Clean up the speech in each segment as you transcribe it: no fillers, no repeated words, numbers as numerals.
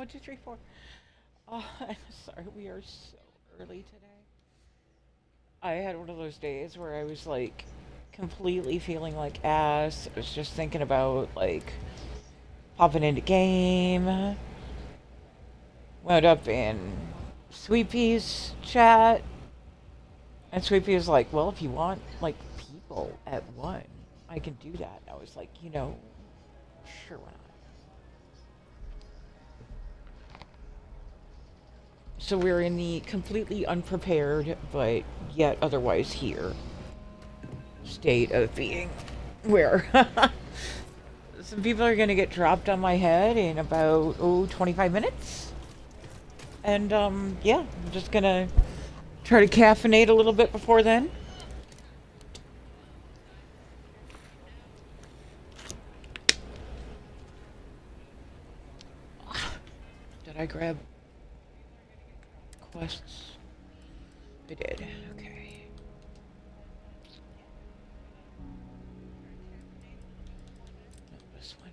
One, two, three, four. Oh, I'm sorry. We are so early today. I had one of those days where I was like completely feeling like ass. I was just thinking about like popping into game. Wound up in Sweet Pea's chat. And Sweet Pea was like, well, if you want like people at one, I can do that. And I was like, sure, why not? So we're in the completely unprepared, but yet otherwise here state of being where some people are going to get dropped on my head in about, 25 minutes. And, yeah, I'm just going to try to caffeinate a little bit before then. Did I grab quests? I did. Okay. No, this one.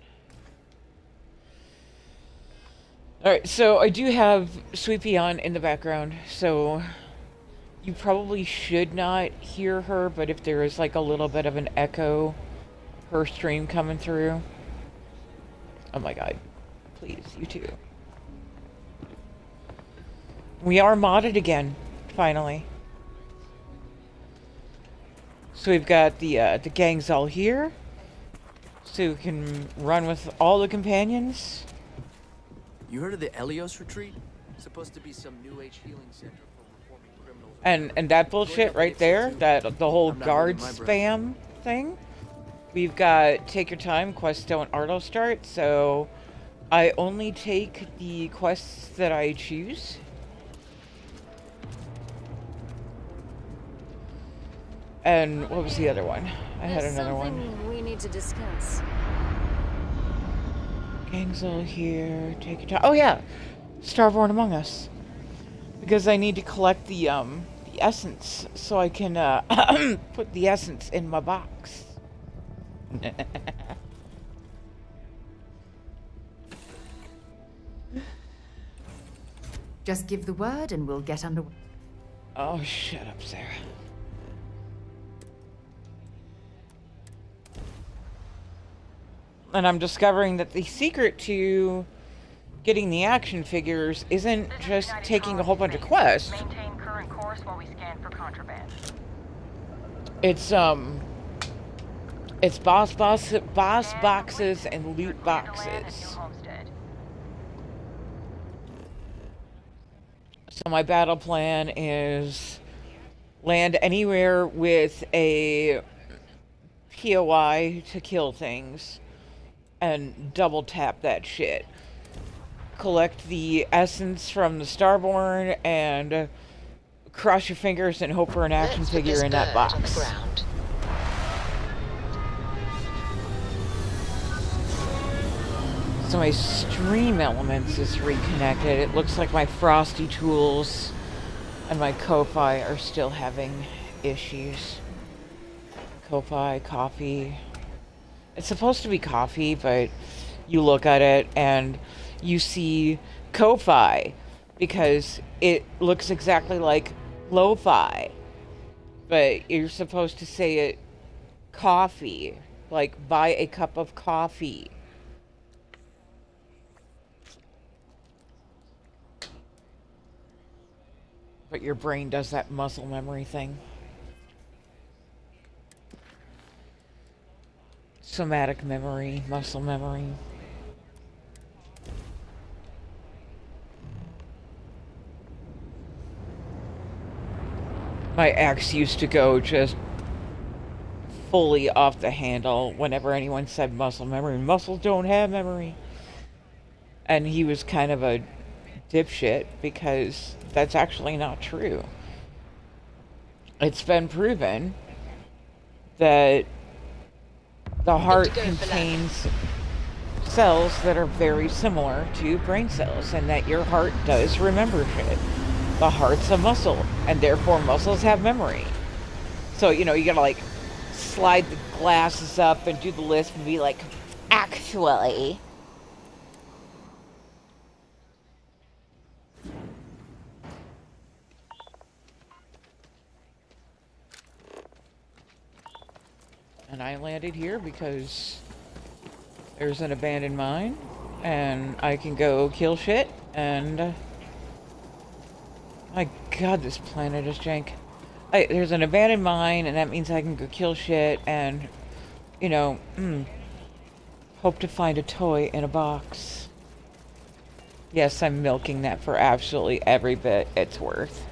Alright, so I do have Sweepy on in the background, so you probably should not hear her, but if there is like a little bit of an echo, her stream coming through. Oh my god. Please, you too. We are modded again, finally. So we've got the gangs all here, so we can run with all the companions. You heard of the Elios retreat? Supposed to be some new age healing center for reforming criminals. And that bullshit right there, that the whole guard spam thing. We've got take your time, quests don't auto start, so I only take the quests that I choose. And what was the other one? I had another one. Something we need to discuss. Gangs all here. Take your time. Oh yeah, Starborn Among Us. Because I need to collect the essence so I can put the essence in my box. Just give the word and we'll get under. Oh, shut up, Sarah. And I'm discovering that the secret to getting the action figures isn't just taking a whole bunch of quests. Maintain current course while we scan for contraband. It's boss boxes and loot boxes. So my battle plan is land anywhere with a POI to kill things and double tap that shit. Collect the essence from the Starborn and cross your fingers and hope for an action figure in that box. So my stream elements is reconnected. It looks like my Frosty tools and my Ko-Fi are still having issues. Ko-Fi, coffee. It's supposed to be coffee, but you look at it and you see Ko-Fi because it looks exactly like lo-fi. But you're supposed to say it coffee, like buy a cup of coffee. But your brain does that muscle memory thing. Somatic memory, muscle memory. My ex used to go just fully off the handle whenever anyone said muscle memory. Muscles don't have memory. And he was kind of a dipshit because that's actually not true. It's been proven that the heart contains cells that are very similar to brain cells, and that your heart does remember shit. The heart's a muscle, and therefore muscles have memory. So, you gotta like slide the glasses up and do the lisp and be like, actually. And I landed here because there's an abandoned mine, and I can go kill shit, and... my god, this planet is jank. There's an abandoned mine, and that means I can go kill shit, and, you know, hope to find a toy in a box. Yes, I'm milking that for absolutely every bit it's worth.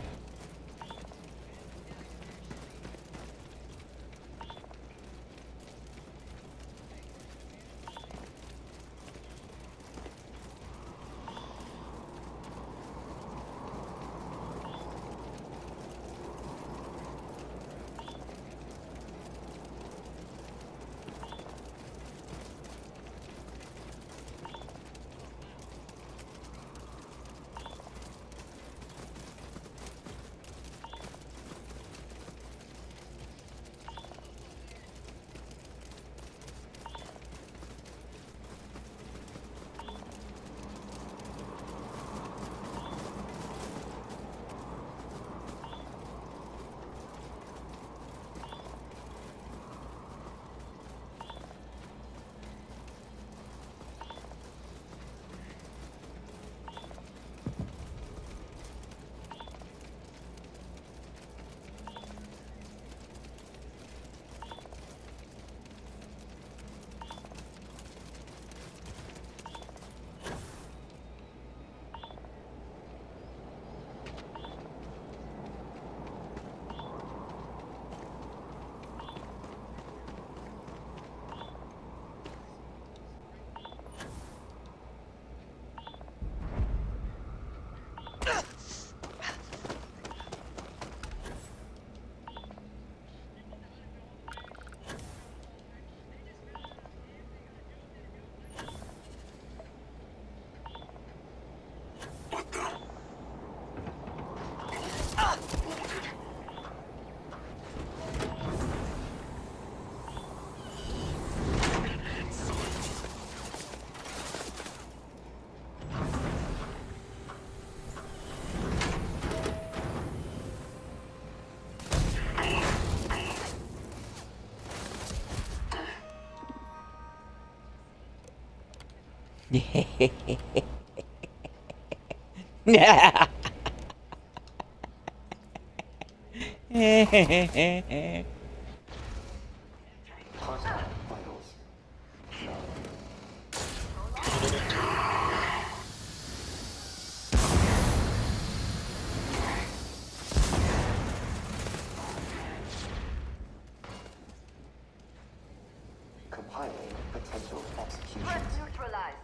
Compiling potential executions. Threat neutralized.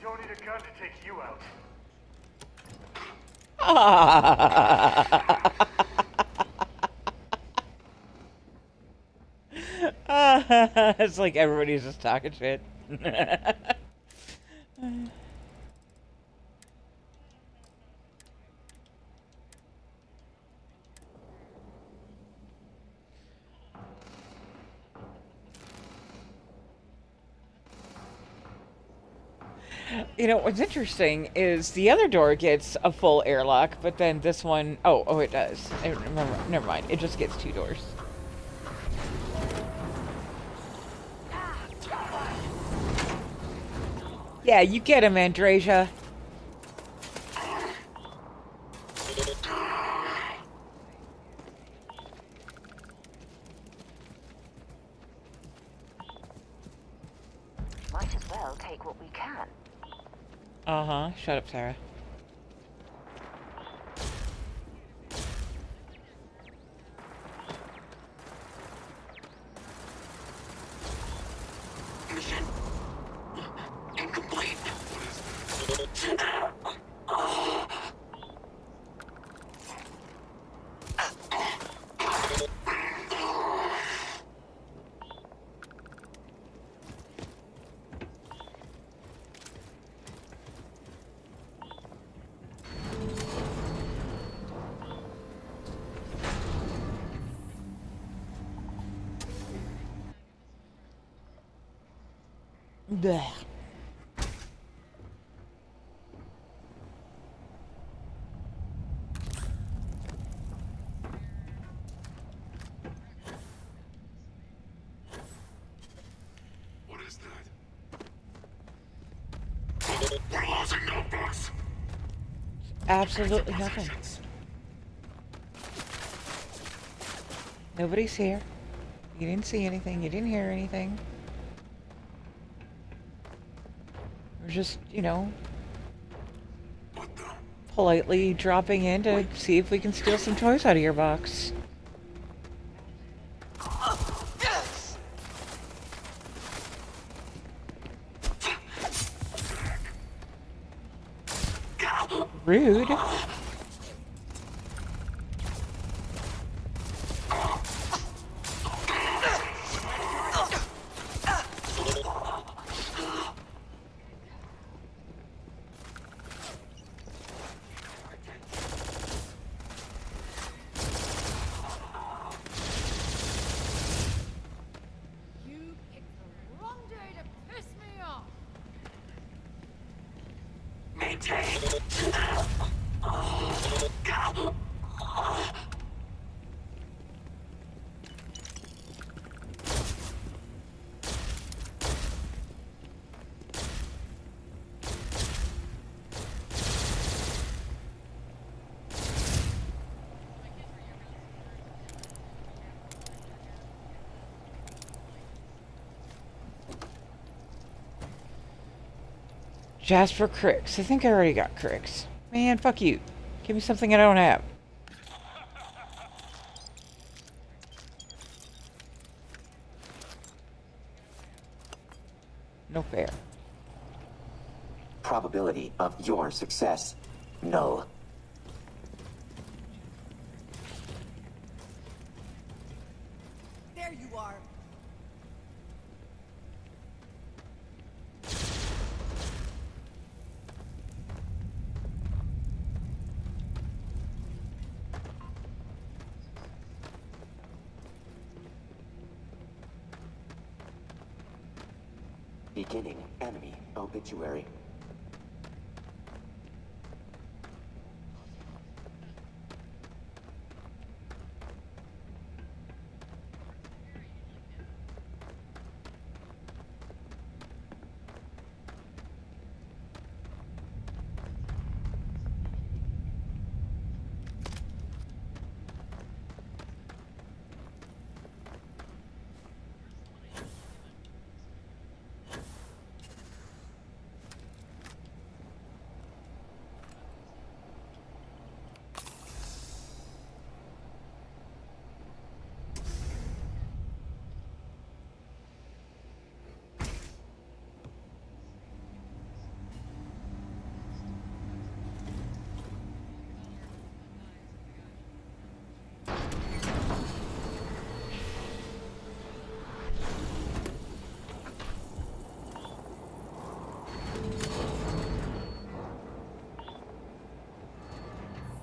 Don't need a gun to take you out. It's like everybody's just talking shit. You know, what's interesting is the other door gets a full airlock, but then this one... Oh, it does. Never mind. It just gets 2 doors. Yeah, you get him, Andrasia. Might as well take what we can. Uh-huh. Shut up, Sarah. Mission incomplete. Blech. We're losing notebooks. Absolutely nothing. Nobody's here. You didn't see anything. You didn't hear anything. We're just, politely dropping in to see if we can steal some toys out of your box. Rude. You picked the wrong day to piss me off. Jasper Cricks. I think I already got Cricks. Man, fuck you. Give me something I don't have. No fair. Probability of your success, null. There you are. Beginning enemy obituary.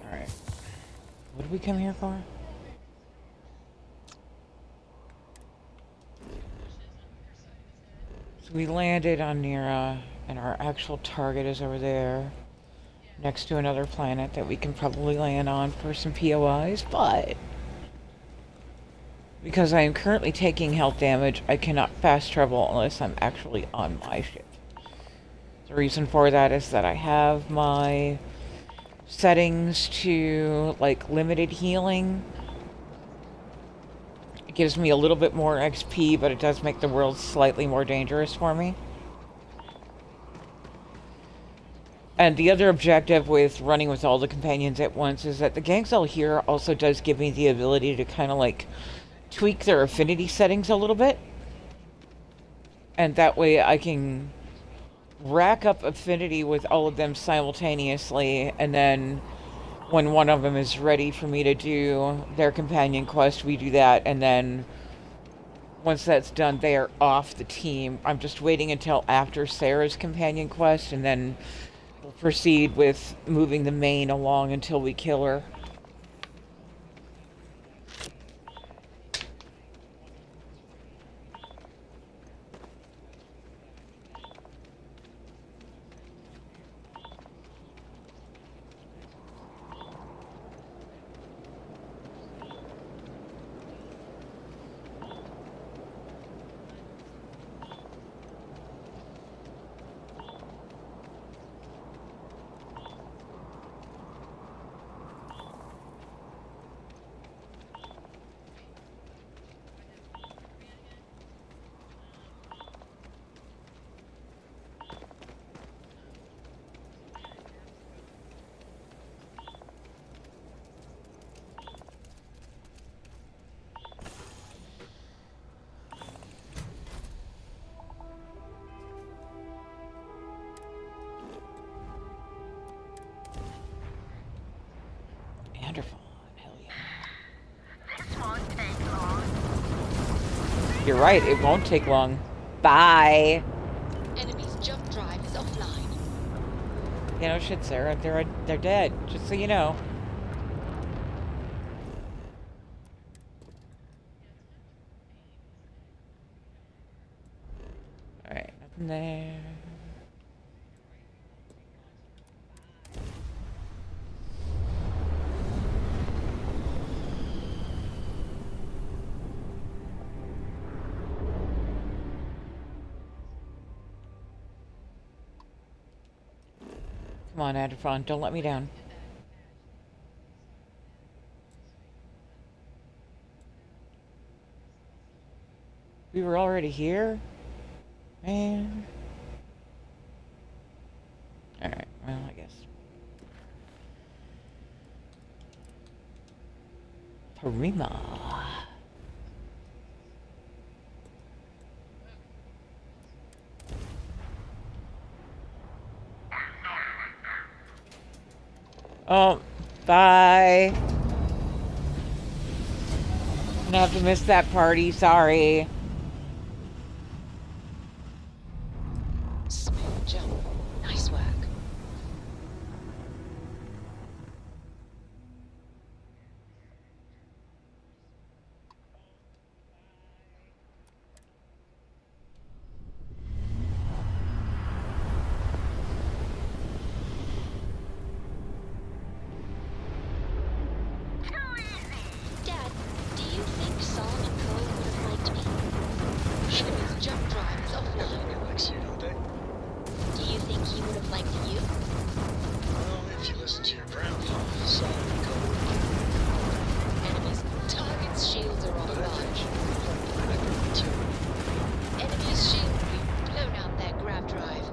Alright. What did we come here for? So we landed on Nira, and our actual target is over there, next to another planet that we can probably land on for some POIs, but because I am currently taking health damage, I cannot fast travel unless I'm actually on my ship. The reason for that is that I have my settings to, like, limited healing. It gives me a little bit more XP, but it does make the world slightly more dangerous for me. And the other objective with running with all the companions at once is that the gang cell here also does give me the ability to kind of, like, tweak their affinity settings a little bit. And that way I can rack up affinity with all of them simultaneously, and then when one of them is ready for me to do their companion quest, we do that, and then once that's done, they are off the team. I'm just waiting until after Sarah's companion quest, and then we'll proceed with moving the main along until we kill her. Anderfon. Hell yeah. This won't take long. You're right, it won't take long. Bye. Enemy's jump drive is offline. You know, shit, Sarah. They're dead. Just so you know. Alright, nothing there. Come on, Anderfon, don't let me down. We were already here? Man. Alright, well, I guess. Prima. Oh, bye. Gonna have to miss that party, sorry. Smooth jump. Nice work. Dad, do you think Solomon Cole would have liked me? Enemy's jump drive is offline. Likes you, don't they? Do you think he would have liked you? Well, if you listen to your grandpa, Solomon Cole. Enemy's target's shields are But I think offline. you would like my too. Enemy's shield will be blown out their grav drive.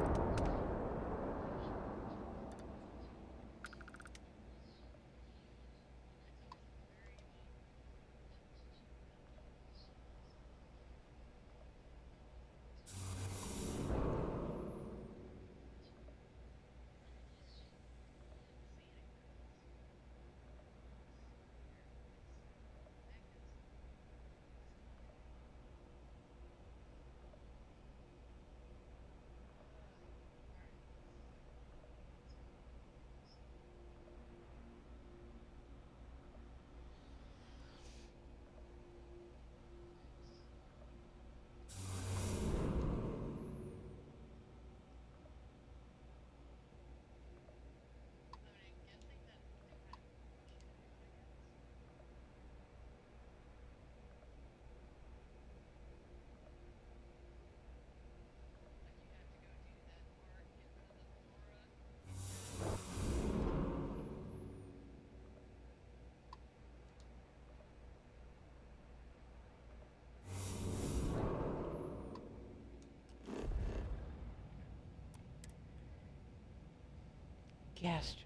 Gas giant.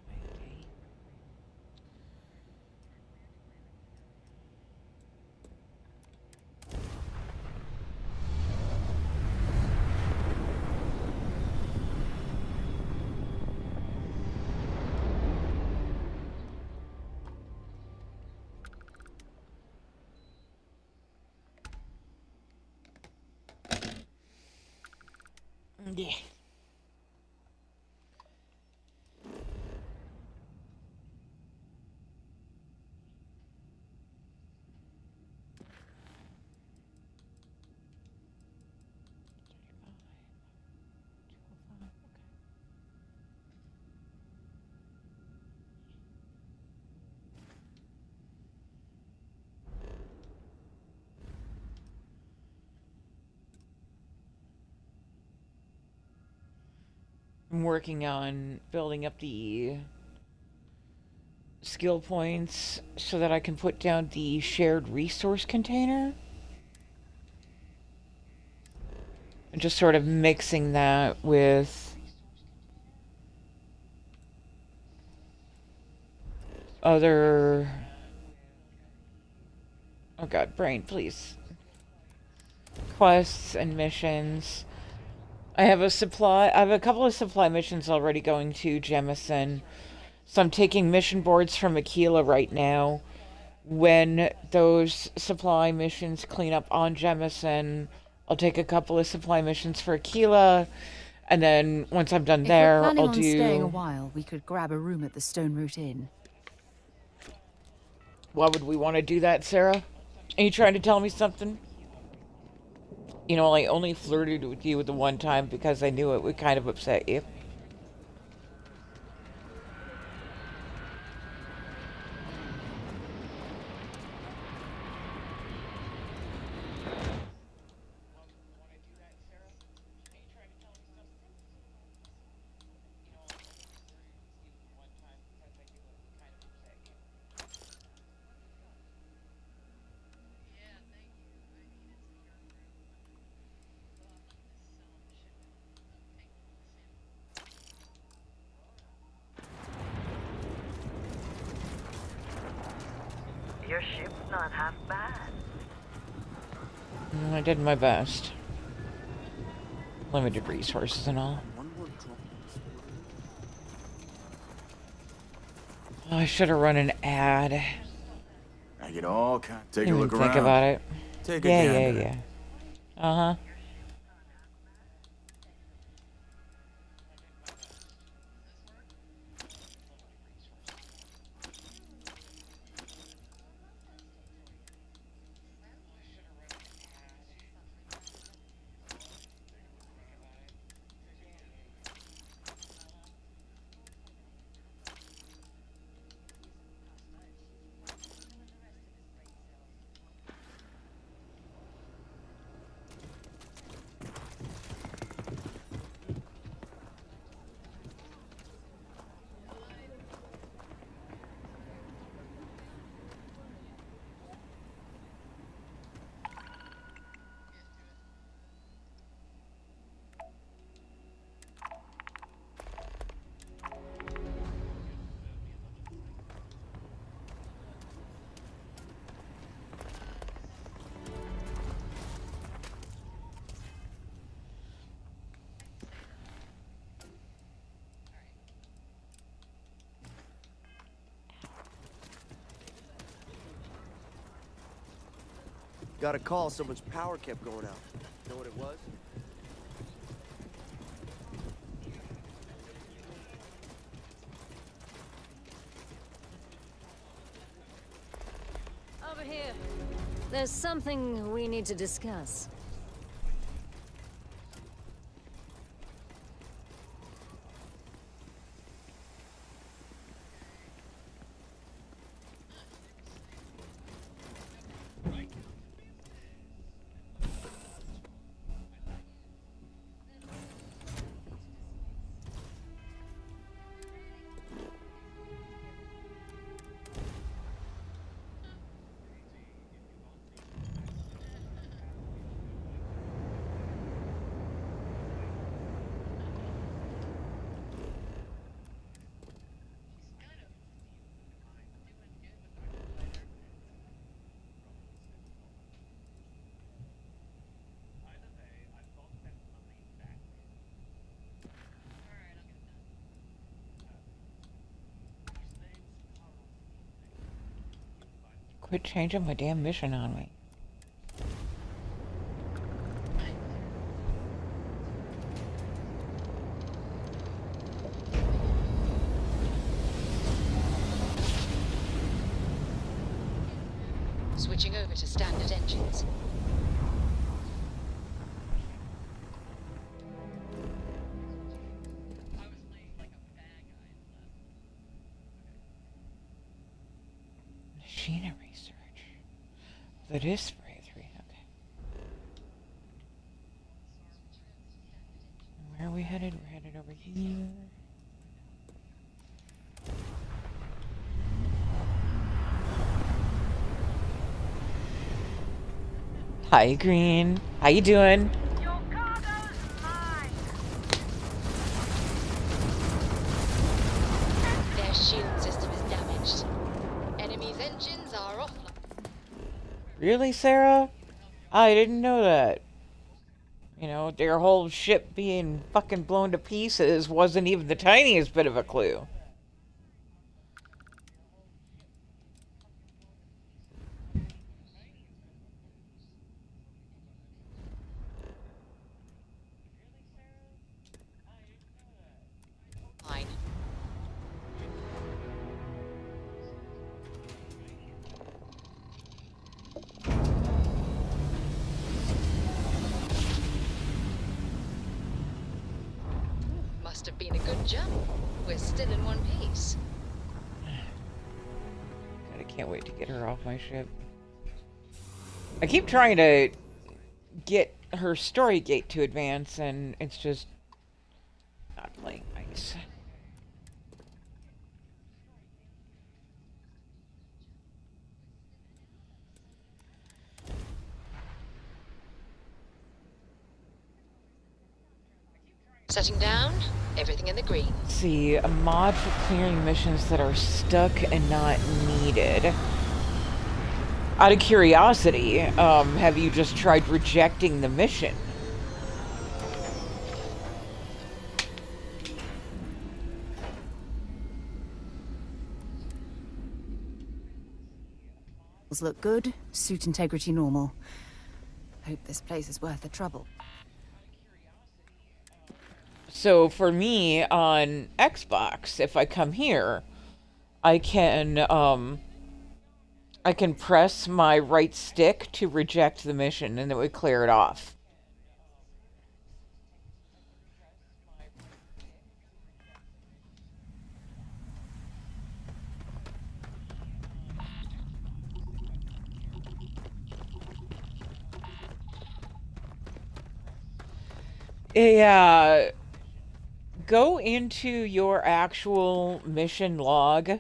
Yeah. I'm working on building up the skill points so that I can put down the shared resource container. And just sort of mixing that with other... Oh god, brain, please. Quests and missions. I have a couple of supply missions already going to Jemison, So I'm taking mission boards from Aquila right now. When those supply missions clean up on Jemison, I'll take a couple of supply missions for Aquila, and then once I'm done If we're there, planning I'll on staying a do... while, we could grab a room at the Stone Root Inn. Why would we want to do that, Sarah? Are you trying to tell me something? You know, I only flirted with you the one time because I knew it would kind of upset you. Your ship's not half bad. I did my best. Limited resources and all. Oh, I should have run an ad. I get all kind. Take a Didn't look even think around. about it. Take a Yeah, gander. yeah. Uh-huh. Got a call, someone's power kept going out. Know what it was? Over here. There's something we need to discuss. Quit changing my damn mission on me. Switching over to standard engines. Machinery search. That is spray 3, okay. Where are we headed? We're headed over here. Hi, Green. How you doing? Your cargo's mine. Their shield system is damaged. Enemy's engines are offline. Really, Sarah? I didn't know that. You know, their whole ship being fucking blown to pieces wasn't even the tiniest bit of a clue. have been a good jump. We're still in one piece. God, I can't wait to get her off my ship. I keep trying to get her story gate to advance, and it's just not playing nice. Setting down, everything in the green. Let's see, a mod for clearing missions that are stuck and not needed. Out of curiosity, have you just tried rejecting the mission? Look good, suit integrity normal. Hope this place is worth the trouble. So for me on Xbox, if I come here, I can press my right stick to reject the mission, and it would clear it off. Yeah, go into your actual mission log,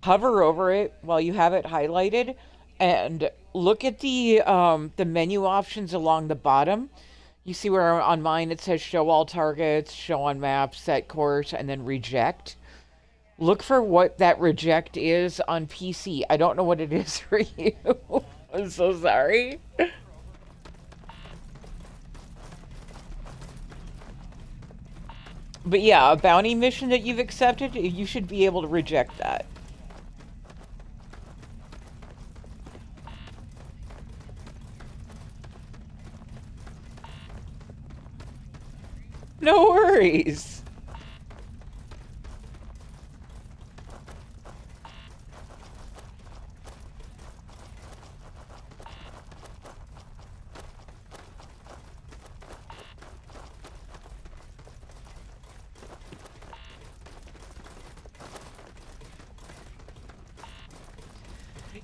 hover over it while you have it highlighted, and look at the menu options along the bottom. You see where on mine it says show all targets, show on map, set course, and then reject. Look for what that reject is on PC. I don't know what it is for you. I'm so sorry. But yeah, a bounty mission that you've accepted, you should be able to reject that. No worries.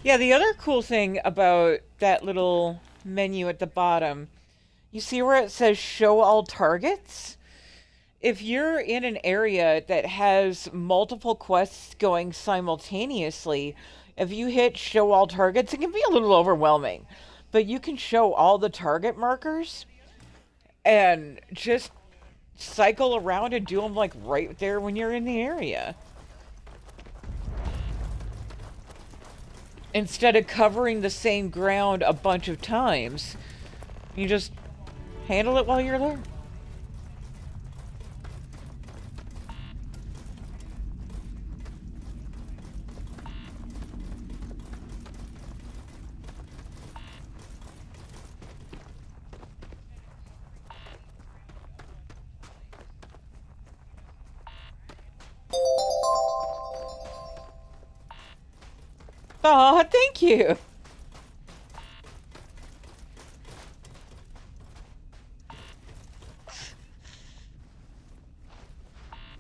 Yeah, the other cool thing about that little menu at the bottom, you see where it says show all targets? If you're in an area that has multiple quests going simultaneously, if you hit show all targets, it can be a little overwhelming. But you can show all the target markers and just cycle around and do them like right there when you're in the area. Instead of covering the same ground a bunch of times, you just handle it while you're there. Aw, thank you.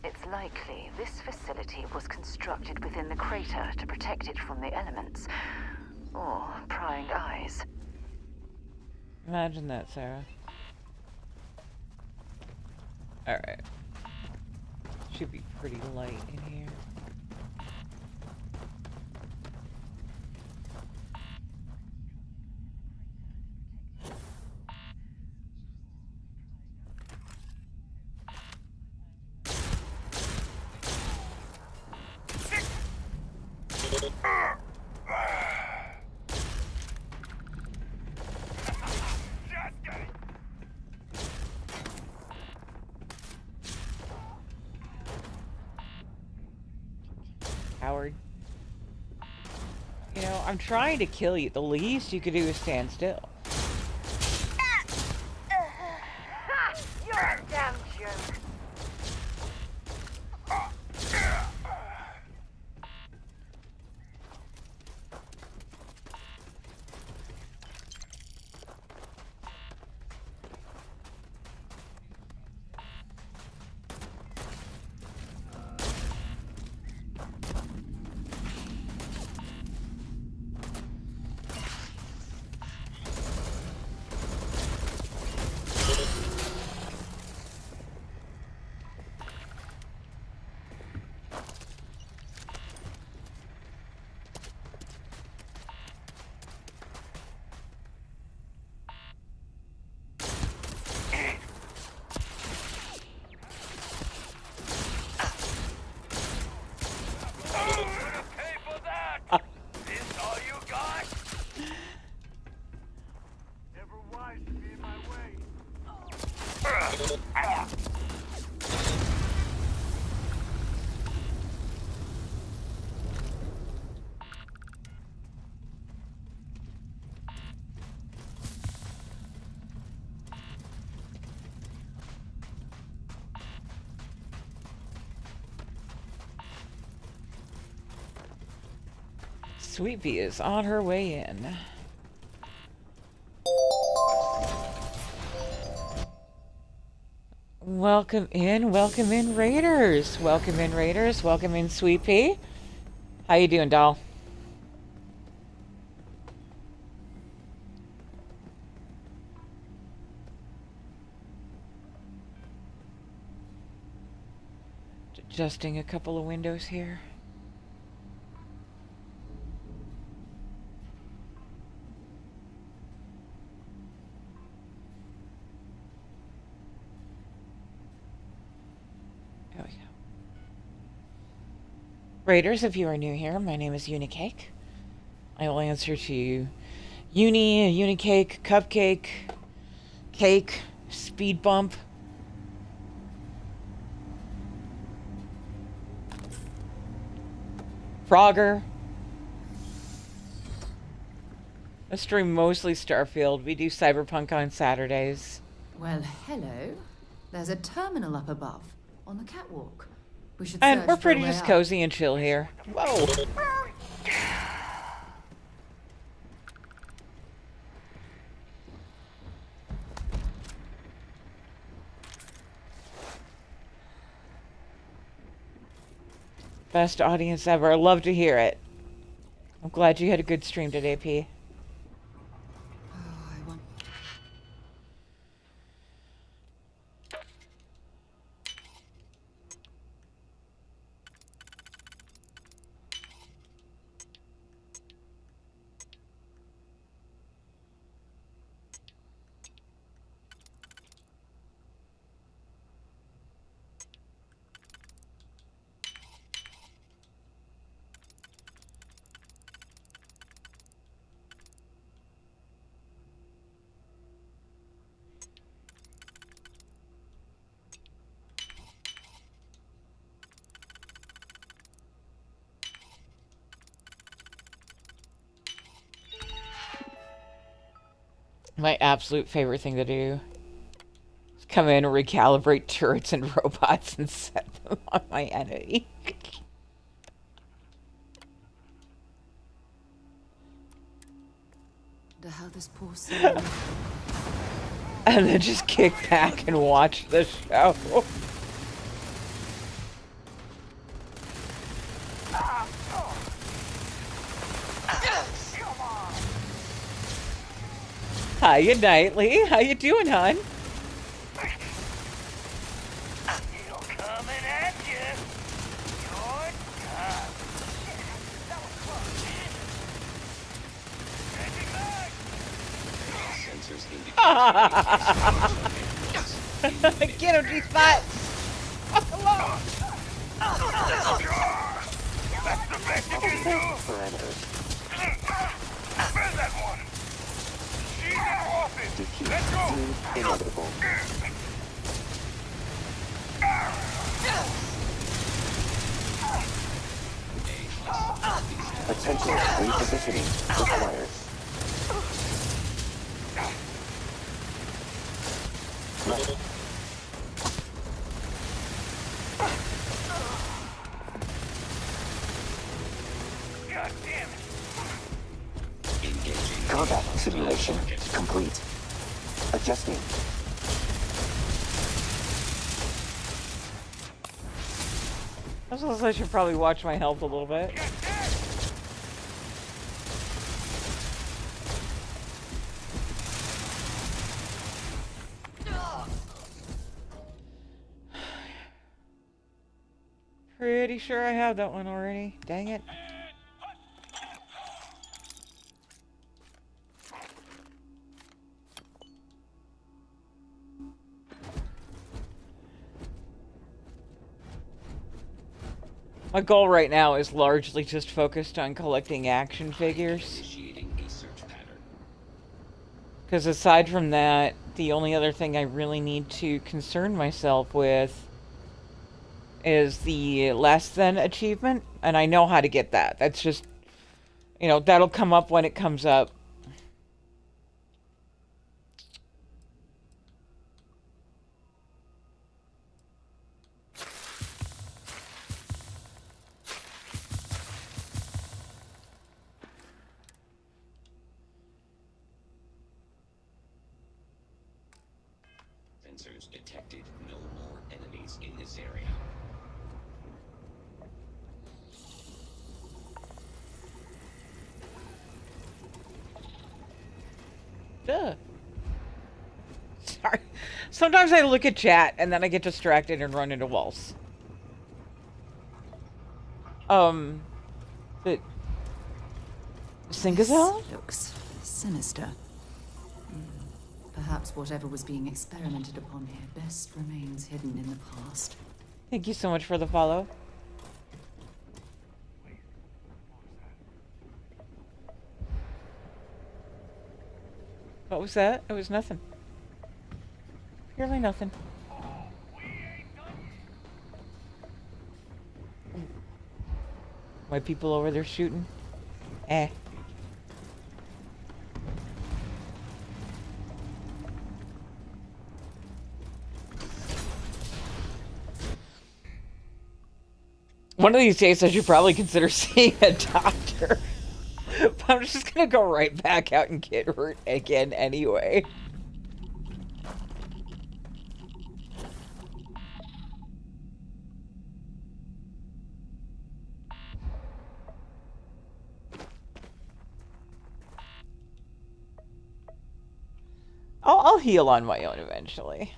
It's likely this facility was constructed within the crater to protect it from the elements. Or prying eyes. Imagine that, Sarah. Alright. Should be pretty light in here. Howard. You know, I'm trying to kill you. The least you could do is stand still. You're a damn jerk. Sweet Pea is on her way in. Welcome in, Raiders. Welcome in, Raiders. Welcome in, Sweet Pea. How you doing, doll? Adjusting a couple of windows here. There we go. Raiders, if you are new here, my name is Unicake. I will answer to Unicake, Cupcake, Cake, Speed Bump. Frogger. I stream mostly Starfield. We do Cyberpunk on Saturdays. Well, hello. There's a terminal up above, on the catwalk. We should And search we're for a pretty way just up. cozy and chill here. Whoa. Best audience ever. I love to hear it. I'm glad you had a good stream today, P. My absolute favorite thing to do is come in and recalibrate turrets and robots and set them on my enemy. Wonder how this poor soul. And then just kick back and watch the show. Hiya, Nightly. How you doing, hon? Coming at you. Your time. That was close. Get him, G-Spot! That's the best you can do. Parameters. Spend that one. She's in her office. Defeat. Let's go. Inevitable. Attention. Repositioning required. Left. God damn it. Combat simulation complete. Adjusting. I suppose I should probably watch my health a little bit. Pretty sure I have that one already. Dang it. My goal right now is largely just focused on collecting action figures. Because aside from that, the only other thing I really need to concern myself with is the less than achievement. And I know how to get that. That's just, you know, that'll come up when it comes up. sensors detected no more enemies in this area. Duh. Sorry. Sometimes I look at chat and then I get distracted and run into walls. The Singazelle? Looks sinister. Perhaps whatever was being experimented upon here best remains hidden in the past. Thank you so much for the follow. What was that? It was nothing. Purely nothing. White people over there shooting? Eh. One of these days I should probably consider seeing a doctor. But I'm just gonna go right back out and get hurt again anyway. I'll heal on my own eventually.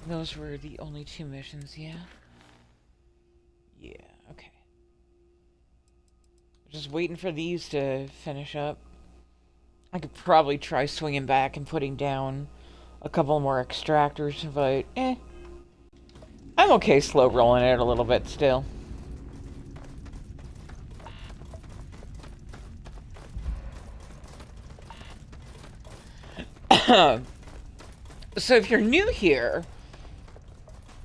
Those were the only 2 missions, yeah? Yeah, okay. Just waiting for these to finish up. I could probably try swinging back and putting down a couple more extractors, but I'm okay slow rolling it a little bit still. So if you're new here,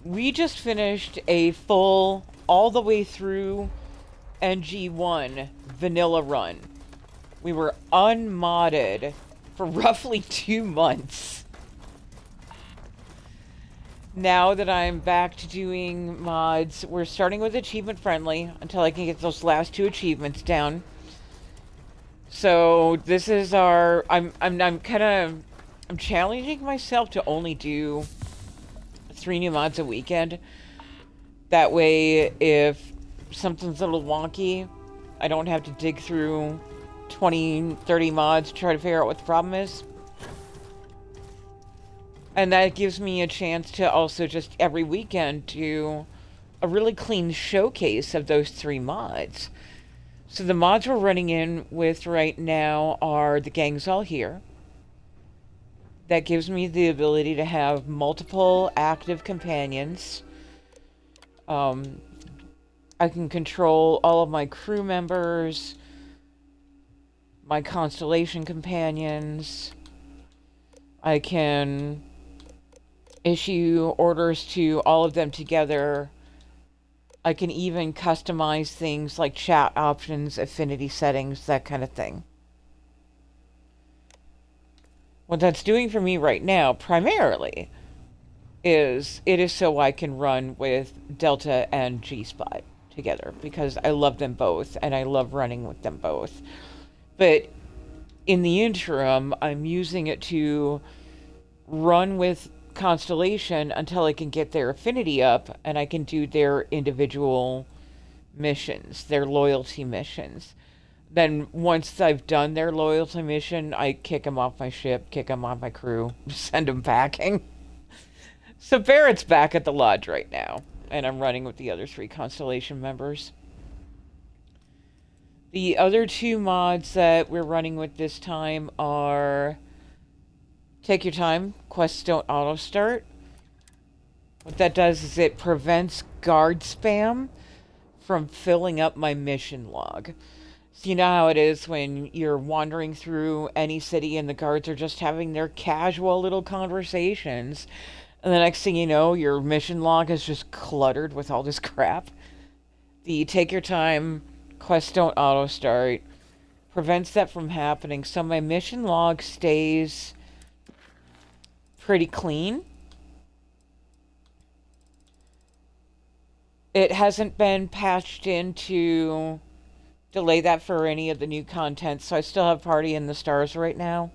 we just finished a full, all the way through NG1 vanilla run. We were unmodded for roughly 2 months. Now that I'm back to doing mods, we're starting with achievement friendly until I can get those last 2 achievements down. So this is our, I'm challenging myself to only do 3 new mods a weekend. That way, if something's a little wonky, I don't have to dig through 20, 30 mods to try to figure out what the problem is. And that gives me a chance to also just every weekend do a really clean showcase of those 3 mods. So the mods we're running in with right now are The Gang's All Here. That gives me the ability to have multiple active companions. I can control all of my crew members, my constellation companions. I can issue orders to all of them together. I can even customize things like chat options, affinity settings, that kind of thing. What that's doing for me right now, primarily, is it is so I can run with Delta and G-Spot together, because I love them both, and I love running with them both. But in the interim, I'm using it to run with Constellation until I can get their affinity up, and I can do their individual missions, their loyalty missions. Then once I've done their loyalty mission, I kick them off my ship, kick them off my crew, send them packing. So Barrett's back at the lodge right now, and I'm running with the other 3 Constellation members. The other 2 mods that we're running with this time are Take Your Time, Quests Don't Auto-Start. What that does is it prevents guard spam from filling up my mission log. So you know how it is when you're wandering through any city and the guards are just having their casual little conversations, and the next thing you know, your mission log is just cluttered with all this crap. The take your time, quests don't auto start, prevents that from happening, so my mission log stays pretty clean. It hasn't been patched in to delay that for any of the new content, so I still have Party in the Stars right now.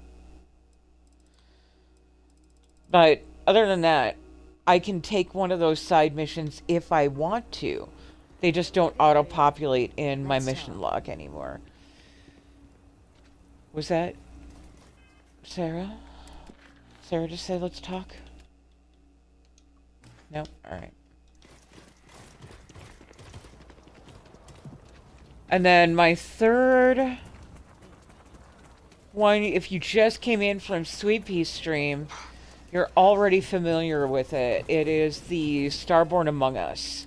But other than that, I can take one of those side missions if I want to. They just don't auto-populate in my mission log anymore. Was that Sarah? Sarah just said let's talk? Nope, alright. And then my third one, if you just came in from Sweet Pea's stream, you're already familiar with it. It is the Starborn Among Us.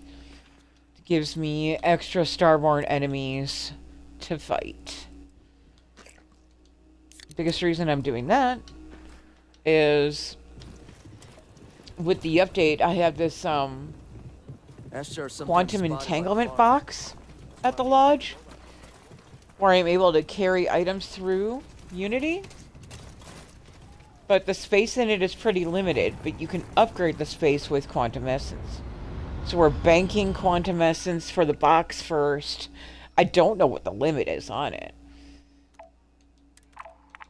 It gives me extra Starborn enemies to fight. The biggest reason I'm doing that is with the update, I have this quantum entanglement box at the lodge where I'm able to carry items through Unity. But the space in it is pretty limited, but you can upgrade the space with quantum essence. So we're banking quantum essence for the box first. I don't know what the limit is on it.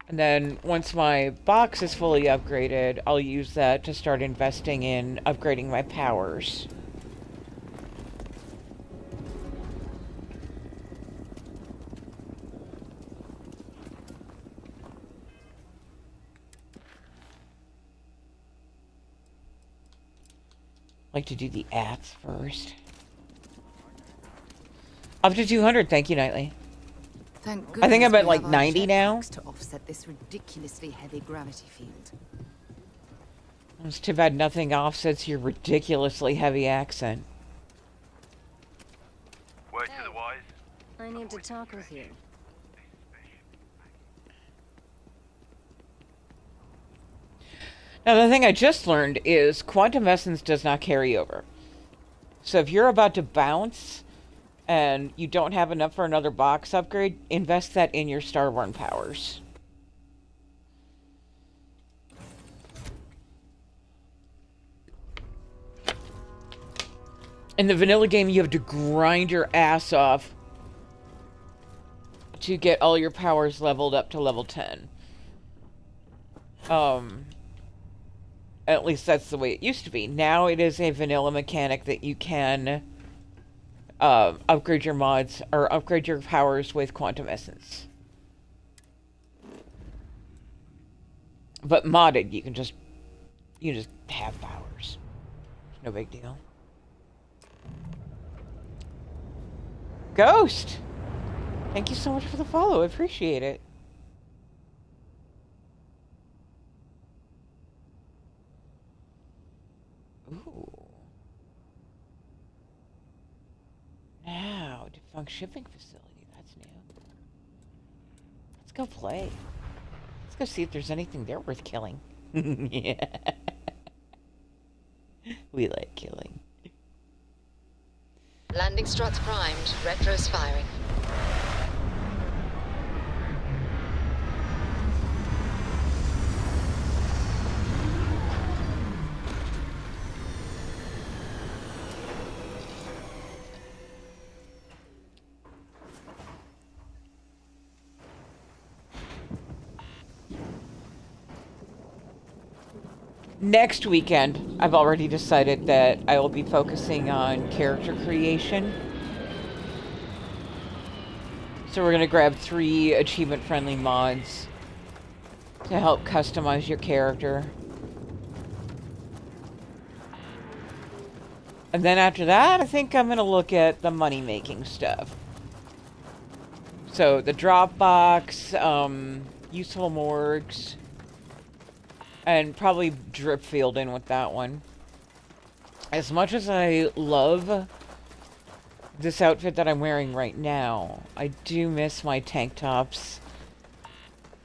And then once my box is fully upgraded, I'll use that to start investing in upgrading my powers. Like to do the ads first. Up to 200, thank you, Nightly. Thank I think I'm goodness at we like have our 90 now. jetpacks to offset this ridiculously heavy gravity field. It's too bad nothing offsets your ridiculously heavy accent. Word to the wise. I need to talk with you. Now, the thing I just learned is quantum essence does not carry over. So if you're about to bounce and you don't have enough for another box upgrade, invest that in your Starborn powers. In the vanilla game, you have to grind your ass off to get all your powers leveled up to level 10. At least that's the way it used to be. Now it is a vanilla mechanic that you can upgrade your mods or upgrade your powers with quantum essence. But modded, you can just have powers. No big deal. Ghost! Thank you so much for the follow. I appreciate it. Ooh. Now, defunct shipping facility. That's new. Let's go play. Let's go see if there's anything there worth killing. Yeah. We like killing. Landing struts primed. Retros firing. Next weekend, I've already decided that I will be focusing on character creation. So we're going to grab 3 achievement-friendly mods to help customize your character. And then after that, I think I'm going to look at the money-making stuff. So the Dropbox, useful morgues, and probably drip field in with that one. As much as I love this outfit that I'm wearing right now, I do miss my tank tops.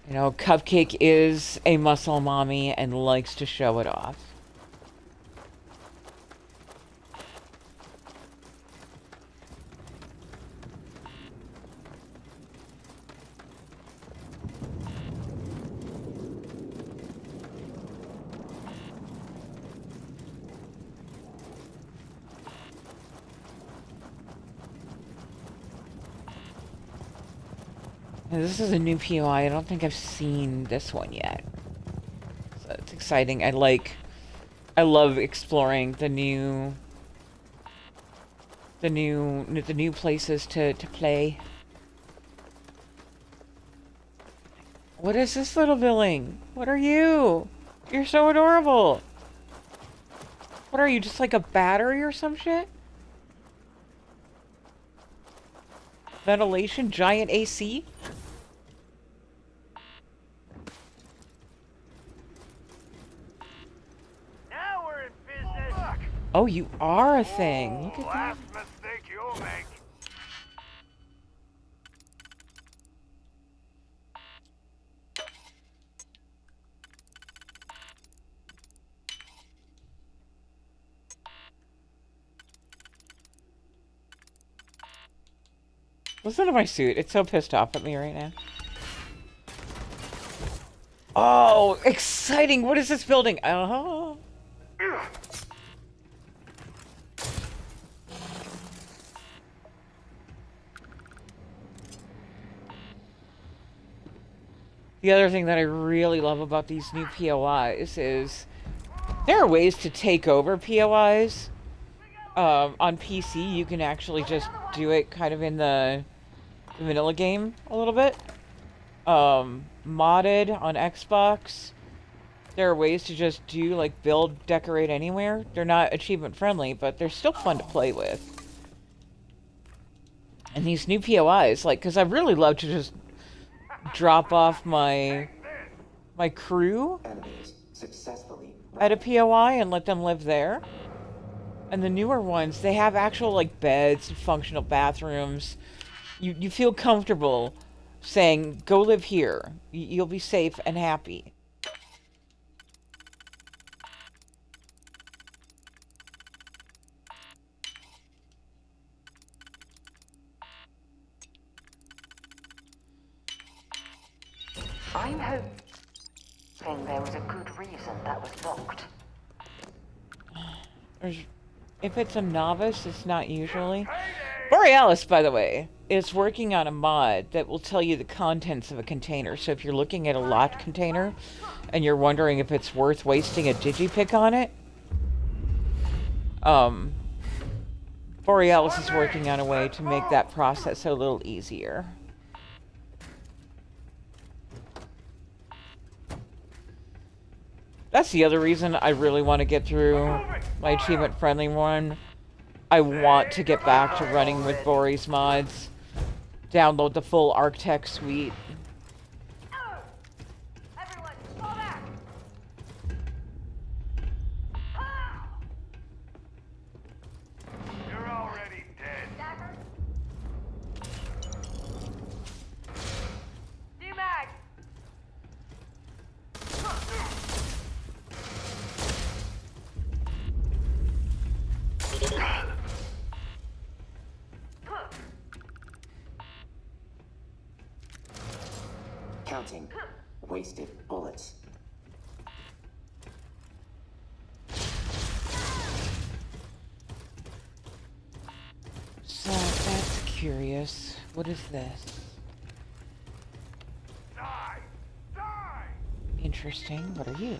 You know, Cupcake is a muscle mommy and likes to show it off. Now, this is a new POI. I don't think I've seen this one yet. So it's exciting. I love exploring the new places to play. What is this little villain? What are you? You're so adorable. What are you, just like a battery or some shit? Ventilation, giant AC? Now we're in business. Look. Oh, you are a thing. Look at that. Last mistake you'll make. Listen to my suit. It's so pissed off at me right now. Oh, exciting. What is this building? Oh. The other thing that I really love about these new POIs is there are ways to take over POIs. On PC, you can actually just do it kind of in the vanilla game a little bit. Modded on Xbox, there are ways to just do like build, decorate anywhere. They're not achievement friendly, but they're still fun to play with. And these new POIs, like, because I really love to just drop off my crew Enemies successfully at a POI and let them live there. And the newer ones, they have actual like beds, functional bathrooms. You feel comfortable saying, go live here. You'll be safe and happy. I'm hoping there was a good reason that was locked. If it's a novice, it's not usually. Borealis, by the way, is working on a mod that will tell you the contents of a container. So if you're looking at a locked container and you're wondering if it's worth wasting a digipick on it, Borealis is working on a way to make that process a little easier. That's the other reason I really want to get through my achievement-friendly one. I want to get back to running with Bori's mods. Download the full Arctech suite. Everyone, fall back. You're already dead. D-Mag. counting wasted bullets. So that's curious. What is this? Die! Die! Interesting. What are you?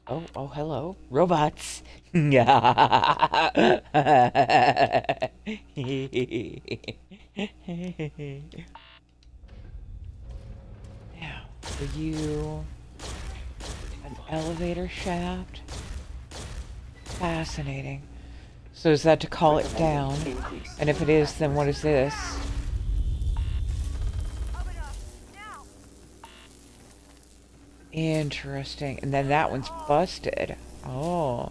Oh, hello. Robots. Now, are you an elevator shaft? Fascinating. So is that to call it down? And if it is, then what is this? Interesting. And then that one's busted. Oh.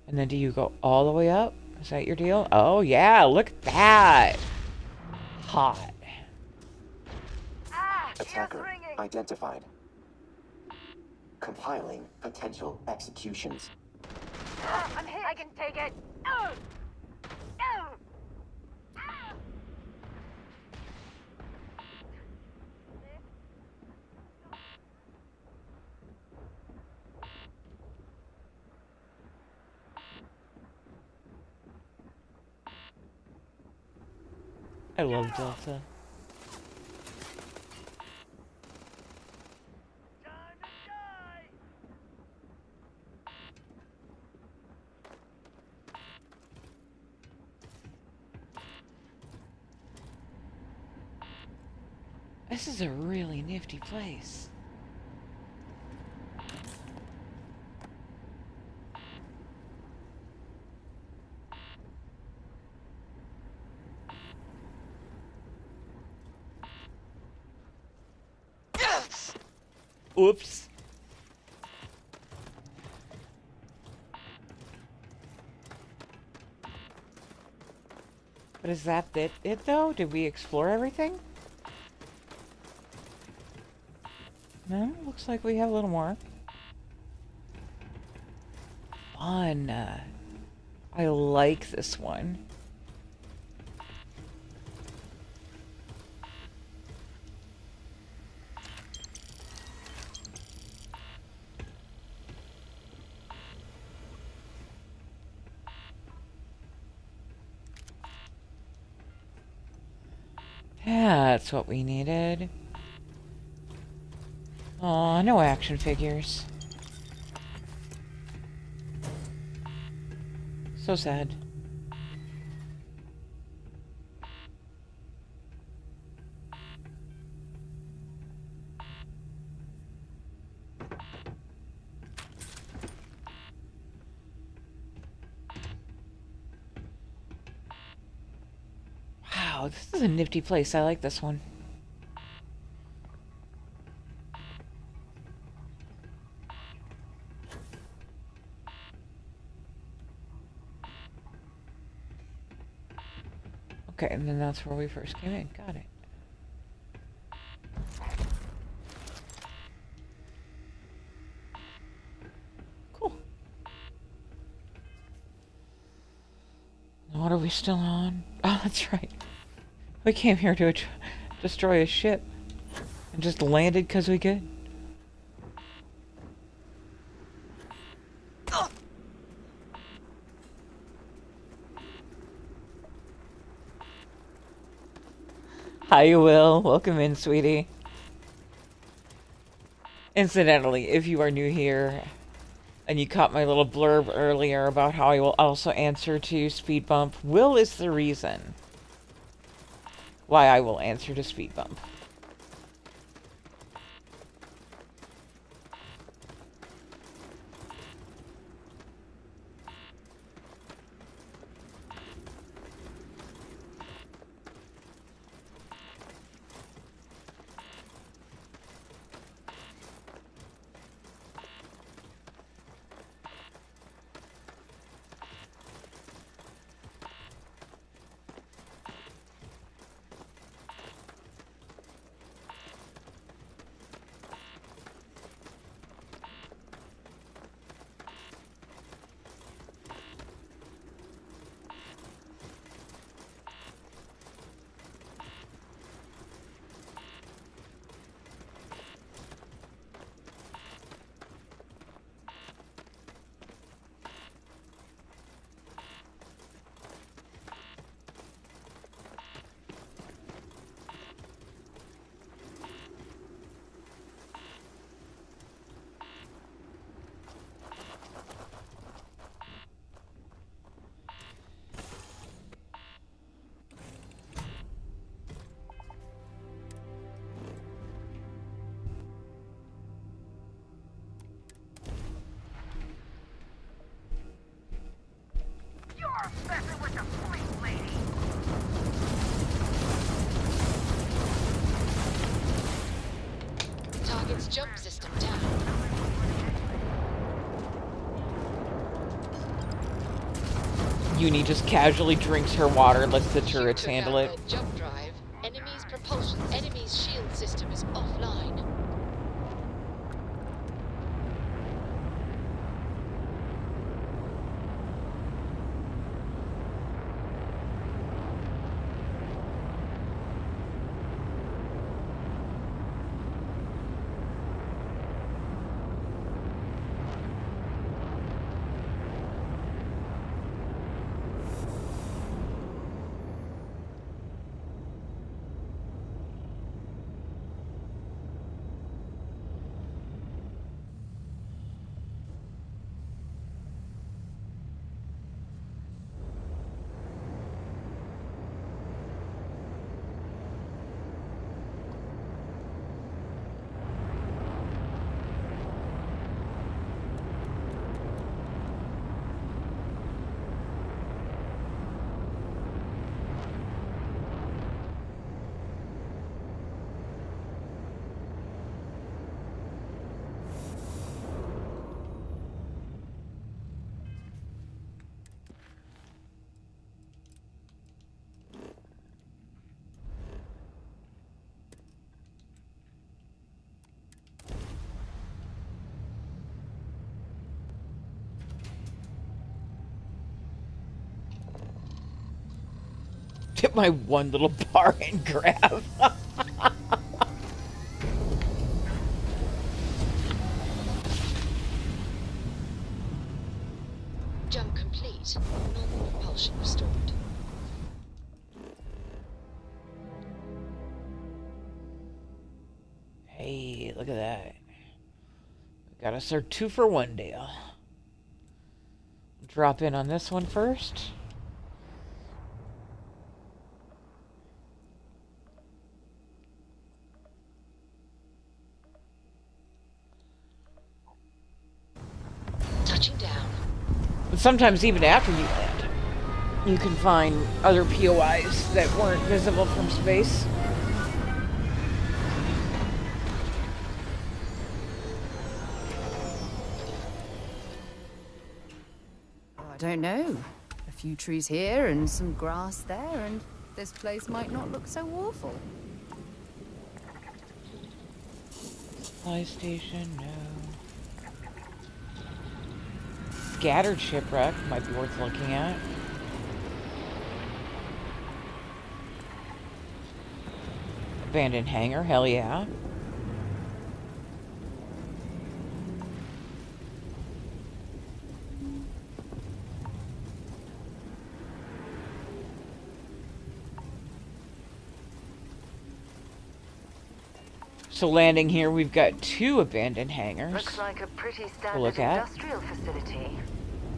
And then do you go all the way up? Is that your deal? Oh, yeah. Look at that. Hot. Attacker identified. Compiling potential executions. I'm hit. I can take it. I love Delta. This is a really nifty place. Oops. But is that it though? Did we explore everything? No, looks like we have a little more. Fun. I like this one. That's what we needed. Aw, no action figures. So sad. Wow, this is a nifty place. I like this one. Okay, and then that's where we first came in. Got it. Cool. What are we still on? Oh, that's right. We came here to destroy a ship. And just landed because we could. Hi, Will. Welcome in, sweetie. Incidentally, if you are new here and you caught my little blurb earlier about how I will also answer to Speed Bump, Will is the reason why I will answer to Speed Bump. Target's jump system Uni just casually drinks her water, lets the turrets handle it. Jump drive. Enemy's shield system is offline. Get my one little bar and grab. Jump complete. Normal propulsion restored. Hey, look at that. We got us our 2-for-1 deal. Drop in on this one first. Touching down. Sometimes even after you land, you can find other POIs that weren't visible from space. I don't know. A few trees here and some grass there, and this place might not look so awful. Supply station, no. Scattered shipwreck might be worth looking at. Abandoned hangar, hell yeah. So landing here, we've got 2 abandoned hangars. Looks like a pretty to standard look at. industrial facility.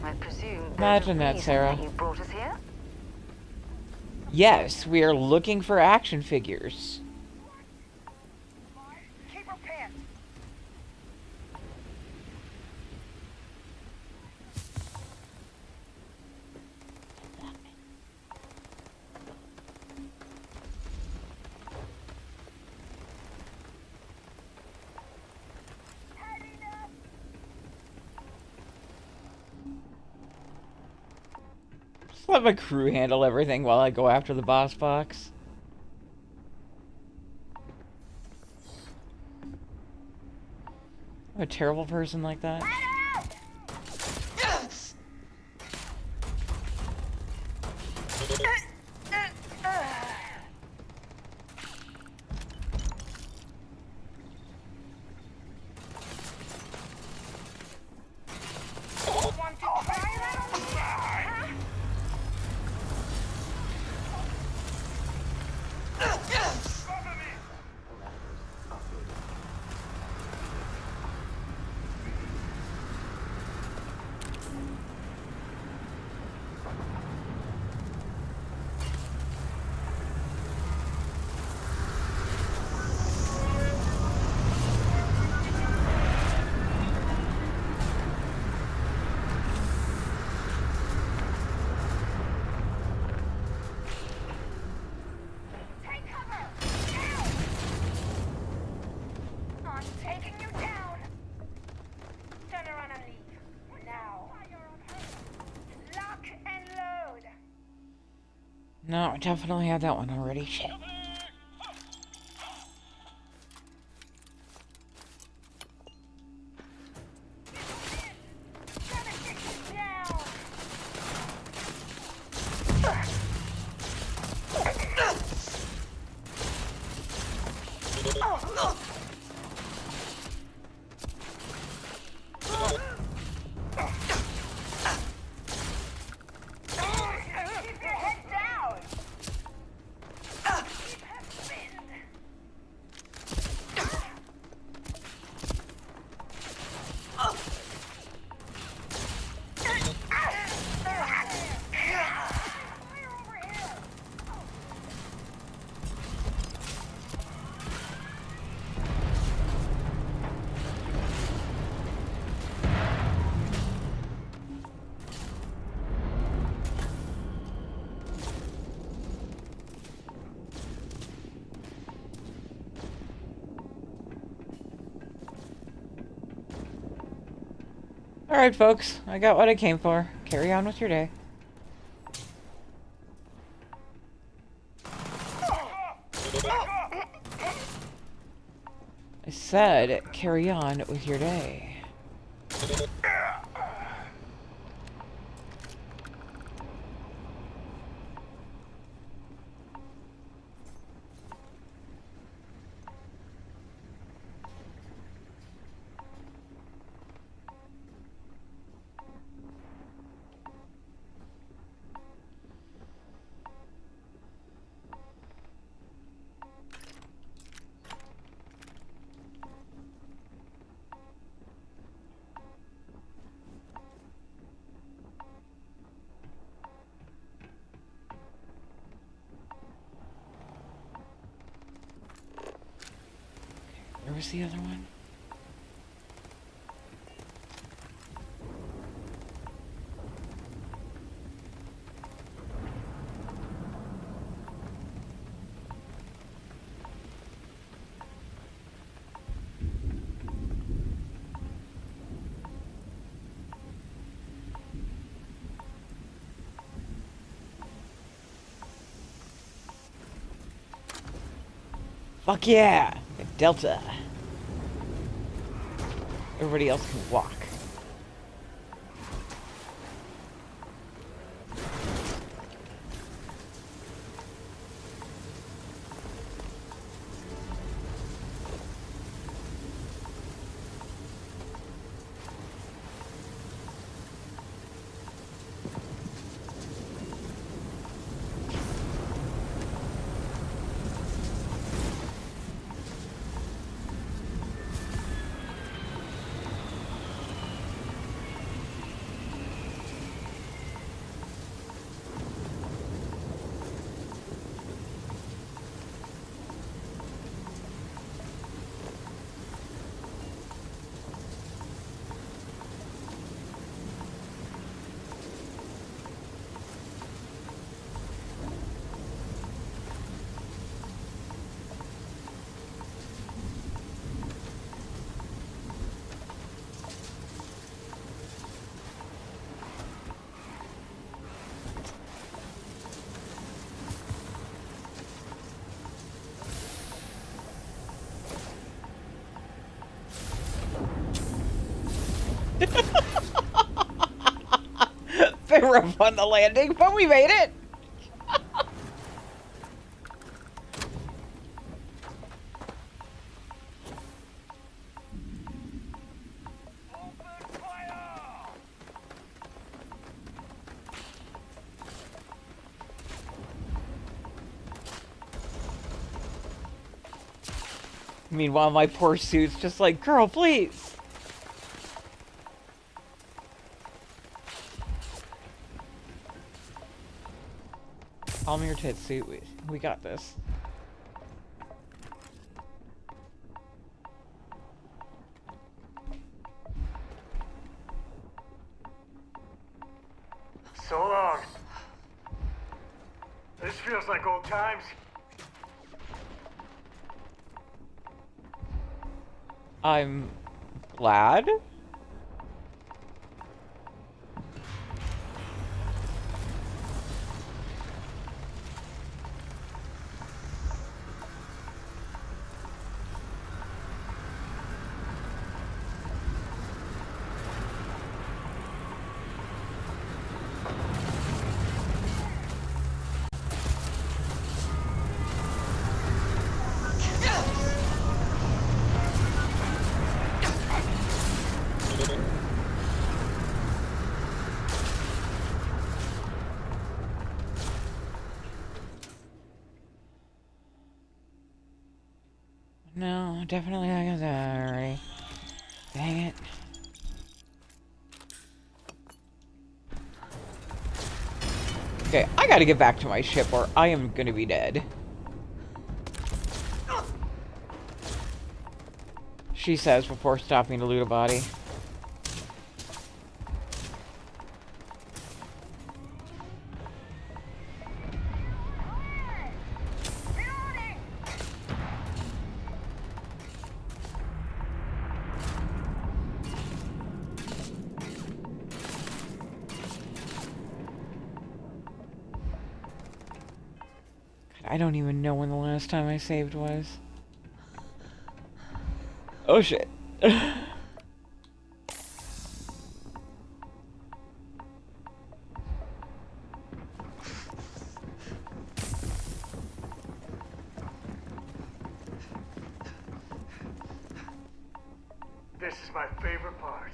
I presume there's Imagine a that, reason Sarah. that you brought us here? Yes, we are looking for action figures. Keep her pants. Just let my crew handle everything while I go after the boss box. I'm a terrible person like that. Want to try that on the side? Cover me. No, I definitely had that one already. Shit. Alright, folks. I got what I came for. Carry on with your day. I said, carry on with your day. Where was the other one? Fuck yeah! Delta. Everybody else can walk. Bit rough on the landing, but we made it! Meanwhile, my poor suit's just like, girl, please! Calm your tits, suit. We got this. So long. This feels like old times. I'm glad. No, definitely I got that already. Dang it. Okay, I gotta get back to my ship or I am gonna be dead. She says before stopping to loot a body. I don't even know when the last time I saved was. Oh shit. This is my favorite part.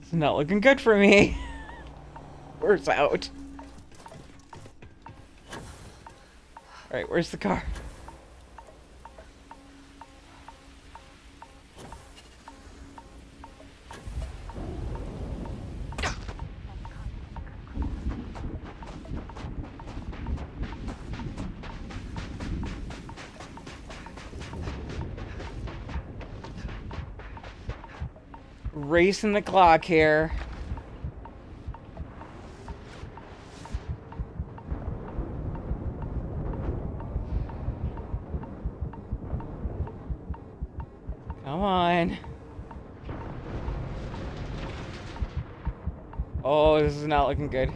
It's not looking good for me. Where's out? Alright, where's the car? Racing the clock here. Come on. Oh, this is not looking good.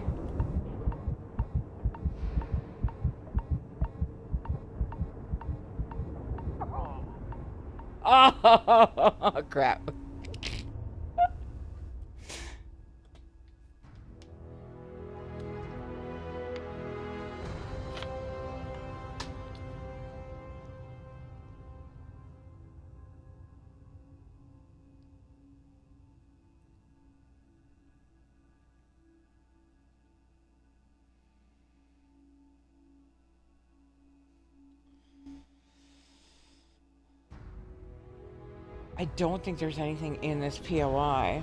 Oh, crap. I don't think there's anything in this POI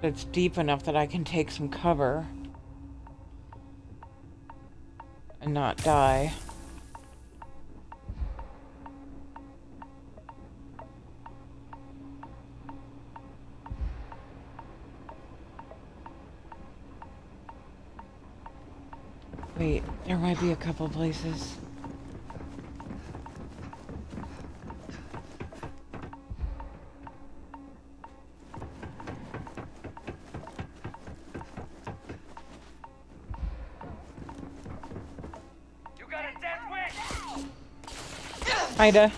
that's deep enough that I can take some cover and not die. Wait, there might be a couple places. Kinda.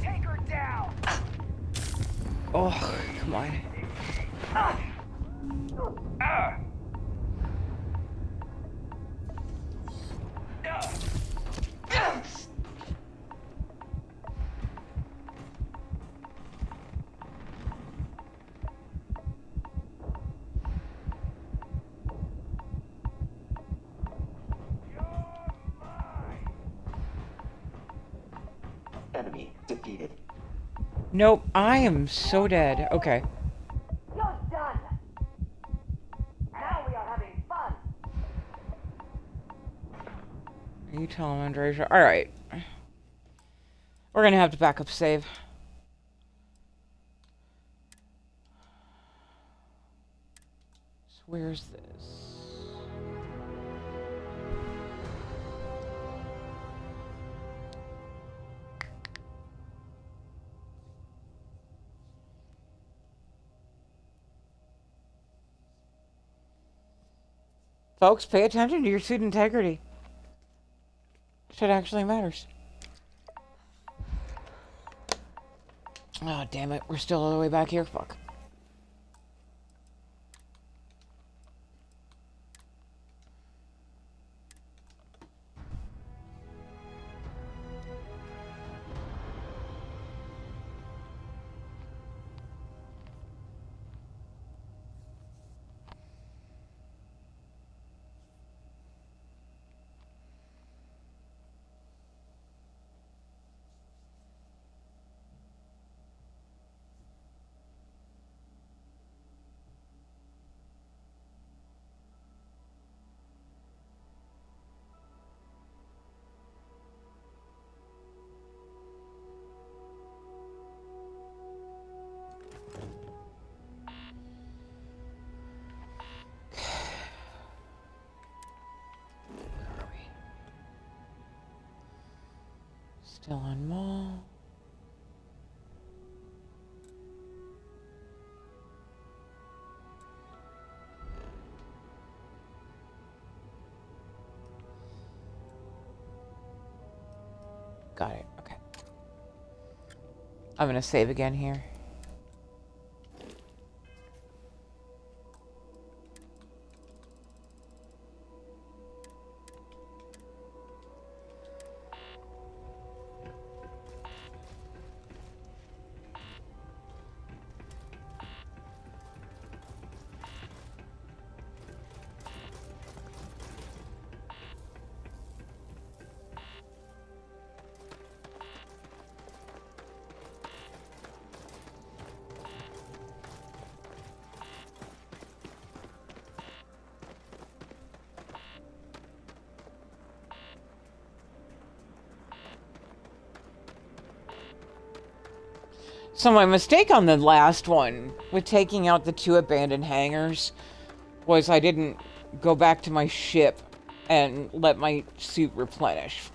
Take her down. Oh, come on. Enemy defeated. Nope, I am so dead. Okay. You're done. Now we are having fun. Are you telling Andresia? Alright. We're gonna have to back up save. So where's this? Folks, pay attention to your suit integrity. Shit actually matters. Oh, damn it. We're still all the way back here. Fuck. Still on mall. Got it. Okay. I'm gonna save again here. So my mistake on the last one with taking out the 2 abandoned hangars was I didn't go back to my ship and let my suit replenish.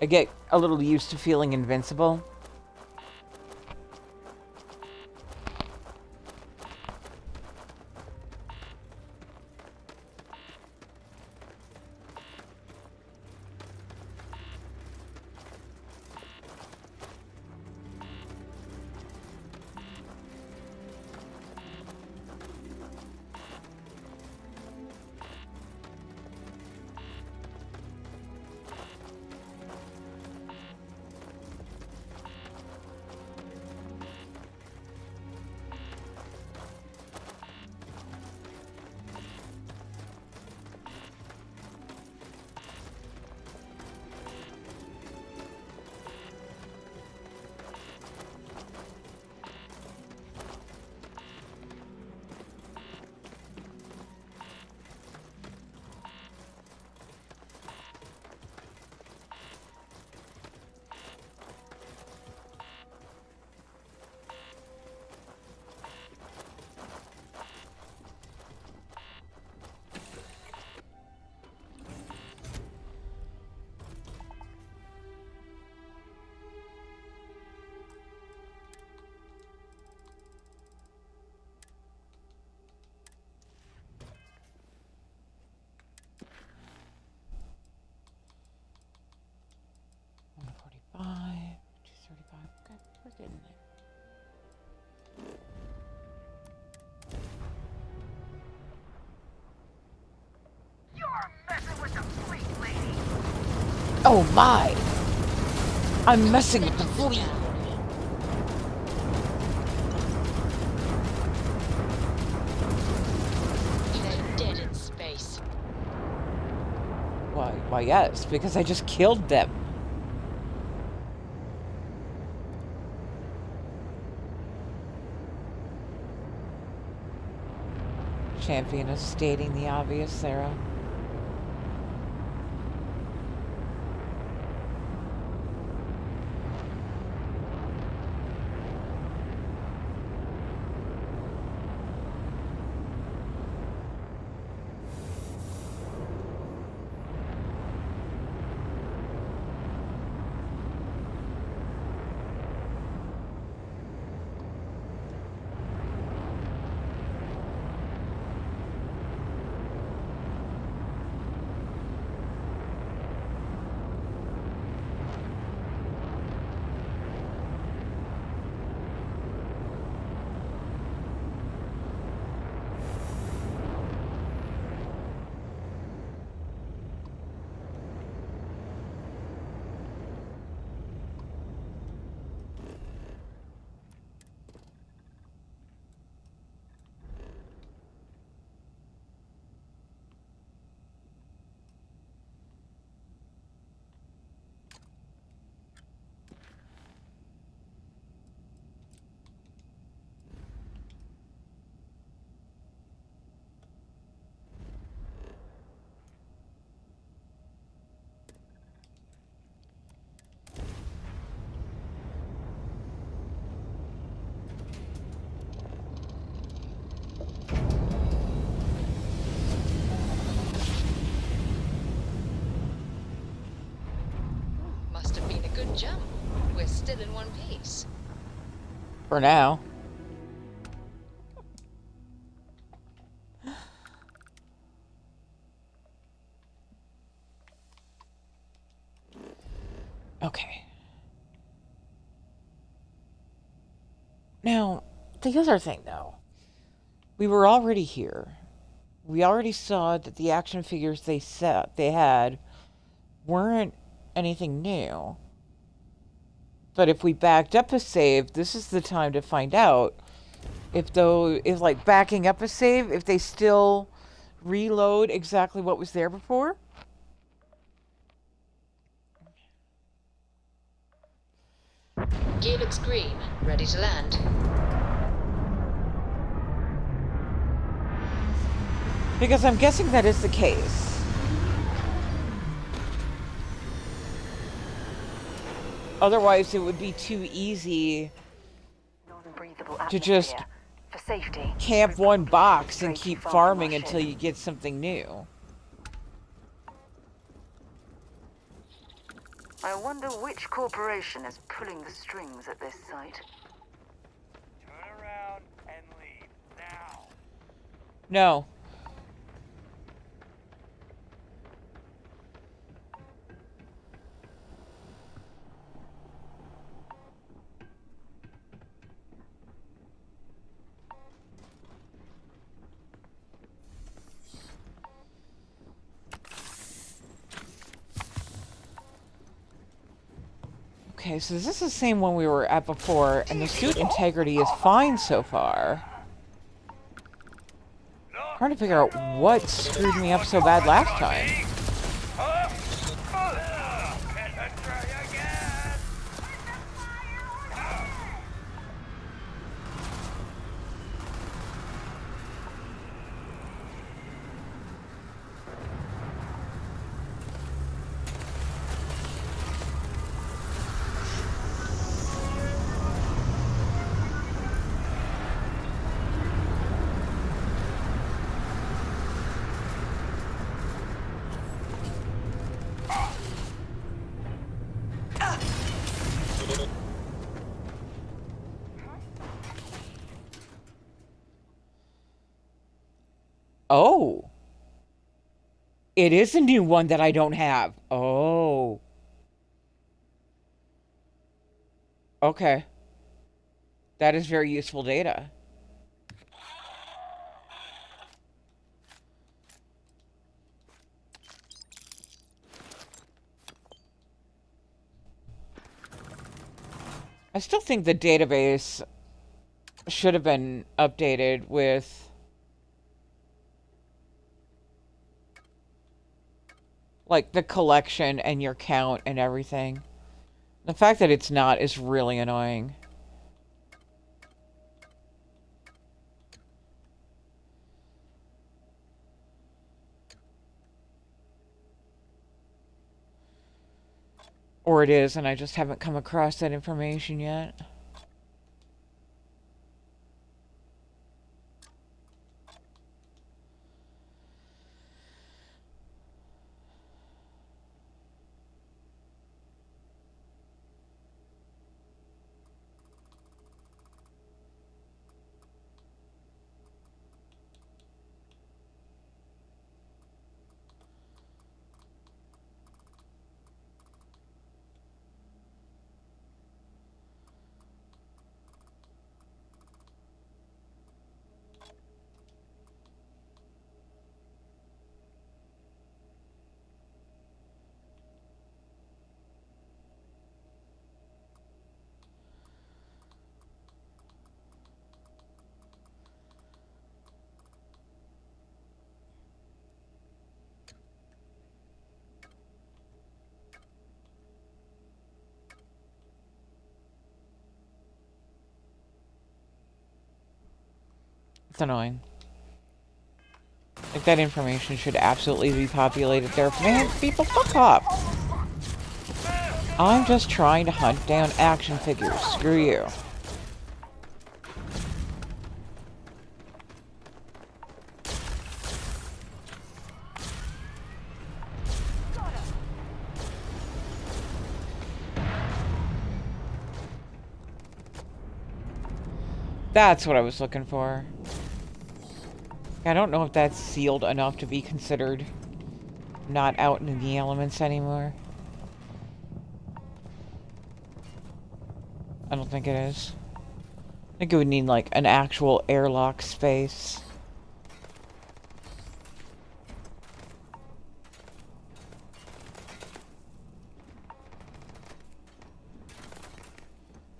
I get a little used to feeling invincible. Oh my! I'm messing with the fleet! They're dead in space. Why yes, because I just killed them. Champion is stating the obvious, Sarah. can jump. We're still in one piece. For now. Okay. Now, the other thing, though. We were already here. We already saw that the action figures they had weren't anything new. But if we backed up a save, this is the time to find out if like backing up a save, if they still reload exactly what was there before. Gear looks green. Ready to land. Because I'm guessing that is the case. Otherwise, it would be too easy to just camp one box and keep farming until you get something new. I wonder which corporation is pulling the strings at this site. Turn around and leave now. No. Okay, so this is the same one we were at before, and the suit integrity is fine so far. Trying to figure out what screwed me up so bad last time. Oh. It is a new one that I don't have. Oh. Okay. That is very useful data. I still think the database should have been updated with like the collection and your count and everything. The fact that it's not is really annoying. Or it is, and I just haven't come across that information yet. It's annoying. Like, that information should absolutely be populated there. Man, people, fuck off! I'm just trying to hunt down action figures. Screw you. That's what I was looking for. I don't know if that's sealed enough to be considered not out in the elements anymore. I don't think it is. I think it would need, like, an actual airlock space.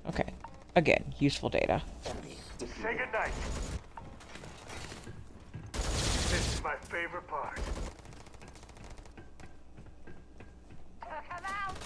Okay. Again, useful data. Say goodnight. This is my favorite part. Come out!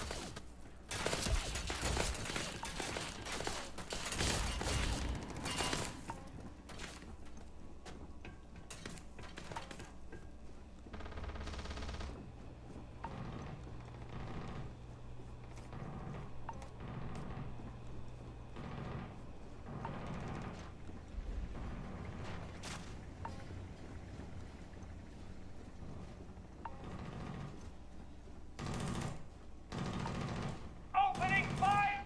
Opening fire!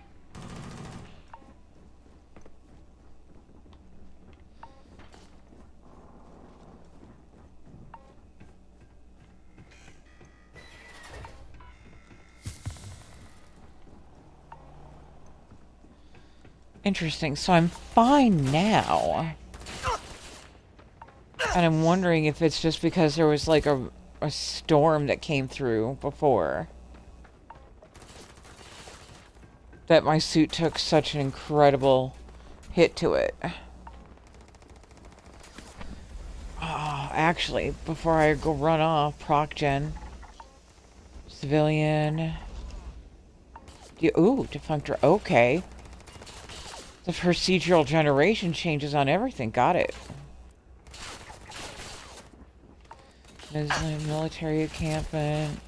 Interesting. So I'm fine now. And I'm wondering if it's just because there was like a storm that came through before. That my suit took such an incredible hit to it. Oh, actually, before I go run off, proc gen. Civilian. Ooh, defunctor. Okay. The procedural generation changes on everything. Got it. Muslim military encampment.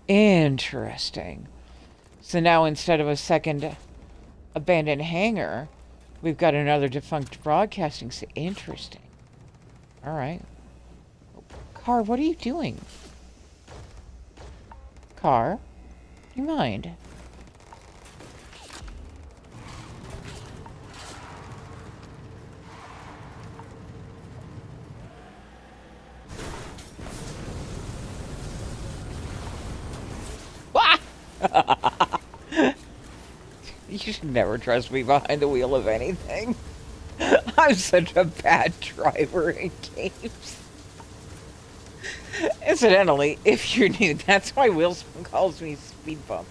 Interesting. So now instead of a second abandoned hangar, we've got another defunct broadcasting. Interesting. Alright. Car, what are you doing? Car? Do you mind? You should never trust me behind the wheel of anything. I'm such a bad driver in games. Incidentally, if you're new, that's why Wilson calls me Speed Bump.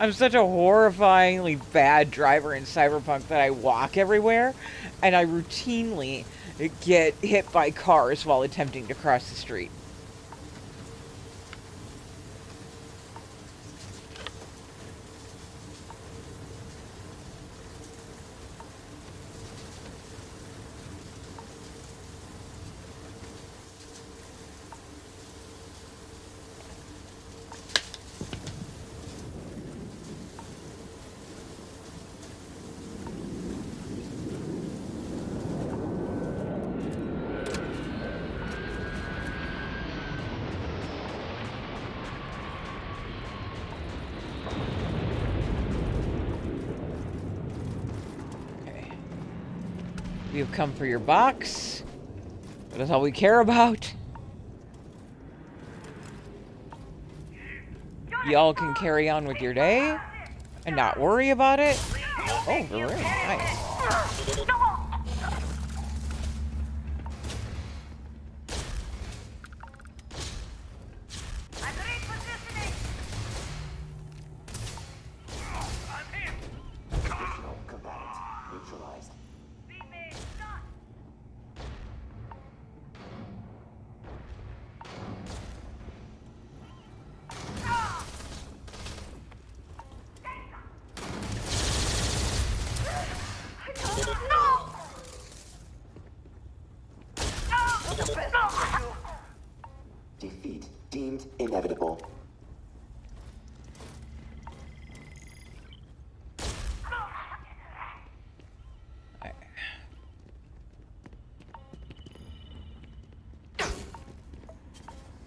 I'm such a horrifyingly bad driver in Cyberpunk that I walk everywhere, and I routinely get hit by cars while attempting to cross the street. We have come for your box. That is all we care about. Y'all can carry on with your day and not worry about it. Oh, very nice. Additional combatant neutralized. Defeat deemed inevitable.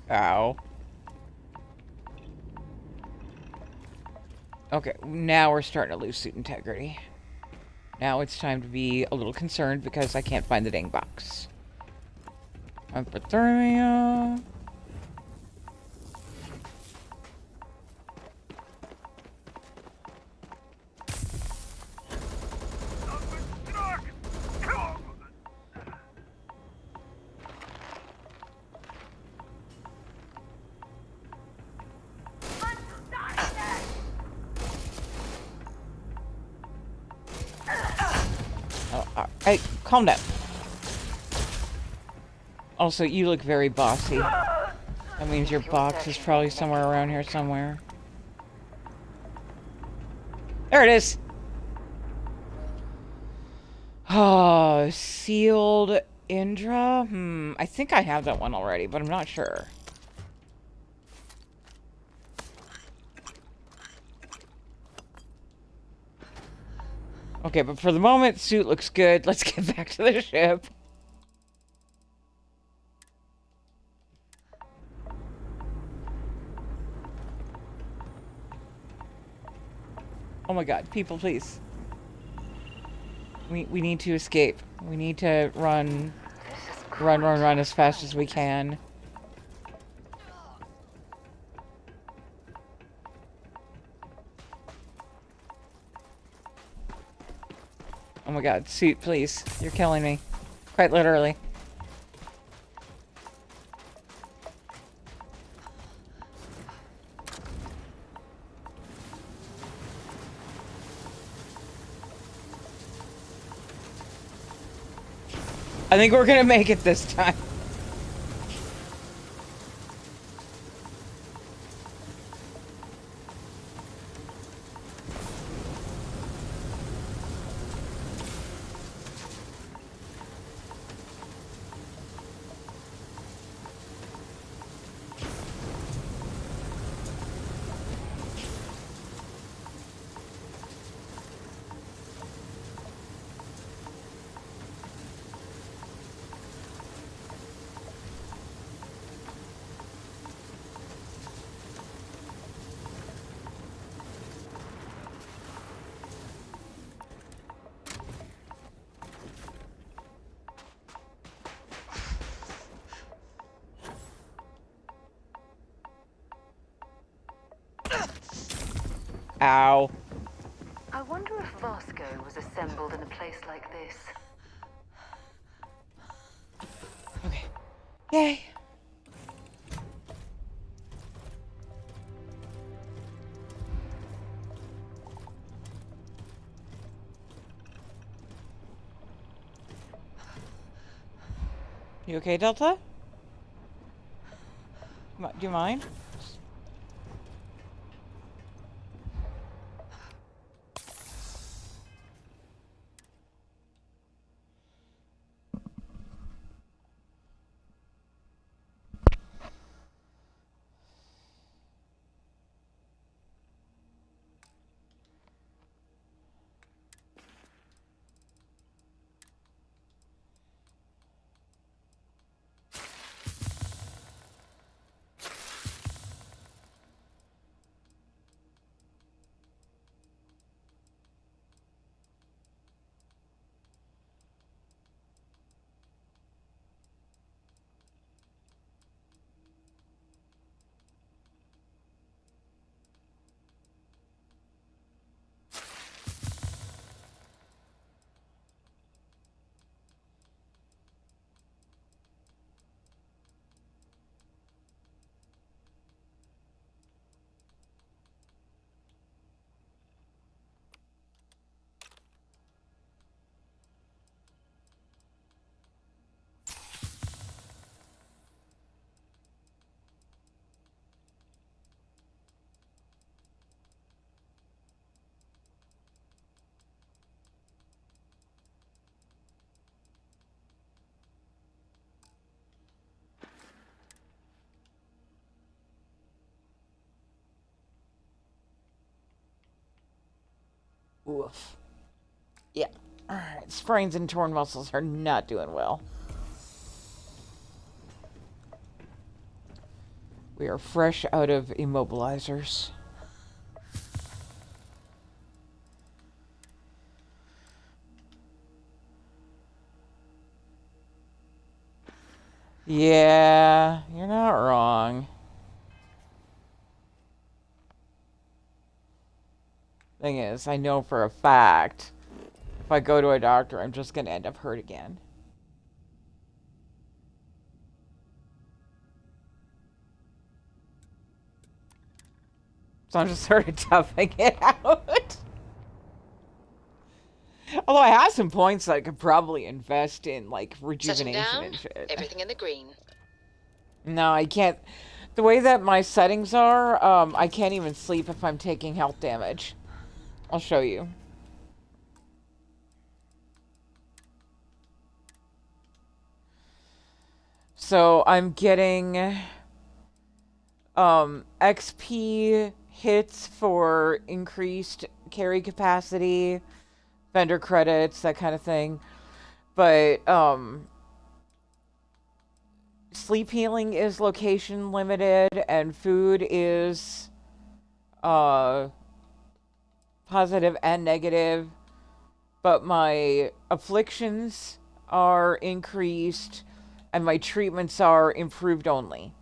Ow. Okay, now we're starting to lose suit integrity. Now it's time to be a little concerned because I can't find the dang box. Hypothermia. Hey, calm down. Also, you look very bossy. That means your box is probably somewhere around here somewhere. There it is! Oh, sealed Indra? I think I have that one already, but I'm not sure. Okay, but for the moment, suit looks good. Let's get back to the ship. Oh my god, people, please. We need to escape. We need to run as fast as we can. Oh my god, suit, please. You're killing me. Quite literally. I think we're gonna make it this time. Ow. I wonder if Vasco was assembled in a place like this. Okay. Yay. You okay, Delta? Do you mind? Oof. Yeah. Alright, sprains and torn muscles are not doing well. We are fresh out of immobilizers. Yeah, you're not wrong. Thing is, I know for a fact if I go to a doctor, I'm just gonna end up hurt again. So I'm just sort of toughing it out. Although I have some points that I could probably invest in, like, rejuvenation and shit. Everything in the green. No, I can't. The way that my settings are, I can't even sleep if I'm taking health damage. I'll show you. So I'm getting XP hits for increased carry capacity, vendor credits, that kind of thing. But sleep healing is location limited, and food is positive and negative. But my afflictions are increased, and my treatments are improved only.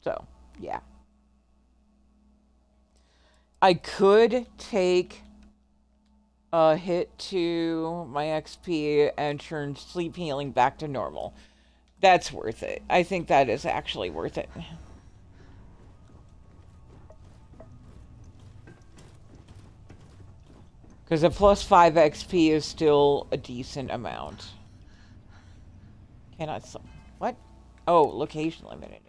So, yeah. I could take a hit to my XP and turn sleep healing back to normal. That's worth it. I think that is actually worth it. Because a plus 5 XP is still a decent amount. Cannot... What? Oh, location limited.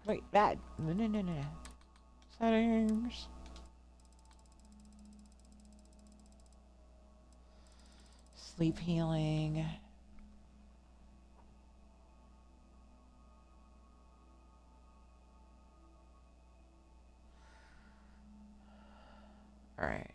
Wait, that... No. Settings... Sleep healing... Alright.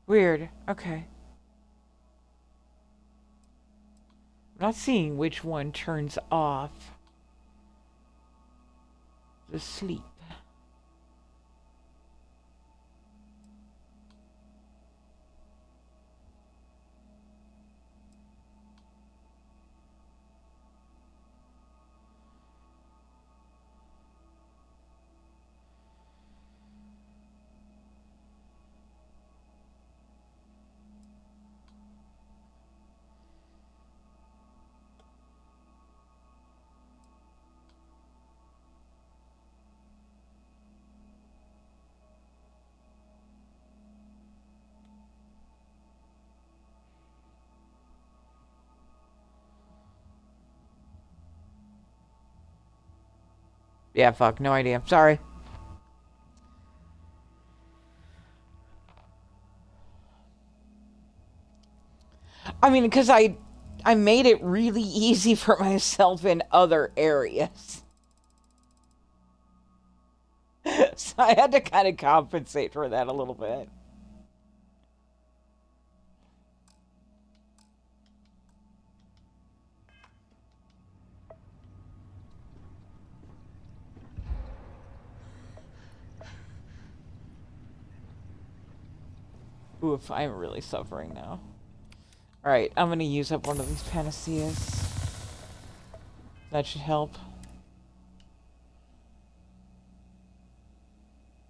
Weird. Okay. I'm not seeing which one turns off the sleep. Yeah, fuck, no idea. Sorry. I mean, because I made it really easy for myself in other areas. So I had to kind of compensate for that a little bit. Oof, I'm really suffering now. Alright, I'm gonna use up one of these panaceas. That should help.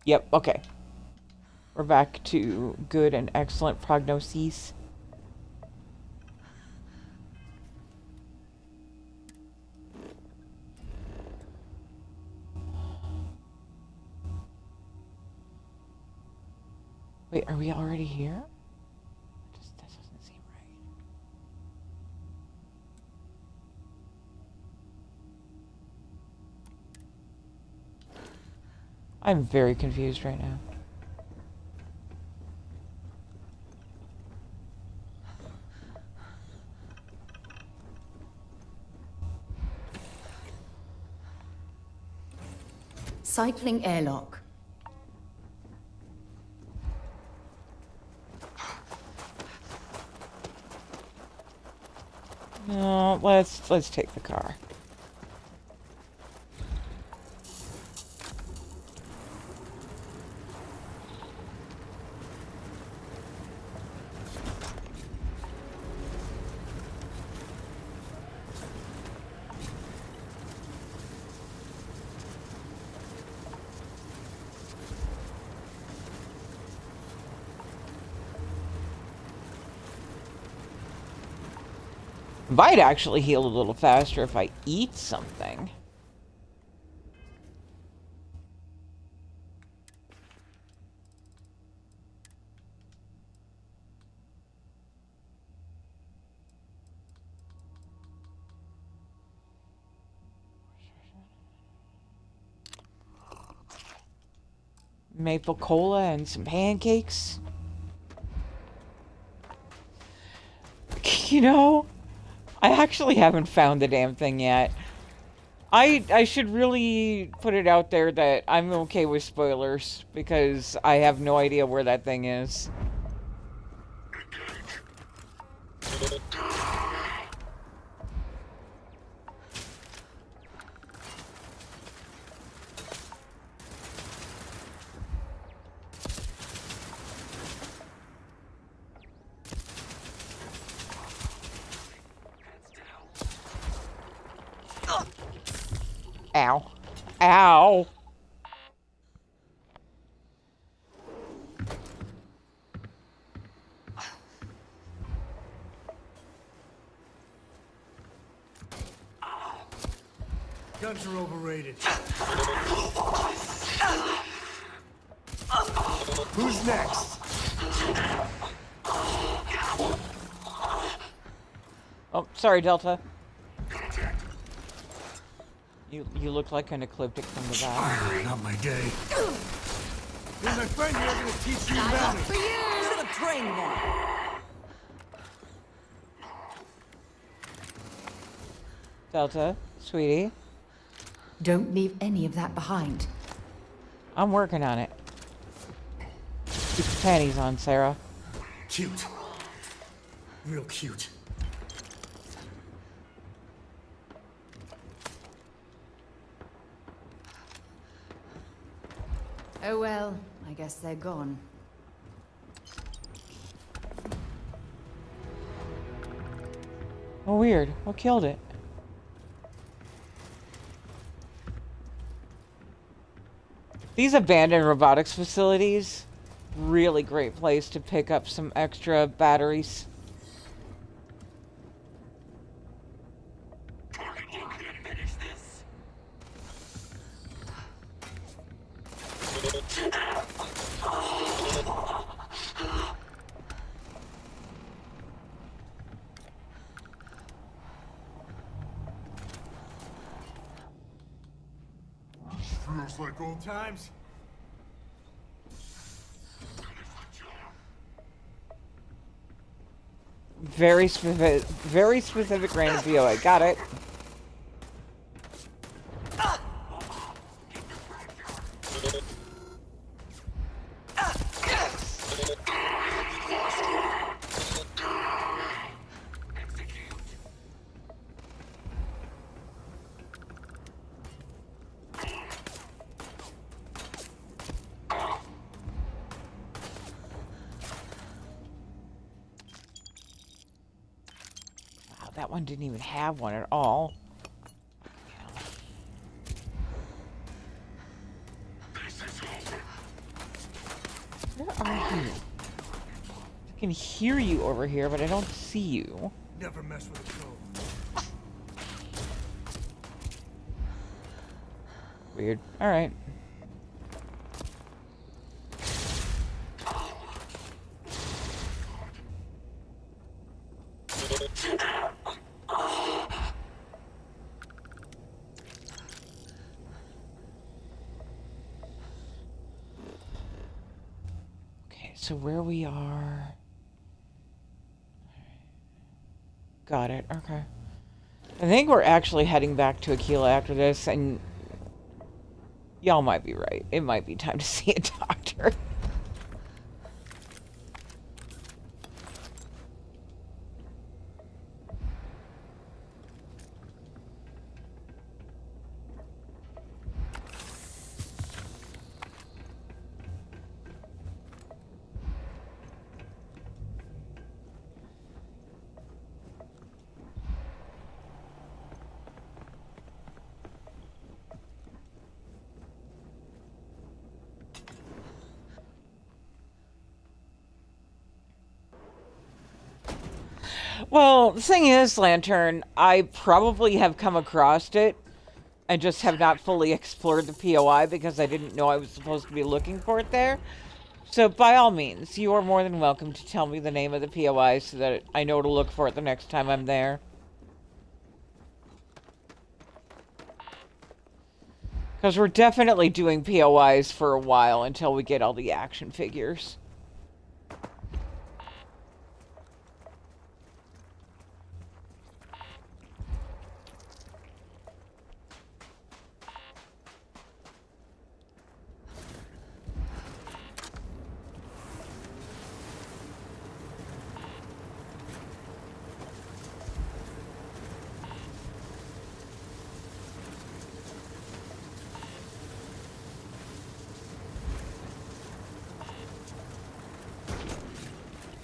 Yep, okay. We're back to good and excellent prognoses. Wait, are we already here? That doesn't seem right. I'm very confused right now. Cycling airlock. No, let's take the car. Might actually heal a little faster if I eat something. Maple cola and some pancakes. You know, I actually haven't found the damn thing yet. I should really put it out there that I'm okay with spoilers, because I have no idea where that thing is. Ow. Ow! Guns are overrated. Who's next? Oh, sorry, Delta. You look like an ecliptic from the back. Not my day. Here's my friend here gonna teach you about it. For you! Should have trained them. Delta, sweetie. Don't leave any of that behind. I'm working on it. Keep your panties on, Sarah. Cute. Real cute. Oh well, I guess they're gone. Oh, weird. What killed it? These abandoned robotics facilities, really great place to pick up some extra batteries. Feels like old times. Very specific random VOA. Got it. That one didn't even have one at all. Where are you? I can hear you over here, but I don't see you. Never mess with a code. Weird. Alright. So where we are... Got it, okay. I think we're actually heading back to Aquila after this, and Y'all might be right. It might be time to see a doctor. Well, the thing is, Lantern, I probably have come across it and just have not fully explored the POI because I didn't know I was supposed to be looking for it there. So, by all means, you are more than welcome to tell me the name of the POI so that I know to look for it the next time I'm there. Because we're definitely doing POIs for a while until we get all the action figures.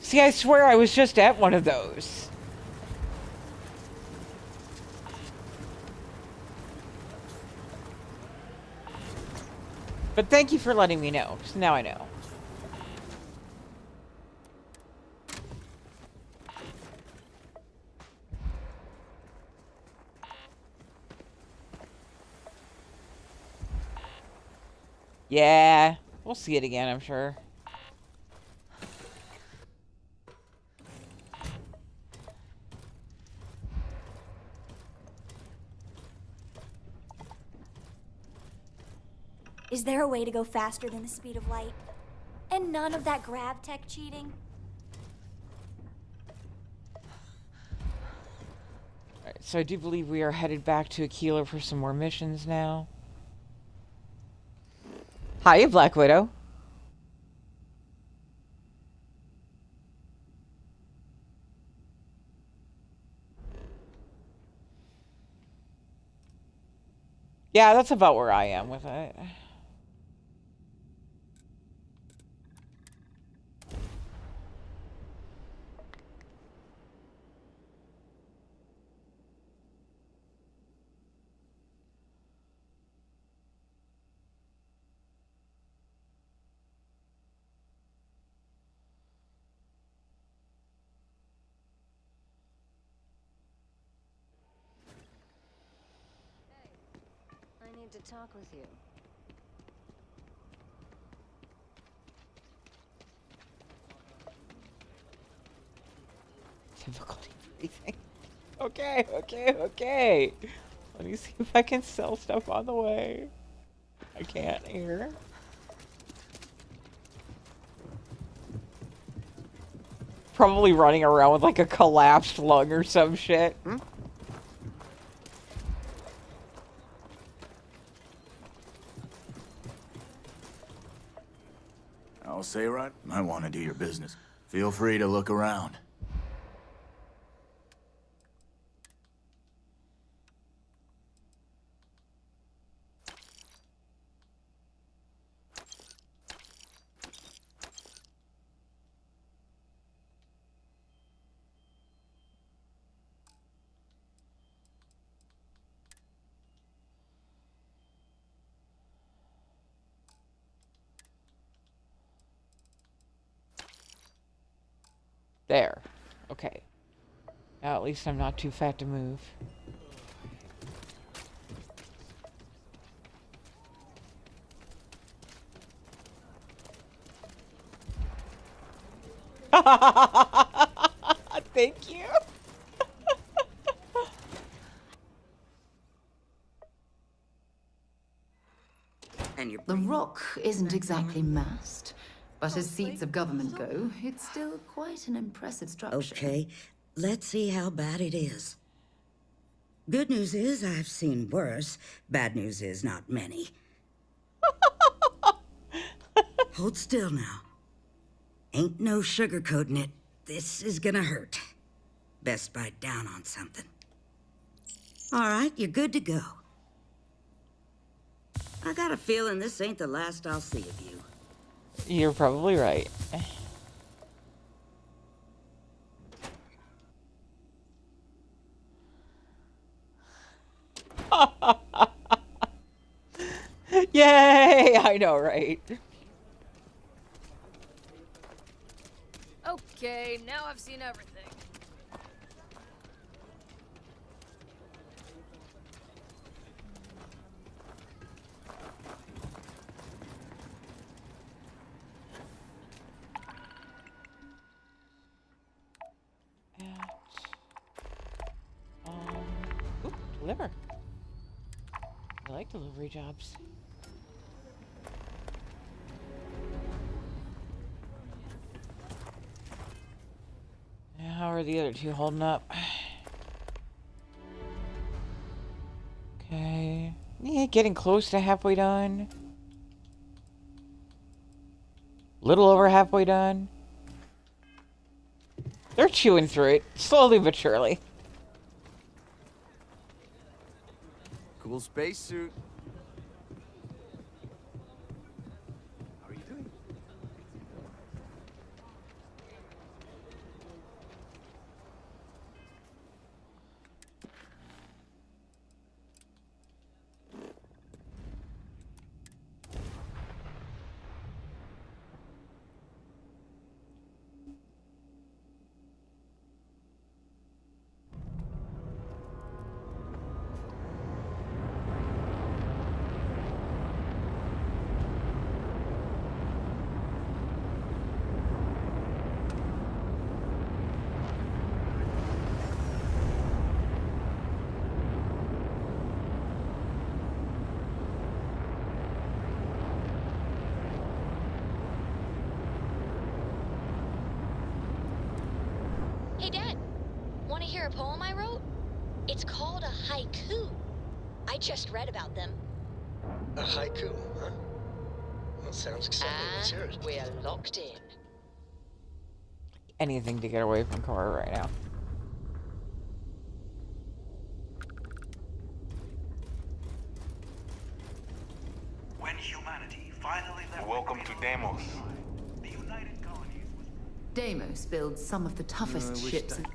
See, I swear I was just at one of those. But thank you for letting me know, because now I know. Yeah, we'll see it again, I'm sure. Is there a way to go faster than the speed of light? And none of that grav tech cheating? Alright, so I do believe we are headed back to Aquila for some more missions now. Hiya, Black Widow. Yeah, that's about where I am with it. I need to talk with you. Difficulty breathing. Okay. Let me see if I can sell stuff on the way. I can't here. Probably running around with like a collapsed lung or some shit. I'll say right. I want to do your business. Feel free to look around. There. Okay. Now at least I'm not too fat to move. Thank you. The rock isn't exactly massed, but as seats of government go, it's still quite an impressive structure. Okay, let's see how bad it is. Good news is I've seen worse. Bad news is not many. Hold still now. Ain't no sugarcoating it. This is gonna hurt. Best bite down on something. All right, you're good to go. I got a feeling this ain't the last I'll see of you. You're probably right. Yay! I know, right? Okay, now I've seen everything. Ooh, deliver. I like delivery jobs. How are the other two holding up? Okay. Yeah, getting close to halfway done. Little over halfway done. They're chewing through it, slowly but surely. Cool spacesuit. How are you doing? Hey, Dad. Want to hear a poem I wrote? It's called a haiku. I just read about them. A haiku, huh? That sounds exciting. Let's hear it. We're locked in. Anything to get away from Cora right now. When humanity finally left. Welcome to Deimos. The United Colonies was. Deimos builds some of the toughest ships in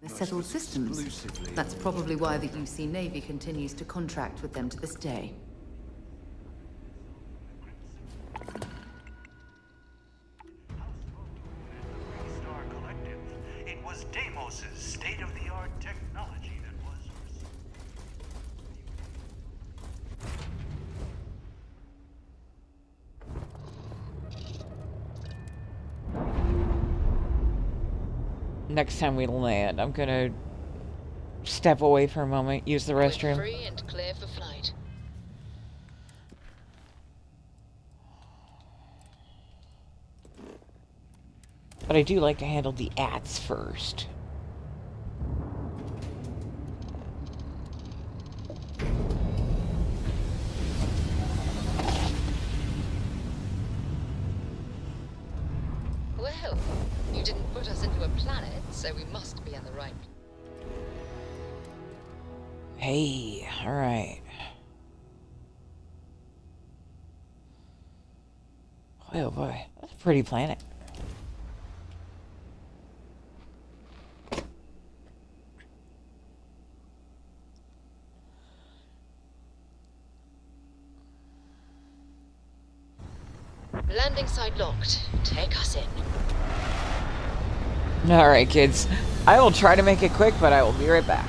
the settled systems. That's probably why the UC Navy continues to contract with them to this day. Star Collective. It was Deimos' state-of-the-art technology that was. Next time we land, I'm gonna step away for a moment, use the restroom. Free and clear for flight. But I do like to handle the ats first. Well, you didn't put us into a planet, so we must be in the right. Hey, alright. Oh boy, that's a pretty planet. Landing site locked. Take us in. Alright, kids. I will try to make it quick, but I will be right back.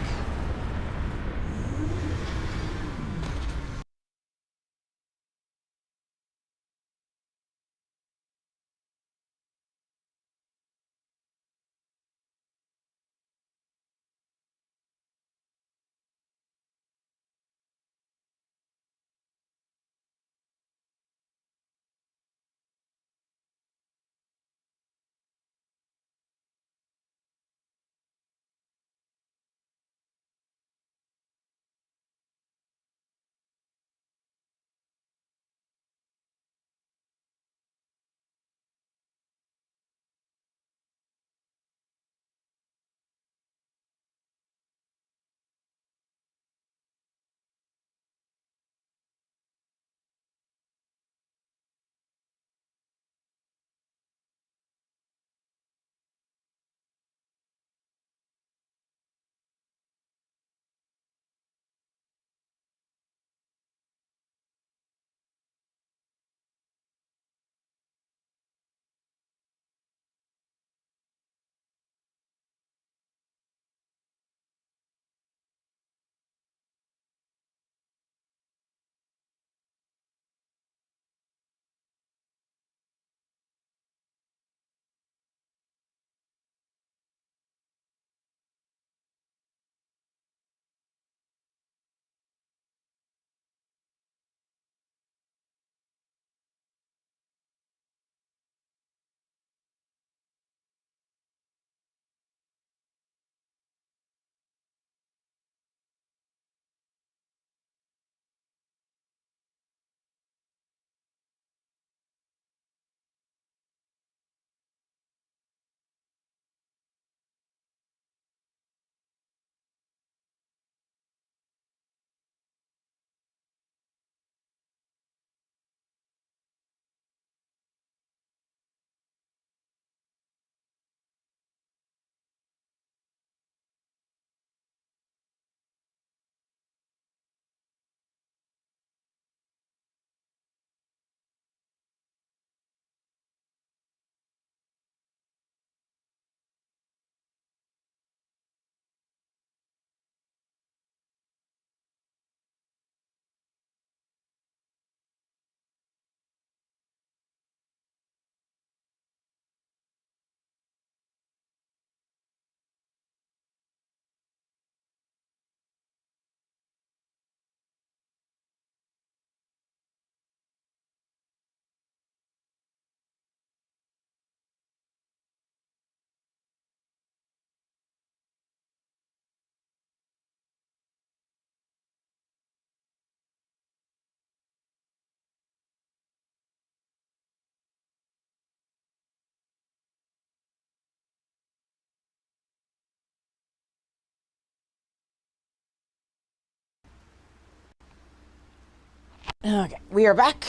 Okay, we are back.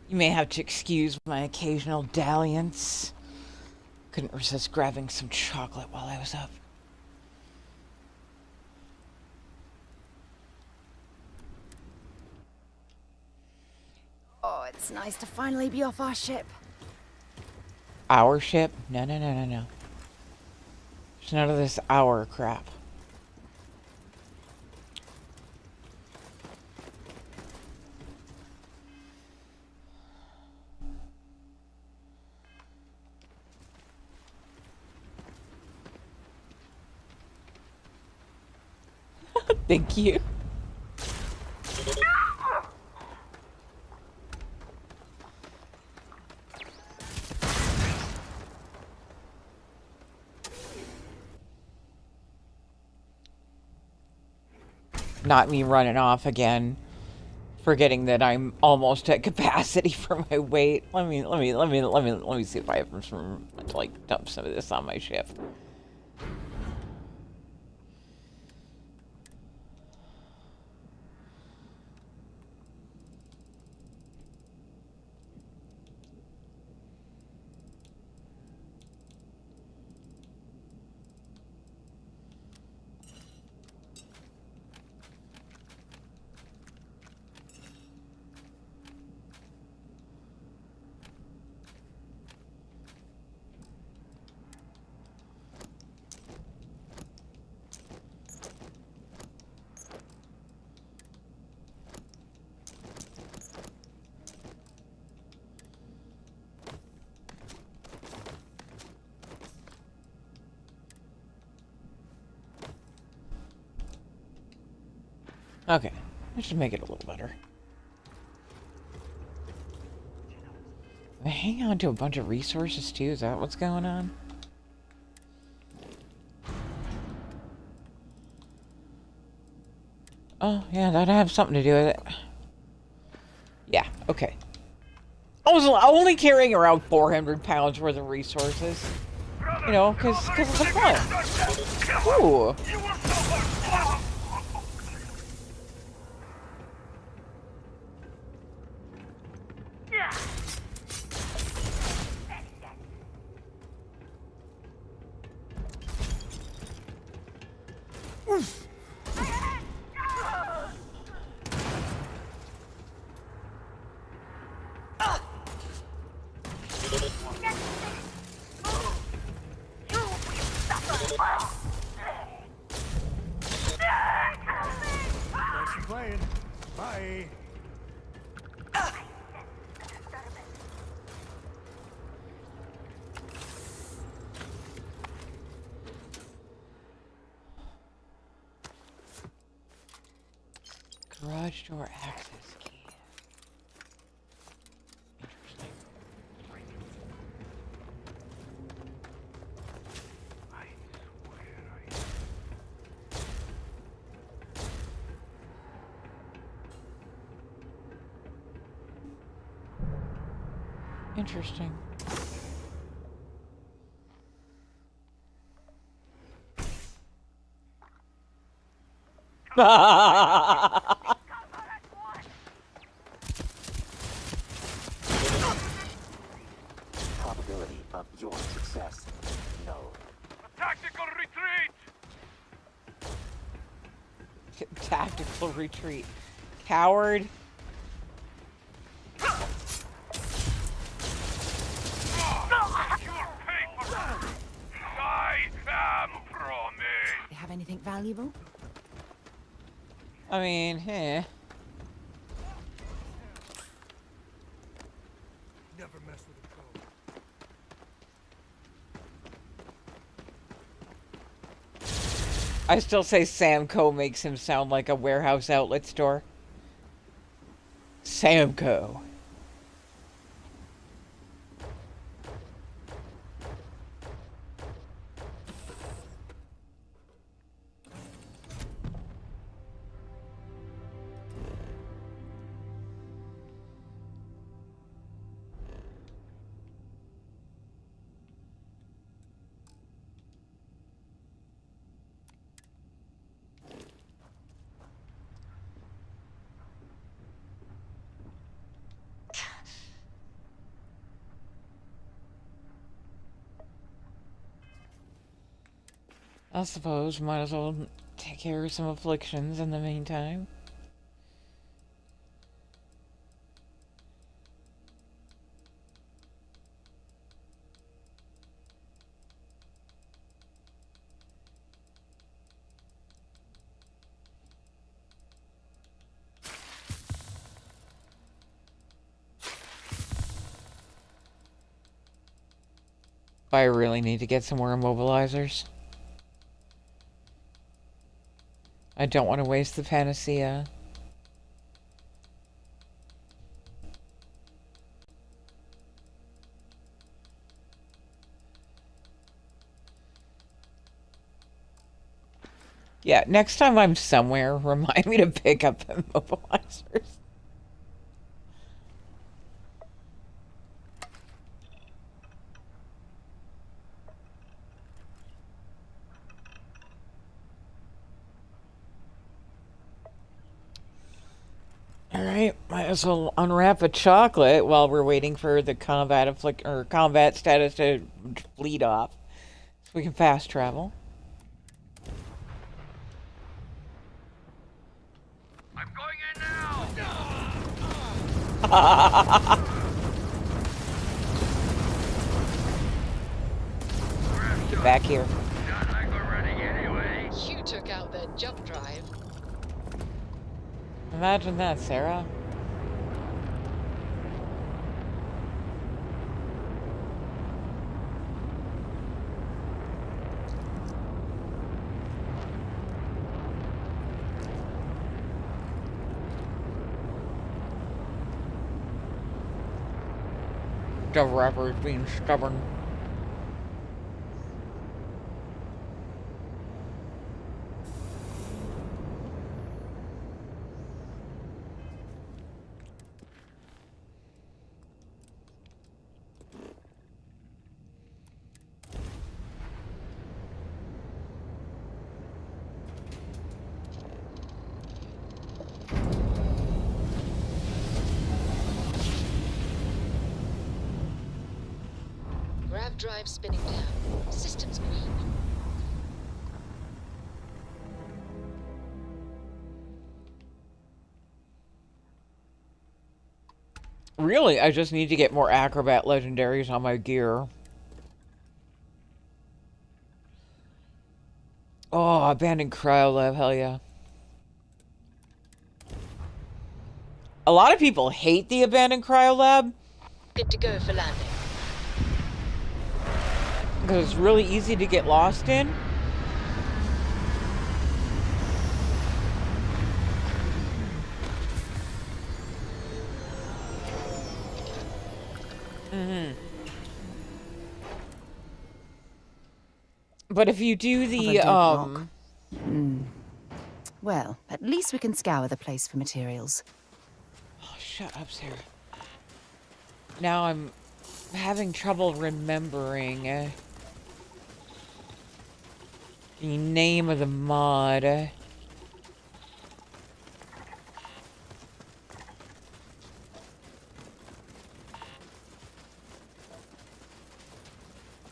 You may have to excuse my occasional dalliance. Couldn't resist grabbing some chocolate while I was up. Oh, it's nice to finally be off our ship. Our ship? No. There's none of this our crap. Thank you. Not me running off again, forgetting that I'm almost at capacity for my weight. Let me see if I have some to like dump some of this on my ship. Okay, that should make it a little better. I hang on to a bunch of resources too, is that what's going on? Oh, yeah, that'd have something to do with it. Yeah, okay. I was only carrying around 400 pounds worth of resources. You know, because of the fun. Ooh. Thanks for playing. Bye. Garage door access key. Interesting. Interesting. Probability of your success. No. Tactical retreat! Tactical retreat. Coward. You have anything valuable? I mean, eh. Never mess with a code. I still say Samco makes him sound like a warehouse outlet store. Samco. I suppose might as well take care of some afflictions in the meantime. I really need to get some more immobilizers. I don't want to waste the panacea. Yeah, next time I'm somewhere, remind me to pick up immobilizers. Alright, might as well unwrap a chocolate while we're waiting for the combat status to bleed off. So we can fast travel. I'm going in now! Get back here. Not like we're running anyway. You took out their jump drive. Imagine that, Sarah. The rapper's being stubborn. Grav drive spinning down. Systems green. Really, I just need to get more acrobat legendaries on my gear. Oh, abandoned cryo lab, hell yeah. A lot of people hate the abandoned cryo lab. Good to go for landing. Because it's really easy to get lost in. But if you do the, Well, at least we can scour the place for materials. Oh, shut up, Sarah. Now I'm having trouble remembering the name of the mod.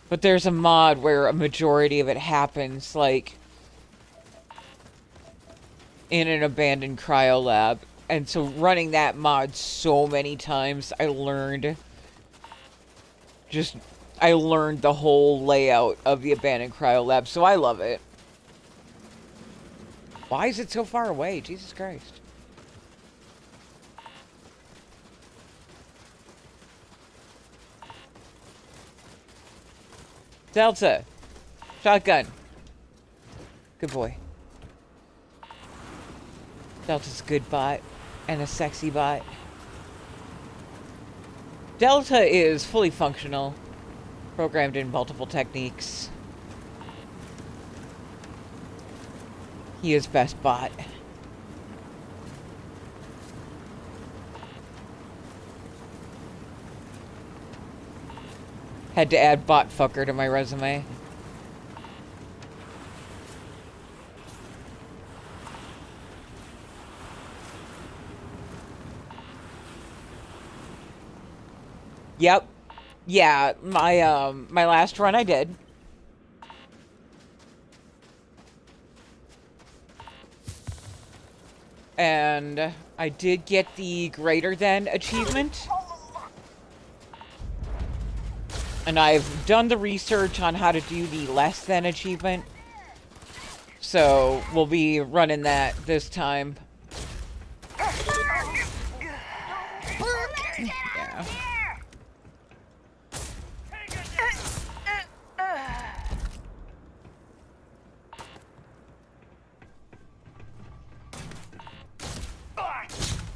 But there's a mod where a majority of it happens, like, in an abandoned cryo lab. And so running that mod so many times, I learned the whole layout of the abandoned cryo lab, so I love it. Why is it so far away? Jesus Christ. Delta. Shotgun. Good boy. Delta's a good bot. And a sexy bot. Delta is fully functional. Programmed in multiple techniques. He is best bot. Had to add bot fucker to my resume. Yep. Yeah, my last run I did. And I did get the greater than achievement. And I've done the research on how to do the less than achievement. So we'll be running that this time. Yeah.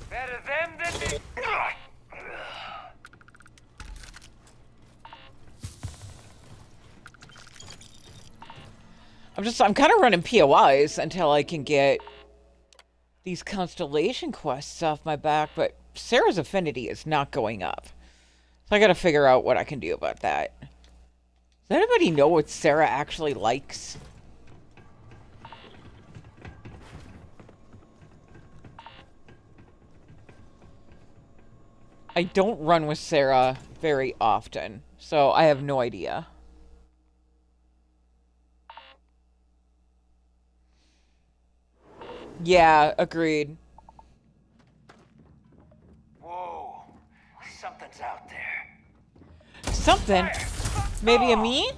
Better them than me. I'm kind of running POIs until I can get these constellation quests off my back, but Sarah's affinity is not going up. So I gotta figure out what I can do about that. Does anybody know what Sarah actually likes? I don't run with Sarah very often, so I have no idea. Yeah, agreed. Whoa, something's out there. Something? Maybe a me?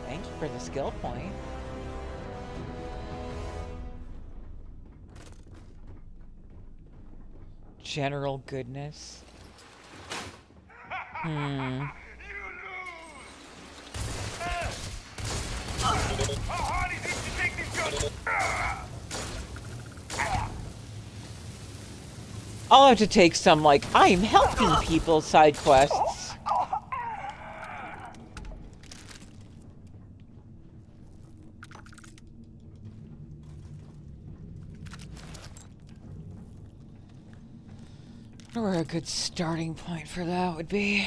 Thank you for the skill point. General goodness. Hmm. I'll have to take some, like, I'm helping people side quests. I wonder where a good starting point for that would be.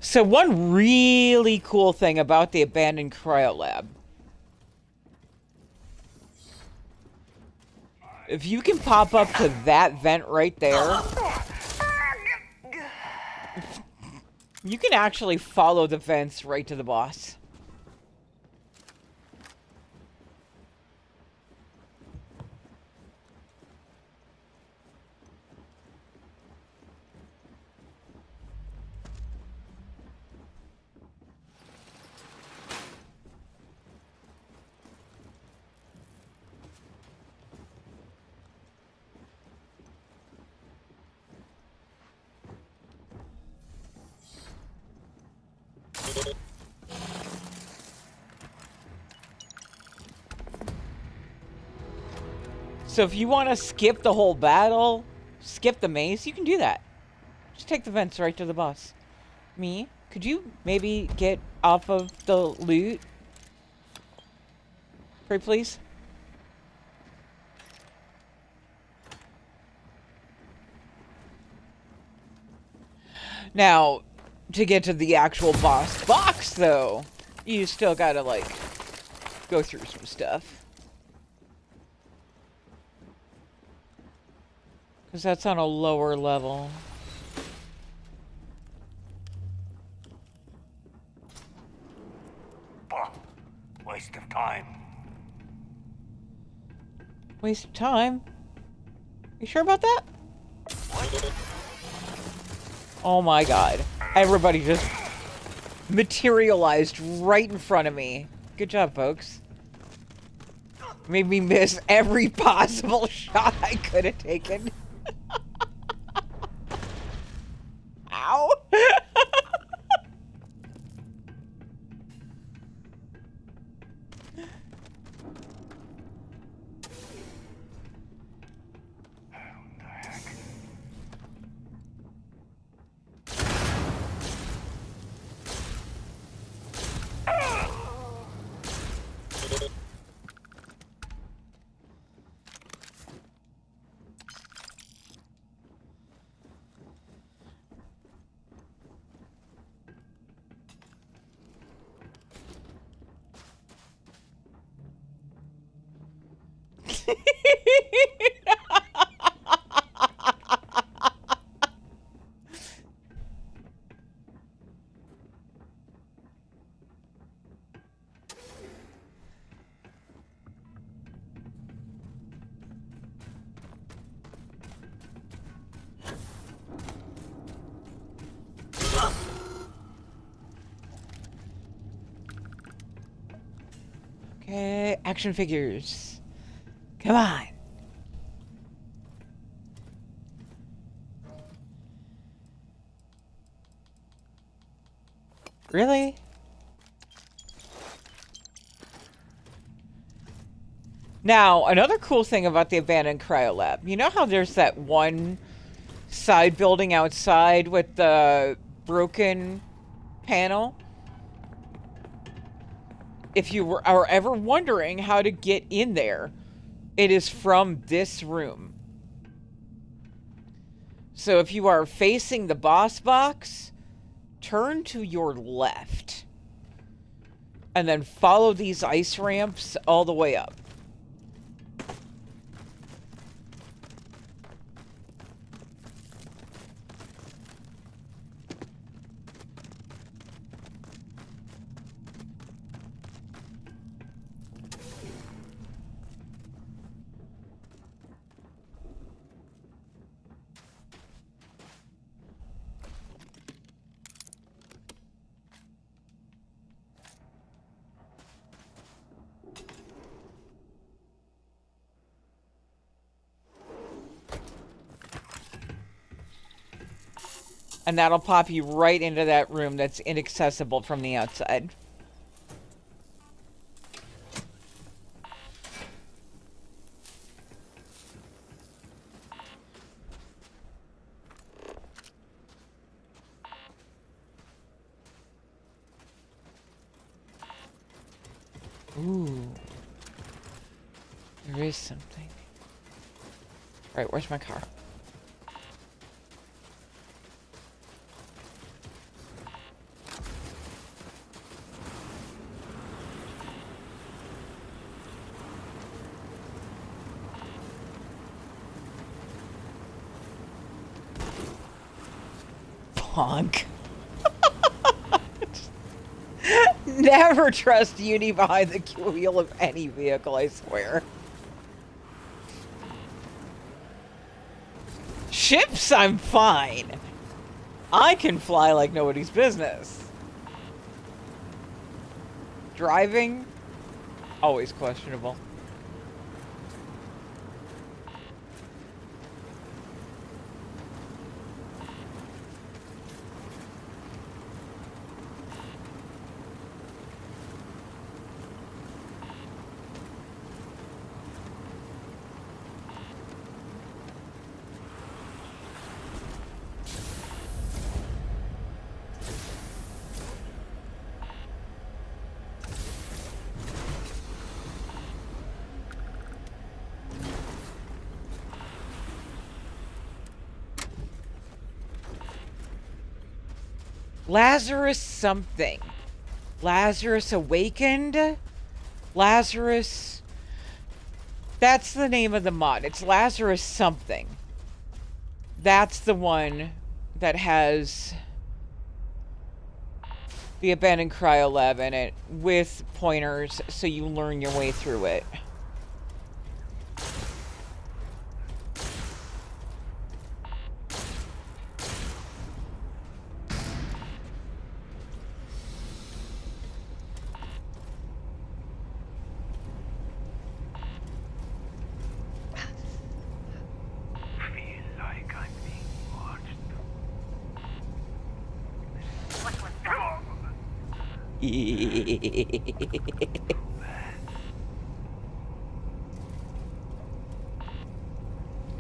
So one really cool thing about the abandoned cryolab, if you can pop up to that vent right there, you can actually follow the vents right to the boss. So if you want to skip the whole battle, skip the maze, you can do that. Just take the vents right to the boss. Me, could you maybe get off of the loot? Pretty please? Now, to get to the actual boss box, though, you still gotta, like, go through some stuff. Because that's on a lower level. Waste of time. Waste of time? You sure about that? Oh my god. Everybody just materialized right in front of me. Good job, folks. Made me miss every possible shot I could have taken. Ow! Action figures. Come on. Really? Now, another cool thing about the abandoned cryolab, you know how there's that one side building outside with the broken panel? If you are ever wondering how to get in there, it is from this room. So if you are facing the boss box, turn to your left. And then follow these ice ramps all the way up. And that'll pop you right into that room that's inaccessible from the outside. Ooh. There is something. Alright, where's my car? Honk. Never trust Uni behind the wheel of any vehicle, I swear. Ships, I'm fine. I can fly like nobody's business. Driving, always questionable. Lazarus something. Lazarus Awakened? Lazarus... That's the name of the mod. It's Lazarus something. That's the one that has the abandoned cryolab in it with pointers so you learn your way through it.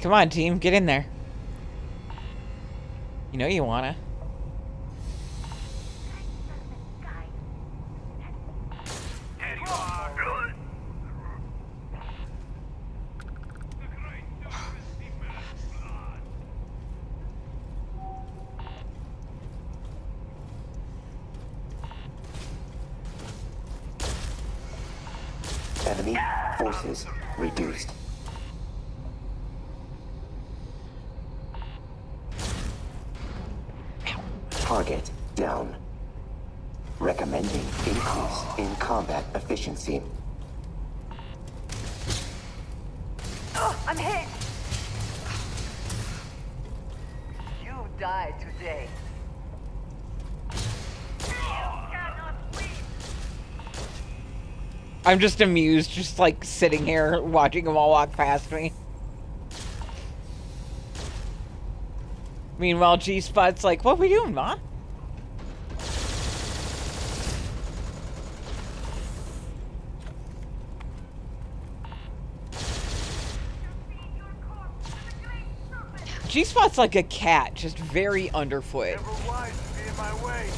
Come on, team, get in there. You know you wanna. Enemy forces reduced. Target down. Recommending increase in combat efficiency. Oh, I'm hit! You died today. I'm just amused, just like sitting here watching them all walk past me. Meanwhile, G-Spot's like, what are we doing, Ma? G-Spot's like a cat, just very underfoot. Never wise to be in my way.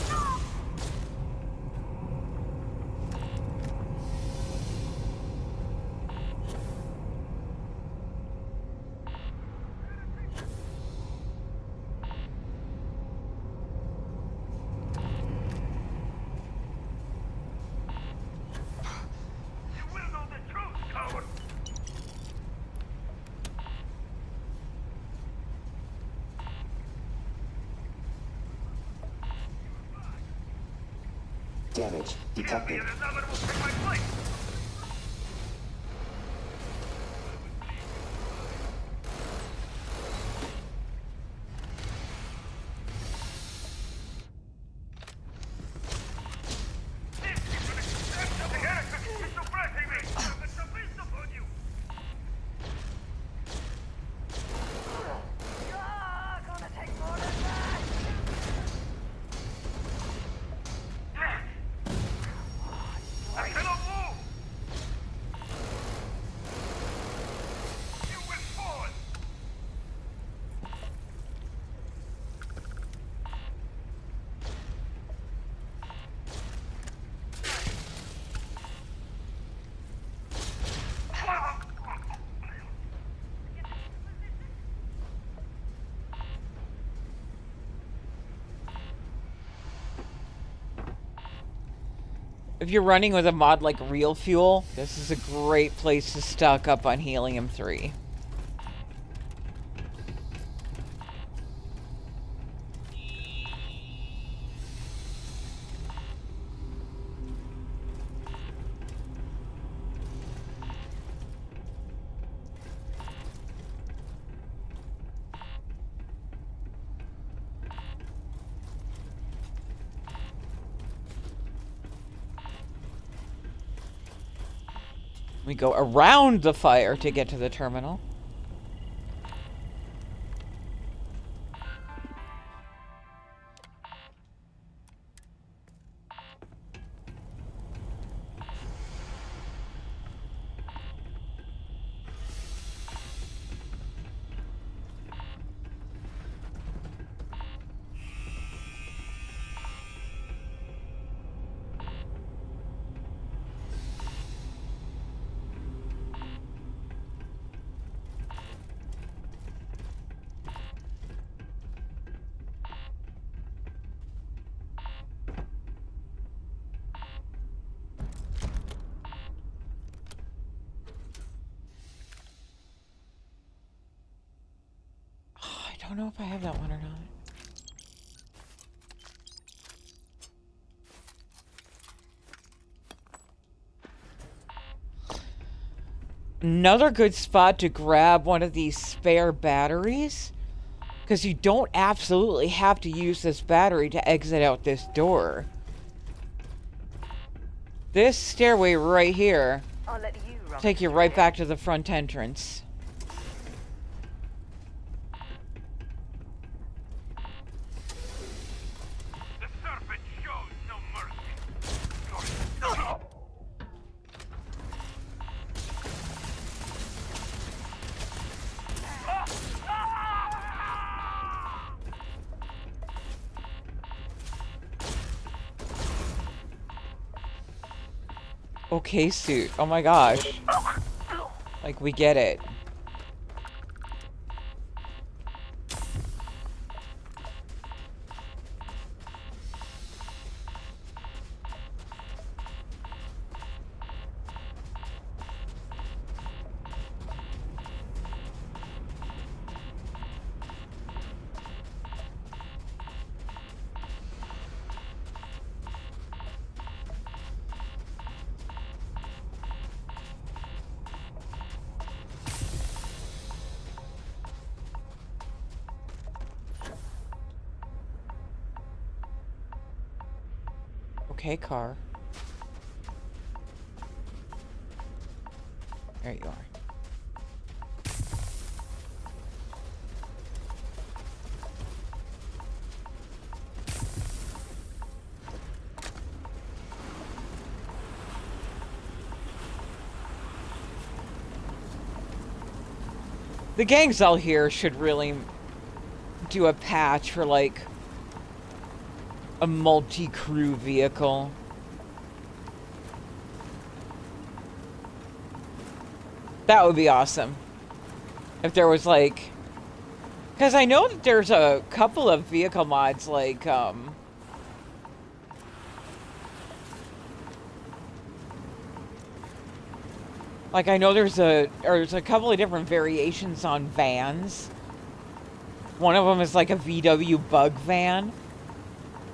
Damage detected. If you're running with a mod like Real Fuel, this is a great place to stock up on Helium-3. We go around the fire to get to the terminal. I don't know if I have that one or not. Another good spot to grab one of these spare batteries, because you don't absolutely have to use this battery to exit out this door. This stairway right here will take you right back to the front entrance. Okay, suit. Oh my gosh. Like, we get it. Okay, car. There you are. The gangs out here should really do a patch for, like, a multi-crew vehicle. That would be awesome. If there was, like... Because I know that there's a couple of vehicle mods, like, like, I know there's a couple of different variations on vans. One of them is like a VW bug van.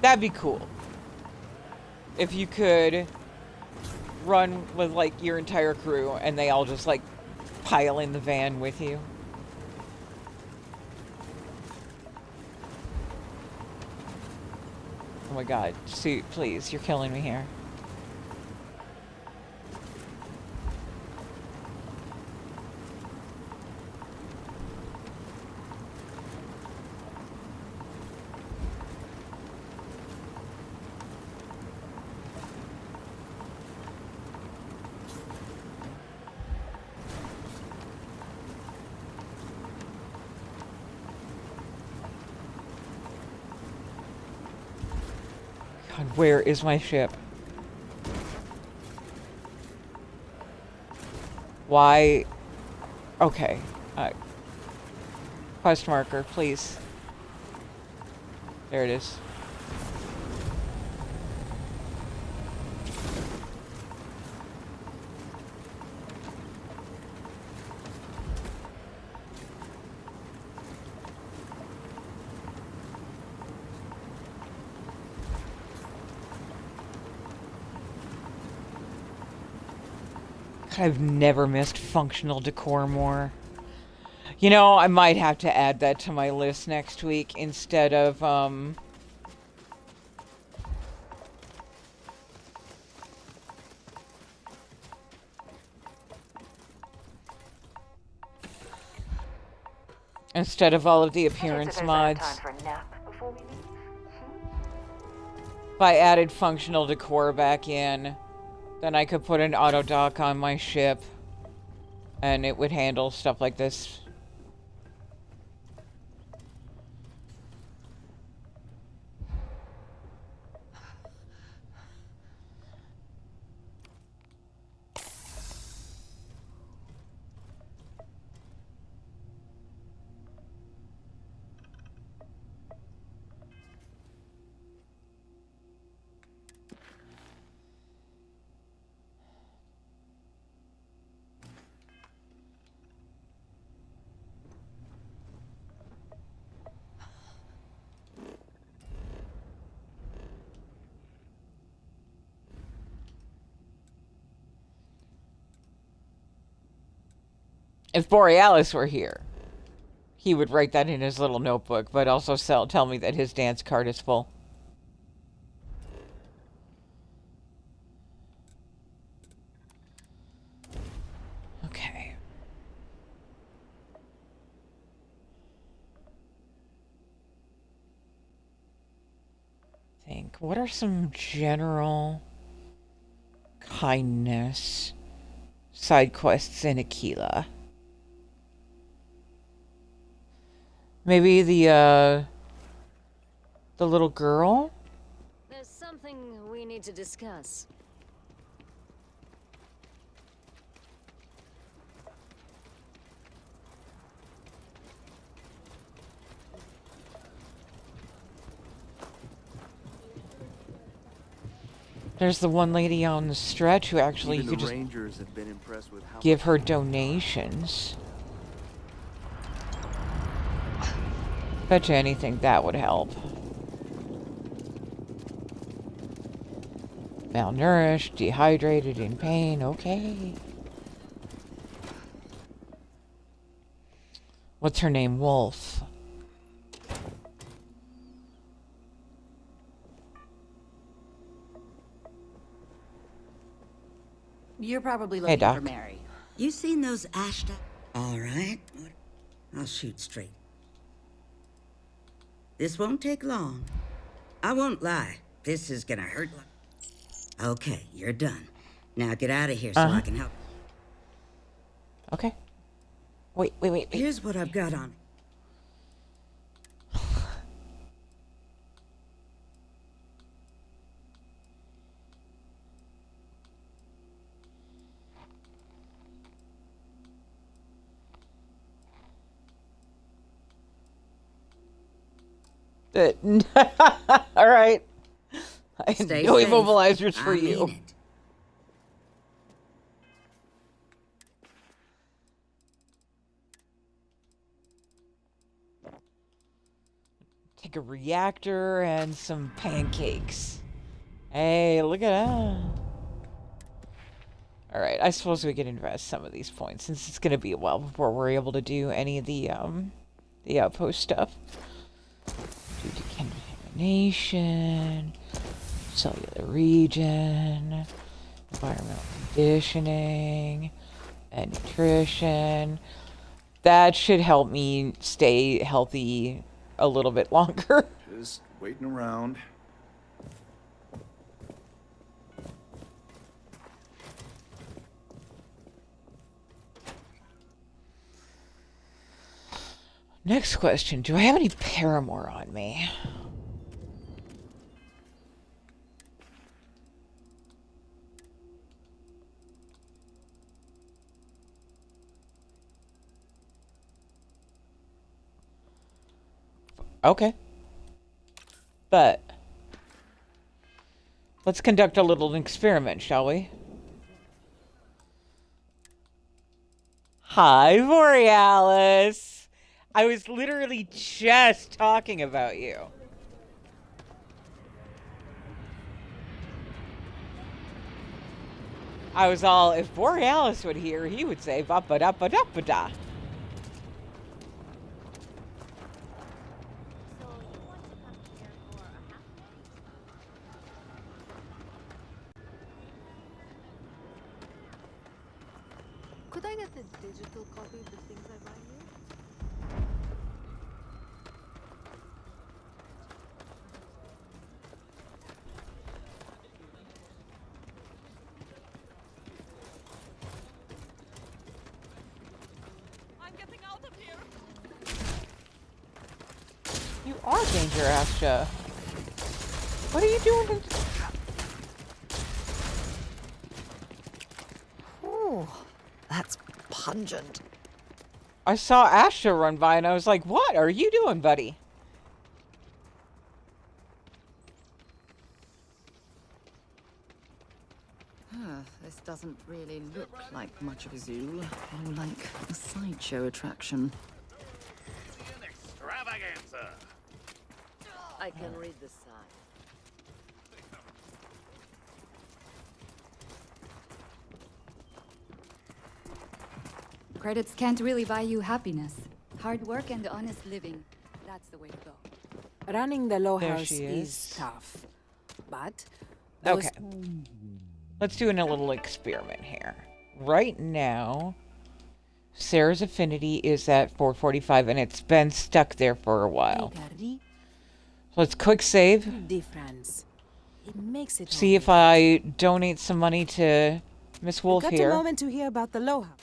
That'd be cool. If you could run with, like, your entire crew and they all just, like, pile in the van with you. Oh my god. See, please, you're killing me here. God, where is my ship? Why? Okay. Quest marker, please. There it is. I've never missed functional decor more. You know, I might have to add that to my list next week instead of, instead of all of the appearance mods. If I added functional decor back in, then I could put an auto dock on my ship and it would handle stuff like this. If Borealis were here, he would write that in his little notebook, but also tell me that his dance card is full. Okay. What are some general kindness side quests in Aquila? Maybe the little girl? There's something we need to discuss. There's the one lady on the stretch who actually you could just give her donations. Bet you anything that would help. Malnourished, dehydrated, in pain, okay. What's her name? Wolf. You're probably looking for Mary. You seen those Ashta? All right. I'll shoot straight. This won't take long. I won't lie. This is gonna hurt. Okay, you're done. Now get out of here so I can help. Okay. Wait. Here's what I've got on. All right. I have Stay no safe. immobilizers for I you. mean it. Take a reactor and some pancakes. Hey, look at that. Alright, I suppose we could invest some of these points since it's gonna be a while before we're able to do any of the outpost stuff. Do decontamination, cellular regen, environmental conditioning, and nutrition. That should help me stay healthy a little bit longer. Just waiting around. Next question, do I have any Paramore on me? Okay. But let's conduct a little experiment, shall we? Hi, Borealis. I was literally just talking about you. I was all, if Borealis would hear, he would say ba-ba-da-ba-da-ba-da. Could I get the digital copy of the things I buy here? I'm getting out of here. You are Danger Asha. What are you doing? Ooh, that's pungent. I saw Asha run by and I was like, what are you doing, buddy? This doesn't really look like much of a zoo, more like a sideshow attraction. Extravaganza. I can read the sign. Credits can't really buy you happiness. Hard work and honest living. That's the way to go. Running the low There house she is tough. But Okay. Let's do a little experiment here. Right now, Sarah's affinity is at 445 and it's been stuck there for a while. So let's quick save. Difference. It makes it See if I donate some money to Miss Wolf got here. a moment to hear about the low house.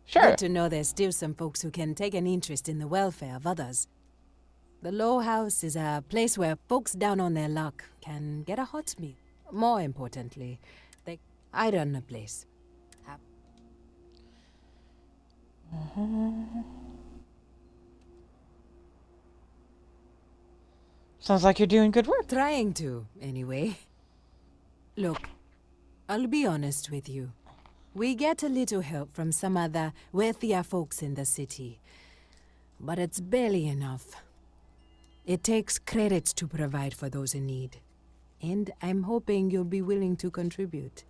Sure. Good to know there's still some folks who can take an interest in the welfare of others. The Low House is a place where folks down on their luck can get a hot meal. More importantly, I run the place. Sounds like you're doing good work. Trying to, anyway. Look, I'll be honest with you. We get a little help from some other wealthier folks in the city, but it's barely enough. It takes credits to provide for those in need, and I'm hoping you'll be willing to contribute.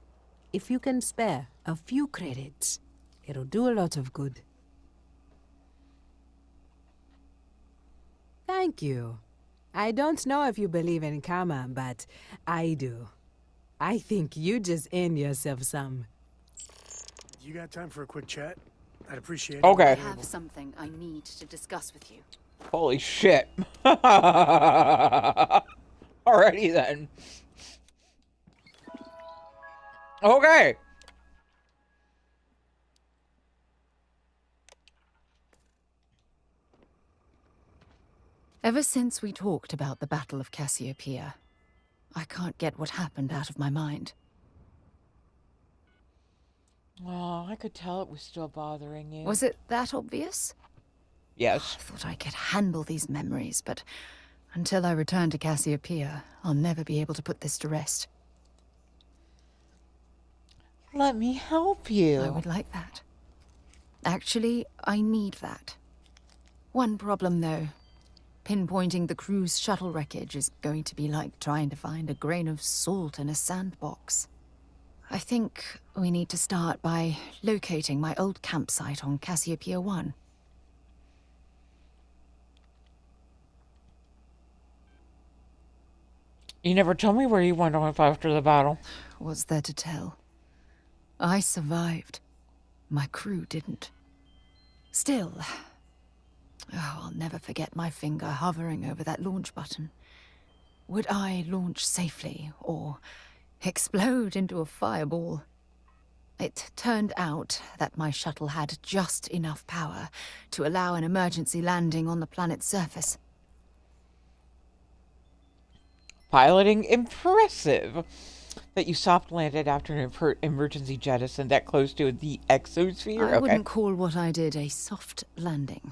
If you can spare a few credits, it'll do a lot of good. Thank you. I don't know if you believe in karma, but I do. I think you just earned yourself some. You got time for a quick chat? I'd appreciate it. Okay. I have something I need to discuss with you. Holy shit. Alrighty then. Okay. Ever since we talked about the Battle of Cassiopeia, I can't get what happened out of my mind. Oh, I could tell it was still bothering you. Was it that obvious? Yes. I thought I could handle these memories, but until I return to Cassiopeia, I'll never be able to put this to rest. Let me help you. I would like that. Actually, I need that. One problem, though. Pinpointing the crew's shuttle wreckage is going to be like trying to find a grain of salt in a sandbox. I think we need to start by locating my old campsite on Cassiopeia 1. You never told me where you went off after the battle. What's there to tell? I survived. My crew didn't. Still, I'll never forget my finger hovering over that launch button. Would I launch safely, or explode into a fireball? It turned out that my shuttle had just enough power to allow an emergency landing on the planet's surface. Piloting impressive. That you soft landed after an emergency jettison that close to the exosphere? I wouldn't call what I did a soft landing,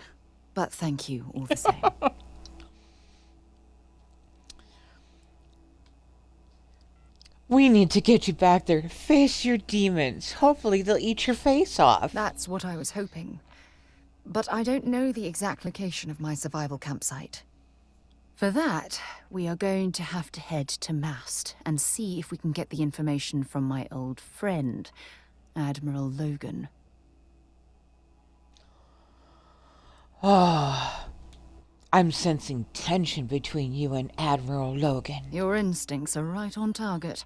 but thank you all the same. We need to get you back there to face your demons. Hopefully they'll eat your face off. That's what I was hoping. But I don't know the exact location of my survival campsite. For that, we are going to have to head to Mast and see if we can get the information from my old friend, Admiral Logan. Oh, I'm sensing tension between you and Admiral Logan. Your instincts are right on target.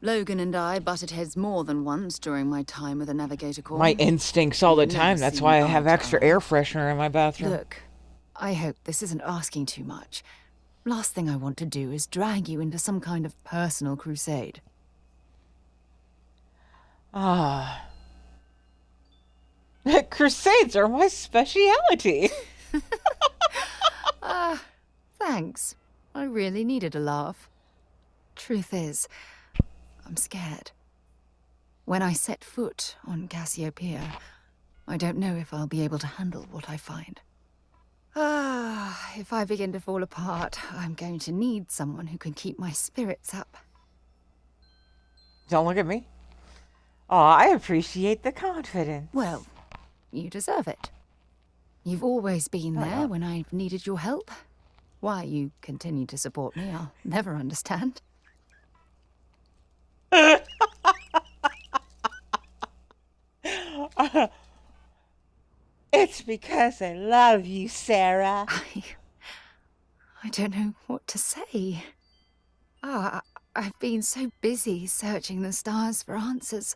Logan and I butted heads more than once during my time with the Navigator Corps. My instincts all the time. That's why I have extra air freshener in my bathroom. Look, I hope this isn't asking too much. Last thing I want to do is drag you into some kind of personal crusade. Ah. Crusades are my speciality. Thanks. I really needed a laugh. Truth is, I'm scared. When I set foot on Cassiopeia, I don't know if I'll be able to handle what I find. If I begin to fall apart, I'm going to need someone who can keep my spirits up. Don't look at me. Oh, I appreciate the confidence. Well, you deserve it. You've always been there when I've needed your help. Why you continue to support me, I'll never understand. It's because I love you, Sarah. I don't know what to say. I've been so busy searching the stars for answers.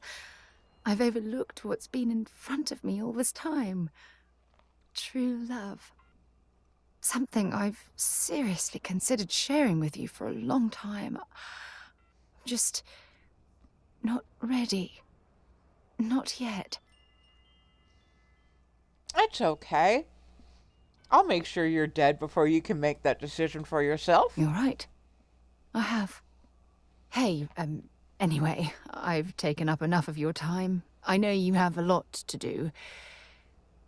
I've overlooked what's been in front of me all this time. True love. Something I've seriously considered sharing with you for a long time. Just not ready. Not yet. It's okay. I'll make sure you're dead before you can make that decision for yourself. You're right. I have. Hey, anyway, I've taken up enough of your time. I know you have a lot to do.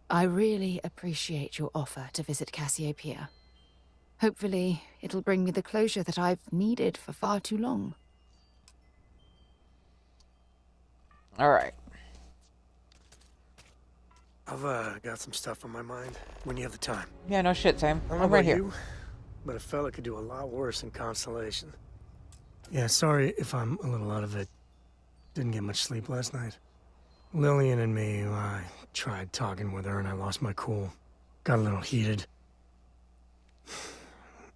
I really appreciate your offer to visit Cassiopeia. Hopefully, it'll bring me the closure that I've needed for far too long. All right. I've got some stuff on my mind when you have the time. Yeah, no shit, Sam. I don't I'm know right about here. you, but a fella could do a lot worse in Constellation. Yeah, sorry if I'm a little out of it. Didn't get much sleep last night. Lillian and me, I tried talking with her and I lost my cool. Got a little heated.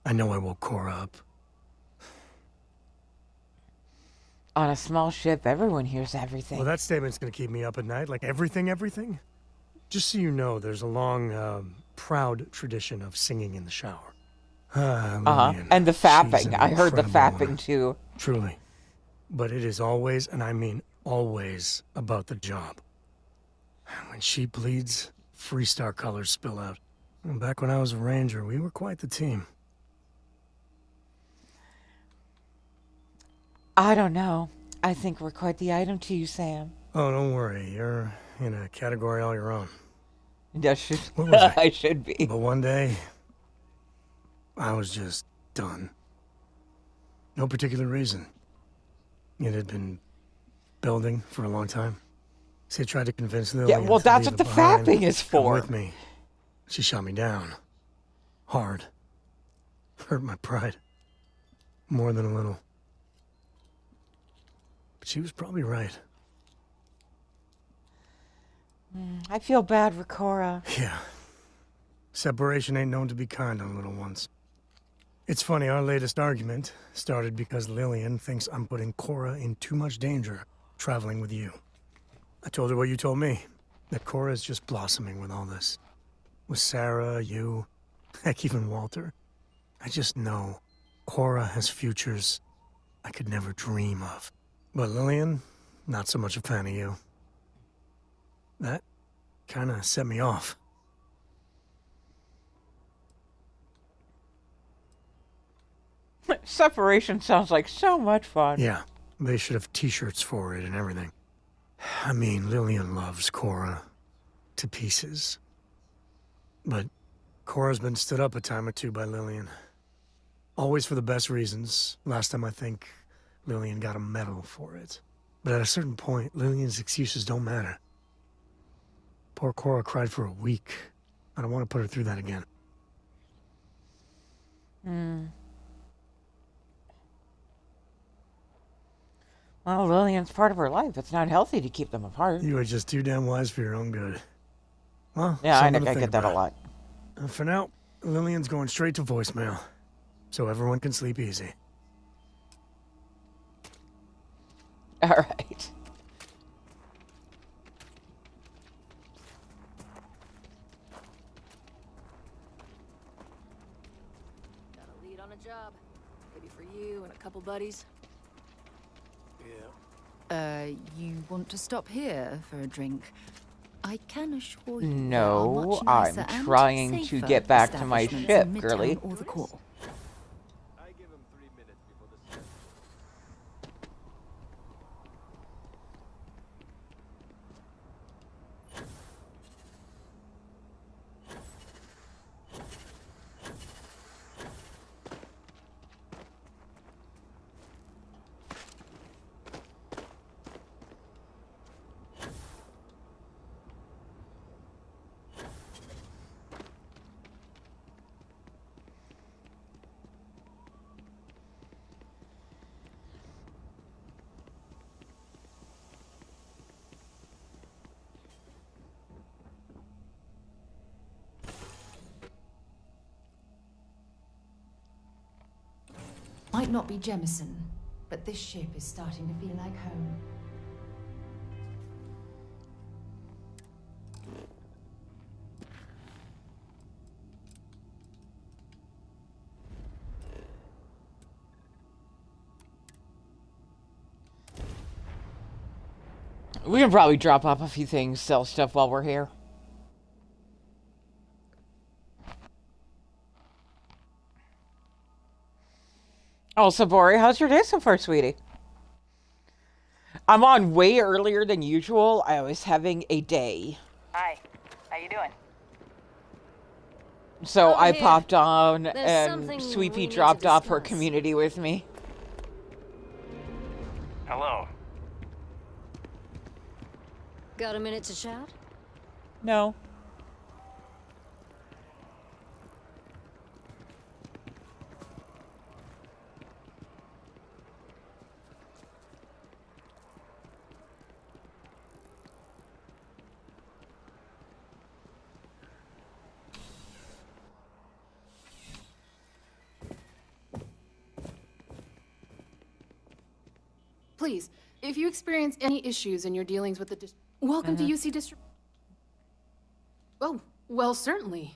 I know I woke Cora up. On a small ship, everyone hears everything. Well, that statement's gonna keep me up at night. Like everything? Just so you know, there's a long, proud tradition of singing in the shower. Lillian, And the she's fapping. an I heard the incredible fapping woman. too. Truly. But it is always, and I mean always, about the job. When she bleeds, Freestar colors spill out. And back when I was a ranger, we were quite the team. I don't know. I think we're quite the item to you, Sam. Oh, don't worry. You're in a category all your own. What was I? I should be. But one day, I was just done. No particular reason. It had been building for a long time. See, I tried to convince Lillian. Yeah, well, to that's leave what the it behind, fapping is come for. with me. She shot me down. Hard. Hurt my pride. More than a little. But she was probably right. I feel bad for Cora. Yeah. Separation ain't known to be kind on little ones. It's funny, our latest argument started because Lillian thinks I'm putting Cora in too much danger traveling with you. I told her what you told me, that Cora's just blossoming with all this. With Sarah, you, heck, even Walter. I just know Cora has futures I could never dream of. But Lillian, not so much a fan of you. That kind of set me off. Separation sounds like so much fun. Yeah, they should have t-shirts for it and everything. I mean, Lillian loves Cora to pieces. But Cora's been stood up a time or two by Lillian. Always for the best reasons. Last time I think Lillian got a medal for it. But at a certain point, Lillian's excuses don't matter. Poor Cora cried for a week. I don't want to put her through that again. Well, Lillian's part of her life. It's not healthy to keep them apart. You are just too damn wise for your own good. Well, Yeah, I something to get think that a about. lot. For now, Lillian's going straight to voicemail. So everyone can sleep easy. All right. Got a lead on a job. Maybe for you and a couple buddies. You want to stop here for a drink? I can assure you No, there are much I'm nicer and trying to safer get back to my establishments ship, in Midtown girly. or the core. Might not be Jemison, but this ship is starting to feel like home. We can probably drop off a few things, sell stuff while we're here. Oh, Sabori, how's your day so far, sweetie? I'm on way earlier than usual. I was having a day. Hi, how you doing? So I here. popped on There's and something we Sweepy need to dropped off her discuss. community with me. Hello. Got a minute to chat? No. Please, if you experience any issues in your dealings with the welcome to UC District. Oh, well, certainly.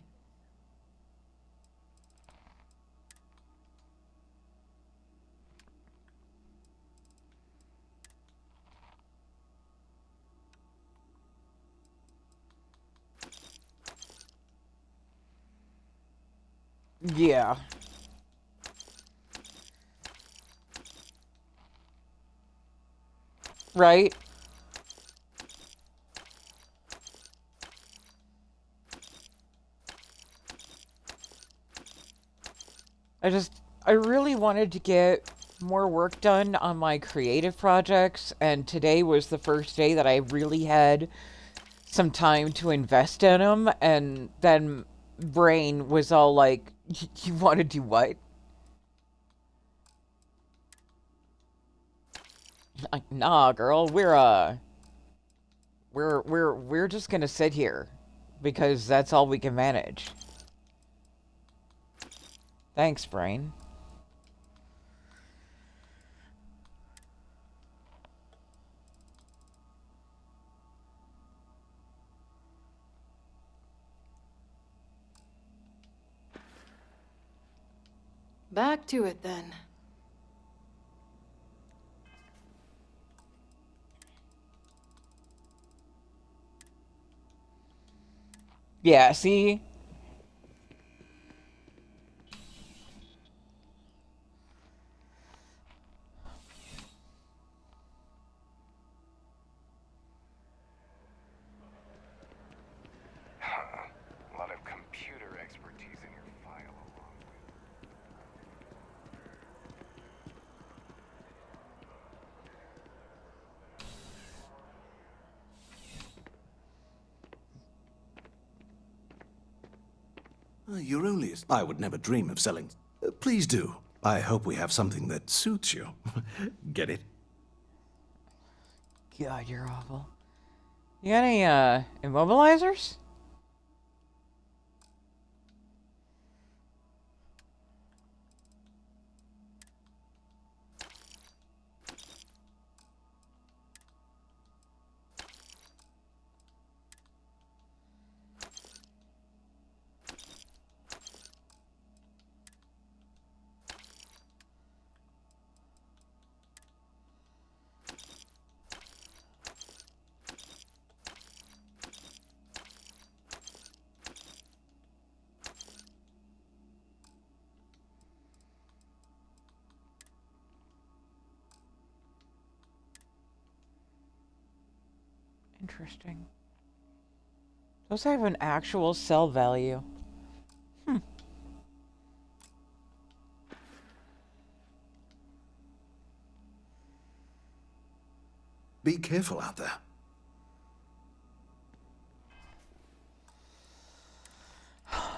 Yeah. Right? I really wanted to get more work done on my creative projects, and today was the first day that I really had some time to invest in them, and then brain was all like, you want to do what? Like, nah, girl, we're just gonna sit here because that's all we can manage. Thanks, brain. Back to it then. Yeah, see? A lot of computer expertise in your file along with. You're only... I would never dream of selling. Please do. I hope we have something that suits you. Get it? God, you're awful. You got any, immobilizers? Interesting. Those have an actual sell value. Be careful out there.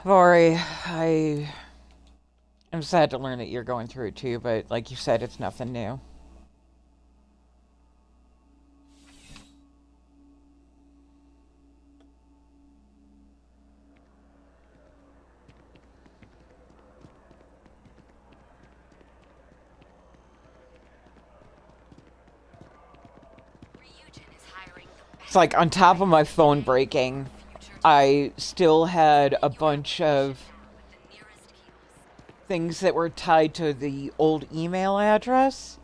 Vori, I am sad to learn that you're going through it too, but like you said, it's nothing new. It's like on top of my phone breaking, I still had a bunch of things that were tied to the old email address,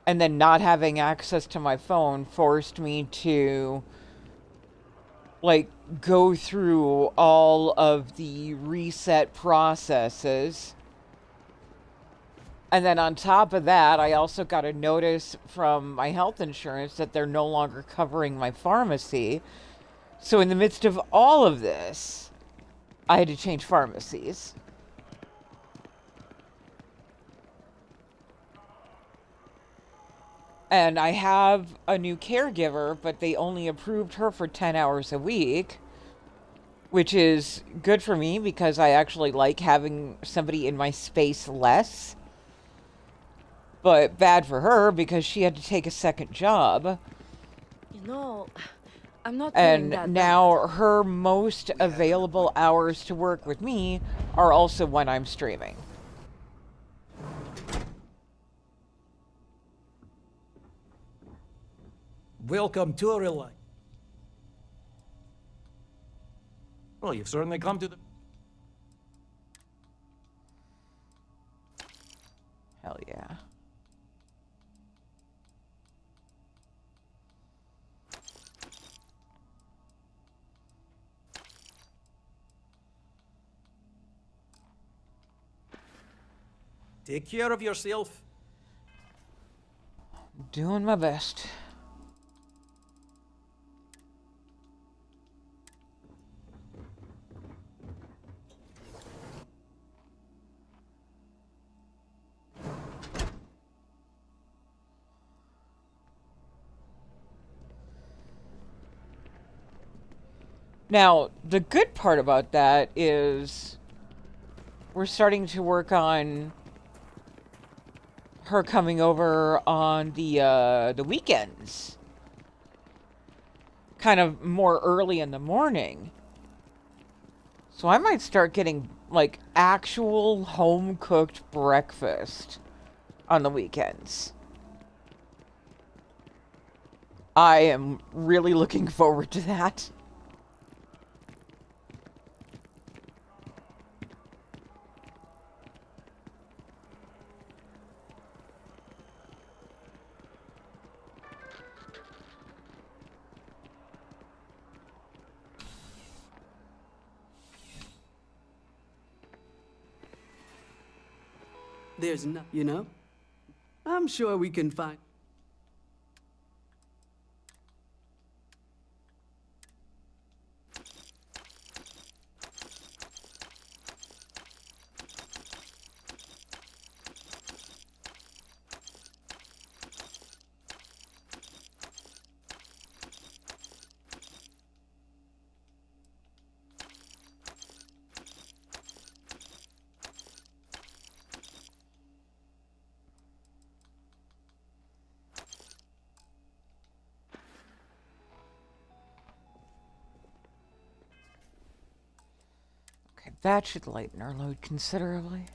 and then not having access to my phone forced me to like go through all of the reset processes. And then on top of that, I also got a notice from my health insurance that they're no longer covering my pharmacy. So in the midst of all of this, I had to change pharmacies. And I have a new caregiver, but they only approved her for 10 hours a week, which is good for me because I actually like having somebody in my space less. But bad for her because she had to take a second job. You know, I'm not And that now her most available hours to work with me are also when I'm streaming. Welcome to a real life. Well, you've certainly come to the... Hell yeah. Take care of yourself. Doing my best. Now, the good part about that is we're starting to work on her coming over on the weekends. Kind of more early in the morning. So I might start getting, like, actual home-cooked breakfast on the weekends. I am really looking forward to that. There's no, you know? I'm sure we can find... Okay, that should lighten our load considerably.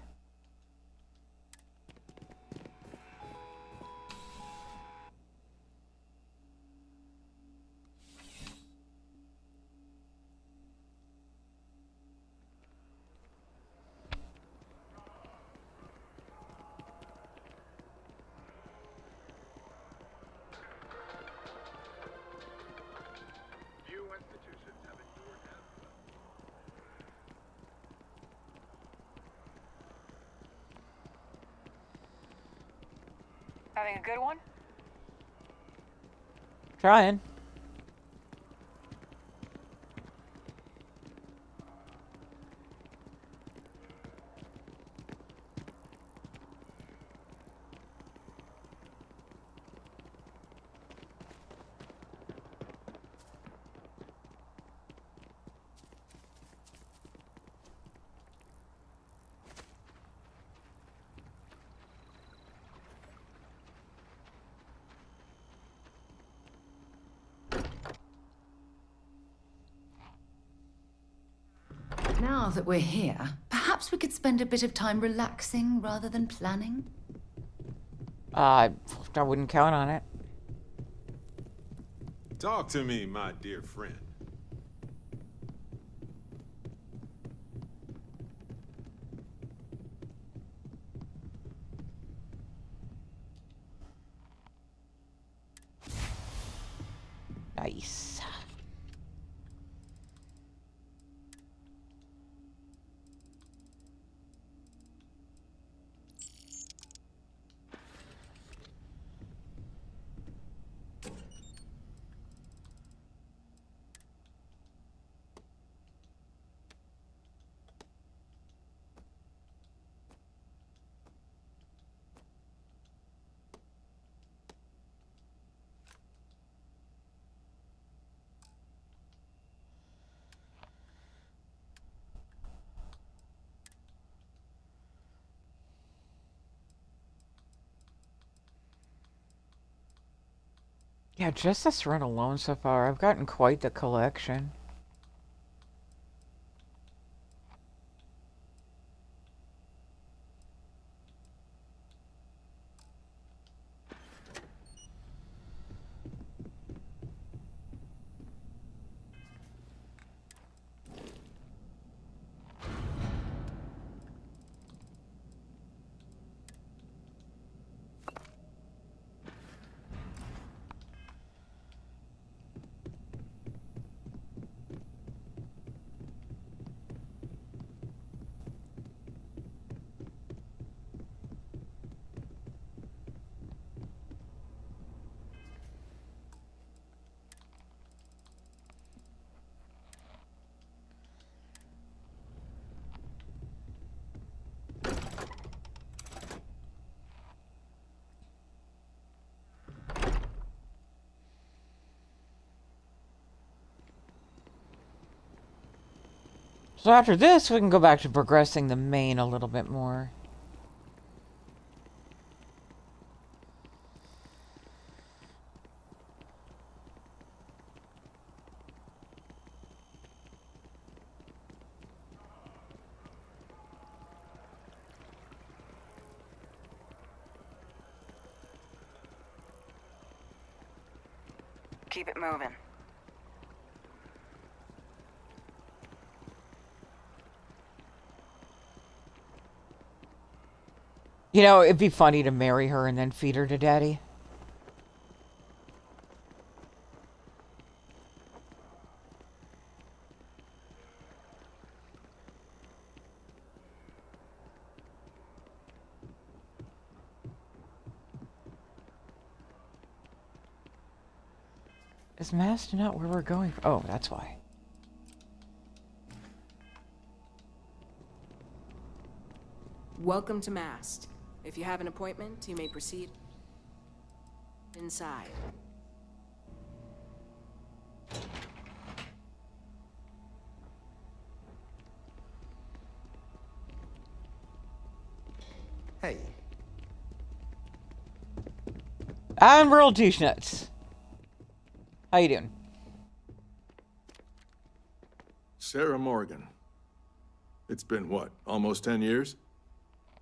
Having a good one? Trying. Now that we're here, perhaps we could spend a bit of time relaxing rather than planning? I wouldn't count on it. Talk to me, my dear friend. Nice. Yeah, just this run alone so far, I've gotten quite the collection. So after this, we can go back to progressing the main a little bit more. Keep it moving. You know, it'd be funny to marry her and then feed her to Daddy. Is Mast not where we're going? Oh, that's why. Welcome to Mast. If you have an appointment, you may proceed inside. Hey. Admiral Douchenuts. How you doing? Sarah Morgan. It's been, what, almost 10 years?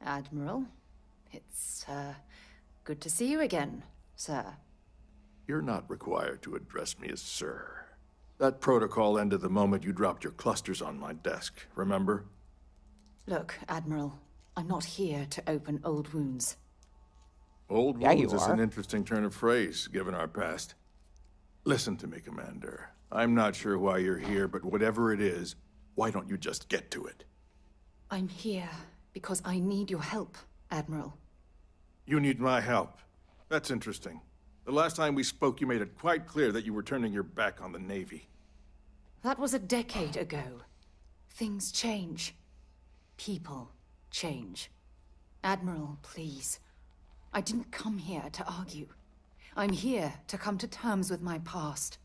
Admiral, it's, good to see you again, sir. You're not required to address me as sir. That protocol ended the moment you dropped your clusters on my desk, remember? Look, Admiral, I'm not here to open old wounds. Old Yeah, wounds you is are. an interesting turn of phrase, given our past. Listen to me, Commander. I'm not sure why you're here, but whatever it is, why don't you just get to it? I'm here because I need your help, Admiral. You need my help. That's interesting. The last time we spoke, you made it quite clear that you were turning your back on the Navy. That was a decade ago. Things change. People change. Admiral, please. I didn't come here to argue. I'm here to come to terms with my past.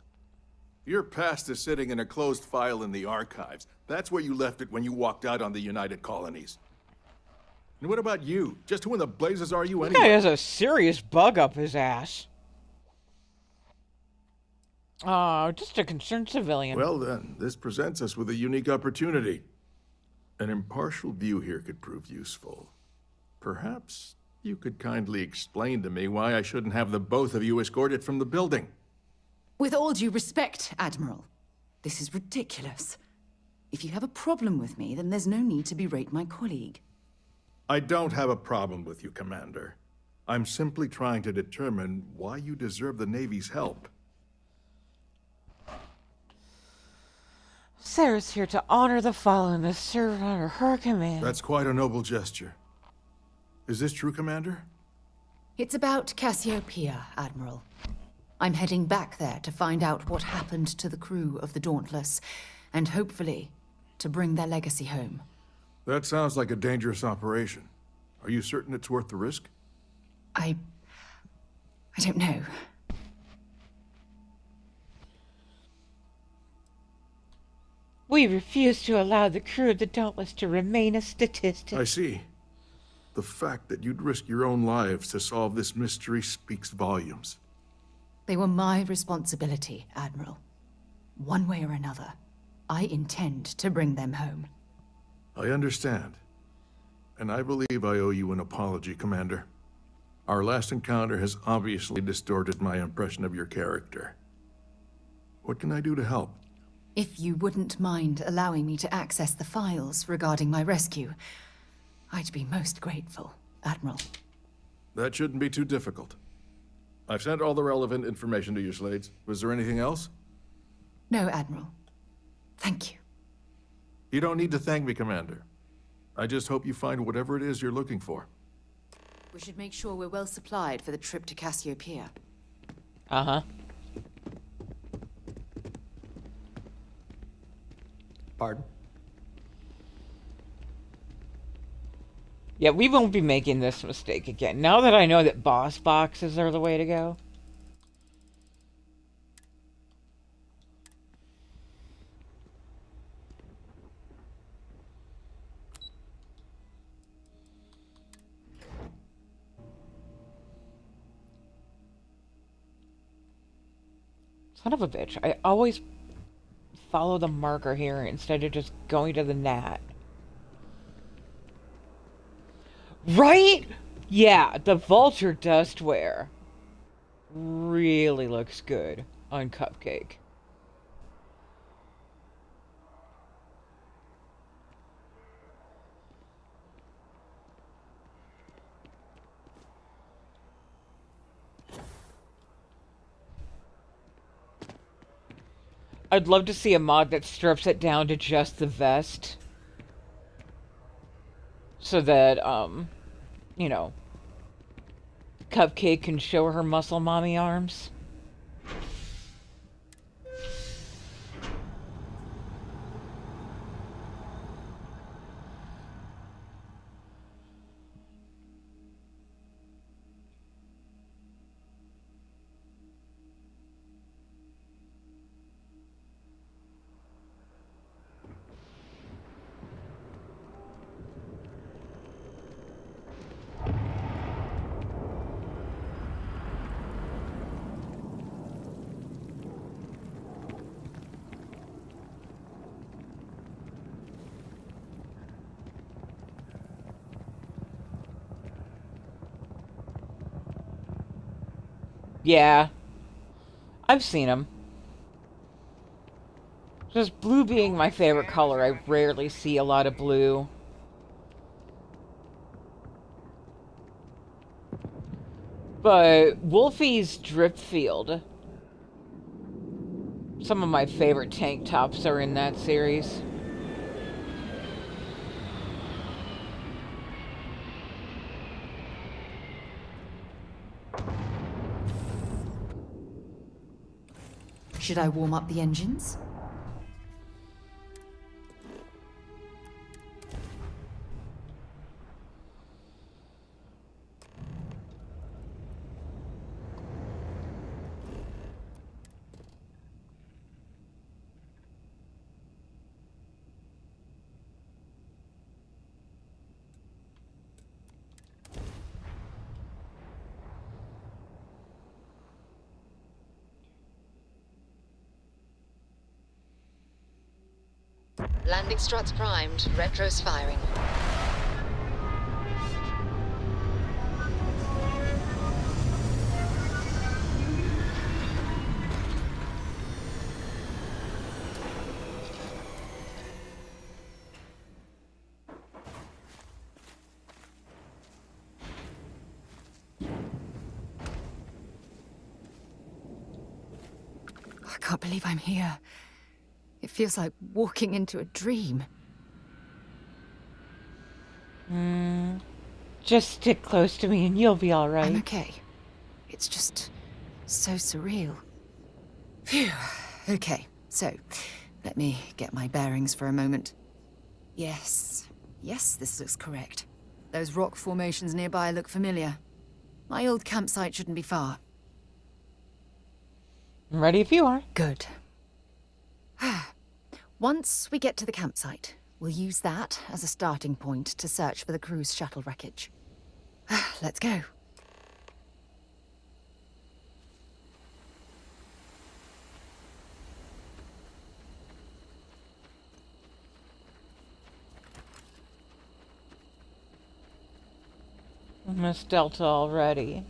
Your past is sitting in a closed file in the archives. That's where you left it when you walked out on the United Colonies. And what about you? Just who in the blazes are you This anyway? guy has a serious bug up his ass. Oh, just a concerned civilian. Well then, this presents us with a unique opportunity. An impartial view here could prove useful. Perhaps you could kindly explain to me why I shouldn't have the both of you escorted from the building. With all due respect, Admiral, this is ridiculous. If you have a problem with me, then there's no need to berate my colleague. I don't have a problem with you, Commander. I'm simply trying to determine why you deserve the Navy's help. Sarah's here to honor the fallen and serve under her command. That's quite a noble gesture. Is this true, Commander? It's about Cassiopeia, Admiral. I'm heading back there to find out what happened to the crew of the Dauntless, and hopefully, to bring their legacy home. That sounds like a dangerous operation. Are you certain it's worth the risk? I don't know. We refuse to allow the crew of the Dauntless to remain a statistic. I see. The fact that you'd risk your own lives to solve this mystery speaks volumes. They were my responsibility, Admiral. One way or another, I intend to bring them home. I understand. And I believe I owe you an apology, Commander. Our last encounter has obviously distorted my impression of your character. What can I do to help? If you wouldn't mind allowing me to access the files regarding my rescue, I'd be most grateful, Admiral. That shouldn't be too difficult. I've sent all the relevant information to your slates. Was there anything else? No, Admiral. Thank you. You don't need to thank me, Commander. I just hope you find whatever it is you're looking for. We should make sure we're well supplied for the trip to Cassiopeia. Uh-huh. Pardon? Yeah, we won't be making this mistake again. Now that I know that boss boxes are the way to go. Son of a bitch. I always follow the marker here instead of just going to the gnat. Right? Yeah, the vulture dustware really looks good on Cupcake. I'd love to see a mod that strips it down to just the vest. So that, you know, Cupcake can show her muscle mommy arms. Yeah. I've seen them. Just blue being my favorite color, I rarely see a lot of blue. But Wolfie's Dripfield. Some of my favorite tank tops are in that series. Should I warm up the engines? Landing struts primed, retros firing. I can't believe I'm here. It feels like walking into a dream. Just stick close to me and you'll be alright. I'm okay. It's just so surreal. Phew. Okay, so let me get my bearings for a moment. Yes, this looks correct. Those rock formations nearby look familiar. My old campsite shouldn't be far. I'm ready if you are. Good. Once we get to the campsite, we'll use that as a starting point to search for the cruise shuttle wreckage. Let's go. Miss Delta already.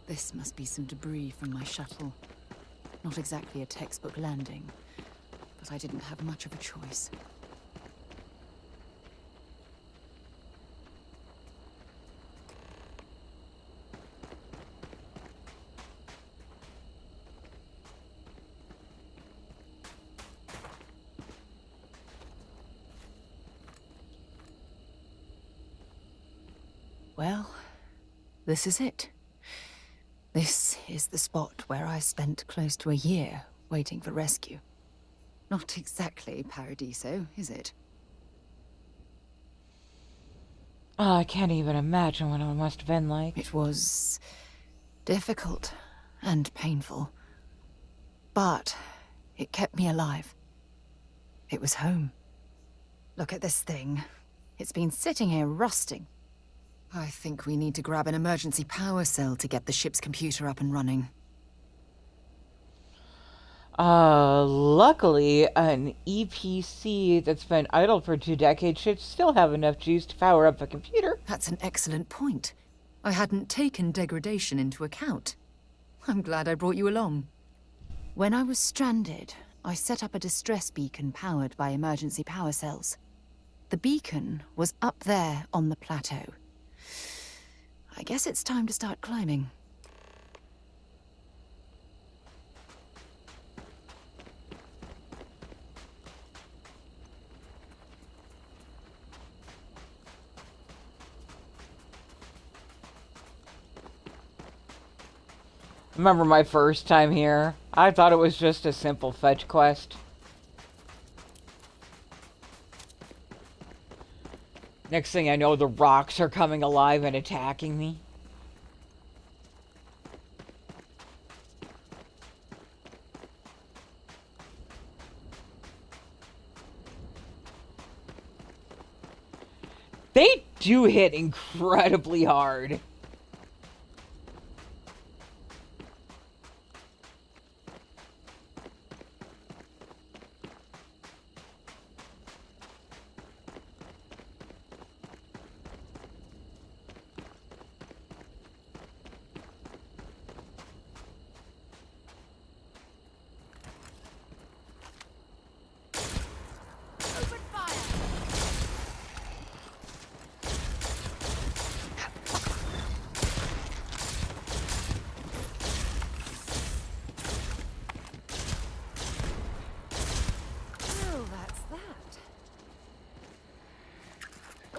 This must be some debris from my shuttle. Not exactly a textbook landing, but I didn't have much of a choice. Well, this is it. This is the spot where I spent close to a year waiting for rescue. Not exactly Paradiso, is it? Oh, I can't even imagine what it must have been like. It was difficult and painful, but it kept me alive. It was home. Look at this thing. It's been sitting here rusting. I think we need to grab an emergency power cell to get the ship's computer up and running. Luckily, an EPC that's been idle for 2 decades should still have enough juice to power up a computer. That's an excellent point. I hadn't taken degradation into account. I'm glad I brought you along. When I was stranded, I set up a distress beacon powered by emergency power cells. The beacon was up there on the plateau. I guess it's time to start climbing. Remember my first time here? I thought it was just a simple fetch quest. Next thing I know, the rocks are coming alive and attacking me. They do hit incredibly hard.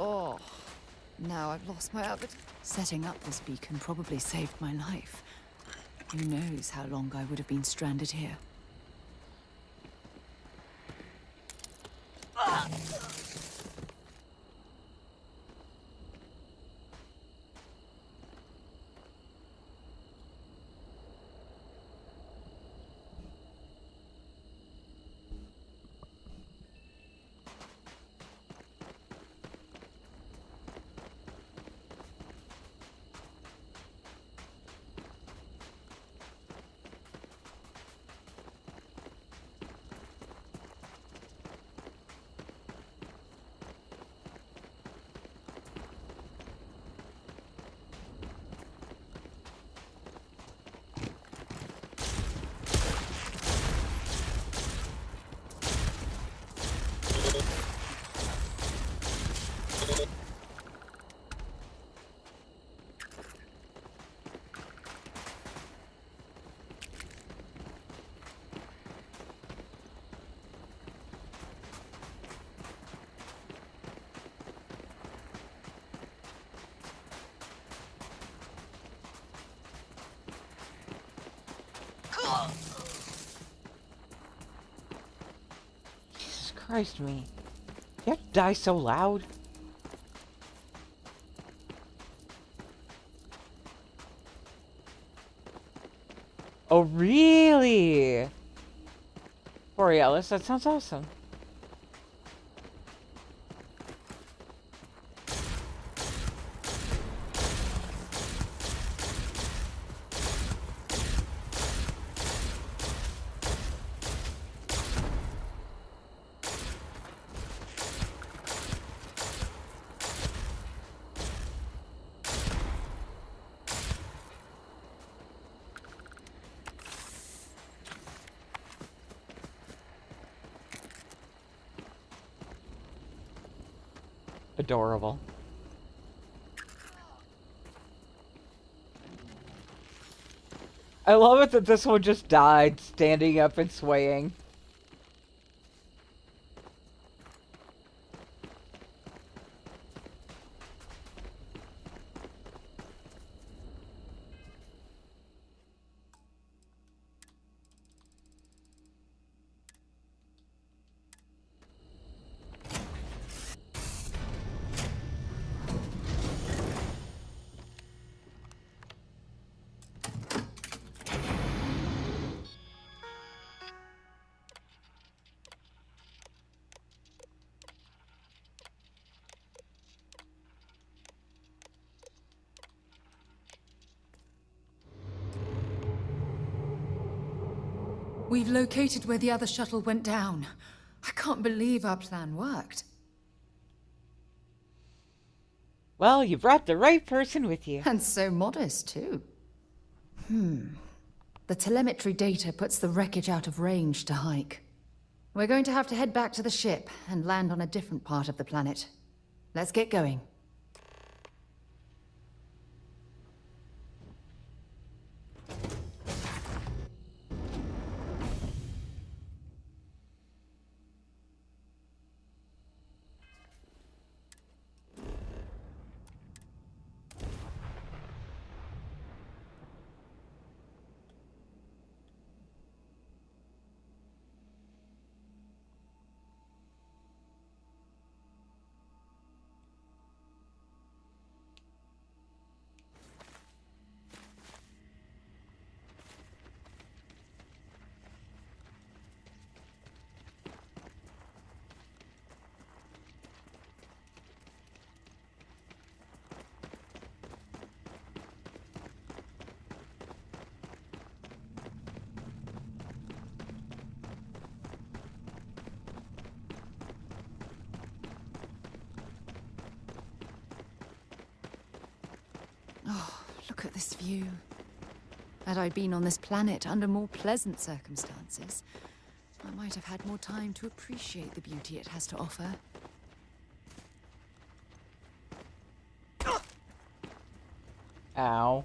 Oh, now I've lost my outfit. Setting up this beacon probably saved my life. Who knows how long I would have been stranded here. Jesus Christ me. You have to die so loud? Oh, really? Borealis, that sounds awesome. Adorable. I love it that this one just died standing up and swaying. We've located where the other shuttle went down. I can't believe our plan worked. Well, you brought the right person with you. And so modest, too. The telemetry data puts the wreckage out of range to hike. We're going to have to head back to the ship and land on a different part of the planet. Let's get going. Oh, look at this view. Had I been on this planet under more pleasant circumstances, I might have had more time to appreciate the beauty it has to offer. Ow.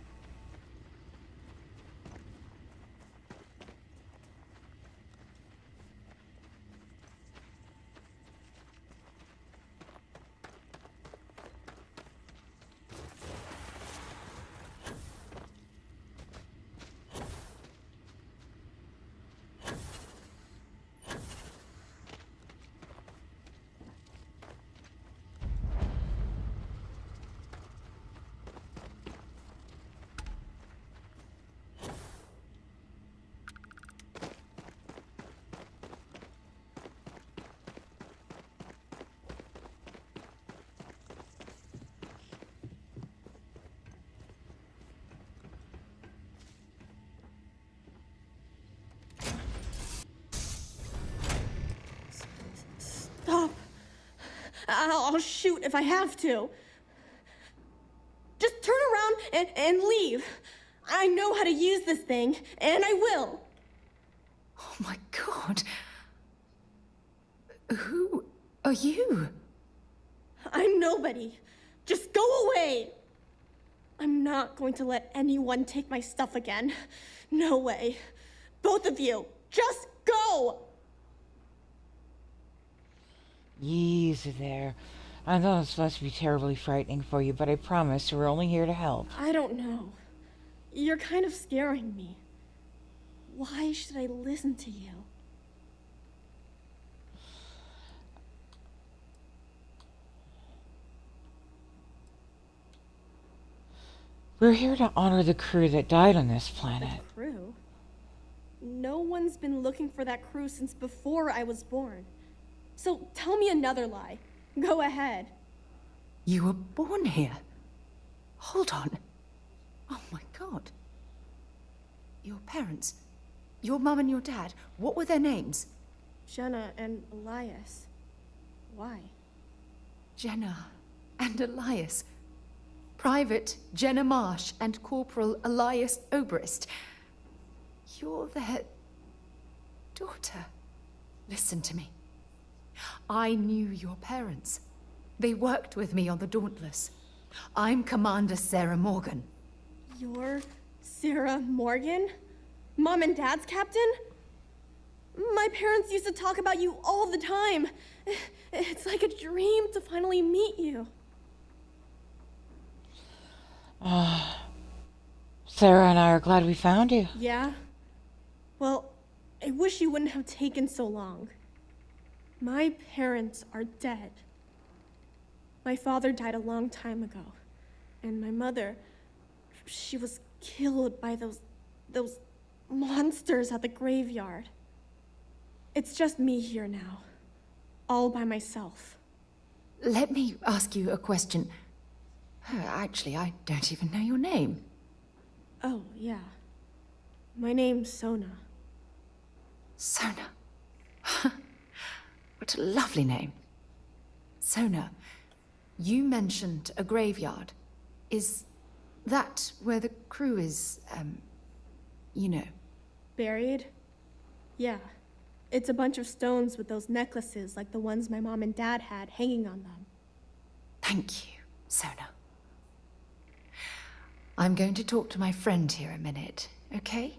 Stop. I'll shoot if I have to. Just turn around and leave. I know how to use this thing, and I will. Oh my god. Who are you? I'm nobody. Just go away. I'm not going to let anyone take my stuff again. No way. Both of you, just go! Easy there. I know it's supposed to be terribly frightening for you, but I promise we're only here to help. I don't know. You're kind of scaring me. Why should I listen to you? We're here to honor the crew that died on this planet. The crew? No one's been looking for that crew since before I was born. So tell me another lie. Go ahead. You were born here? Hold on. Oh my god. Your parents, your mum and your dad, what were their names? Jenna and Elias. Why? Jenna and Elias. Private Jenna Marsh and Corporal Elias Obrist. You're their daughter. Listen to me. I knew your parents. They worked with me on the Dauntless. I'm Commander Sarah Morgan. You're Sarah Morgan? Mom and Dad's captain? My parents used to talk about you all the time. It's like a dream to finally meet you. Sarah and I are glad we found you. Yeah? Well, I wish you wouldn't have taken so long. My parents are dead. My father died a long time ago. And my mother, she was killed by those monsters at the graveyard. It's just me here now. All by myself. Let me ask you a question. Actually, I don't even know your name. Oh, yeah. My name's Sona. Sona. What a lovely name. Sona, you mentioned a graveyard. Is that where the crew is, you know? Buried? Yeah. It's a bunch of stones with those necklaces like the ones my mom and dad had hanging on them. Thank you, Sona. I'm going to talk to my friend here a minute, okay?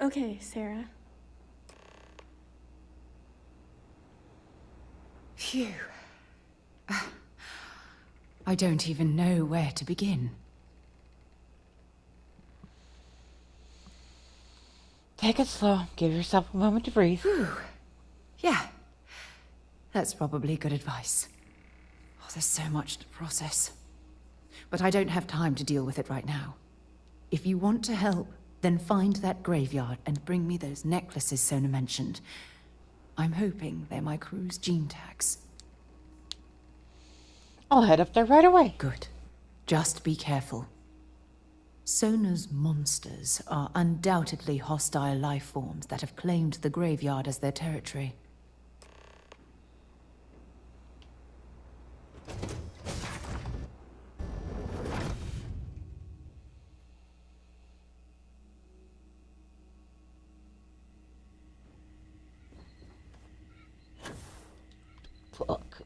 Okay, Sarah. Phew. I don't even know where to begin. Take it slow. Give yourself a moment to breathe. Whew. Yeah. That's probably good advice. Oh, there's so much to process. But I don't have time to deal with it right now. If you want to help, then find that graveyard and bring me those necklaces Sona mentioned. I'm hoping they're my crew's gene tags. I'll head up there right away. Good. Just be careful. Sona's monsters are undoubtedly hostile life forms that have claimed the graveyard as their territory. Fuck.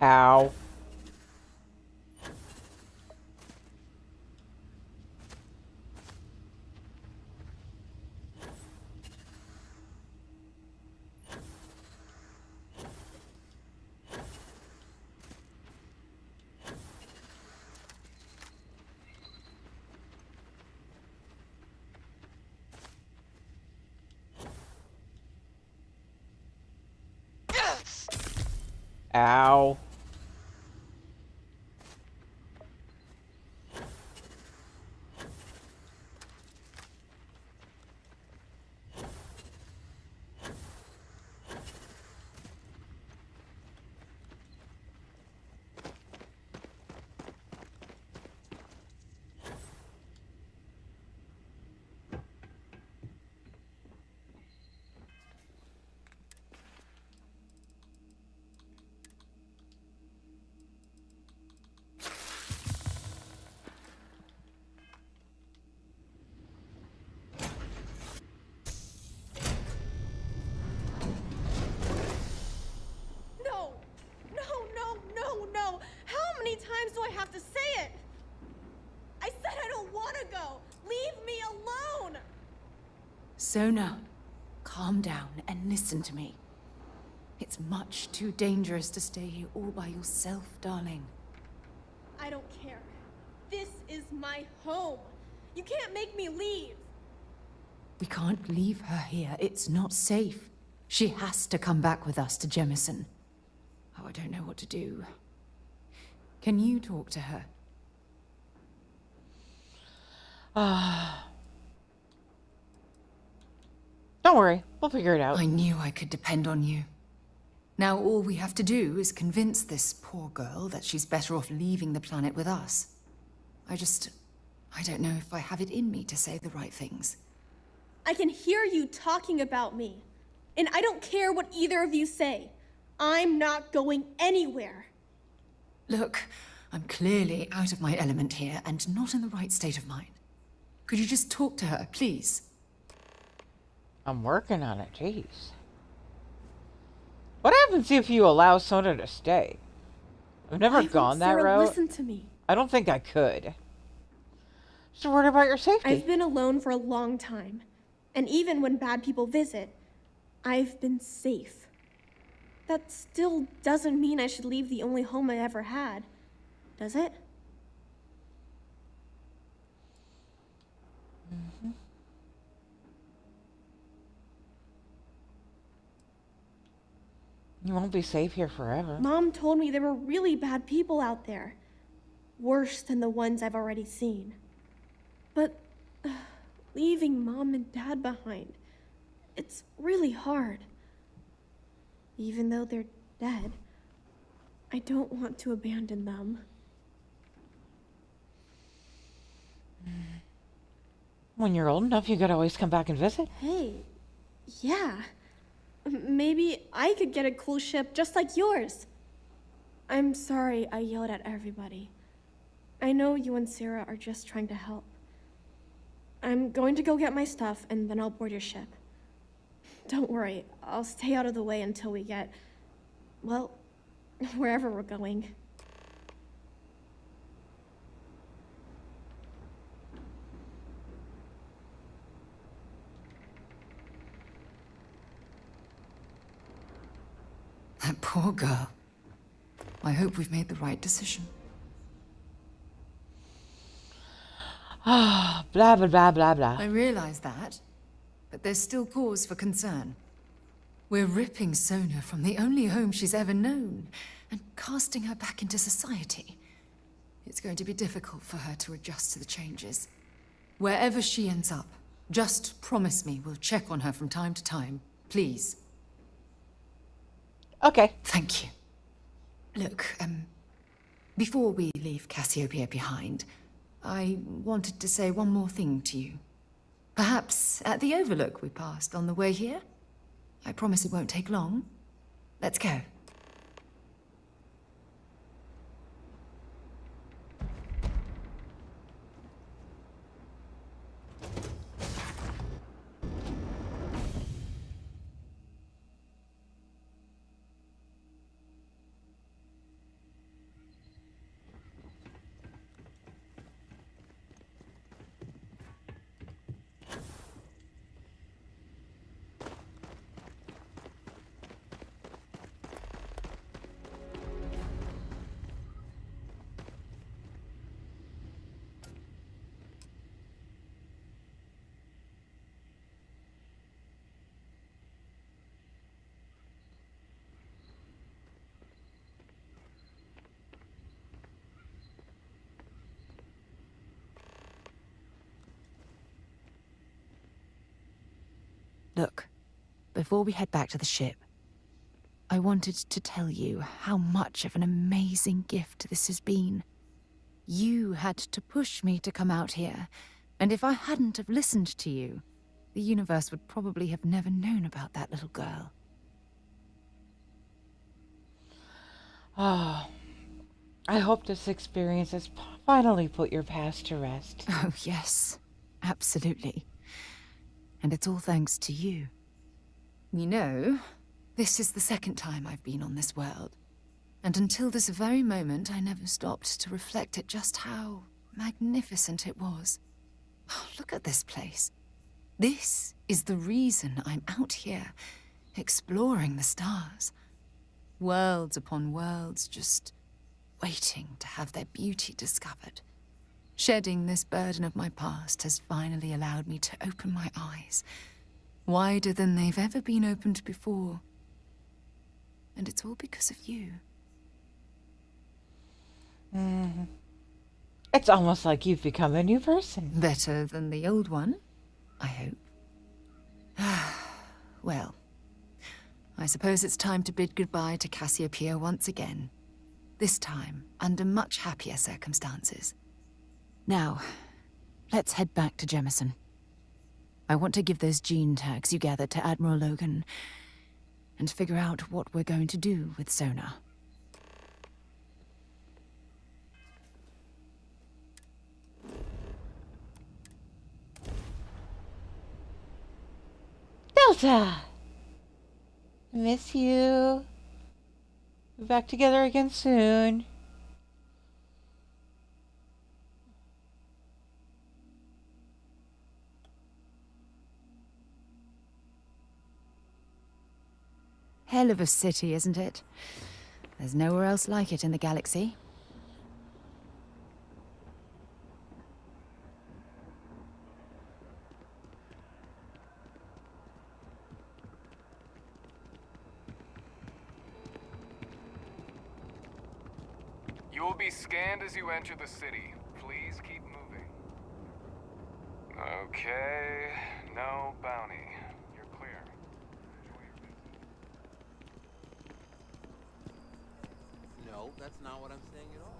Ow. Ow. No! No, no, no, no! How many times do I have to say it? I said I don't want to go! Leave me alone! Sona, calm down and listen to me. It's much too dangerous to stay here all by yourself, darling. I don't care. This is my home. You can't make me leave. We can't leave her here. It's not safe. She has to come back with us to Jemison. Oh, I don't know what to do. Can you talk to her? Don't worry, we'll figure it out. I knew I could depend on you. Now all we have to do is convince this poor girl that she's better off leaving the planet with us. I don't know if I have it in me to say the right things. I can hear you talking about me. And I don't care what either of you say. I'm not going anywhere. Look, I'm clearly out of my element here and not in the right state of mind. Could you just talk to her, please? I'm working on it, jeez. What happens if you allow Sona to stay? I've never gone that Sarah, route. listen to me. I don't think I could. Just worried about your safety. I've been alone for a long time. And even when bad people visit, I've been safe. That still doesn't mean I should leave the only home I ever had, does it? Mm-hmm. You won't be safe here forever. Mom told me there were really bad people out there. Worse than the ones I've already seen. But leaving Mom and Dad behind, it's really hard. Even though they're dead, I don't want to abandon them. When you're old enough, you could always come back and visit. Hey, yeah. Maybe I could get a cool ship just like yours. I'm sorry I yelled at everybody. I know you and Sarah are just trying to help. I'm going to go get my stuff and then I'll board your ship. Don't worry, I'll stay out of the way until we get, well, wherever we're going. That poor girl. I hope we've made the right decision. Ah, blah, blah, blah, blah, blah. I realize that, but there's still cause for concern. We're ripping Sona from the only home she's ever known and casting her back into society. It's going to be difficult for her to adjust to the changes. Wherever she ends up, just promise me we'll check on her from time to time, please. Okay. Thank you. Look, before we leave Cassiopeia behind, I wanted to say one more thing to you. Perhaps at the overlook we passed on the way here? I promise it won't take long. Let's go. Look, before we head back to the ship, I wanted to tell you how much of an amazing gift this has been. You had to push me to come out here, and if I hadn't have listened to you, the universe would probably have never known about that little girl. Oh, I hope this experience has finally put your past to rest. Oh, yes, absolutely. And it's all thanks to you. You know, this is the second time I've been on this world. And until this very moment, I never stopped to reflect at just how magnificent it was. Oh, look at this place. This is the reason I'm out here, exploring the stars. Worlds upon worlds, just waiting to have their beauty discovered. Shedding this burden of my past has finally allowed me to open my eyes, wider than they've ever been opened before. And it's all because of you. It's almost like you've become a new person. Better than the old one, I hope. Well, I suppose it's time to bid goodbye to Cassiopeia once again. This time, under much happier circumstances. Now, let's head back to Jemison. I want to give those gene tags you gathered to Admiral Logan and figure out what we're going to do with Sona. Delta! Miss you. We're back together again soon. Hell of a city, isn't it? There's nowhere else like it in the galaxy. You will be scanned as you enter the city. Please keep moving. Okay, no bounty. You're clear. Enjoy your visit. No, that's not what I'm saying at all.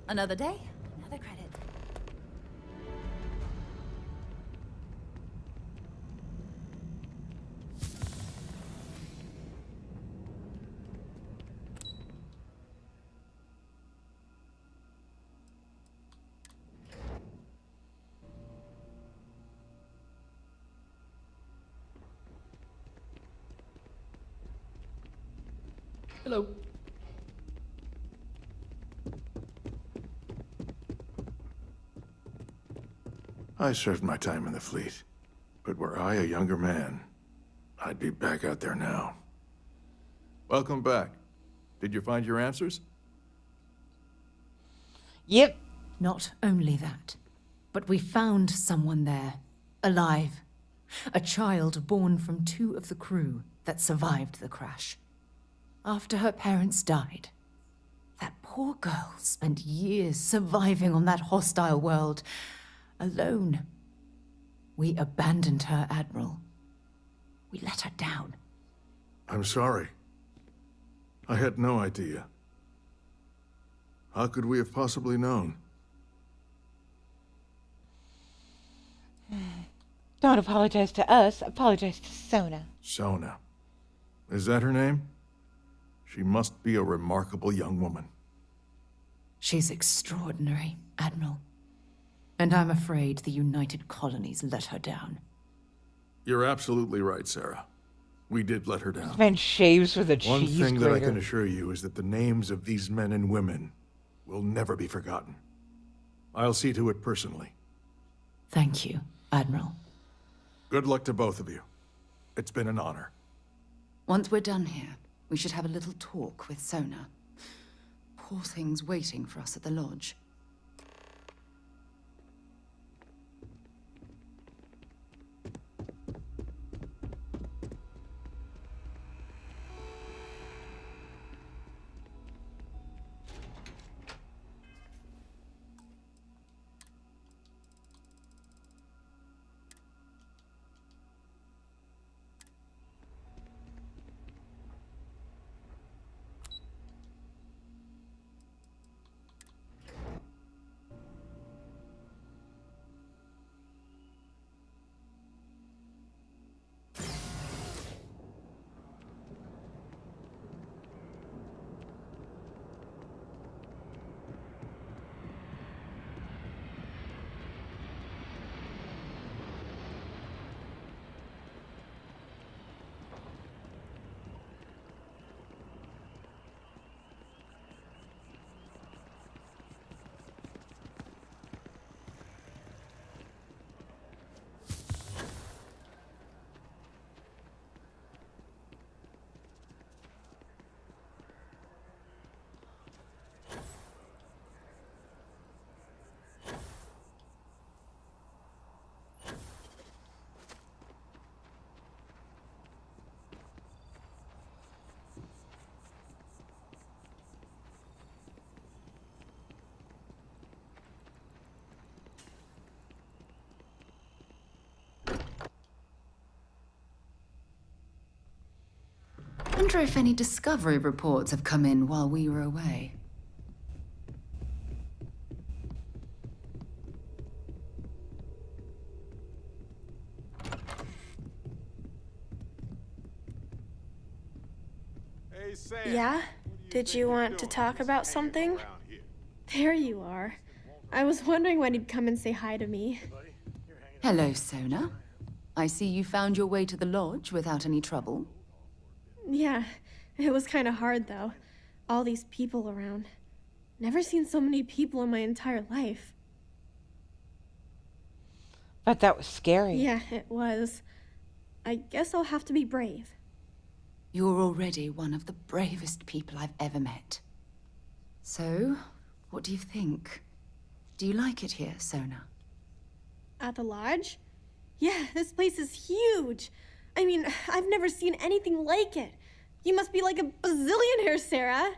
Another day, another credit. Hello. I served my time in the fleet, but were I a younger man, I'd be back out there now. Welcome back. Did you find your answers? Yep. Not only that, but we found someone there, alive. A child born from 2 of the crew that survived the crash. After her parents died, that poor girl spent years surviving on that hostile world, alone. We abandoned her, Admiral. We let her down. I'm sorry. I had no idea. How could we have possibly known? Don't apologize to us. Apologize to Sona. Sona. Is that her name? She must be a remarkable young woman. She's extraordinary, Admiral. And I'm afraid the United Colonies let her down. You're absolutely right, Sarah. We did let her down. This man shaves with a One cheese thing that I grater. can assure you is that the names of these men and women will never be forgotten. I'll see to it personally. Thank you, Admiral. Good luck to both of you. It's been an honor. Once we're done here, we should have a little talk with Sona. Poor thing's waiting for us at the lodge. I wonder if any discovery reports have come in while we were away. Hey, Sam. Yeah? Did you want to talk about something? There you are. I was wondering when you'd come and say hi to me. Hello, Sona. I see you found your way to the lodge without any trouble. Yeah, it was kind of hard though. All these people around. Never seen so many people in my entire life. But that was scary. Yeah, it was. I guess I'll have to be brave. You're already one of the bravest people I've ever met. So, what do you think? Do you like it here, Sona? At the lodge? Yeah, this place is huge. I mean, I've never seen anything like it. You must be like a bazillionaire, Sarah.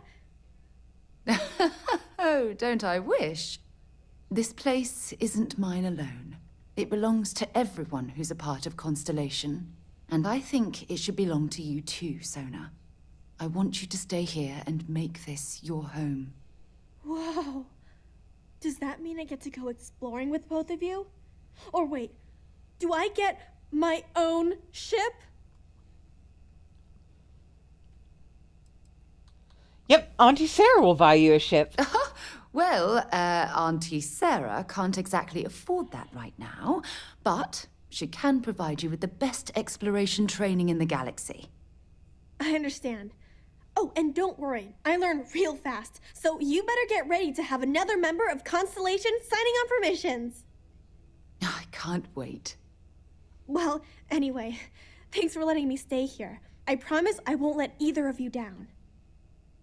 Oh, don't I wish? This place isn't mine alone. It belongs to everyone who's a part of Constellation. And I think it should belong to you too, Sona. I want you to stay here and make this your home. Whoa. Does that mean I get to go exploring with both of you? Or wait, do I get my own ship? Yep, Auntie Sarah will buy you a ship. Well, Auntie Sarah can't exactly afford that right now, but she can provide you with the best exploration training in the galaxy. I understand. Oh, and don't worry, I learn real fast, so you better get ready to have another member of Constellation signing on for missions. I can't wait. Well, anyway, thanks for letting me stay here. I promise I won't let either of you down.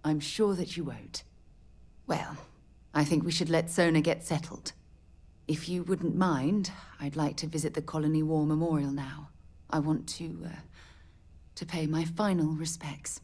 I'm sure that you won't. Well, I think we should let Sona get settled. If you wouldn't mind, I'd like to visit the Colony War Memorial now. I want to pay my final respects.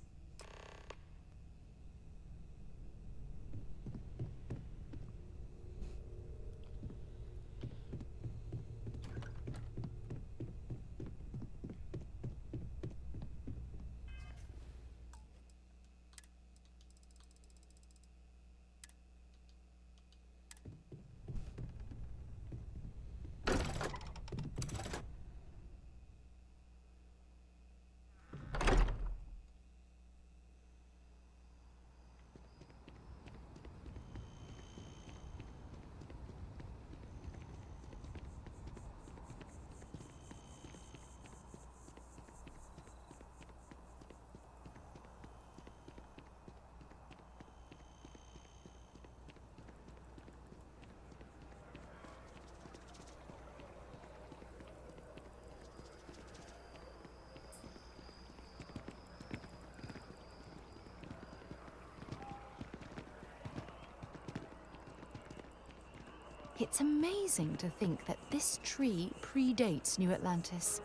It's amazing to think that this tree predates New Atlantis.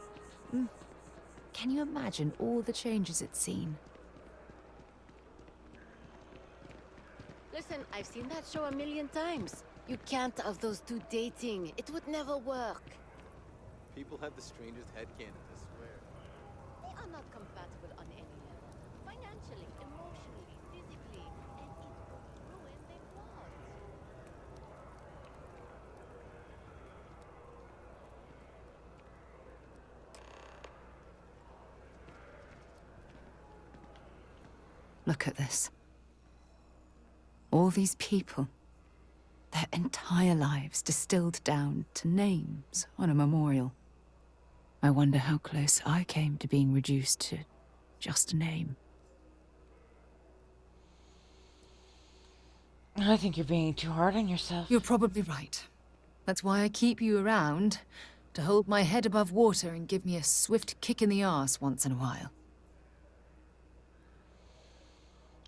Can you imagine all the changes it's seen? Listen, I've seen that show a million times. You can't have those two dating. It would never work. People have the strangest headcanons, I swear. They are not compatible on any level. Financially, emotionally, physically, and it would ruin their plot. Look at this. All these people. Their entire lives distilled down to names on a memorial. I wonder how close I came to being reduced to just a name. I think you're being too hard on yourself. You're probably right. That's why I keep you around, to hold my head above water and give me a swift kick in the arse once in a while.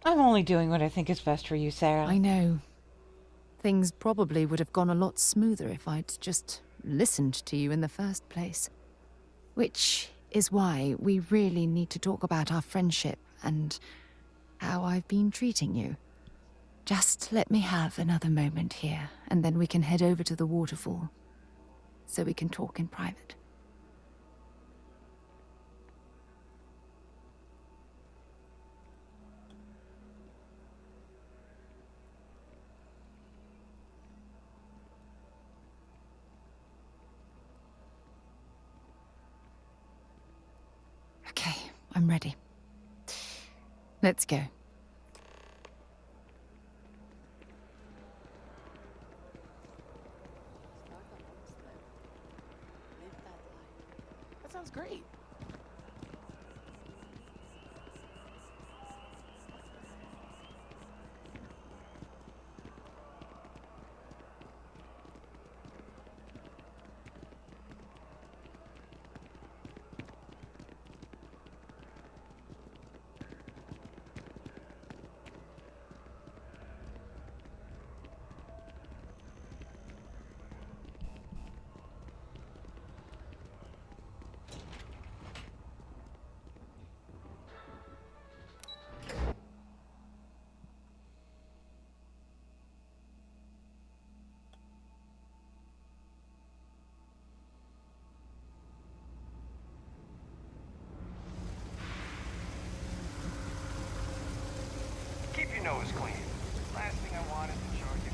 I'm only doing what I think is best for you, Sarah. I know. Things probably would have gone a lot smoother if I'd just listened to you in the first place. Which is why we really need to talk about our friendship and how I've been treating you. Just let me have another moment here, and then we can head over to the waterfall, so we can talk in private. Okay, I'm ready. Let's go. That sounds great. Keep your nose clean. Last thing I want is to charge you.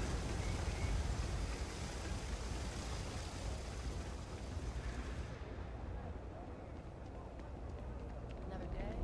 Another day,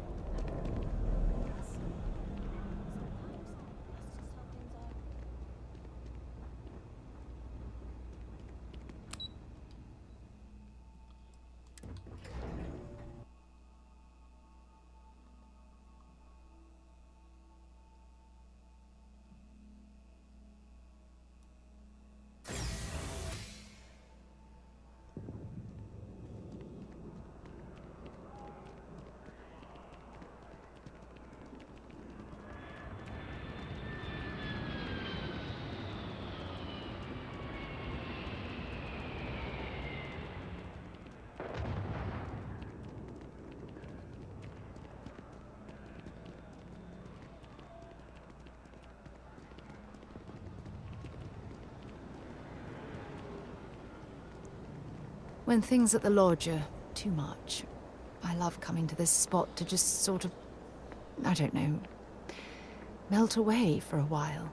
When things at the lodge are too much, I love coming to this spot to just sort of, I don't know, melt away for a while.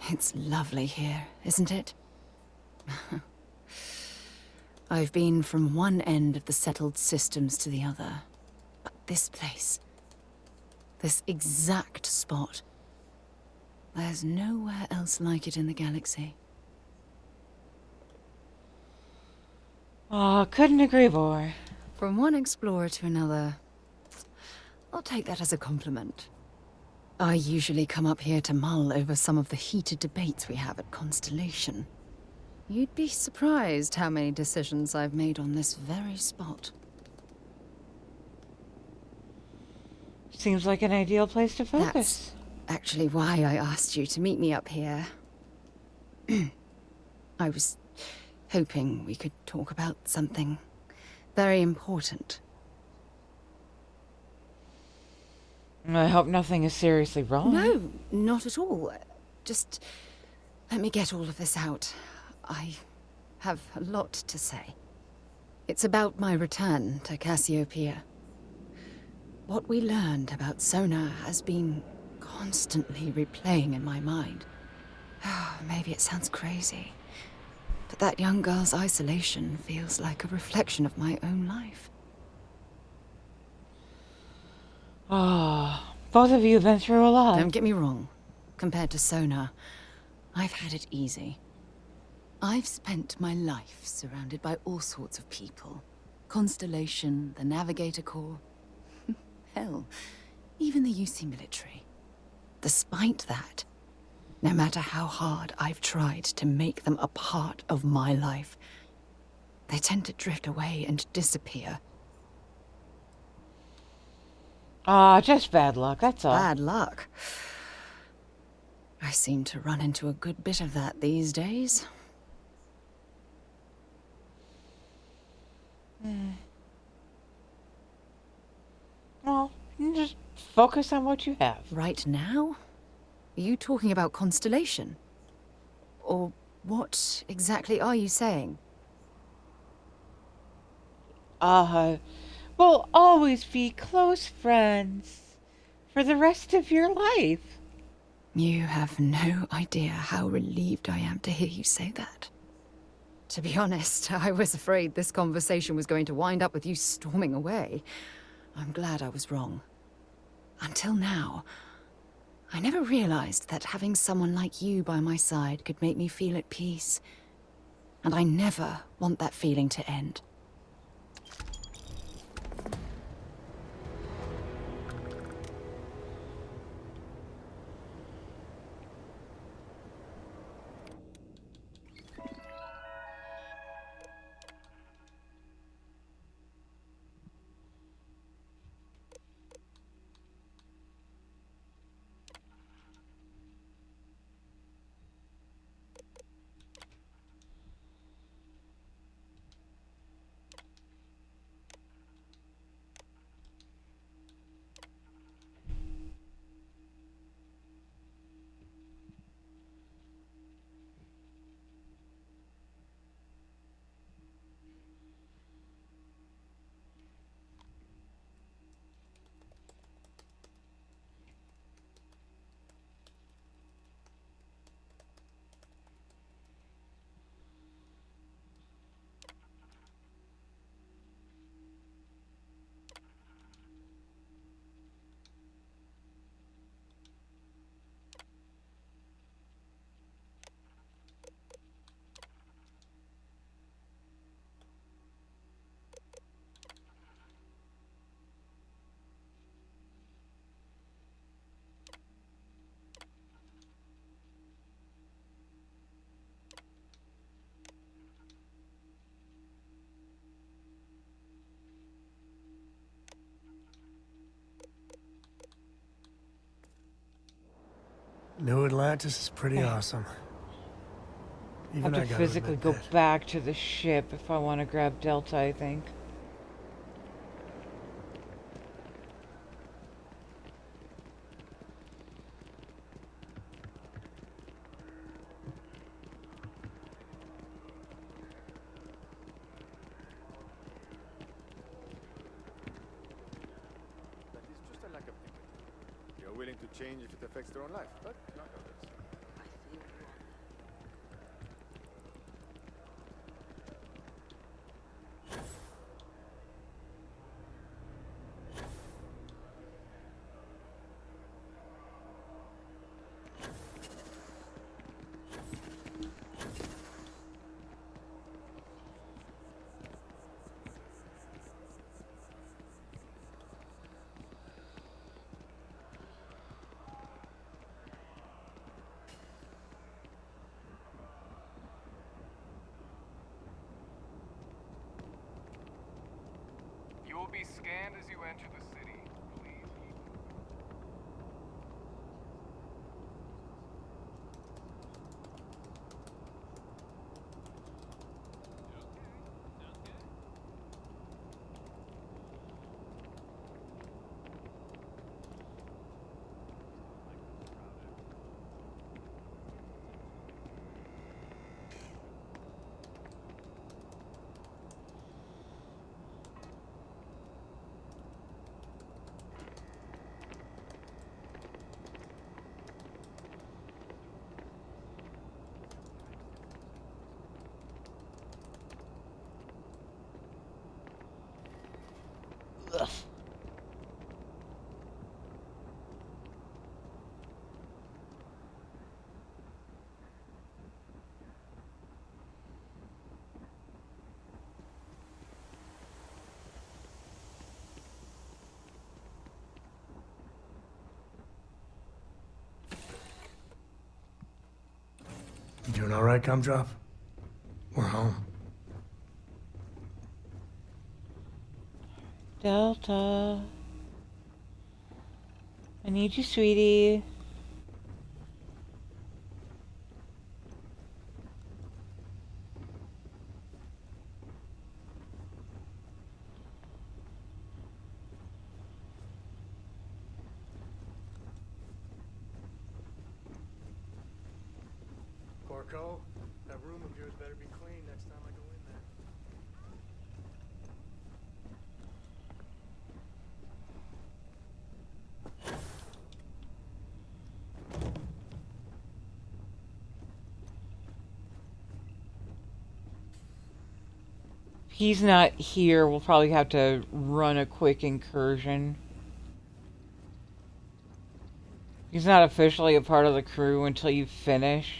It's lovely here, isn't it? I've been from one end of the settled systems to the other. But this place, this exact spot, there's nowhere else like it in the galaxy. Oh, couldn't agree more. From one explorer to another, I'll take that as a compliment. I usually come up here to mull over some of the heated debates we have at Constellation. You'd be surprised how many decisions I've made on this very spot. Seems like an ideal place to focus. That's actually why I asked you to meet me up here. I was hoping we could talk about something very important. I hope nothing is seriously wrong. No, not at all. Just let me get all of this out. I have a lot to say. It's about my return to Cassiopeia. What we learned about Sona has been constantly replaying in my mind. Maybe it sounds crazy, but that young girl's isolation feels like a reflection of my own life. Oh, both of you have been through a lot. Don't get me wrong. Compared to Sona, I've had it easy. I've spent my life surrounded by all sorts of people. Constellation, the Navigator Corps. Hell, even the UC military. Despite that, no matter how hard I've tried to make them a part of my life, they tend to drift away and disappear. Just bad luck, that's all. Bad luck? I seem to run into a good bit of that these days. Well, you just focus on what you have. Right now? Are you talking about Constellation? Or what exactly are you saying? We'll always be close friends for the rest of your life. You have no idea how relieved I am to hear you say that. To be honest, I was afraid this conversation was going to wind up with you storming away. I'm glad I was wrong. Until now, I never realized that having someone like you by my side could make me feel at peace. And I never want that feeling to end. New Atlantis is pretty awesome. I Even have to physically go back to the ship if I want to grab Delta, I think. That is just a lack of empathy. You're willing to change if it affects their own life, but not others. You will be scanned as you enter the city. Please. Ugh. You doing all right, Gumdrop? We're home. Delta. I need you, sweetie. Porco, that room of yours better be clean next time I go in there. If he's not here, we'll probably have to run a quick incursion. He's not officially a part of the crew until you finish.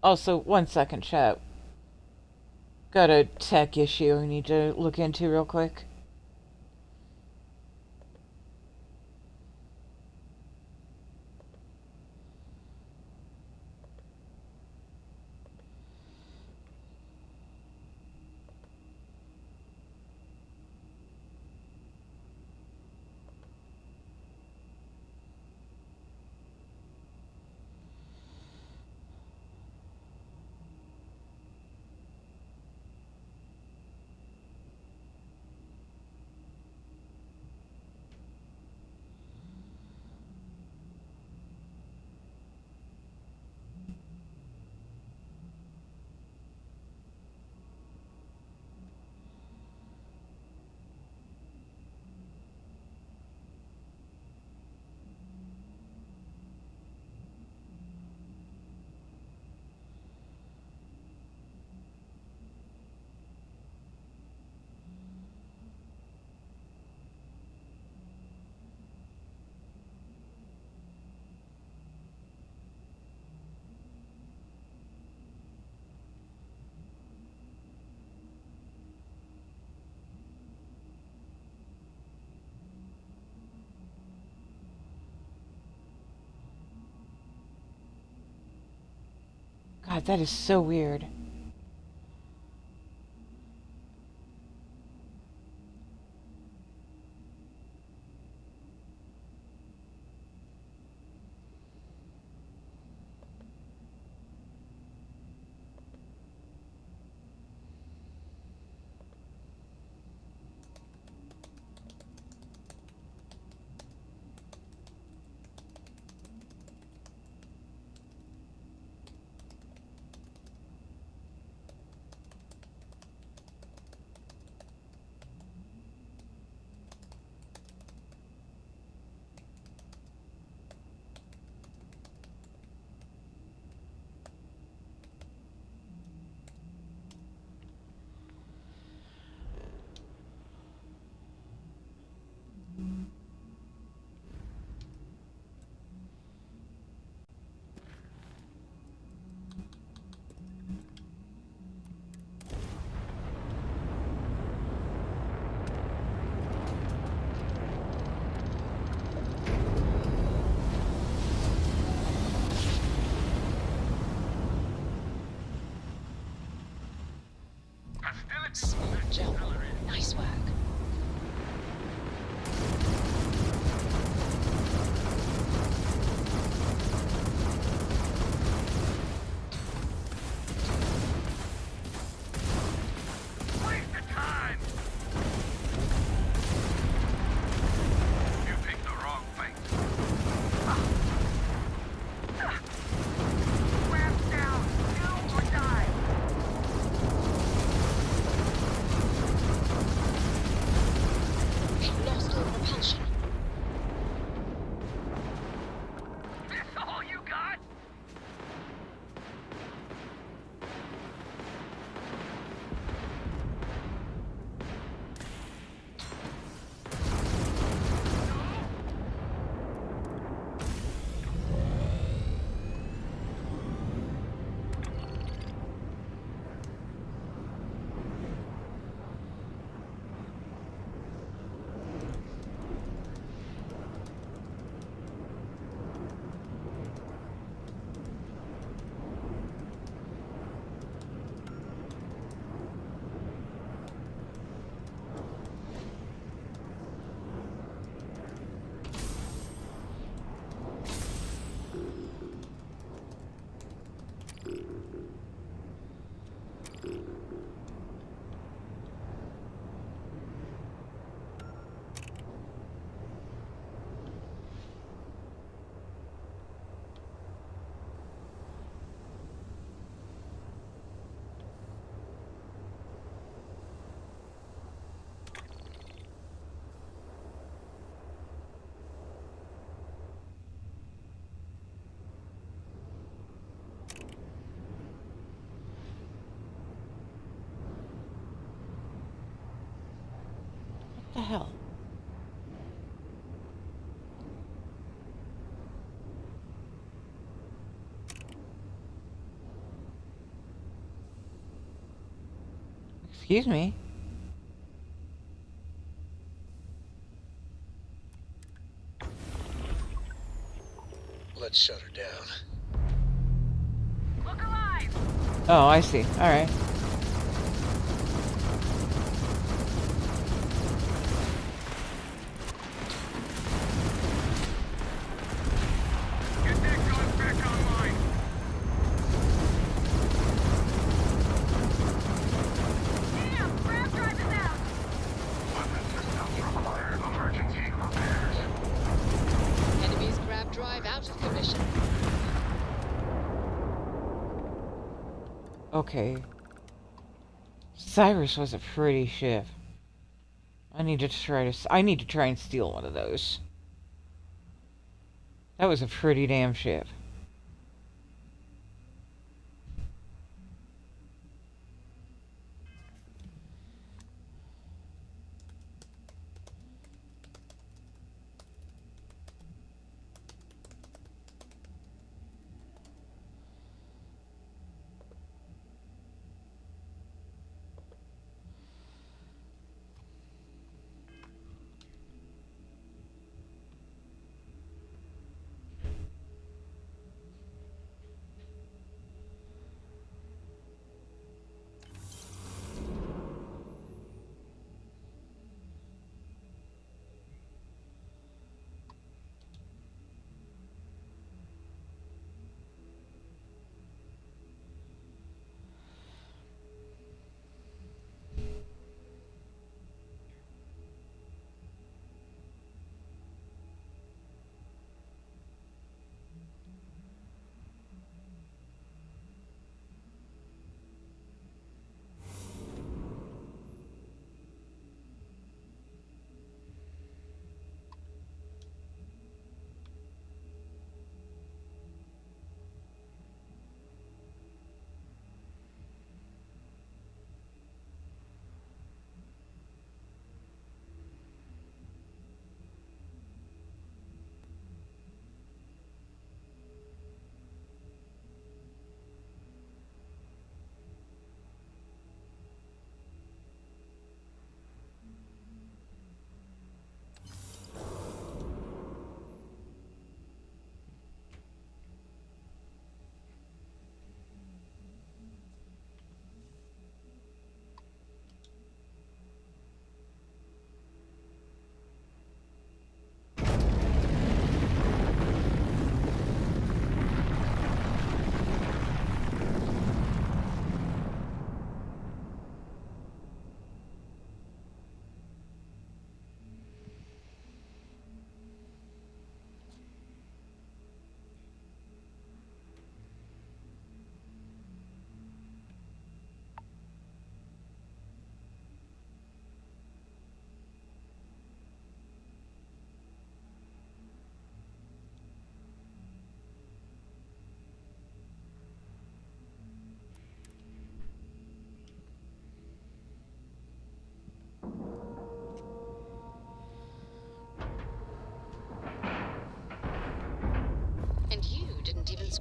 Also, 1 second, chat. Got a tech issue I need to look into real quick. God, that is so weird. Small job. Nice work. What the hell? Excuse me. Let's shut her down. Look alive! Oh, I see. All right. Get that gun back online. Damn! Grab drive is out! Weapon systems require emergency repairs. Enemy's grab drive out of commission. Okay. Cyrus was a pretty ship. I need to try and steal one of those. That was a pretty damn ship.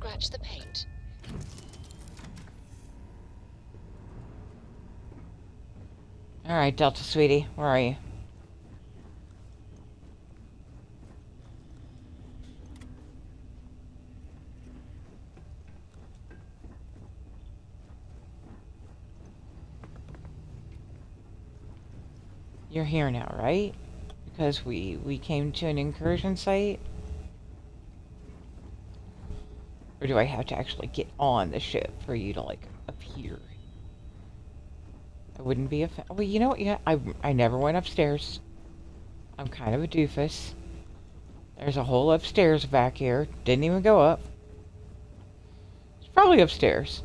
scratch the paint. Alright, Delta sweetie, where are you? You're here now, right? Because we came to an incursion site? Or do I have to actually get on the ship for you to, like, appear? I wouldn't be a fan. Well, you know what? Yeah, I never went upstairs. I'm kind of a doofus. There's a whole upstairs back here. Didn't even go up. It's probably upstairs.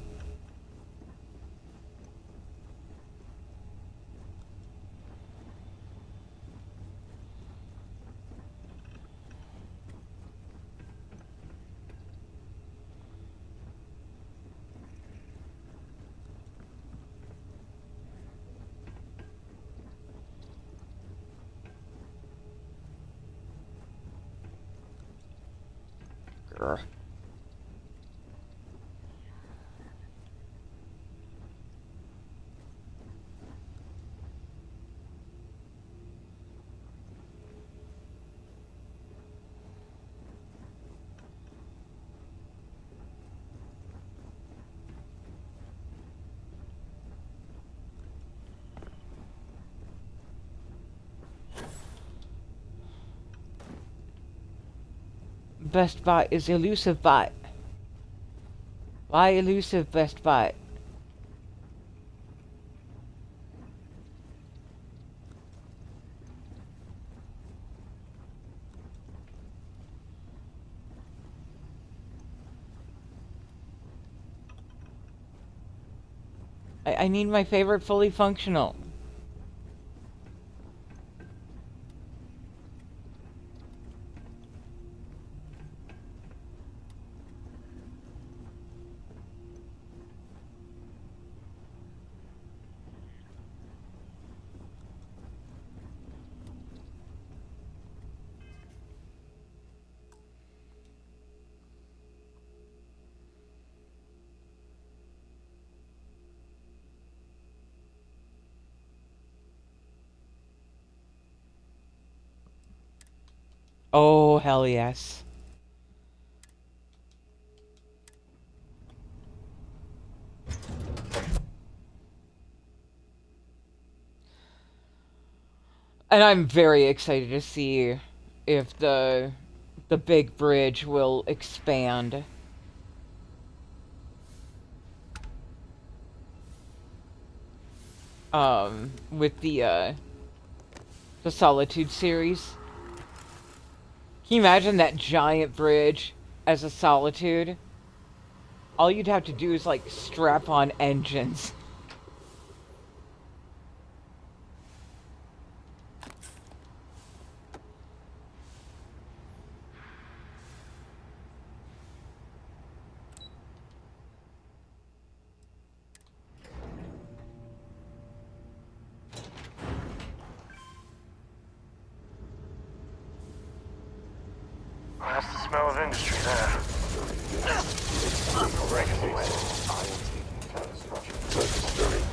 Grr. Best bot is elusive bot. Why elusive best bot? I need my favorite fully functional. Oh, hell yes. And I'm very excited to see if the big bridge will expand. With the Solitude series. Can you imagine that giant bridge as a Solitude? All you'd have to do is, like, strap on engines. That's the smell of industry there. Registering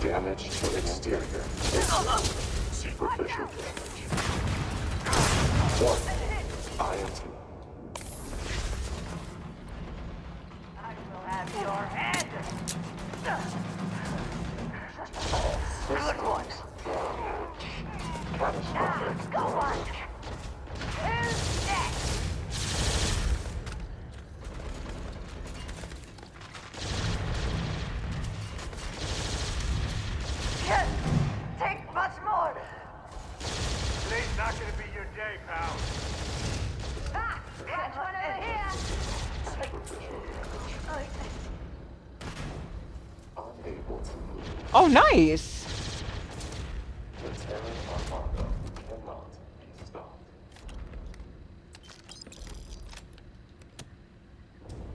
damage to exterior. Superficial damage. 1. INT. I will have your head! Good one! Catastrophic. Go on! Who's next? Yes! Take much more! Today's not gonna be your day, pal. Ah! Catch one over here! Unable to move. Oh, nice! The Terran Armada cannot be stopped.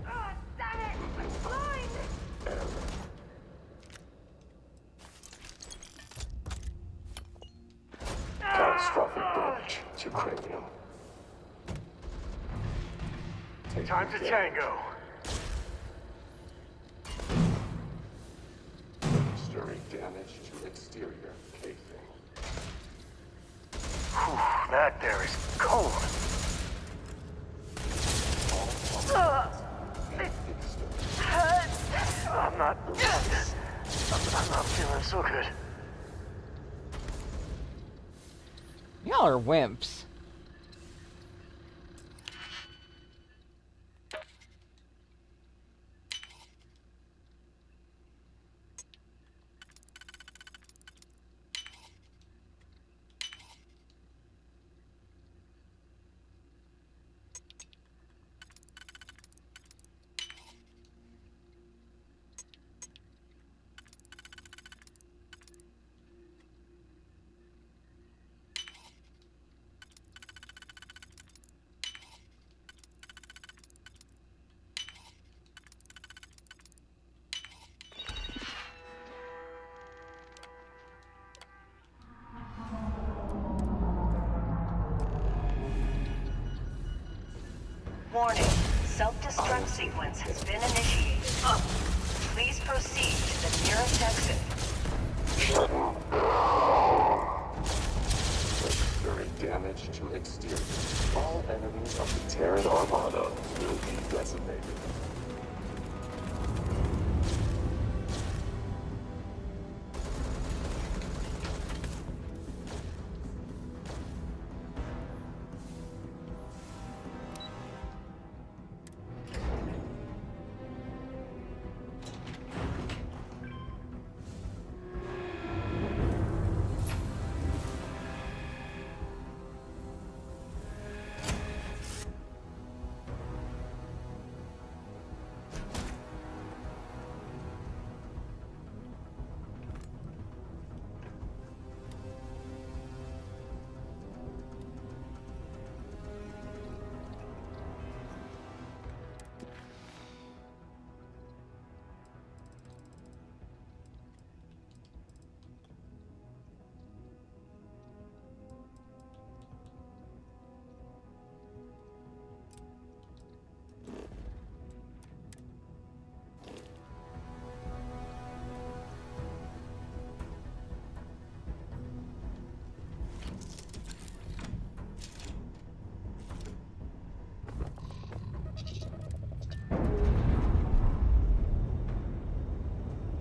Ah, damn it! I'm blind! Error. Catastrophic damage to cranium. Time to tango. Registering damage to exterior casing. Whew, that there is cold. I'm not feeling so good. Y'all are wimps. Warning. Self-destruct sequence has been initiated. Please proceed to the nearest exit. Registering damage to exterior. All enemies of the Terran Armada will be decimated.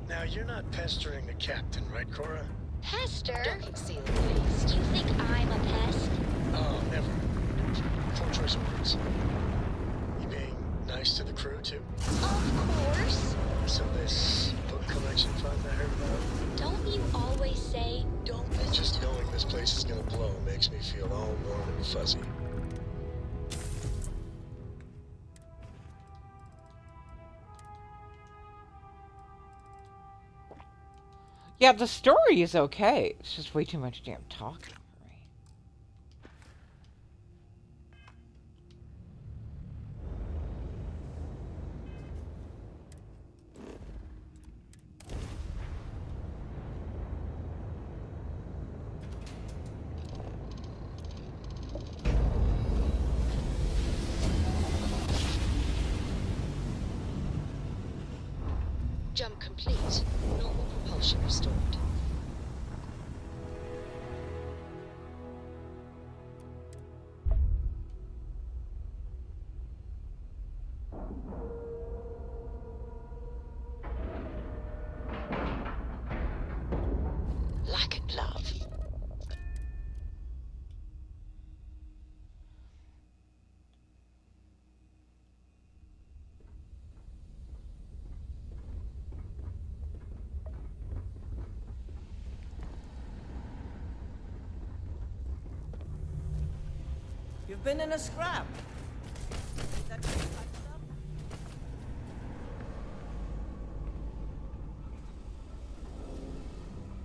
Now, you're not pestering the captain, right, Cora? Pester? Don't look silly-faced. You think I'm a pest? Oh, never. Poor choice of words. You being nice to the crew, too? Of course. So this book collection fund I heard about? Don't you always say, don't mention Just knowing this place is gonna blow makes me feel all warm and fuzzy. Yeah, the story is okay. It's just way too much damn talking. Jump complete. Normal propulsion restored. Like a glove. You've been in a scrap.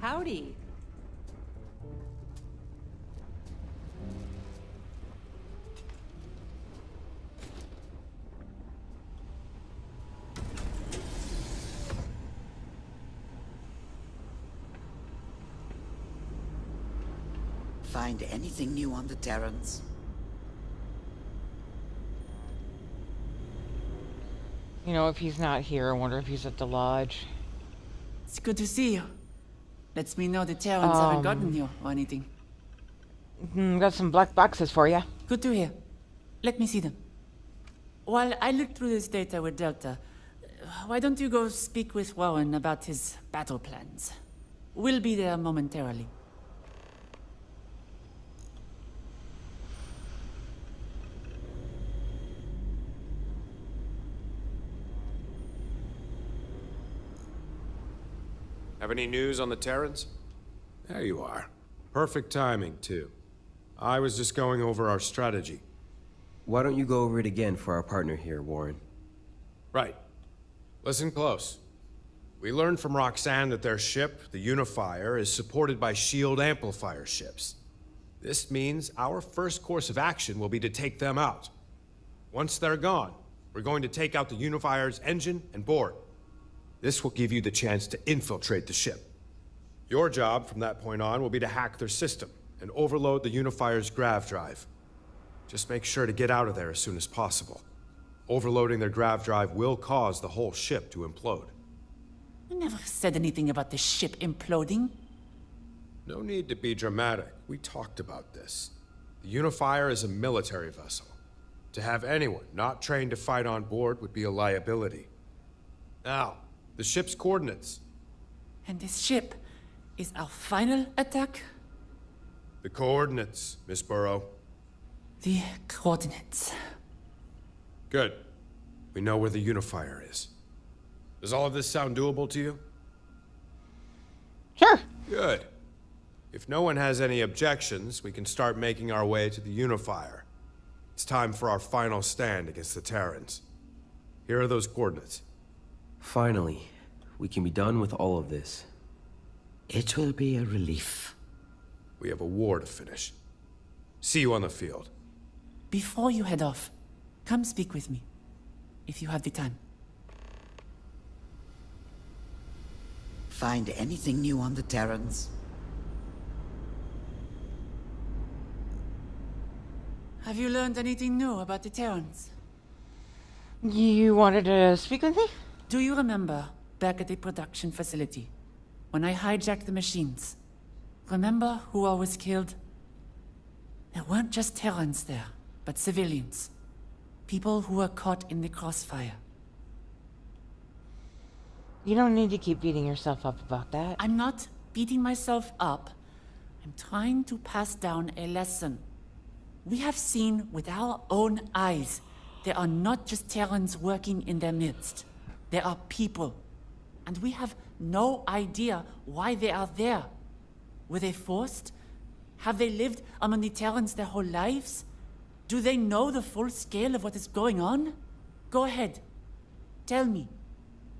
Howdy. Find anything new on the Terrans? You know, if he's not here, I wonder if he's at the lodge. It's good to see you. Lets me know the Terrans haven't gotten you or anything. Got some black boxes for you. Good to hear. Let me see them. While I look through this data with Delta, why don't you go speak with Rowan about his battle plans? We'll be there momentarily. Have any news on the Terrans? There you are. Perfect timing, too. I was just going over our strategy. Why don't you go over it again for our partner here, Warren? Right. Listen close. We learned from Roxanne that their ship, the Unifier, is supported by shield amplifier ships. This means our first course of action will be to take them out. Once they're gone, we're going to take out the Unifier's engine and board. This will give you the chance to infiltrate the ship. Your job from that point on will be to hack their system and overload the Unifier's grav drive. Just make sure to get out of there as soon as possible. Overloading their grav drive will cause the whole ship to implode. I never said anything about the ship imploding. No need to be dramatic. We talked about this. The Unifier is a military vessel. To have anyone not trained to fight on board would be a liability. Now, the ship's coordinates. And this ship is our final attack? The coordinates, Miss Burrow. The coordinates. Good. We know where the Unifier is. Does all of this sound doable to you? Sure. Good. If no one has any objections, we can start making our way to the Unifier. It's time for our final stand against the Terrans. Here are those coordinates. Finally, we can be done with all of this. It will be a relief. We have a war to finish. See you on the field. Before you head off, come speak with me, if you have the time. Find anything new on the Terrans? Have you learned anything new about the Terrans? You wanted to speak with me? Do you remember back at the production facility, when I hijacked the machines? Remember who all was killed? There weren't just Terrans there, but civilians. People who were caught in the crossfire. You don't need to keep beating yourself up about that. I'm not beating myself up. I'm trying to pass down a lesson. We have seen with our own eyes there are not just Terrans working in their midst. There are people. And we have no idea why they are there. Were they forced? Have they lived among the Terrans their whole lives? Do they know the full scale of what is going on? Go ahead. Tell me,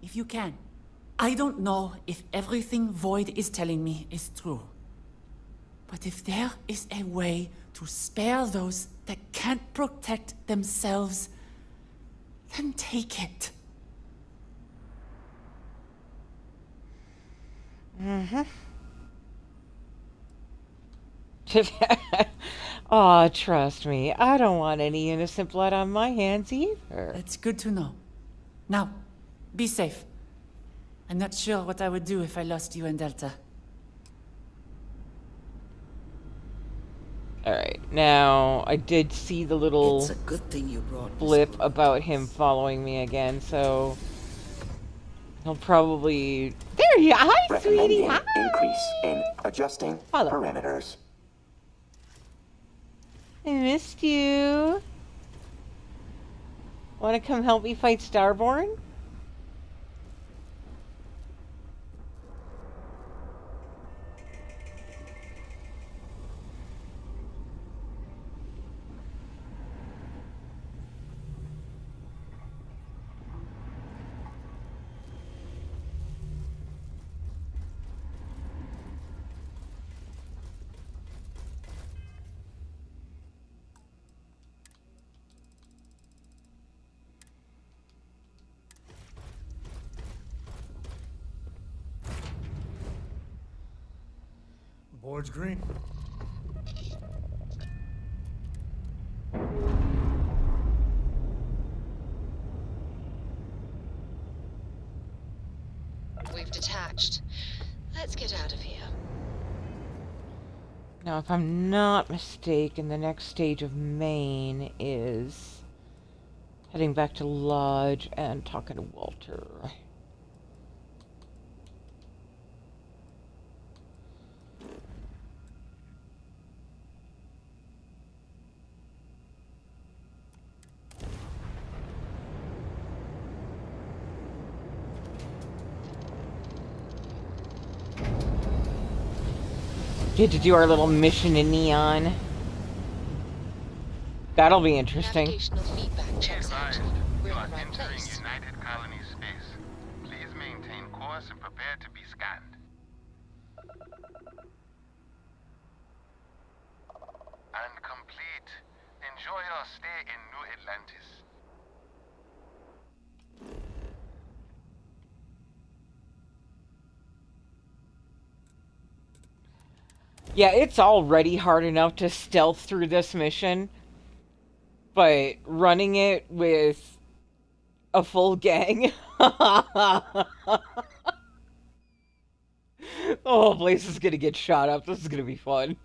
if you can. I don't know if everything Void is telling me is true. But if there is a way to spare those that can't protect themselves, then take it. Mm-hmm. Aw, trust me, I don't want any innocent blood on my hands either. It's good to know. Now, be safe. I'm not sure what I would do if I lost you and Delta. Alright, now, I did see the little It's a good thing you brought blip about him following me again, so he'll probably... There you are! Hi, sweetie! Hi! Increase in adjusting parameters. I missed you. Want to come help me fight Starborn? Board's green. We've detached. Let's get out of here. Now, if I'm not mistaken, the next stage of Maine is heading back to Lodge and talking to Walter. Get to do our little mission in Neon. That'll be interesting. Navigational feedback checks out. We're in the right Entering place. United Colony space. Please maintain course and prepare to be scanned. And complete. Enjoy your stay in New Atlantis. Yeah, it's already hard enough to stealth through this mission, but running it with a full gang. The whole place is gonna get shot up. This is gonna be fun.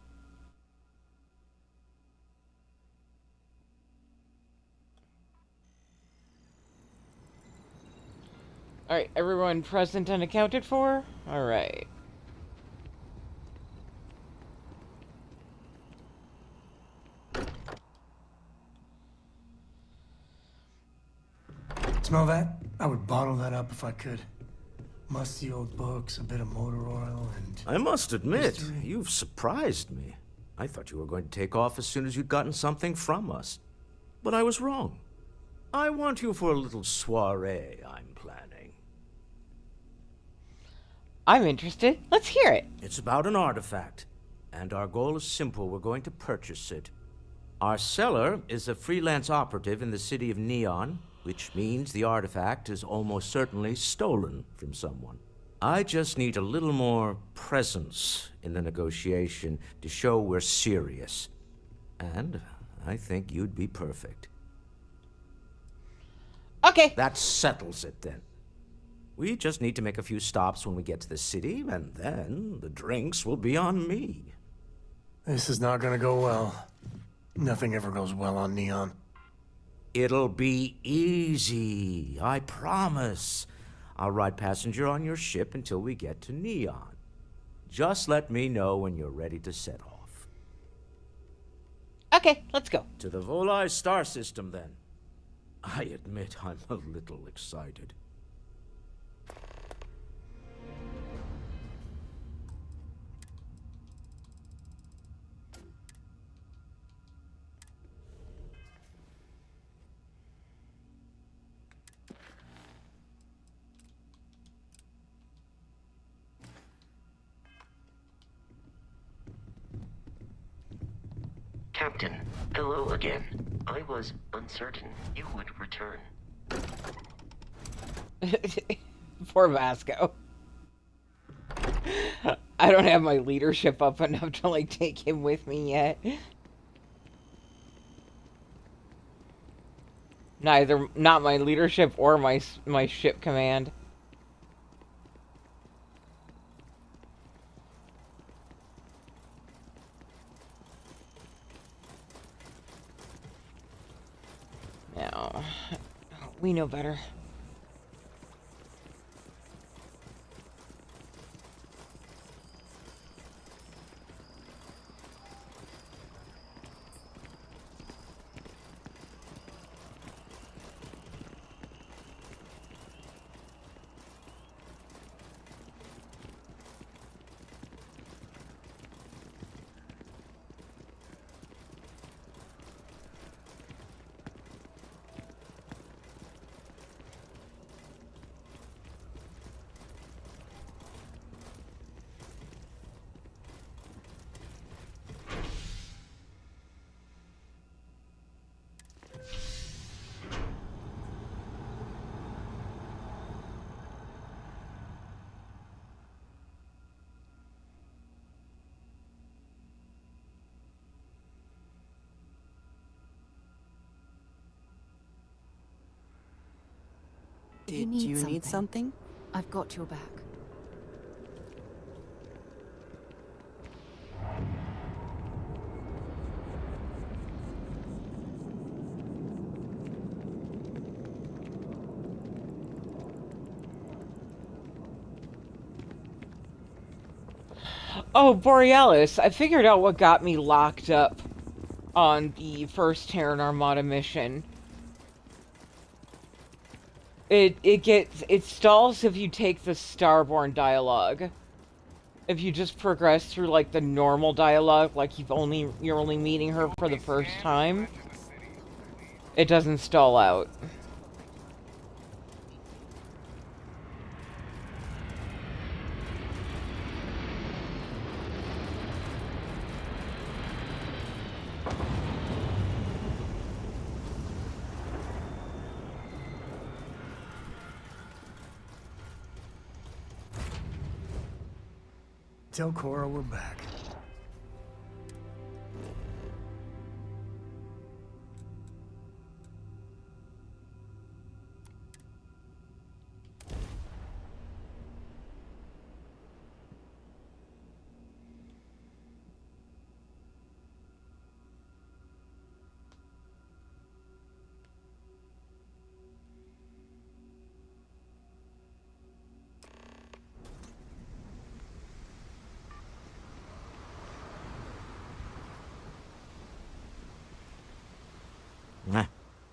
Alright, everyone present and accounted for? Alright. Smell that? I would bottle that up if I could. Musty old books, a bit of motor oil, and... I must admit, history. you've surprised me. I thought you were going to take off as soon as you'd gotten something from us. But I was wrong. I want you for a little soiree I'm planning. I'm interested. Let's hear it. It's about an artifact, and our goal is simple. We're going to purchase it. Our seller is a freelance operative in the city of Neon, which means the artifact is almost certainly stolen from someone. I just need a little more presence in the negotiation to show we're serious. And I think you'd be perfect. Okay. That settles it then. We just need to make a few stops when we get to the city, and then the drinks will be on me. This is not gonna go well. Nothing ever goes well on Neon. It'll be easy, I promise. I'll ride passenger on your ship until we get to Neon. Just let me know when you're ready to set off. Okay, let's go. To the Volai star system, then. I admit I'm a little excited. Captain, hello again. I was uncertain you would return. Poor Vasco. I don't have my leadership up enough to, like, take him with me yet. Not my leadership or my ship command. No, we know better. Did you need something? I've got your back. Oh, Borealis. I figured out what got me locked up on the first Terran Armada mission. It stalls if you take the Starborn dialogue. If you just progress through like the normal dialogue, like you're only meeting her for the first time, it doesn't stall out. Tell Cora we're back.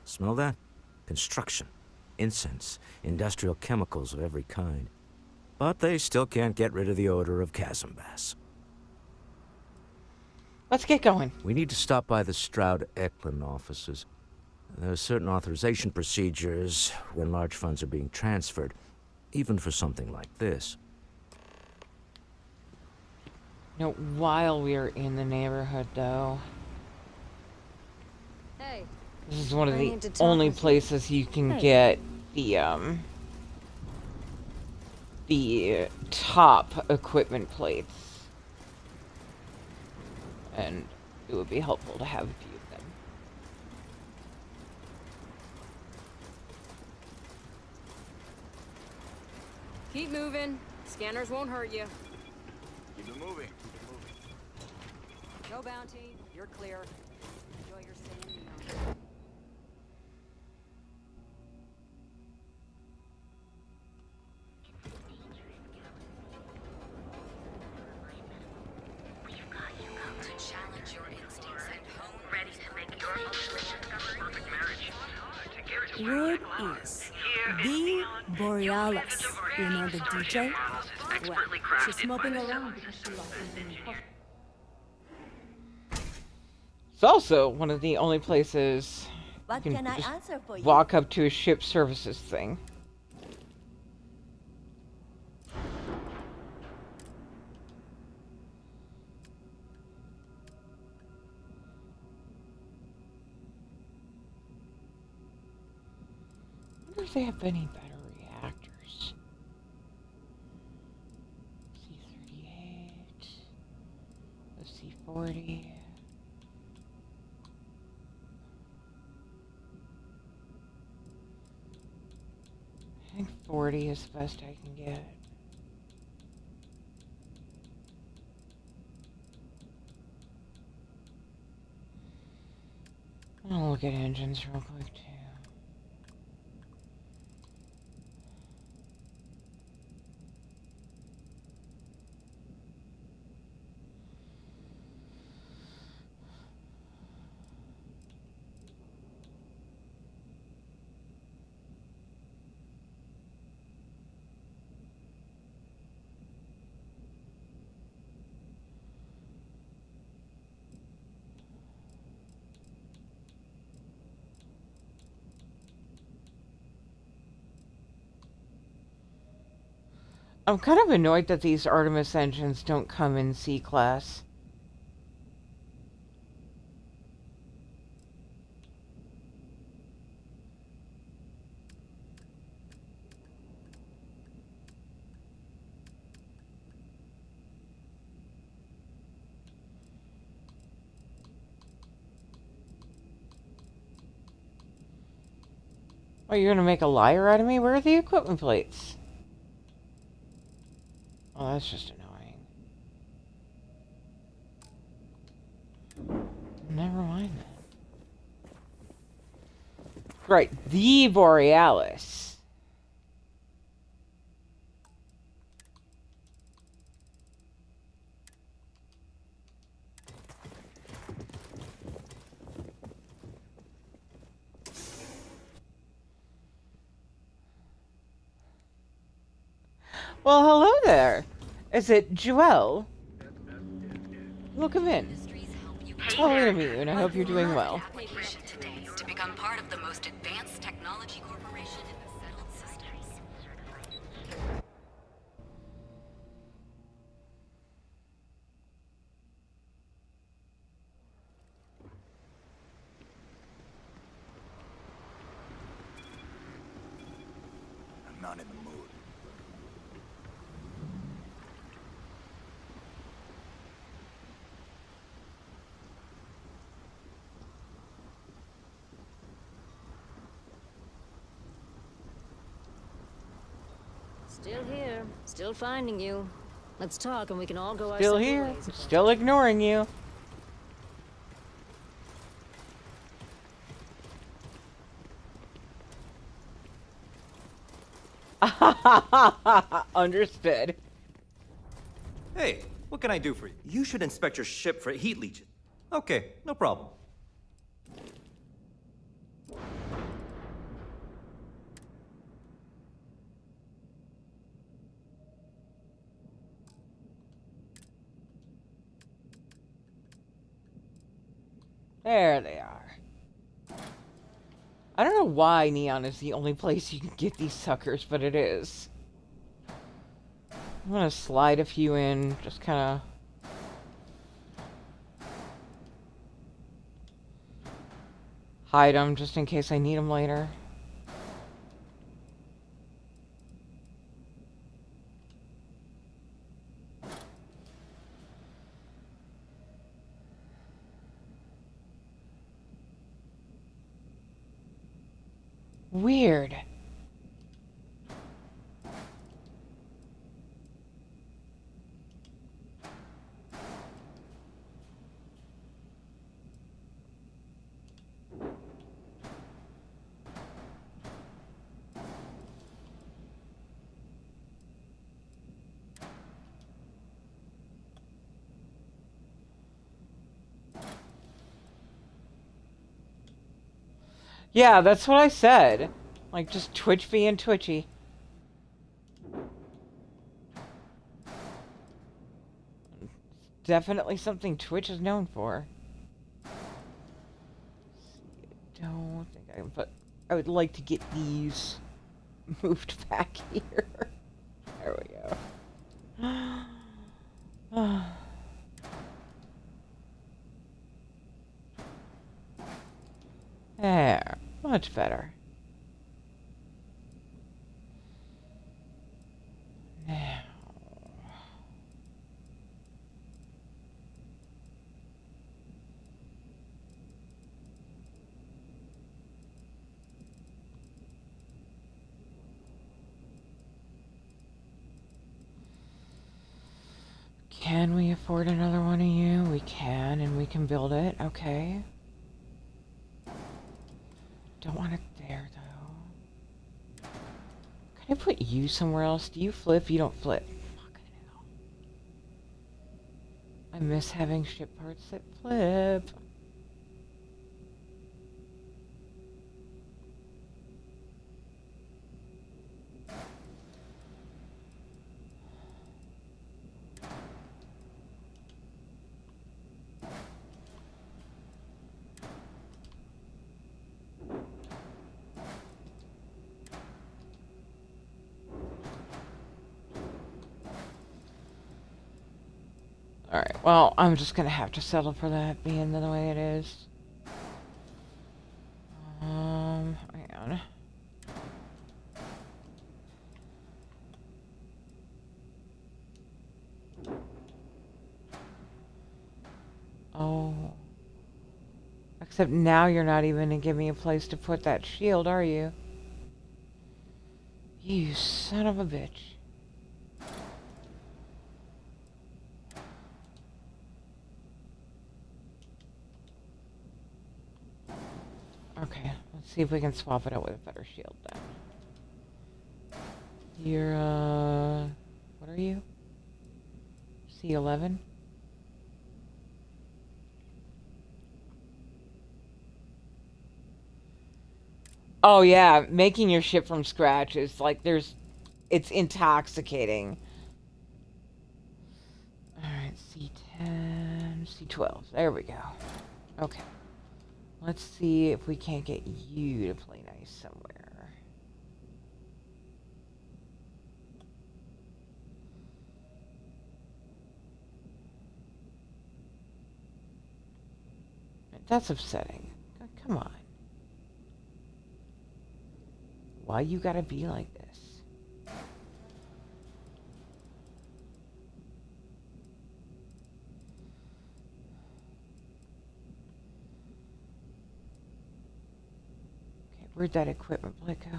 Smell that? Construction, incense, industrial chemicals of every kind. But they still can't get rid of the odor of chasm bass. Let's get going. We need to stop by the Stroud-Eklund offices. There are certain authorization procedures when large funds are being transferred, even for something like this. You know, while we are in the neighborhood, though, Hey. this is one of the only places you can get the top equipment plates. And it would be helpful to have a few of them. Keep moving. Scanners won't hurt you. Keep it moving. No bounty. You're clear. Enjoy your stay in Neon. What is the Borealis? You know the DJ? Well, she's smoking around because she lost her. It's also one of the only places What you can I just answer for you? walk up to a ship services thing. I wonder if they have any better reactors. C-38, the C-40. I think 40 is the best I can get. I'll look at engines real quick too. I'm kind of annoyed that these Artemis engines don't come in C-class. Oh, you're gonna make a liar out of me? Where are the equipment plates? Oh, that's just annoying. Never mind that. Right, the Borealis. Well, hello there. Is it Joelle? Welcome in. Lovely to meet you, and I hope you're doing well. Application today to become part of the most advanced technology corporation in the settled systems. I'm not in the mood. Still here. Still finding you. Let's talk and we can all go our Still separate here. ways. Still ignoring you. Understood. Hey, what can I do for you? You should inspect your ship for heat leeches. Okay, no problem. There they are. I don't know why Neon is the only place you can get these suckers, but it is. I'm gonna slide a few in, just kind of... hide them, just in case I need them later. Weird. Yeah, that's what I said. Like, just Twitch being twitchy. Definitely something Twitch is known for. I don't think I can put... I would like to get these moved back here. There we go. There. Much better. Now. Can we afford another one of you? We can, and we can build it. Okay. Don't want it there, though. Can I put you somewhere else? Do you flip? You don't flip. Fucking hell. I miss having ship parts that flip. Alright, well, I'm just gonna have to settle for that being the way it is. Hang on. Oh. Except now you're not even gonna give me a place to put that shield, are you? You son of a bitch. Okay, let's see if we can swap it out with a better shield then. You're, what are you? C11? Oh yeah, making your ship from scratch is like, it's intoxicating. Alright, C10, C12. There we go. Okay. Let's see if we can't get you to play nice somewhere. That's upsetting. Come on. Why you gotta be like this? Okay, where'd that equipment plate go?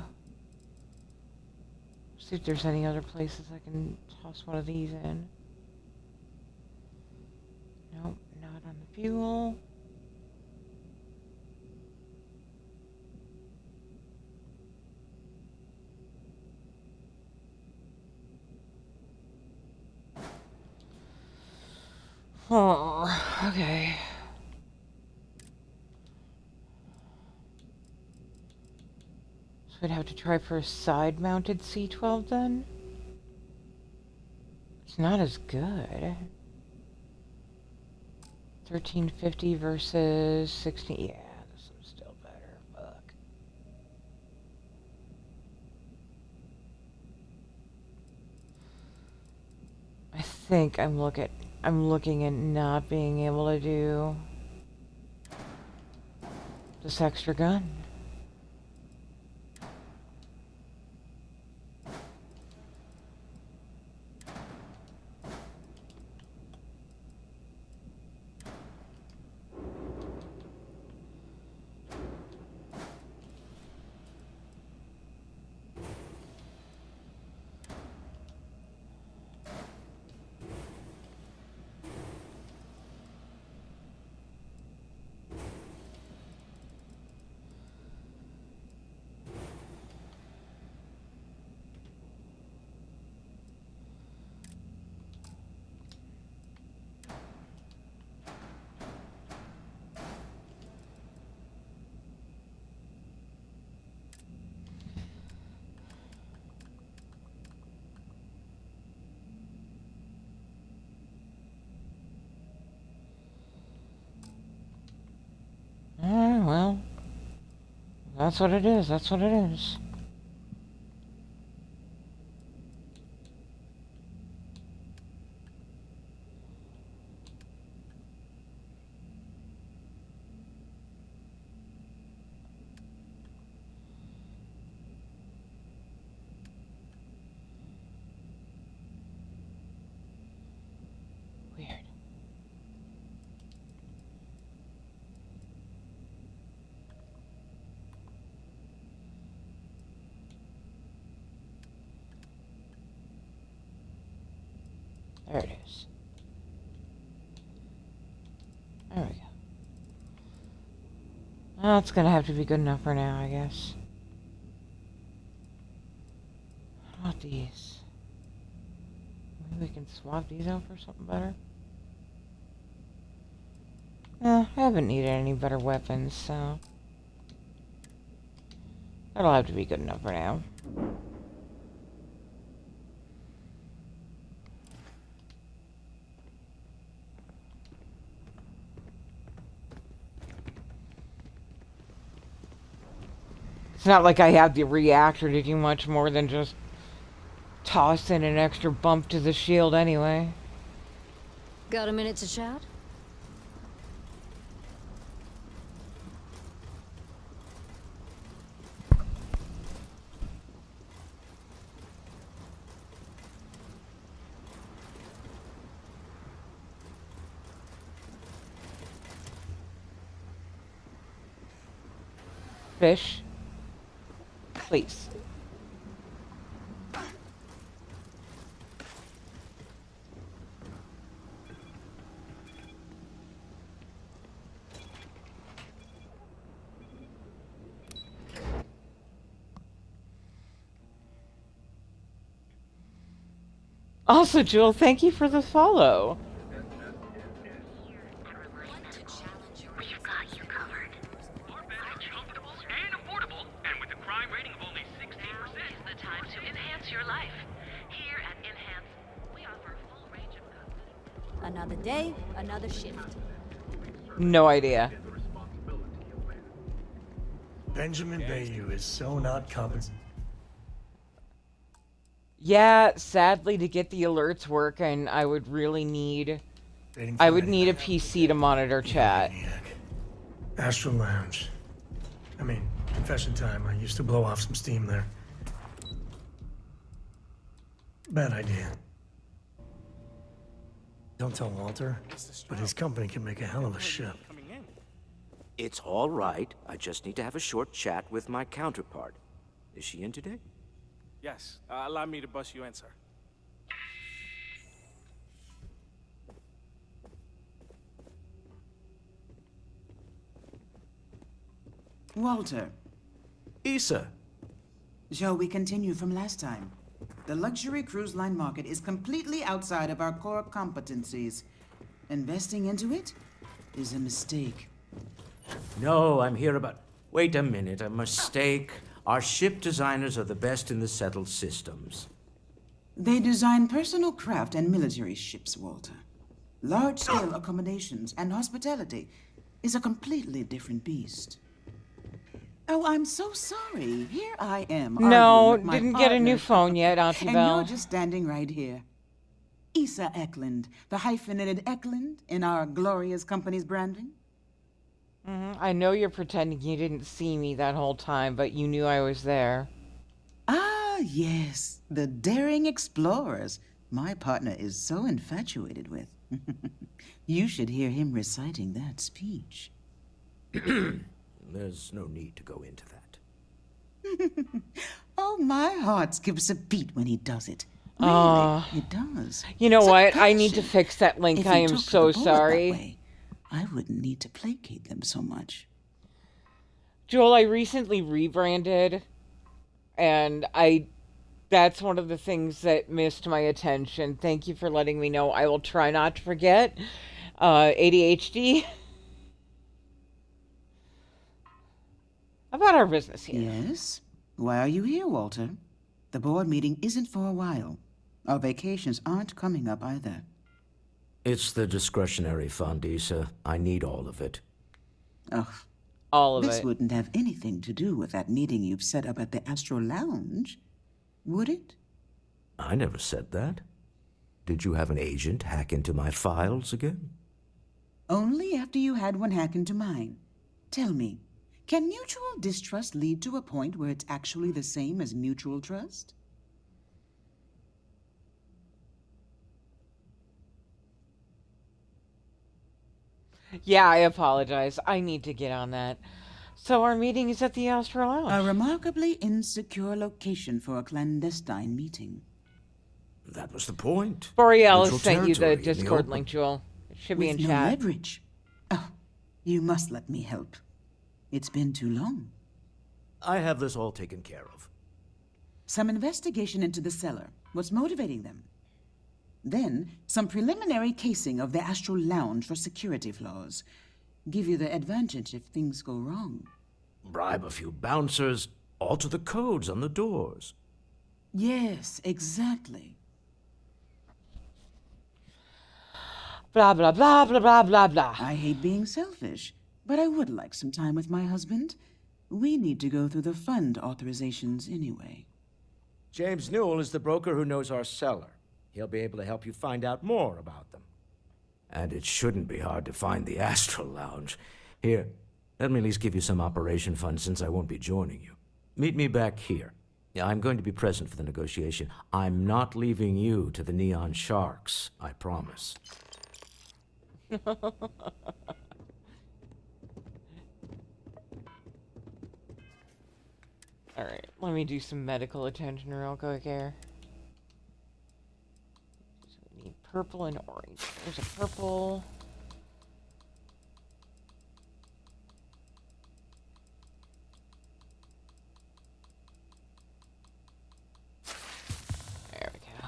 See if there's any other places I can toss one of these in. Nope, not on the fuel. Oh, okay. So we'd have to try for a side-mounted C12 then? It's not as good. 1350 versus 16. Yeah, this one's still better. Fuck. I think I'm looking at not being able to do this extra gun. Well, that's what it is. That's what it is. There it is. There we go. Well, it's gonna have to be good enough for now, I guess. What about these? Maybe we can swap these out for something better? I haven't needed any better weapons, so... that'll have to be good enough for now. It's not like I have the reactor to do much more than just toss in an extra bump to the shield anyway. Got a minute to chat? Fish. Please. Also, Jewel, thank you for the follow. And with a crime rating of only 16%, is the time to enhance your life. day, another shift. No idea. Benjamin Bayou is so not compensated. Yeah, sadly, to get the alerts working, I would really need... I would need a PC to monitor chat. Astral Lounge. I mean, confession time. I used to blow off some steam there. Bad idea. Don't tell Walter, but his company can make a hell of a ship. It's all right. I just need to have a short chat with my counterpart. Is she in today? Yes. Allow me to bust you in, sir. Walter. Issa. Shall we continue from last time? The luxury cruise line market is completely outside of our core competencies. Investing into it is a mistake. No, I'm here about... Wait a minute, a mistake. Our ship designers are the best in the settled systems. They design personal craft and military ships, Walter. Large-scale accommodations and hospitality is a completely different beast. Oh, I'm so sorry. Here I am. No, arguing with my didn't get a new partner. phone yet, Auntie And Belle. you're just standing right here. Issa Eklund, the hyphenated Eklund in our glorious company's branding. I know you're pretending you didn't see me that whole time, but you knew I was there. Ah, yes, the daring explorers my partner is so infatuated with. You should hear him reciting that speech. There's no need to go into that. Oh, my heart skips a beat when he does it. Really, it does. You know Such what? I need to passion. fix that link. If I he am talked to so the board that sorry. way, I wouldn't need to placate them so much. Joel, I recently rebranded, and that's one of the things that missed my attention. Thank you for letting me know. I will try not to forget. ADHD. About our business here. Yes? Why are you here, Walter? The board meeting isn't for a while. Our vacations aren't coming up either. It's the discretionary fund, Issa. I need all of it. Ugh. All of This it. wouldn't have anything to do with that meeting you've set up at the Astro Lounge, would it? I never said that. Did you have an agent hack into my files again? Only after you had one hack into mine. Tell me, can mutual distrust lead to a point where it's actually the same as mutual trust? Yeah, I apologize. I need to get on that. So our meeting is at the Astro Lounge. A remarkably insecure location for a clandestine meeting. That was the point. Borealis Neutral sent you the territory in the Discord open. link, Joel. It should be With in no chat. leverage. Oh, you must let me help. It's been too long. I have this all taken care of. Some investigation into the cellar. What's motivating them? Then, some preliminary casing of the Astral Lounge for security flaws. Give you the advantage if things go wrong. Bribe a few bouncers, alter the codes on the doors. Yes, exactly. Blah, blah, blah, blah, blah, blah, blah. I hate being selfish, but I would like some time with my husband. We need to go through the fund authorizations anyway. James Newell is the broker who knows our cellar. He'll be able to help you find out more about them. And it shouldn't be hard to find the Astral Lounge. Here, let me at least give you some operation funds since I won't be joining you. Meet me back here. Yeah, I'm going to be present for the negotiation. I'm not leaving you to the Neon Sharks, I promise. Alright, let me do some medical attention real quick here. So we need purple and orange. There's a purple. There we go.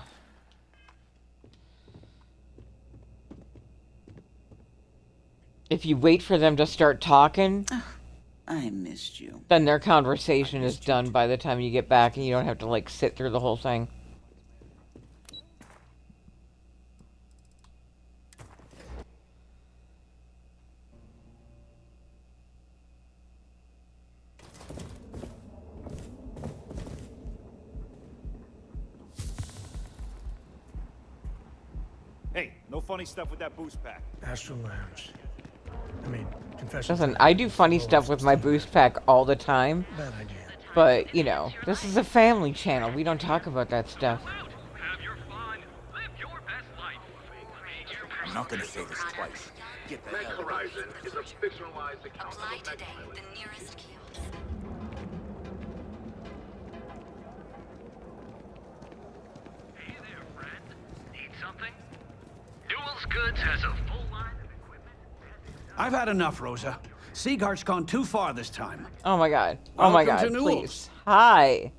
If you wait for them to start talking, I missed you. then their conversation is done by the time you get back and you don't have to like sit through the whole thing. No funny stuff with that boost pack. Astral Lounge. I mean, confession. Listen, I do funny stuff with my boost pack all the time. Bad idea. But, you know, this is a family channel. We don't talk about that stuff. I'm not gonna say this twice. Get the hell Horizon is a fictionalized account of a today, the nearest kiosk. Hey there, friend. Need something? Newell's Goods has a full line of equipment. I've had enough, Rosa. Sieghardt's gone too far this time. Oh my god. Oh my Welcome god, to please. Hi.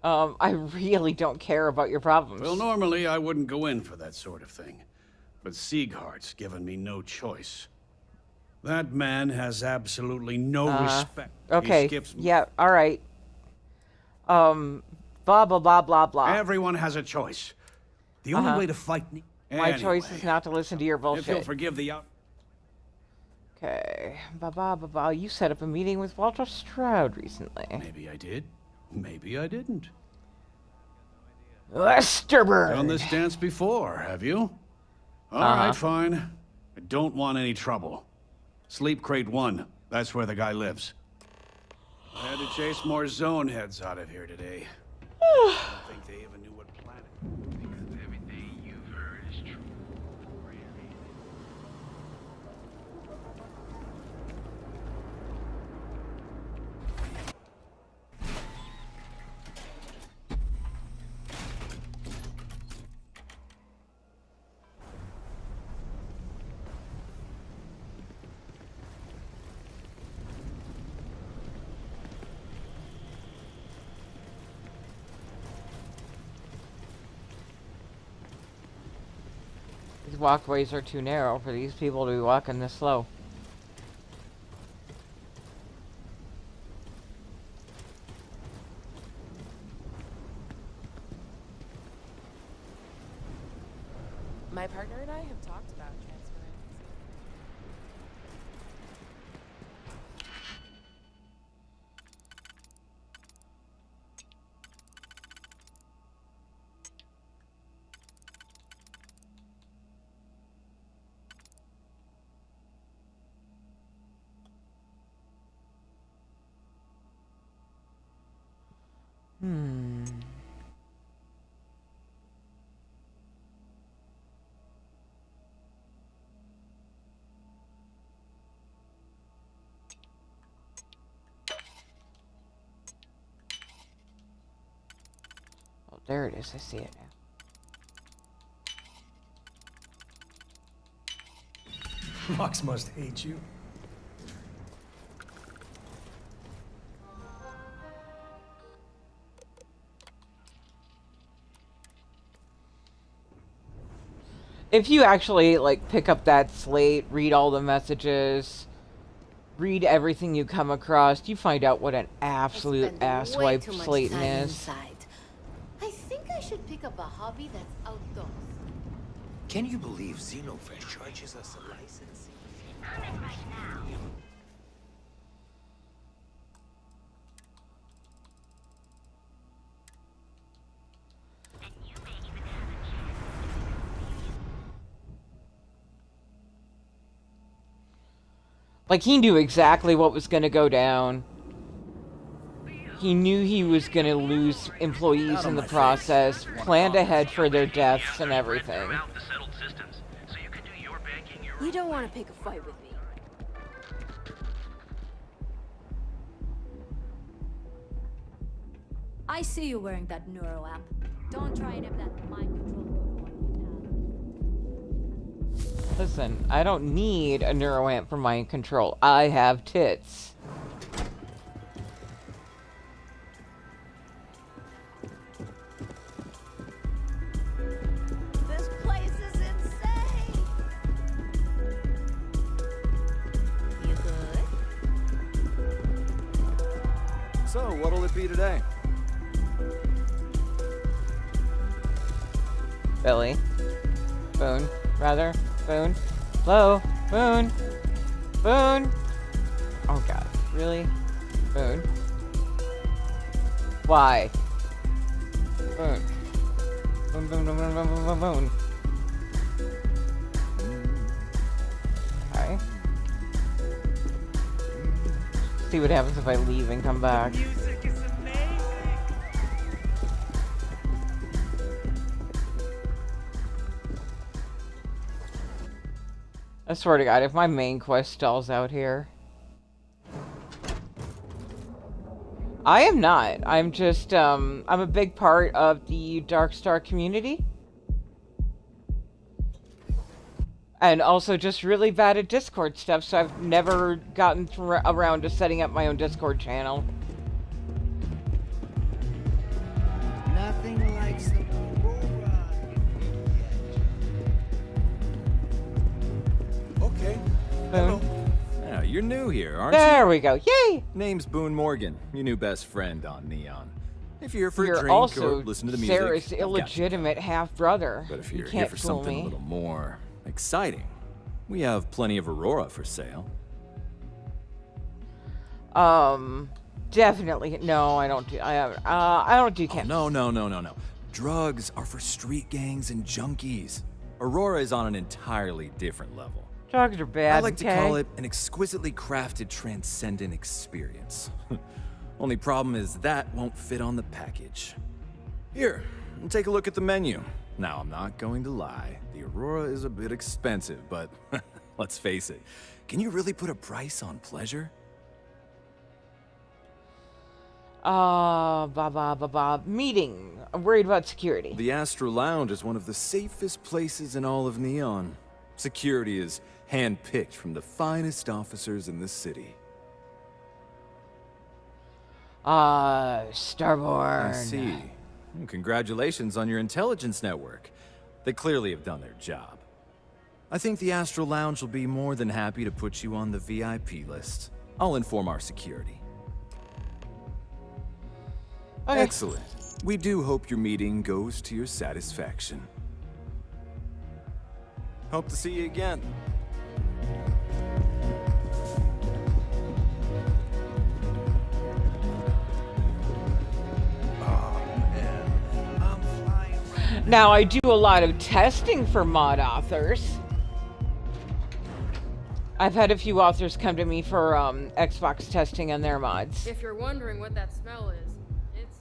I really don't care about your problems. Well, normally I wouldn't go in for that sort of thing. But Sieghardt's given me no choice. That man has absolutely no respect. Okay. He skips... Yeah, alright. Blah, blah, blah, blah, blah. Everyone has a choice. The only way to fight me... My choice is not to listen to your bullshit. If you'll forgive the out... Okay. Ba-ba-ba-ba. You set up a meeting with Walter Stroud recently. Maybe I did. Maybe I didn't. Westerburn! Done this dance before, have you? All right, fine. I don't want any trouble. Sleep Crate 1. That's where the guy lives. I had to chase more zone heads out of here today. I don't think they even knew what planet. Because everything you've heard is true. These walkways are too narrow for these people to be walking this slow. My partner and I have talked about transferring. Oh, there it is. I see it now. Lux must hate you. If you actually, like, pick up that slate, read all the messages, read everything you come across, you find out what an absolute asswipe Slayton is. I think I should pick up a hobby that's outdoors. Can you believe Xenofish charges us a license? Coming right now. Like, he knew exactly what was going to go down. He knew he was going to lose employees in the process, planned ahead for their deaths and everything. You don't want to pick a fight with me. I see you wearing that neuro app. Don't try and have that mind control. Listen, I don't need a neuroamp for mind control. I have tits. This place is insane. You good? So, what'll it be today? Billy. Boone, rather. Boone. Hello? Boone. Boone. Oh god. Really? Boone. Why? Boone. Boone, boone, boone, boone, boone, boone, boone. See what happens if I leave and come back. I swear to God, if my main quest stalls out here. I am not. I'm just, I'm a big part of the Darkstar community. And also just really bad at Discord stuff, so I've never gotten around to setting up my own Discord channel. Nothing like some Okay. Hello. Yeah, you're new here, aren't you? There we go. Yay! Name's Boone Morgan, your new best friend on Neon. If you're here for a You're drink also or listen to the music, Sarah's I've got you. illegitimate half-brother. But if You you're here can't for fool something me. a little more exciting, we have plenty of Aurora for sale. Definitely no. I don't do. I don't do camp. Oh, no. Drugs are for street gangs and junkies. Aurora is on an entirely different level. Drugs are bad. I like to okay? call it an exquisitely crafted, transcendent experience. Only problem is that won't fit on the package. Here, take a look at the menu. Now, I'm not going to lie. The Aurora is a bit expensive, but let's face it. Can you really put a price on pleasure? Meeting. I'm worried about security. The Astra Lounge is one of the safest places in all of Neon. Security is handpicked from the finest officers in the city. Starborn. I see. Congratulations on your intelligence network. They clearly have done their job. I think the Astral Lounge will be more than happy to put you on the VIP list. I'll inform our security. Okay. Excellent. We do hope your meeting goes to your satisfaction. Hope to see you again. Now, I do a lot of testing for mod authors. I've had a few authors come to me for Xbox testing on their mods. If you're wondering what that smell is, it's...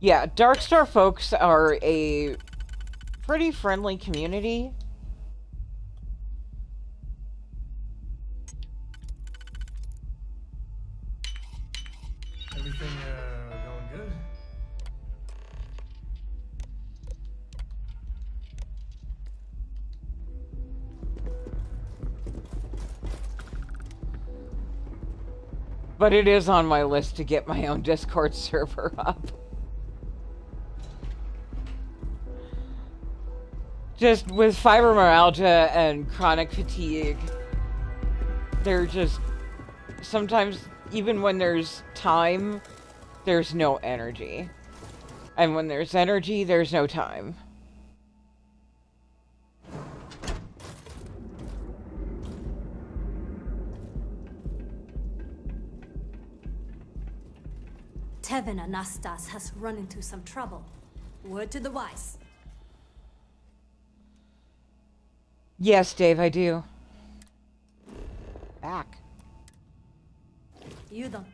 Yeah, Darkstar folks are a pretty friendly community. Everything going good? But it is on my list to get my own Discord server up. Just with fibromyalgia and chronic fatigue, they're just... Sometimes, even when there's time, there's no energy. And when there's energy, there's no time. Tevin Anastas has run into some trouble. Word to the wise. Yes, Dave, I do. Back. You don't.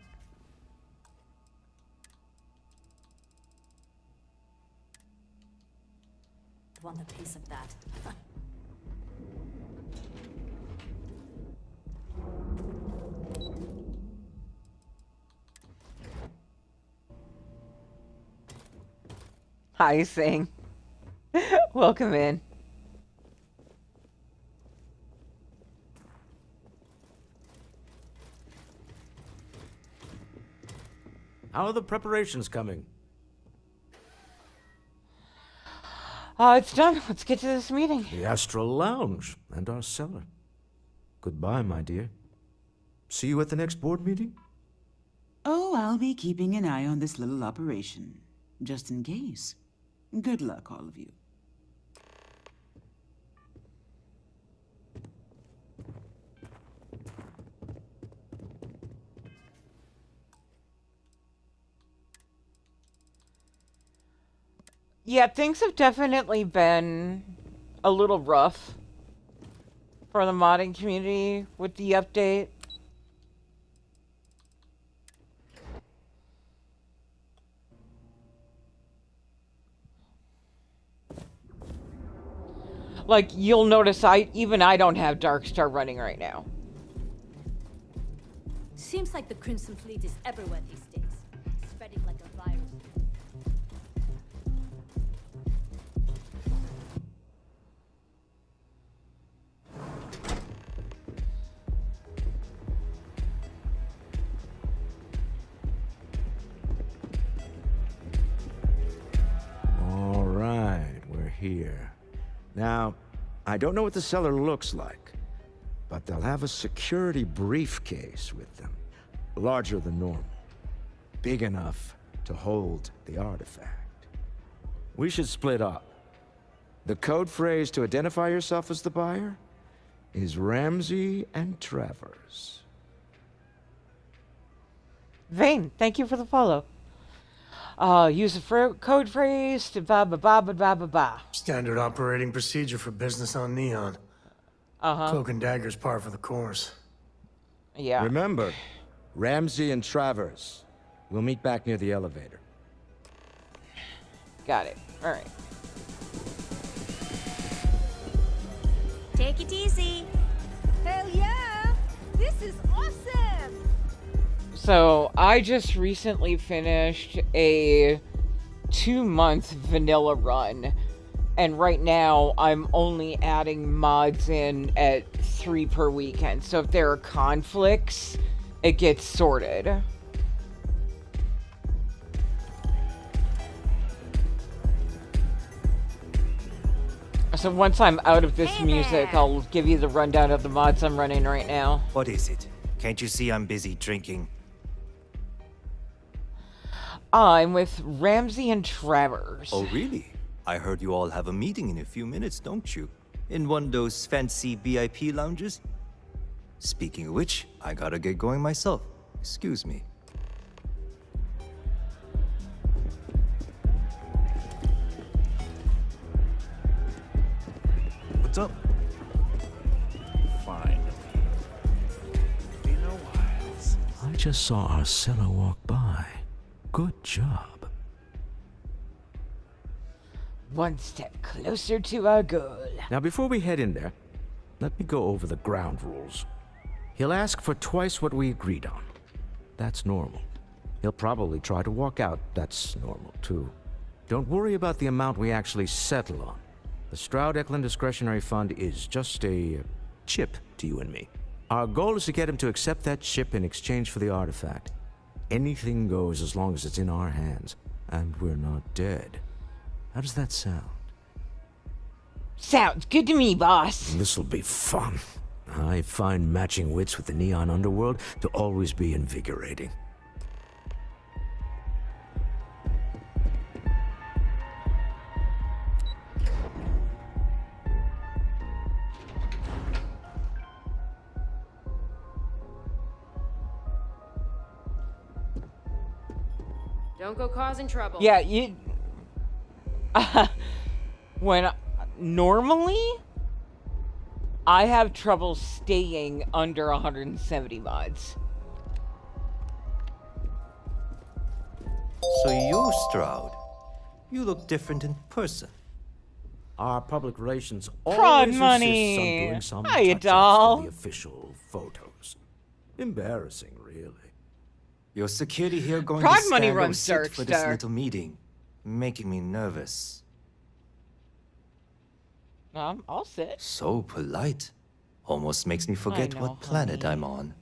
Want a piece of that? Hi, Sing. Welcome in. How are the preparations coming? It's done. Let's get to this meeting. The Astral Lounge and our cellar. Goodbye, my dear. See you at the next board meeting? Oh, I'll be keeping an eye on this little operation, just in case. Good luck, all of you. Yeah, things have definitely been a little rough for the modding community with the update. Like, you'll notice I don't have Darkstar running right now. Seems like the Crimson Fleet is everywhere these days, spreading like a virus. All right, we're here. Now, I don't know what the cellar looks like, but they'll have a security briefcase with them. Larger than normal. Big enough to hold the artifact. We should split up. The code phrase to identify yourself as the buyer is Ramsey and Travers. Vane, thank you for the follow. Use a code phrase to ba ba ba ba ba ba ba. Standard operating procedure for business on Neon. Cloak and dagger's par for the course. Yeah. Remember, Ramsey and Travers. We'll meet back near the elevator. Got it. All right. Take it easy. Hell yeah! This is awesome! So, I just recently finished a 2-month vanilla run, and right now I'm only adding mods in at 3 per weekend. So if there are conflicts, it gets sorted. So once I'm out of this music, I'll give you the rundown of the mods I'm running right now. What is it? Can't you see I'm busy drinking? I'm with Ramsey and Travers. Oh, really? I heard you all have a meeting in a few minutes, don't you? In one of those fancy VIP lounges? Speaking of which, I gotta get going myself. Excuse me. What's up? Fine. Been a while. I just saw our cellar walk by. Good job. One step closer to our goal. Now, before we head in there, let me go over the ground rules. He'll ask for twice what we agreed on. That's normal. He'll probably try to walk out. That's normal, too. Don't worry about the amount we actually settle on. The Stroud-Eklund Discretionary Fund is just a chip to you and me. Our goal is to get him to accept that chip in exchange for the artifact. Anything goes as long as it's in our hands, and we're not dead. How does that sound? Sounds good to me, boss. This'll be fun. I find matching wits with the Neon Underworld to always be invigorating. Don't go causing trouble. Yeah, you... Normally, I have trouble staying under 170 mods. So you, Stroud, you look different in person. Our public relations Prod always money. insists on doing some Hiya, touch-ups doll. for the official photos. Embarrassing, really. Your security here going Prod to money stand or runs sit for this Darkstar. little meeting, making me nervous. I'll sit. So polite. Almost makes me forget know, what planet honey. I'm on.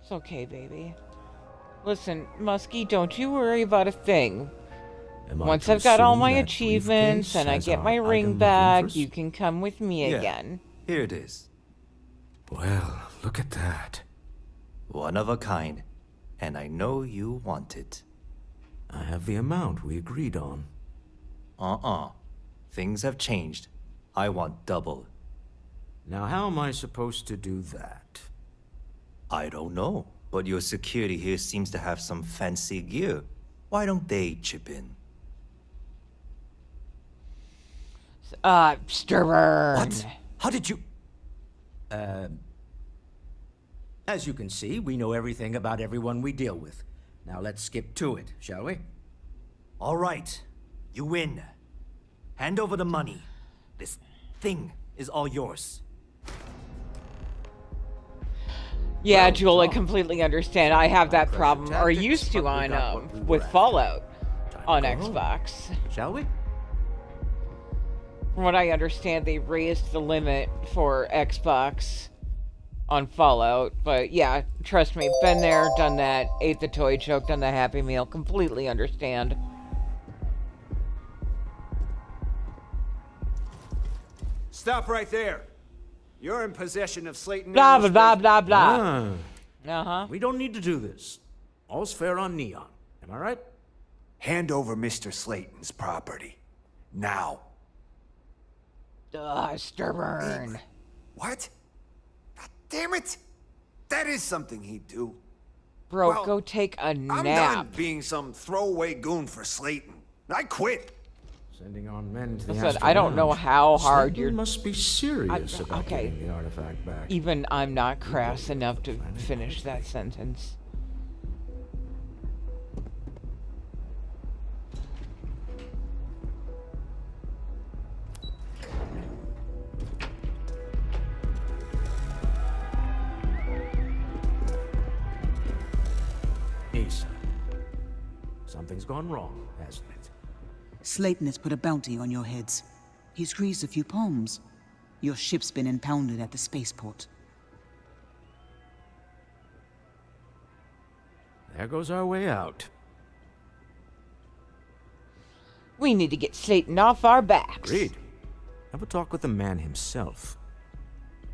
It's okay, baby. Listen, Muskie, don't you worry about a thing. Am I Once to I've got all assume my that achievements briefcase and I has get our my ring item of back, interest? you can come with me Yeah. again. Here it is. Well, look at that. One of a kind. And I know you want it. I have the amount we agreed on. Things have changed. I want double. Now, how am I supposed to do that? I don't know, but your security here seems to have some fancy gear. Why don't they chip in? Stubborn. What? How did you... As you can see, we know everything about everyone we deal with. Now let's skip to it, shall we? All right. You win. Hand over the money. This thing is all yours. Yeah, Well, Joel, I Tom, completely understand. I have that problem, or tactics, used to but we on got what we were with after. Fallout on go home. Xbox. Shall we? From what I understand, they raised the limit for Xbox on Fallout, but yeah, trust me, been there, done that, ate the toy choke, done the Happy Meal, completely understand. Stop right there. You're in possession of Slayton. Blah, blah, blah, blah, blah. Uh-huh. We don't need to do this. All's fair on Neon. Am I right? Hand over Mr. Slayton's property. Now. Stubborn. What? God damn it! That is something he'd do. Bro, Well, go take a I'm nap. done being some throwaway goon for Slayton. I quit. Sending on men to the Listen, Astral I don't know Lounge. how hard Slayton you're... must be serious about okay. getting the artifact back. Even I'm not crass enough to finish that sentence. Asa, something's gone wrong, hasn't it? Slayton has put a bounty on your heads. He's greased a few palms. Your ship's been impounded at the spaceport. There goes our way out. We need to get Slayton off our backs. Agreed. Have a talk with the man himself.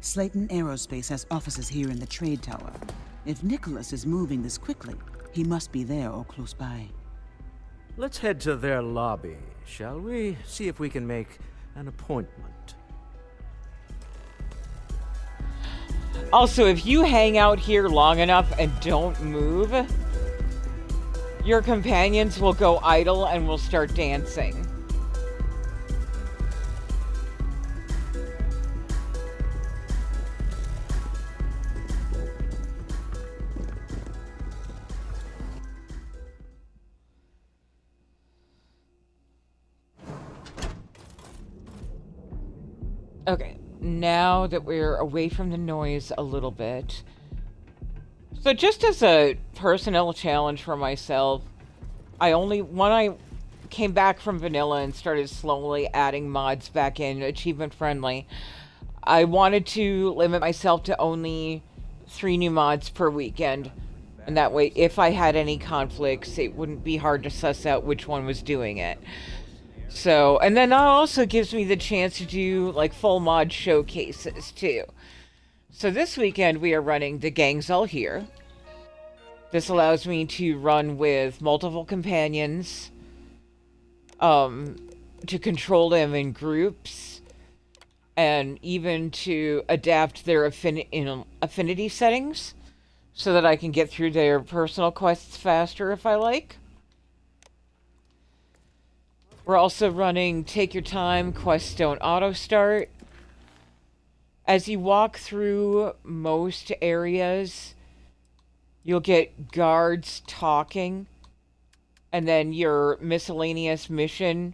Slayton Aerospace has offices here in the trade tower. If Nicholas is moving this quickly, he must be there or close by. Let's head to their lobby, shall we? See if we can make an appointment. Also, if you hang out here long enough and don't move, your companions will go idle and will start dancing. Okay, now that we're away from the noise a little bit. So just as a personnel challenge for myself, when I came back from vanilla and started slowly adding mods back in, achievement friendly, I wanted to limit myself to only 3 new mods per weekend. And that way, if I had any conflicts, it wouldn't be hard to suss out which one was doing it. So, and then that also gives me the chance to do, like, full mod showcases, too. So this weekend, we are running The Gang's All Here. This allows me to run with multiple companions, to control them in groups, and even to adapt their affinity settings, so that I can get through their personal quests faster if I like. We're also running Take Your Time, Quests Don't Auto Start. As you walk through most areas, you'll get guards talking, and then your miscellaneous mission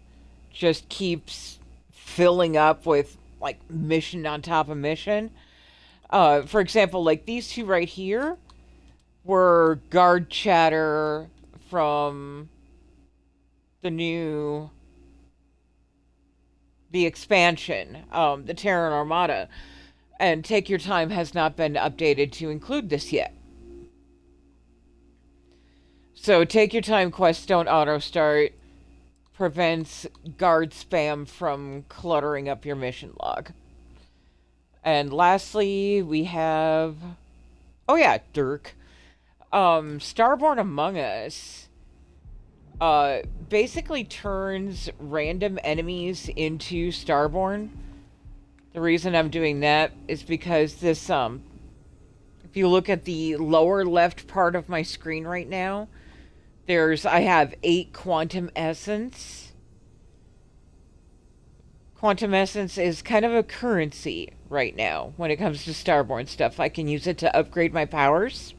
just keeps filling up with, like, mission on top of mission. For example, like these two right here were guard chatter from the expansion, the Terran Armada. And Take Your Time has not been updated to include this yet. So Take Your Time quests don't auto-start, prevents guard spam from cluttering up your mission log. And lastly, we have... oh yeah, Dirk. Starborn Among Us basically turns random enemies into Starborn. The reason I'm doing that is because this, if you look at the lower left part of my screen right now, I have 8 Quantum Essence. quantum essence is kind of a currency right now when it comes to Starborn stuff. I can use it to upgrade my powers.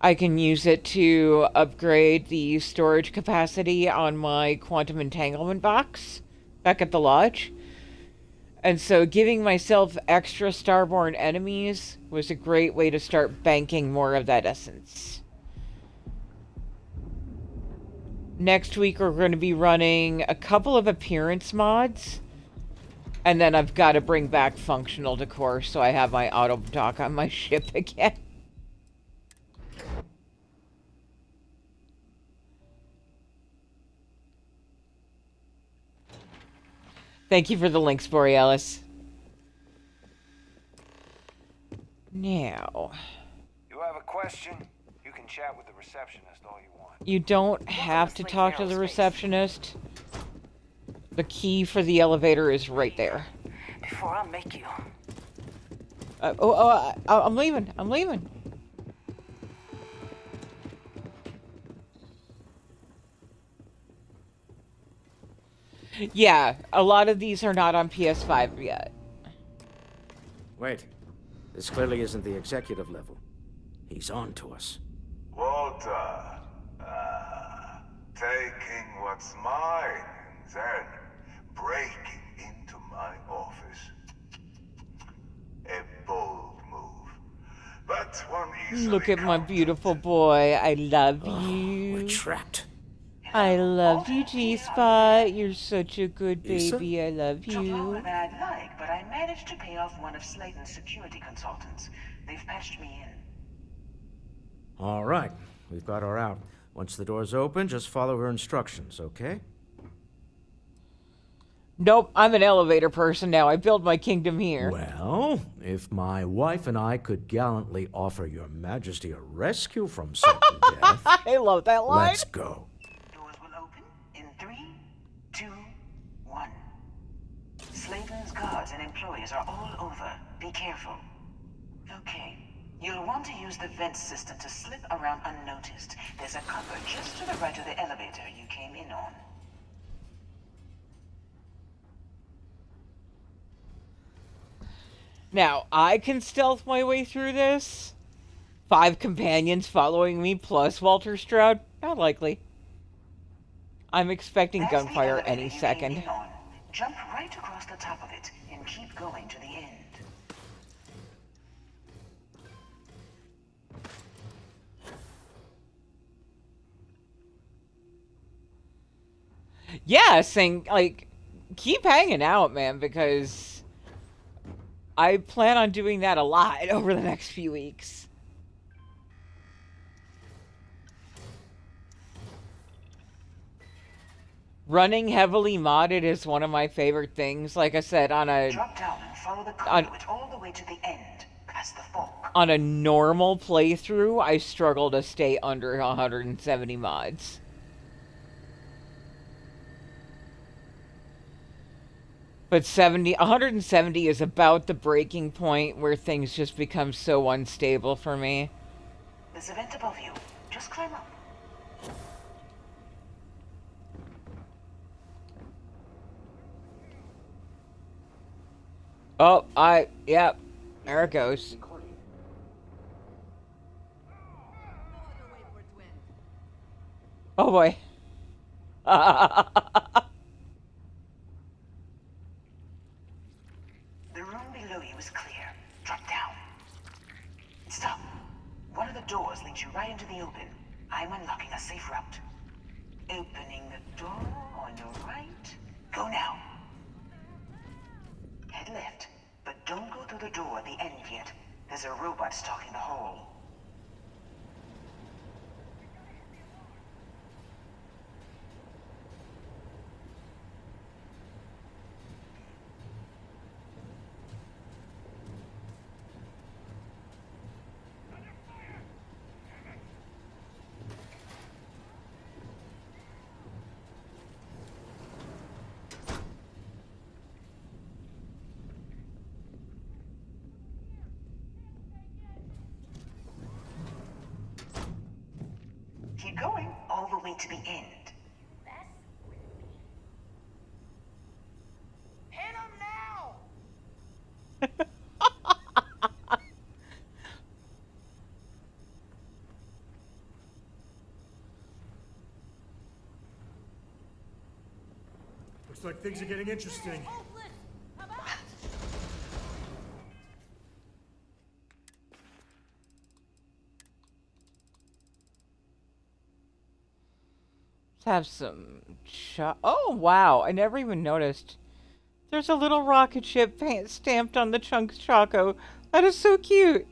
I can use it to upgrade the storage capacity on my quantum entanglement box back at the lodge. And so giving myself extra Starborn enemies was a great way to start banking more of that essence. Next week we're going to be running a couple of appearance mods. And then I've got to bring back functional decor so I have my auto dock on my ship again. Thank you for the links, Borealis. Now, You have a question? You can chat with the receptionist all you want. you don't have to talk to the receptionist. The key for the elevator is right there. Before I make you. I'm leaving. I'm leaving. Yeah, a lot of these are not on PS5 yet. Wait. This clearly isn't the executive level. He's on to us. Walter, taking what's mine and then breaking into my office. A bold move, but one easily Look at my beautiful boy. I love you. We're trapped. I love you, G-Spot. You're such a good baby. I love Took you. longer than I'd like, but I managed to pay off one of Slayton's security consultants. They've patched me in. All right. We've got her out. Once the door's open, just follow her instructions, okay? Nope, I'm an elevator person now. I build my kingdom here. Well, if my wife and I could gallantly offer your majesty a rescue from certain death... I love that line. Let's go. Doors will open in 3, 2, 1. Slayton's guards and employees are all over. Be careful. Okay. You'll want to use the vent system to slip around unnoticed. There's a cupboard just to the right of the elevator you came in on. Now, I can stealth my way through this. 5 companions following me plus Walter Stroud? Not likely. I'm expecting gunfire any second. Jump right across the top of it and keep going to the end. Yeah, saying, like, keep hanging out, man, because I plan on doing that a lot over the next few weeks. Running heavily modded is one of my favorite things. Like I said, on a Drop down and follow the conduit all the way to the end, past the fog. On a normal playthrough, I struggle to stay under 170 mods. But 170 is about the breaking point where things just become so unstable for me. There's a vent above you. Just climb up. Oh, yep. There it goes. Oh boy. The room below you is clear. Drop down. Stop. One of the doors leads you right into the open. I'm unlocking a safe route. Opening the door on your right. Go now. Head left, but don't go through the door at the end yet. There's a robot stalking the hall. Keep going all the way to the end. Looks like things are getting interesting. Let's have some oh, wow. I never even noticed. There's a little rocket ship stamped on the Chunks Choco. That is so cute.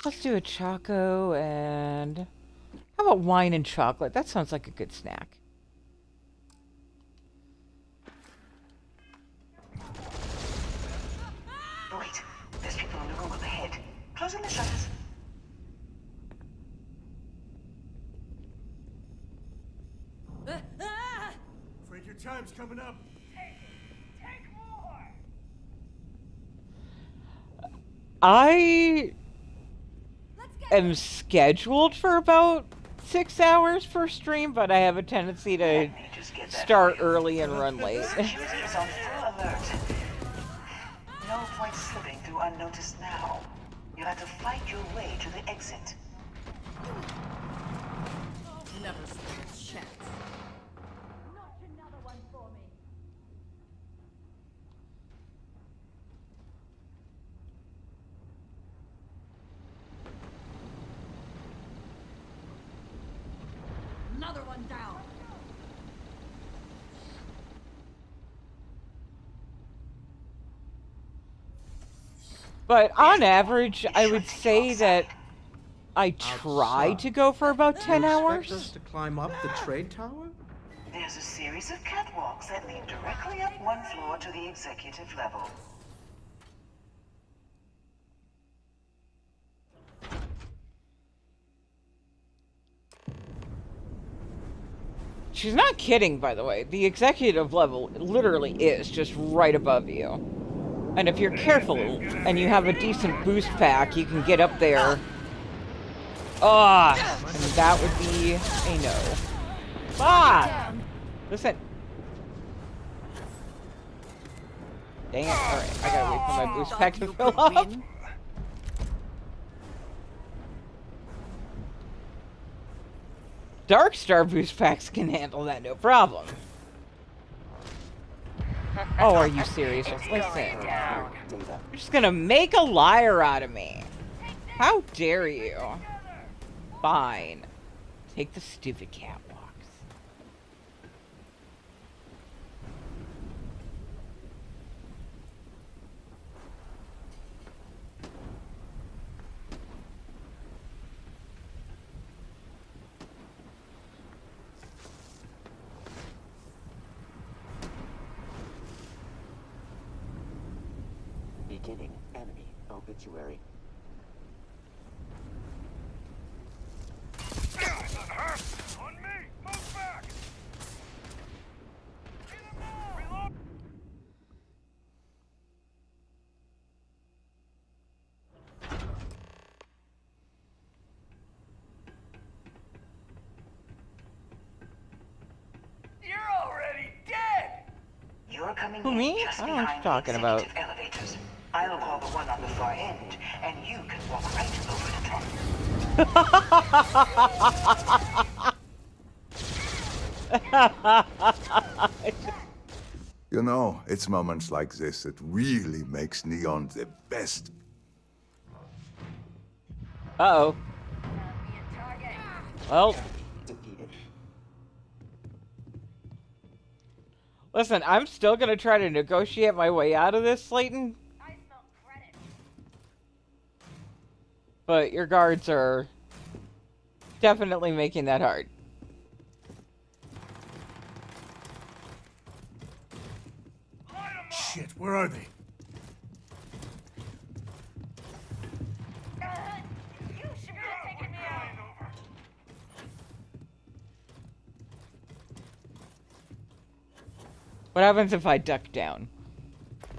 Let's do a Choco and... How about wine and chocolate? That sounds like a good snack. Wait, there's people in the room up ahead. Closing the shutters. Afraid your time's coming up. I am scheduled for about 6 hours per stream, but I have a tendency to start early and run late. Security is on full alert. No point slipping through unnoticed now. You'll have to fight your way to the exit. Never stand a chance. Not another one for me. Another one down. But on average, I would say that I try to go for about 10 hours. Expect us to climb up the trade tower? There's a series of catwalks that lead directly up one floor to the executive level. She's not kidding, by the way. The executive level literally is just right above you. And if you're careful and you have a decent boost pack, you can get up there. Ah, and that would be a no. Ah! Listen. Dang it. Alright, I gotta wait for my boost pack to fill up. Dark Star boost packs can handle that, no problem. Oh, are you serious? Listen. You're just gonna make a liar out of me. How dare you? Fine. Take the stupid catwalks. Beginning enemy obituary. On me! Move back! Reload! You're already dead! You're coming Who, in me? just I don't know what behind you're talking the about. executive elevators. I'll call the one on the far end, and you can walk right over the top. You know, it's moments like this that really makes Neon the best. Uh-oh. Well. Listen, I'm still gonna try to negotiate my way out of this, Slayton. But your guards are definitely making that hard. Shit, where are they? What happens if I duck down?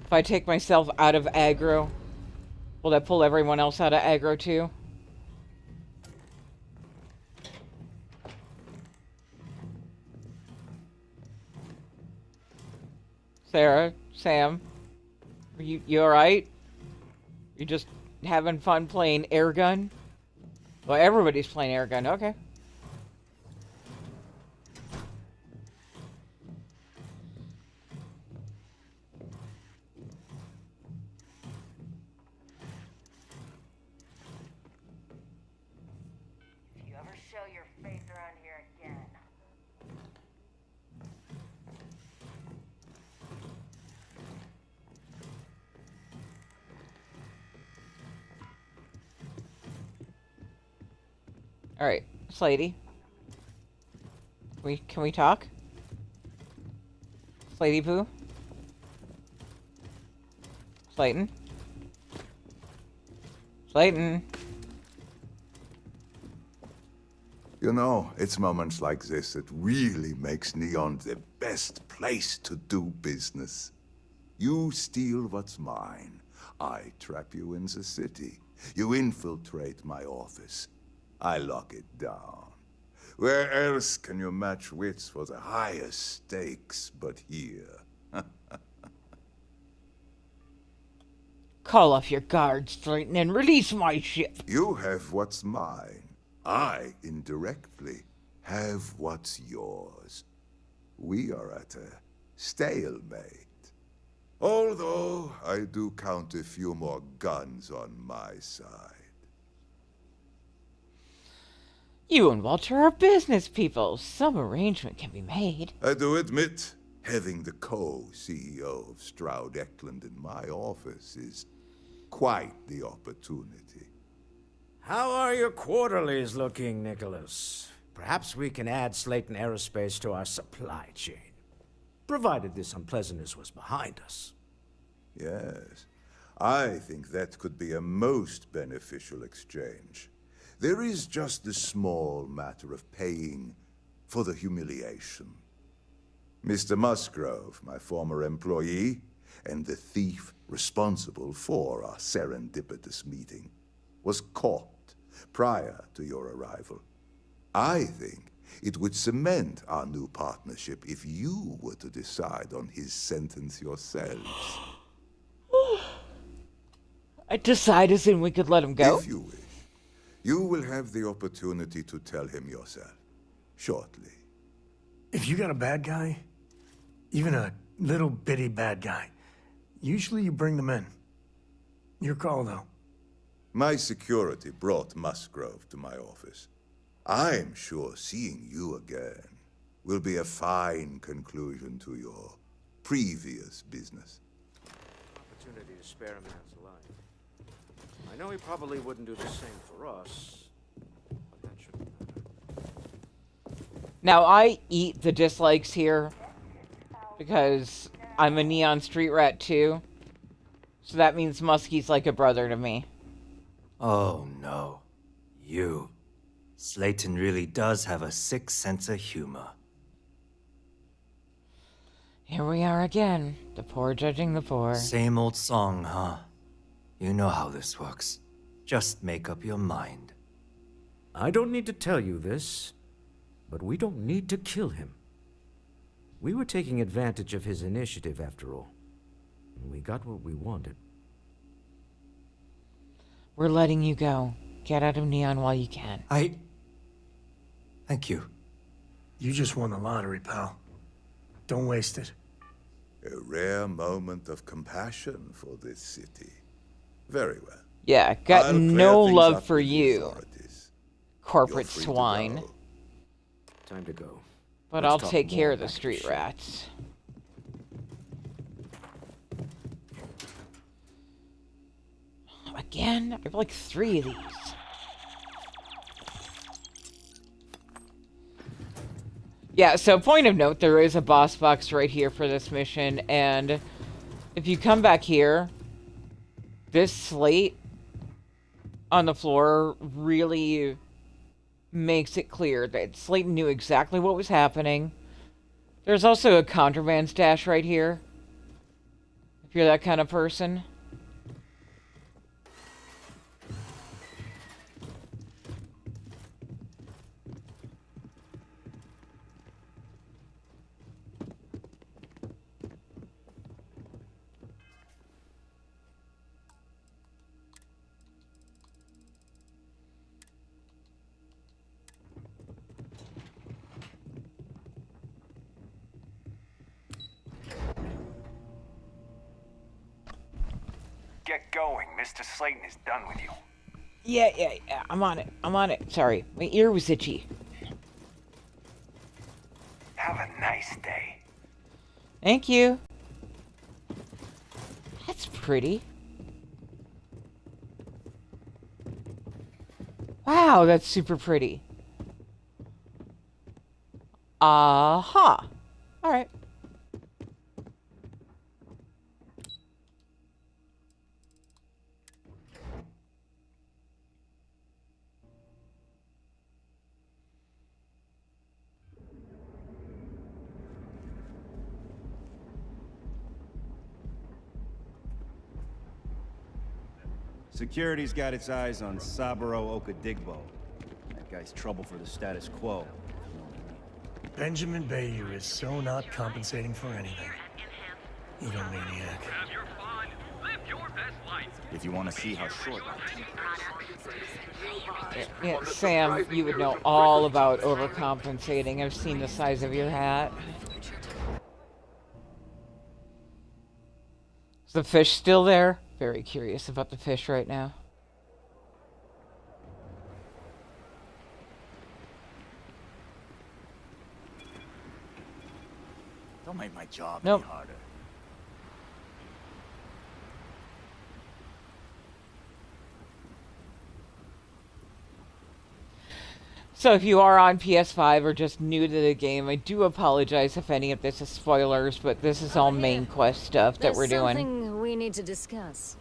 If I take myself out of aggro, will that pull everyone else out of aggro too? Sarah, Sam, are you alright? You just having fun playing airgun? Well, everybody's playing airgun, okay. show your face around here again. All right, Slady. Can we talk? Slady Poo? Slayton? Slayton? You know, it's moments like this that really makes Neon the best place to do business. You steal what's mine. I trap you in the city. You infiltrate my office. I lock it down. Where else can you match wits for the highest stakes but here? Call off your guards, Slayton, and release my ship. You have what's mine. I, indirectly, have what's yours. We are at a stalemate. Although, I do count a few more guns on my side. You and Walter are business people. Some arrangement can be made. I do admit, having the co-CEO of Stroud Eklund in my office is quite the opportunity. How are your quarterlies looking, Nicholas? Perhaps we can add Slayton Aerospace to our supply chain, provided this unpleasantness was behind us. Yes, I think that could be a most beneficial exchange. There is just the small matter of paying for the humiliation. Mr. Musgrove, my former employee, and the thief responsible for our serendipitous meeting, was caught prior to your arrival. I think it would cement our new partnership if you were to decide on his sentence yourselves. I decide as in we could let him go? If you wish, you will have the opportunity to tell him yourself, shortly. If you got a bad guy, even a little bitty bad guy, usually you bring them in. Your call, though. My security brought Musgrove to my office. I'm sure seeing you again will be a fine conclusion to your previous business. Opportunity to spare a man's life. I know he probably wouldn't do the same for us, but that shouldn't matter. Now, I eat the dislikes here because I'm a Neon Street Rat too. So that means Muskie's like a brother to me. Oh no. You. Slayton really does have a sick sense of humor. Here we are again. The poor judging the poor. Same old song, huh? You know how this works. Just make up your mind. I don't need to tell you this, but we don't need to kill him. We were taking advantage of his initiative, after all. And we got what we wanted. We're letting you go. Get out of Neon while you can. Thank you. You just won the lottery, pal. Don't waste it. A rare moment of compassion for this city. Very well. Yeah, got I'll no clear things love up for with the you, authorities. corporate You're free to swine. go. Time to go. But Let's I'll talk take more care of the back at street ship. rats. Again? I have like 3 of these. Yeah, so point of note, there is a boss box right here for this mission, and if you come back here, this slate on the floor really makes it clear that Slayton knew exactly what was happening. There's also a contraband stash right here, if you're that kind of person. Get going. Mr. Slayton is done with you. Yeah. I'm on it. Sorry, my ear was itchy. Have a nice day. Thank you. That's pretty. Wow, that's super pretty. All right. Security's got its eyes on Saburo Okadigbo. That guy's trouble for the status quo. Benjamin Bayou is so not compensating for anything. Egomaniac. If you want to see how short Yeah, Sam, you would know all about overcompensating. I've seen the size of your hat. Is the fish still there? Very curious about the fish right now. Don't make my job Nope. any harder. So if you are on PS5 or just new to the game, I do apologize if any of this is spoilers, but this is all main quest stuff that we're doing. There's something we need to discuss.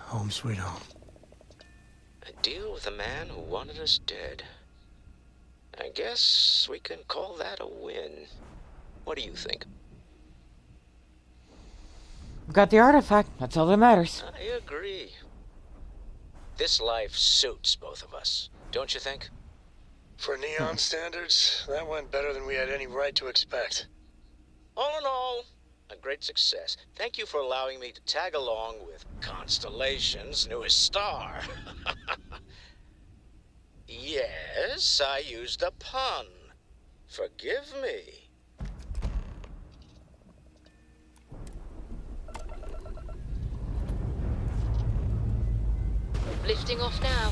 Home sweet home. A deal with a man who wanted us dead. I guess we can call that a win. What do you think? Got the artifact. That's all that matters. I agree. This life suits both of us, don't you think? For Neon standards, that went better than we had any right to expect. All in all, a great success. Thank you for allowing me to tag along with Constellation's newest star. Yes, I used a pun. Forgive me. Lifting off now.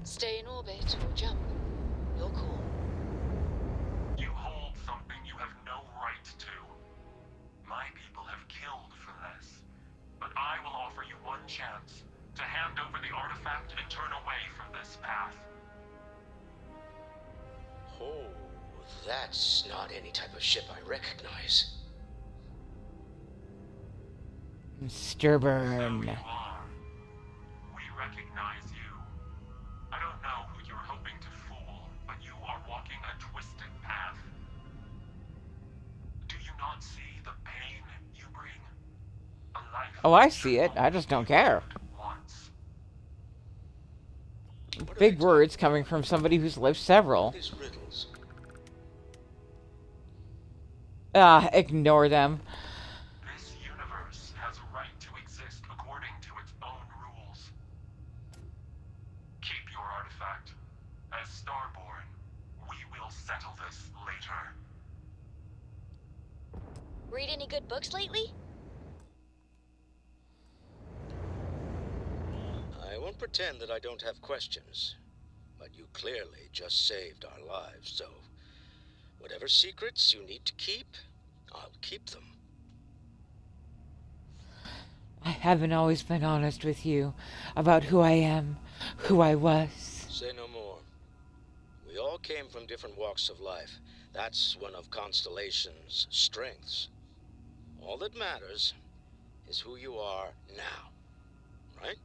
Stay in orbit or jump. Your call. You hold something you have no right to. My people have killed for this. But I will offer you one chance to hand over the artifact and turn away from this path. Oh, that's not any type of ship I recognize. Sturburn. We recognize you. I don't know who you're hoping to fool, but you are walking a twisted path. Do you not see the pain you bring? A life Oh, I see it. I just don't care. once. Big words coming from somebody who's lived several. These riddles. Ignore them. This universe has a right to exist according to its own rules. Keep your artifact. As Starborn, we will settle this later. Read any good books lately? I won't pretend that I don't have questions, but you clearly just saved our lives, so whatever secrets you need to keep, I'll keep them. I haven't always been honest with you about who I am, who I was. Say no more. We all came from different walks of life. That's one of Constellation's strengths. All that matters is who you are now, right?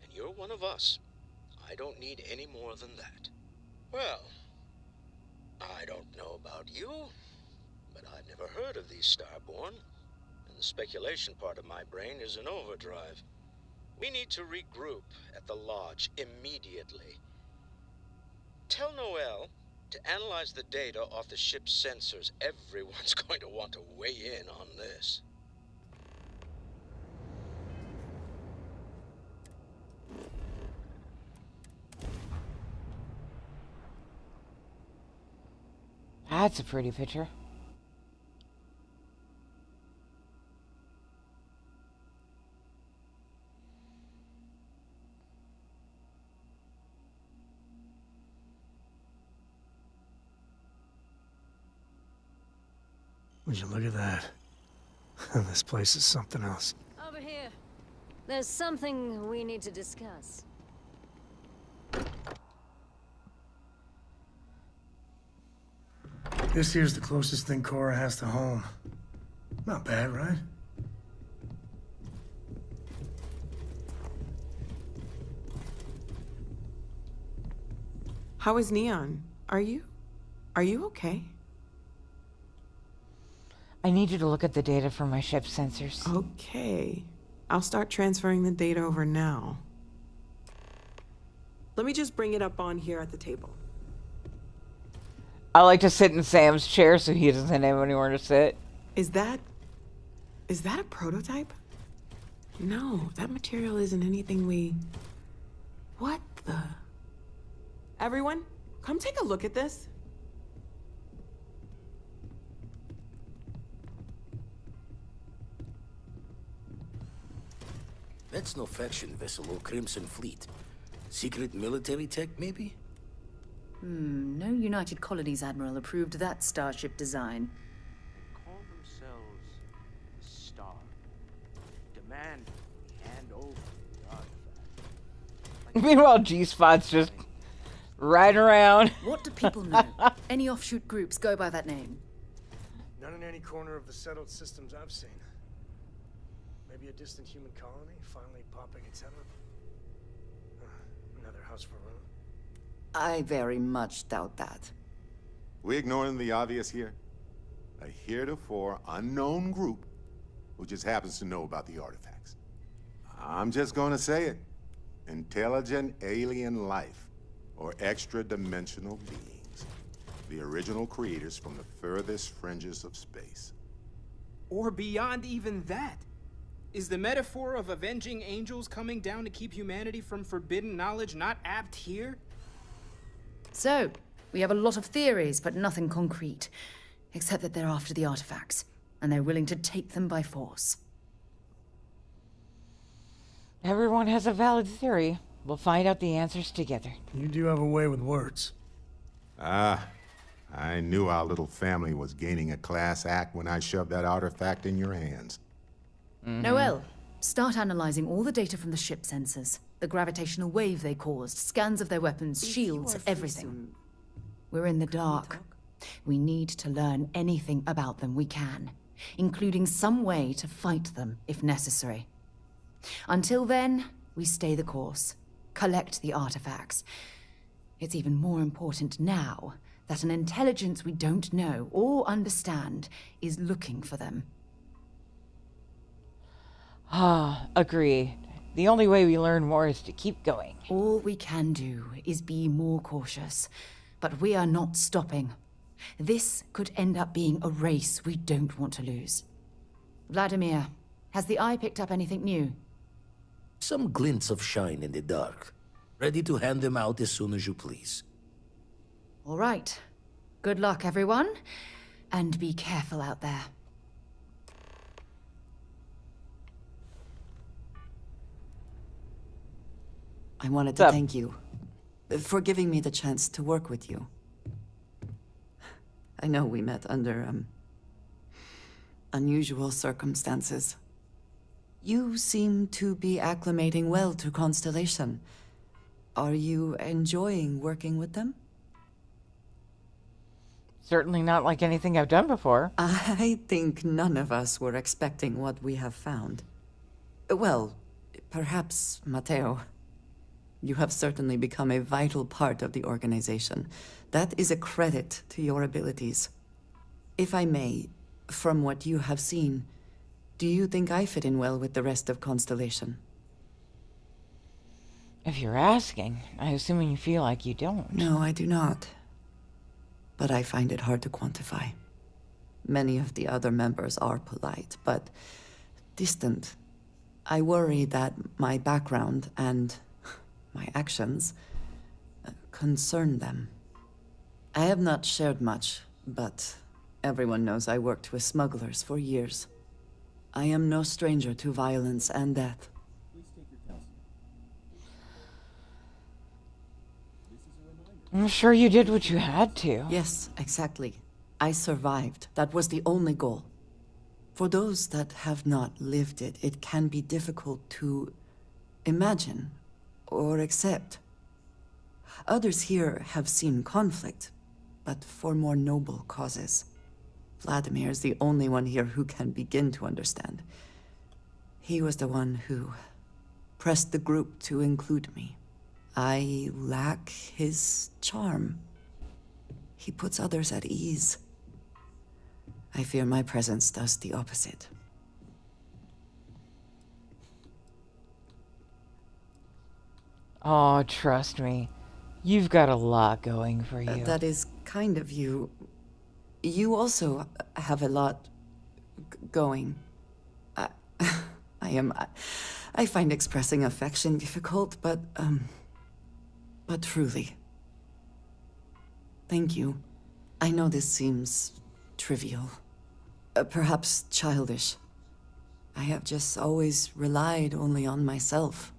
And you're one of us. I don't need any more than that. Well, I don't know about you, but I've never heard of these Starborn, and the speculation part of my brain is in overdrive. We need to regroup at the lodge immediately. Tell Noel to analyze the data off the ship's sensors. Everyone's going to want to weigh in on this. That's a pretty picture. Would you look at that? This place is something else. Over here. There's something we need to discuss. This here's the closest thing Cora has to home. Not bad, right? How is Neon? Are you okay? I need you to look at the data from my ship sensors. Okay. I'll start transferring the data over now. Let me just bring it up on here at the table. I like to sit in Sam's chair so he doesn't have anywhere to sit. Is that a prototype? No, that material isn't anything we... What the... Everyone, come take a look at this. That's no faction vessel or Crimson Fleet. Secret military tech, maybe? No United Colonies Admiral approved that starship design. They call themselves the Star. Demand we hand over the artifact. Meanwhile, G-Spot's just riding around. What do people know? Any offshoot groups go by that name? None in any corner of the settled systems I've seen. Maybe a distant human colony finally popping its head up. Another house for room. I very much doubt that. We ignoring the obvious here? A heretofore unknown group who just happens to know about the artifacts. I'm just gonna say it. Intelligent alien life, or extra-dimensional beings. The original creators from the furthest fringes of space. Or beyond even that. Is the metaphor of avenging angels coming down to keep humanity from forbidden knowledge not apt here? So, we have a lot of theories, but nothing concrete. Except that they're after the artifacts, and they're willing to take them by force. Everyone has a valid theory. We'll find out the answers together. You do have a way with words. Ah, I knew our little family was gaining a class act when I shoved that artifact in your hands. Noel, start analyzing all the data from the ship sensors. The gravitational wave they caused, scans of their weapons, shields, everything. We're in the dark. We need to learn anything about them we can, including some way to fight them if necessary. Until then, we stay the course, collect the artifacts. It's even more important now that an intelligence we don't know or understand is looking for them. Ah, agreed. The only way we learn more is to keep going. All we can do is be more cautious, but we are not stopping. This could end up being a race we don't want to lose. Vladimir, has the Eye picked up anything new? Some glints of shine in the dark. Ready to hand them out as soon as you please. All right. Good luck, everyone. And be careful out there. I wanted to thank you for giving me the chance to work with you. I know we met under, unusual circumstances. You seem to be acclimating well to Constellation. Are you enjoying working with them? Certainly not like anything I've done before. I think none of us were expecting what we have found. Well, perhaps Matteo. You have certainly become a vital part of the organization. That is a credit to your abilities. If I may, from what you have seen, do you think I fit in well with the rest of Constellation? If you're asking, I assume you feel like you don't. No, I do not. But I find it hard to quantify. Many of the other members are polite, but distant. I worry that my background and my actions concern them. I have not shared much, but everyone knows I worked with smugglers for years. I am no stranger to violence and death. I'm sure you did what you had to. Yes, exactly. I survived. That was the only goal. For those that have not lived it, it can be difficult to imagine or accept. Others here have seen conflict, but for more noble causes. Vladimir is the only one here who can begin to understand. He was the one who pressed the group to include me. I lack his charm. He puts others at ease. I fear my presence does the opposite. Oh, trust me. You've got a lot going for you. That is kind of you. You also have a lot going. I find expressing affection difficult, but truly. Thank you. I know this seems trivial. Perhaps childish. I have just always relied only on myself.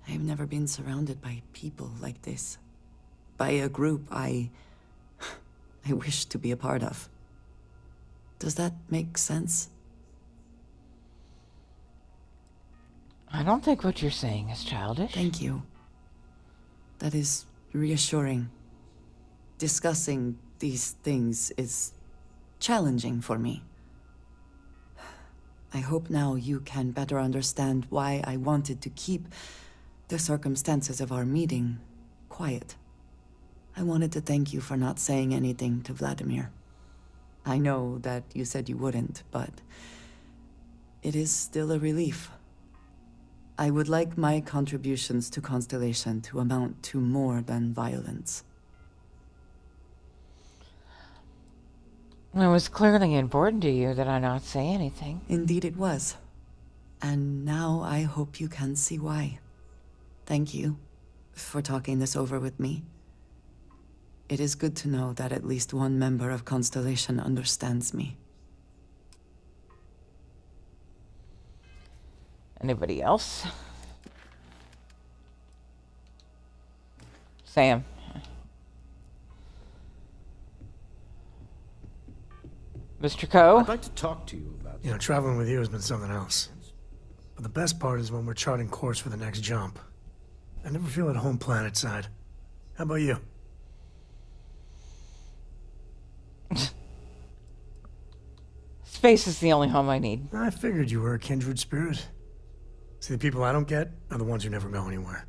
I have never been surrounded by people like this. By a group I wish to be a part of. Does that make sense? I don't think what you're saying is childish. Thank you. That is reassuring. Discussing these things is challenging for me. I hope now you can better understand why I wanted to keep the circumstances of our meeting quiet. I wanted to thank you for not saying anything to Vladimir. I know that you said you wouldn't, but it is still a relief. I would like my contributions to Constellation to amount to more than violence. It was clearly important to you that I not say anything. Indeed it was. And now I hope you can see why. Thank you for talking this over with me. It is good to know that at least one member of Constellation understands me. Anybody else? Sam. Mr. Coe? I'd like to talk to you about... You know, traveling with you has been something else. But the best part is when we're charting course for the next jump. I never feel at home planetside. How about you? Space is the only home I need. I figured you were a kindred spirit. See, the people I don't get are the ones who never go anywhere.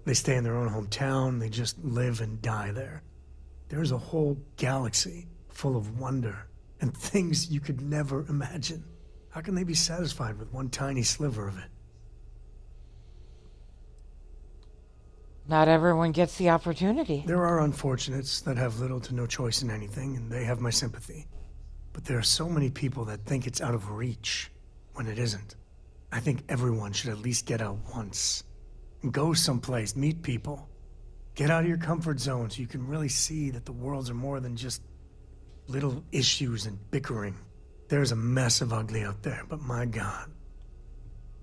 They stay in their own hometown, they just live and die there. There's a whole galaxy full of wonder and things you could never imagine. How can they be satisfied with one tiny sliver of it? Not everyone gets the opportunity. There are unfortunates that have little to no choice in anything, and they have my sympathy. But there are so many people that think it's out of reach when it isn't. I think everyone should at least get out once. And go someplace, meet people. Get out of your comfort zone so you can really see that the worlds are more than just little issues and bickering. There's a mess of ugly out there, but my God,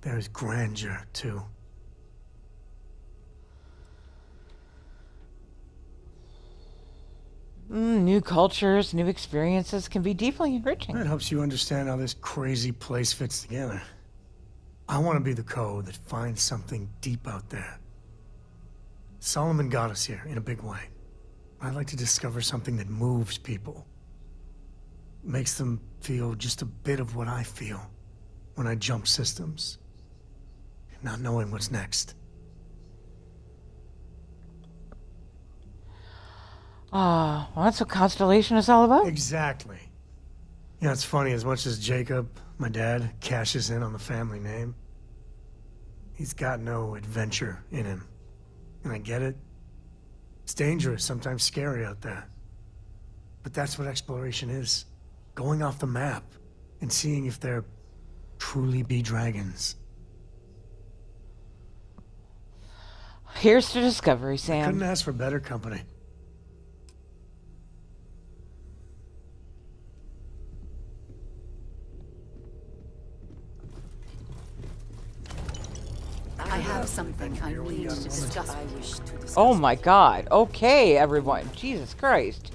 there's grandeur, too. New cultures, new experiences can be deeply enriching. That helps you understand how this crazy place fits together. I want to be the code that finds something deep out there. Solomon got us here in a big way. I'd like to discover something that moves people. Makes them feel just a bit of what I feel when I jump systems. Not knowing what's next. Ah, well, that's what Constellation is all about. Exactly. You know, it's funny, as much as Jacob, my dad, cashes in on the family name, he's got no adventure in him. And I get it. It's dangerous, sometimes scary out there. But that's what exploration is. Going off the map and seeing if there truly be dragons. Here's to discovery, Sam. Couldn't ask for better company. I have something I need to discuss. Oh my god. Okay, everyone. Jesus Christ.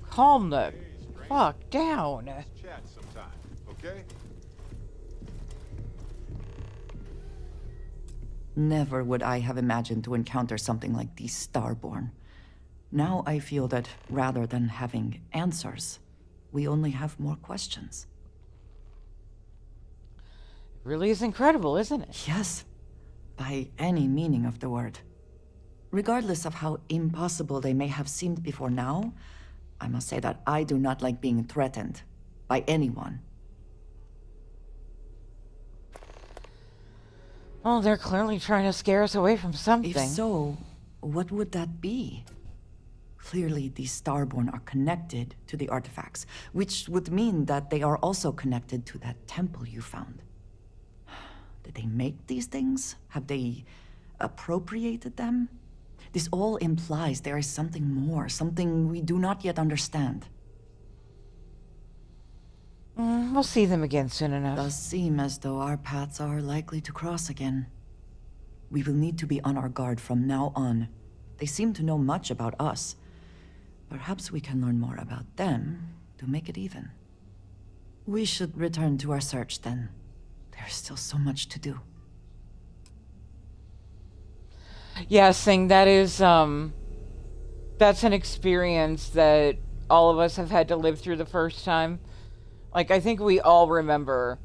Calm the fuck down. Chat sometime, okay? Never would I have imagined to encounter something like these Starborn. Now I feel that rather than having answers, we only have more questions. It really is incredible, isn't it? Yes, by any meaning of the word. Regardless of how impossible they may have seemed before now, I must say that I do not like being threatened by anyone. Well, they're clearly trying to scare us away from something. If so, what would that be? Clearly, these Starborn are connected to the artifacts, which would mean that they are also connected to that temple you found. Did they make these things? Have they appropriated them? This all implies there is something more, something we do not yet understand. We'll see them again soon enough. Does seem as though our paths are likely to cross again. We will need to be on our guard from now on. They seem to know much about us. Perhaps we can learn more about them to make it even. We should return to our search then. There's still so much to do. Yeah, Sing, that is, that's an experience that all of us have had to live through the first time. Like, I think we all remember,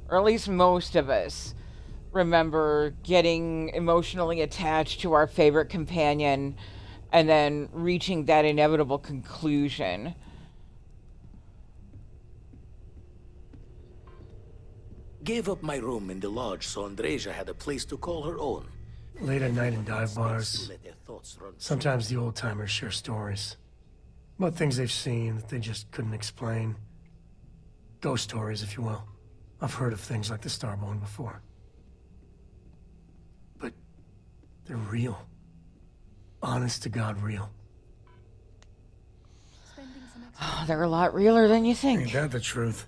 or at least most of us, remember getting emotionally attached to our favorite companion and then reaching that inevitable conclusion. Gave up my room in the lodge so Andreja had a place to call her own. Late at night in dive bars, sometimes the old-timers share stories about things they've seen that they just couldn't explain. Ghost stories, if you will. I've heard of things like the Starborn before. But they're real. Honest to God real. Oh, they're a lot realer than you think. Ain't that the truth?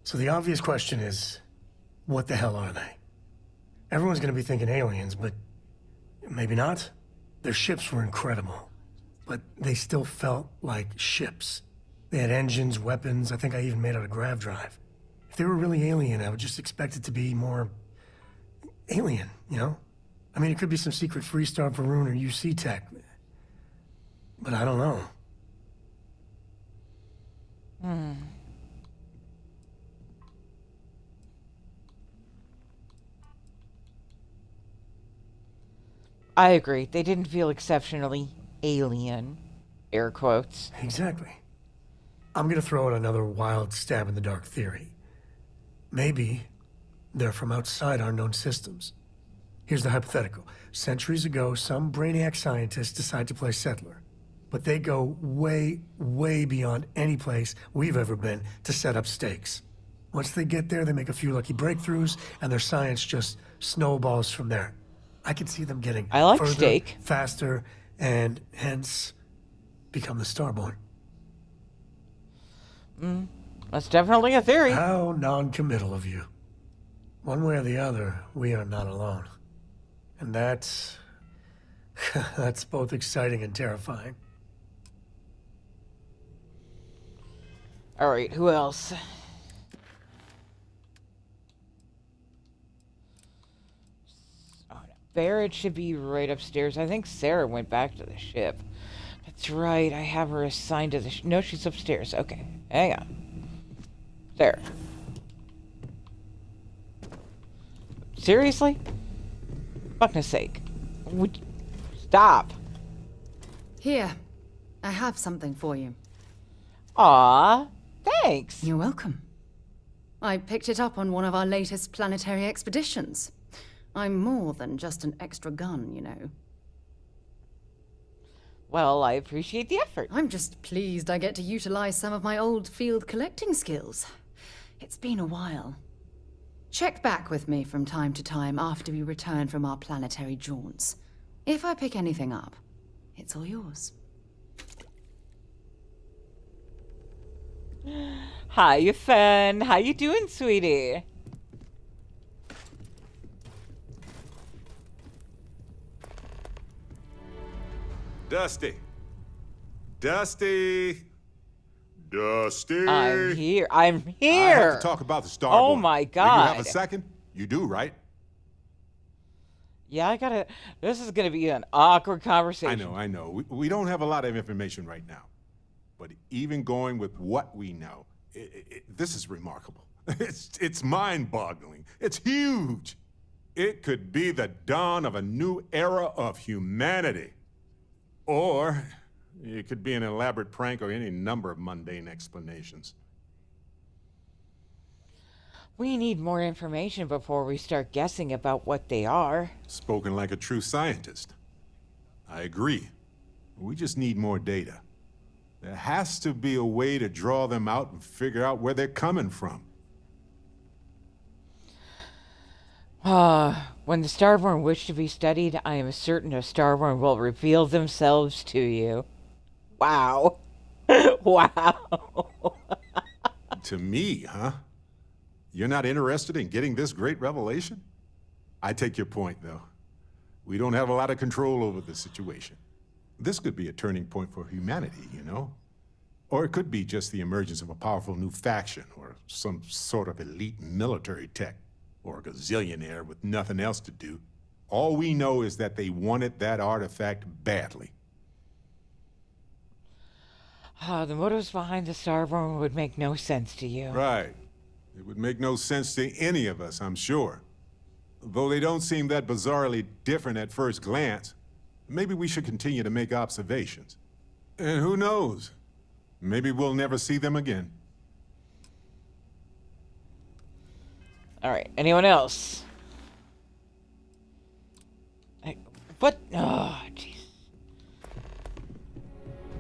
So the obvious question is, what the hell are they? Everyone's gonna be thinking aliens, but maybe not. Their ships were incredible, but they still felt like ships. They had engines, weapons, I think I even made out a grav drive. If they were really alien, I would just expect it to be more alien, you know? I mean, it could be some secret Freestar Varun or UC tech, but I don't know. I agree. They didn't feel exceptionally alien. Air quotes. Exactly. I'm gonna throw out another wild stab in the dark theory. Maybe they're from outside our known systems. Here's the hypothetical. Centuries ago, some brainiac scientists decide to play settler. But they go way, way beyond any place we've ever been to set up stakes. Once they get there, they make a few lucky breakthroughs, and their science just snowballs from there. I could see them getting further, steak. faster, and hence become the Starborn. That's definitely a theory. How non-committal of you. One way or the other, we are not alone. And that's both exciting and terrifying. All right, who else? Oh, no. Barrett should be right upstairs. I think Sarah went back to the ship. That's right, I have her assigned to the no, she's upstairs. Okay, hang on. There. Seriously? Fuckness sake. Stop. Here. I have something for you. Aw, thanks. You're welcome. I picked it up on one of our latest planetary expeditions. I'm more than just an extra gun, you know. Well, I appreciate the effort. I'm just pleased I get to utilize some of my old field collecting skills. It's been a while. Check back with me from time to time after we return from our planetary jaunts. If I pick anything up, it's all yours. Hiya, Fen. How you doing, sweetie? Dusty. Dusty. Dusty. I'm here. I'm I here. have to talk about the Starboard. Oh my Do you have God. a second? You do, right? Yeah, I gotta. This is gonna be an awkward conversation. I know. We don't have a lot of information right now. But even going with what we know, this is remarkable. It's mind-boggling. It's huge. It could be the dawn of a new era of humanity. Or it could be an elaborate prank or any number of mundane explanations. We need more information before we start guessing about what they are. Spoken like a true scientist. I agree. We just need more data. There has to be a way to draw them out and figure out where they're coming from. When the Starborn wish to be studied, I am certain a Starborn will reveal themselves to you. Wow. Wow. To me, huh? You're not interested in getting this great revelation? I take your point, though. We don't have a lot of control over the situation. This could be a turning point for humanity, you know? Or it could be just the emergence of a powerful new faction, or some sort of elite military tech, or a gazillionaire with nothing else to do. All we know is that they wanted that artifact badly. The motives behind the Starborn would make no sense to you. Right. It would make no sense to any of us, I'm sure. Though they don't seem that bizarrely different at first glance, maybe we should continue to make observations. And who knows? Maybe we'll never see them again. All right. Anyone else? What? Oh, jeez.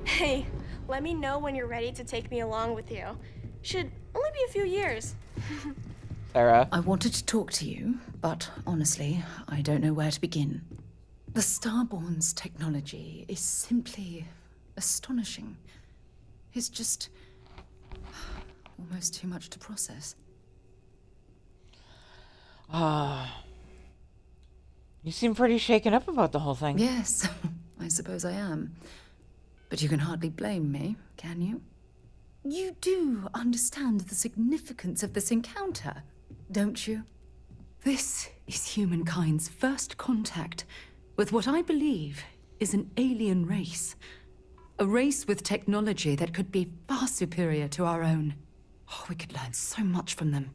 Hey, let me know when you're ready to take me along with you. Should only be a few years. Sarah? I wanted to talk to you, but honestly, I don't know where to begin. The Starborn's technology is simply astonishing. It's just almost too much to process. You seem pretty shaken up about the whole thing. Yes, I suppose I am. But you can hardly blame me, can you? You do understand the significance of this encounter, don't you? This is humankind's first contact with what I believe is an alien race. A race with technology that could be far superior to our own. Oh, we could learn so much from them.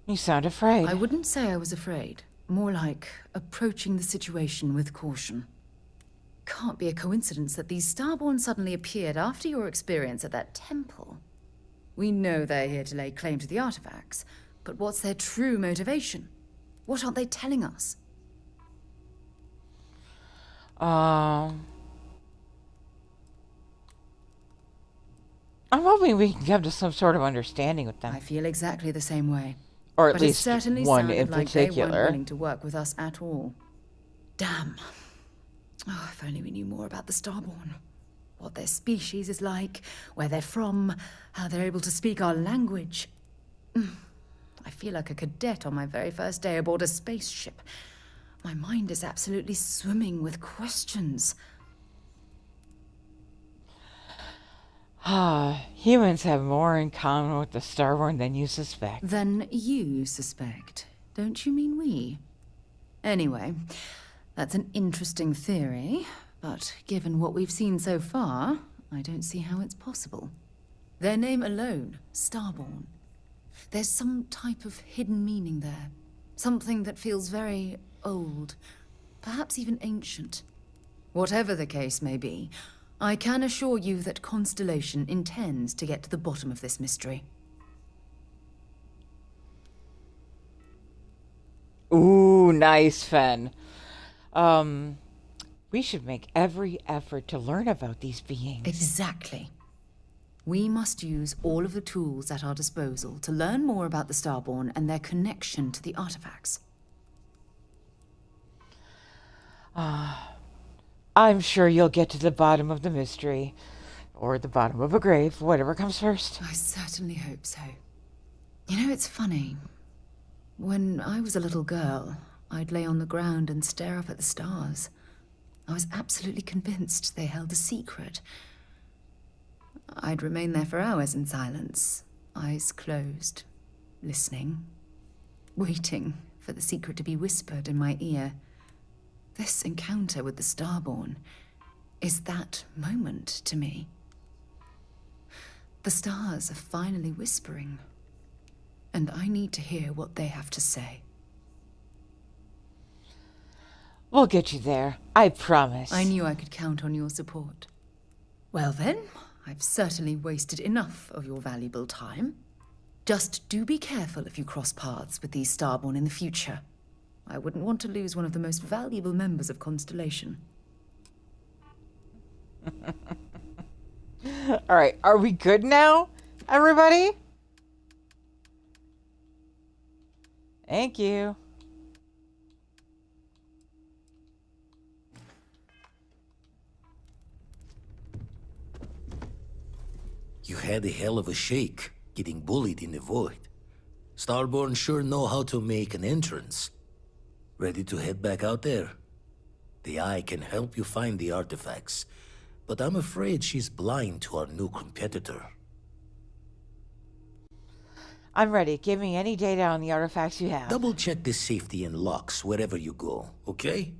You sound afraid. I wouldn't say I was afraid. More like approaching the situation with caution. Can't be a coincidence that these Starborn suddenly appeared after your experience at that temple. We know they're here to lay claim to the artifacts, but what's their true motivation? What aren't they telling us? I'm hoping we can come to some sort of understanding with them. I feel exactly the same way. Or at but least it certainly one sounded in like they weren't particular. willing to work with us at all. Damn. Oh, if only we knew more about the Starborn. What their species is like, where they're from, how they're able to speak our language. I feel like a cadet on my very first day aboard a spaceship. My mind is absolutely swimming with questions. Humans have more in common with the Starborn than you suspect. Than you suspect. Don't you mean we? Anyway, that's an interesting theory, but given what we've seen so far, I don't see how it's possible. Their name alone, Starborn. There's some type of hidden meaning there. Something that feels very old, perhaps even ancient. Whatever the case may be, I can assure you that Constellation intends to get to the bottom of this mystery. Ooh, nice, Fen. We should make every effort to learn about these beings. Exactly. We must use all of the tools at our disposal to learn more about the Starborn and their connection to the artifacts. I'm sure you'll get to the bottom of the mystery. Or the bottom of a grave, whatever comes first. I certainly hope so. You know, it's funny. When I was a little girl, I'd lay on the ground and stare up at the stars. I was absolutely convinced they held a secret. I'd remain there for hours in silence, eyes closed, listening, waiting for the secret to be whispered in my ear. This encounter with the Starborn is that moment to me. The stars are finally whispering, and I need to hear what they have to say. We'll get you there, I promise. I knew I could count on your support. Well then, I've certainly wasted enough of your valuable time. Just do be careful if you cross paths with these Starborn in the future. I wouldn't want to lose one of the most valuable members of Constellation. Alright, are we good now, everybody? Thank you. You had a hell of a shake, getting bullied in the void. Starborn sure know how to make an entrance. Ready to head back out there? The Eye can help you find the artifacts, but I'm afraid she's blind to our new competitor. I'm ready. Give me any data on the artifacts you have. Double check the safety and locks wherever you go, okay?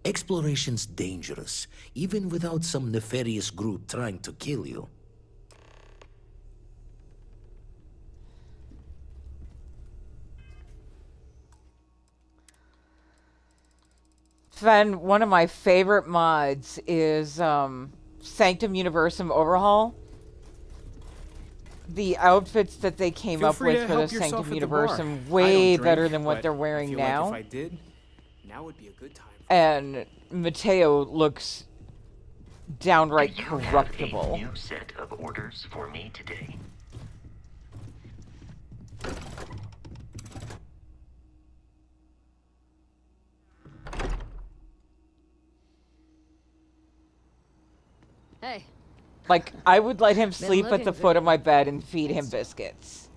Exploration's dangerous, even without some nefarious group trying to kill you. Fen, one of my favorite mods is Sanctum Universum Overhaul. The outfits that they came up with for the Sanctum Universum way better than what they're wearing now. Like if I did, now would be a good time. And Mateo looks downright corruptible. You have a new set of orders for me today. Hey. Like, I would let him sleep at the foot of my bed and feed him biscuits.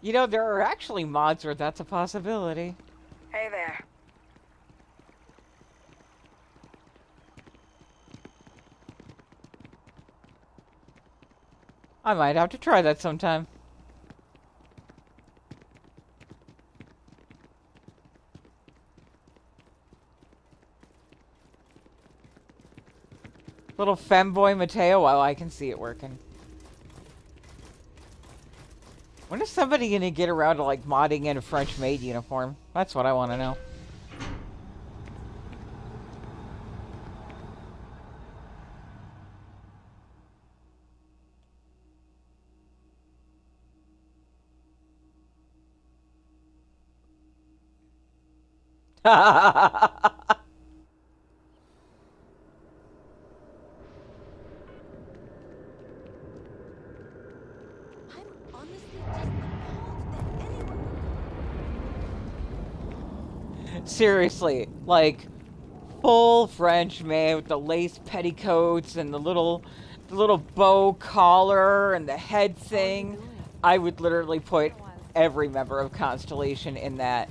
You know, there are actually mods where that's a possibility. Hey there. I might have to try that sometime. Little femboy Mateo, while I can see it working. When is somebody gonna get around to like modding in a French maid uniform? That's what I want to know. Seriously, like full French maid with the lace petticoats and the little bow collar and the head thing. I would literally put every member of Constellation in that.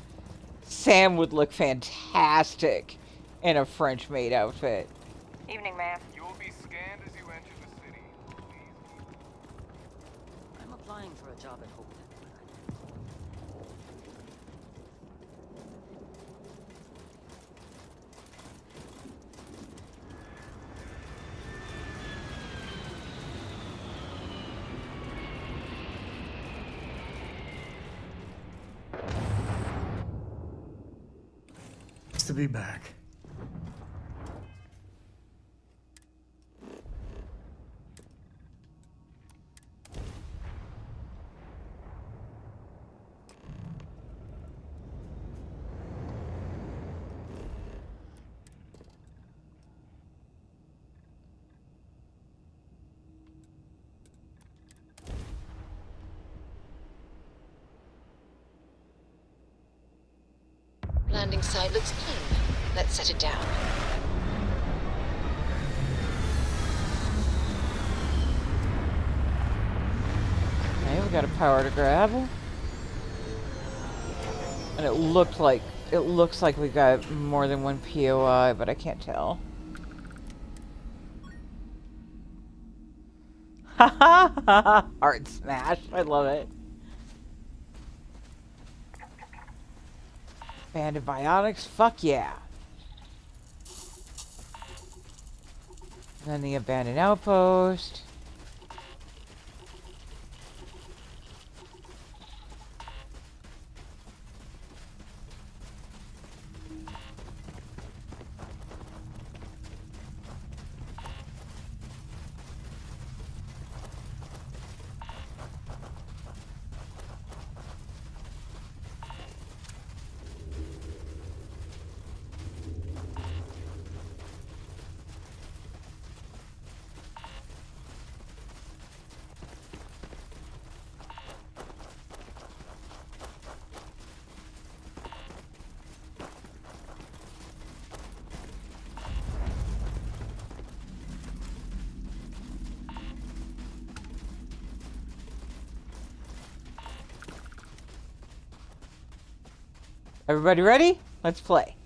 Sam would look fantastic in a French maid outfit. Evening, ma'am. You will be scanned as you enter the city. I'm applying for a job at Hope. to be back. Landing site looks clean. Let's set it down. Okay, we got a power to grab. And it looks like we got more than one POI, but I can't tell. Ha ha ha! Heart smash. I love it. Antibiotics? Fuck yeah. Then the abandoned outpost. Everybody ready? Let's play.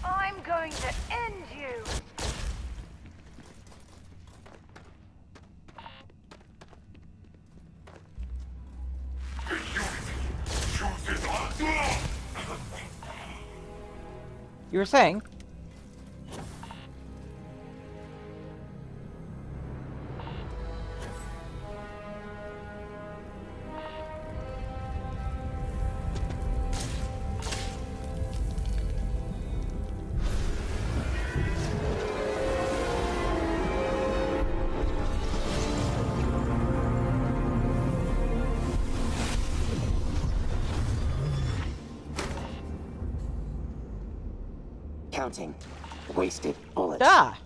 I'm going to end you! You were saying? Counting. Wasted bullets. Ah!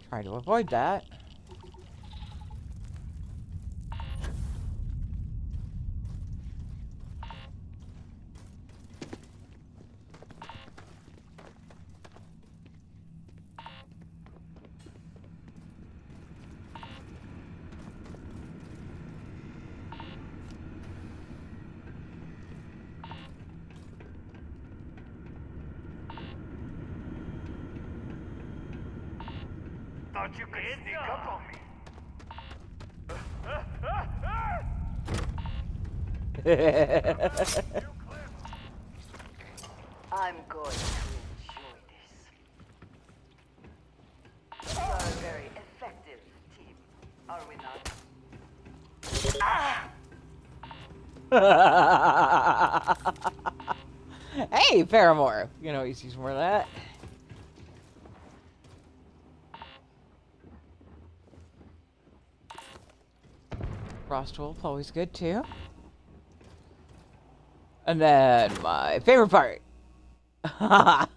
Trying to avoid that. Thought you could sneak up on me. I'm going to enjoy this. We are a very effective team, are we not? Hey, Paramore! You know, he sees more of that. Frost Wolf, always good too. And then my favorite part. Damn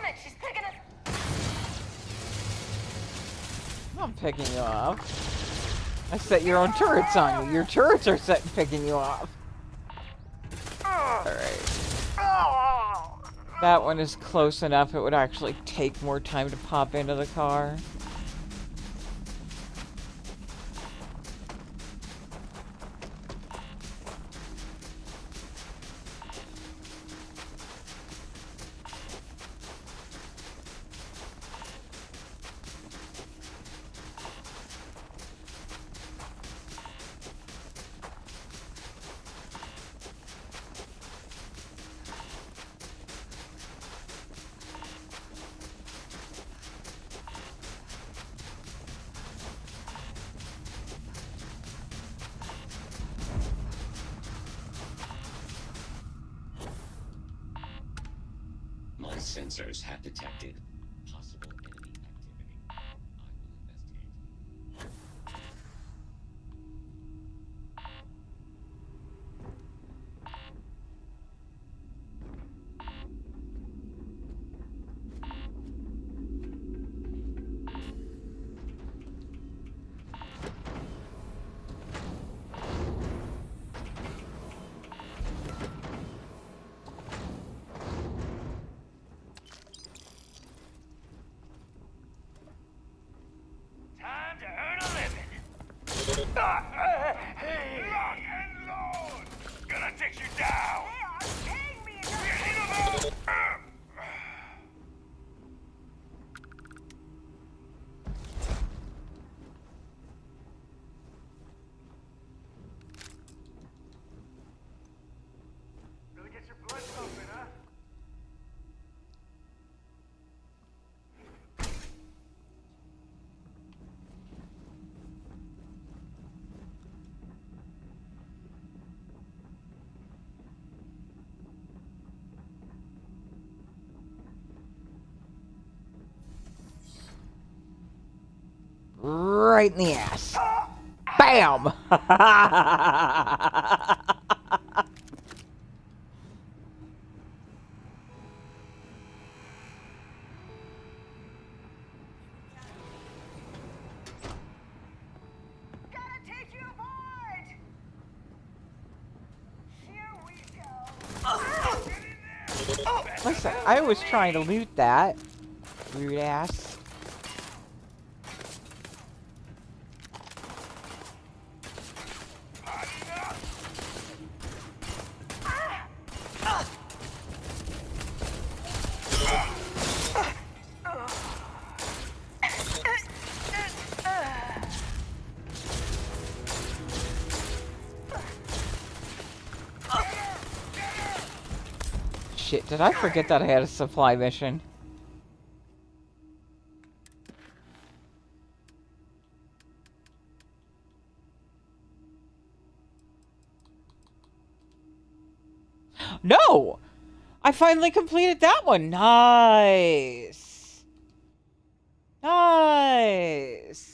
it, she's picking us. I'm picking you off. I set your own turrets on you. Your turrets are set picking you off. Alright. That one is close enough. It would actually take more time to pop into the car. My sensors have detected possible enemy activity. I will investigate. Time to earn a living. Lock and load. Gonna take you down. They are paying me in your Really get your blood pumping, huh? Right in the ass. Bam! Gotta take you aboard. Here we go. Listen, I was trying to loot that. Rude ass. Shit, did I forget that I had a supply mission? No! I finally completed that one. Nice. Nice.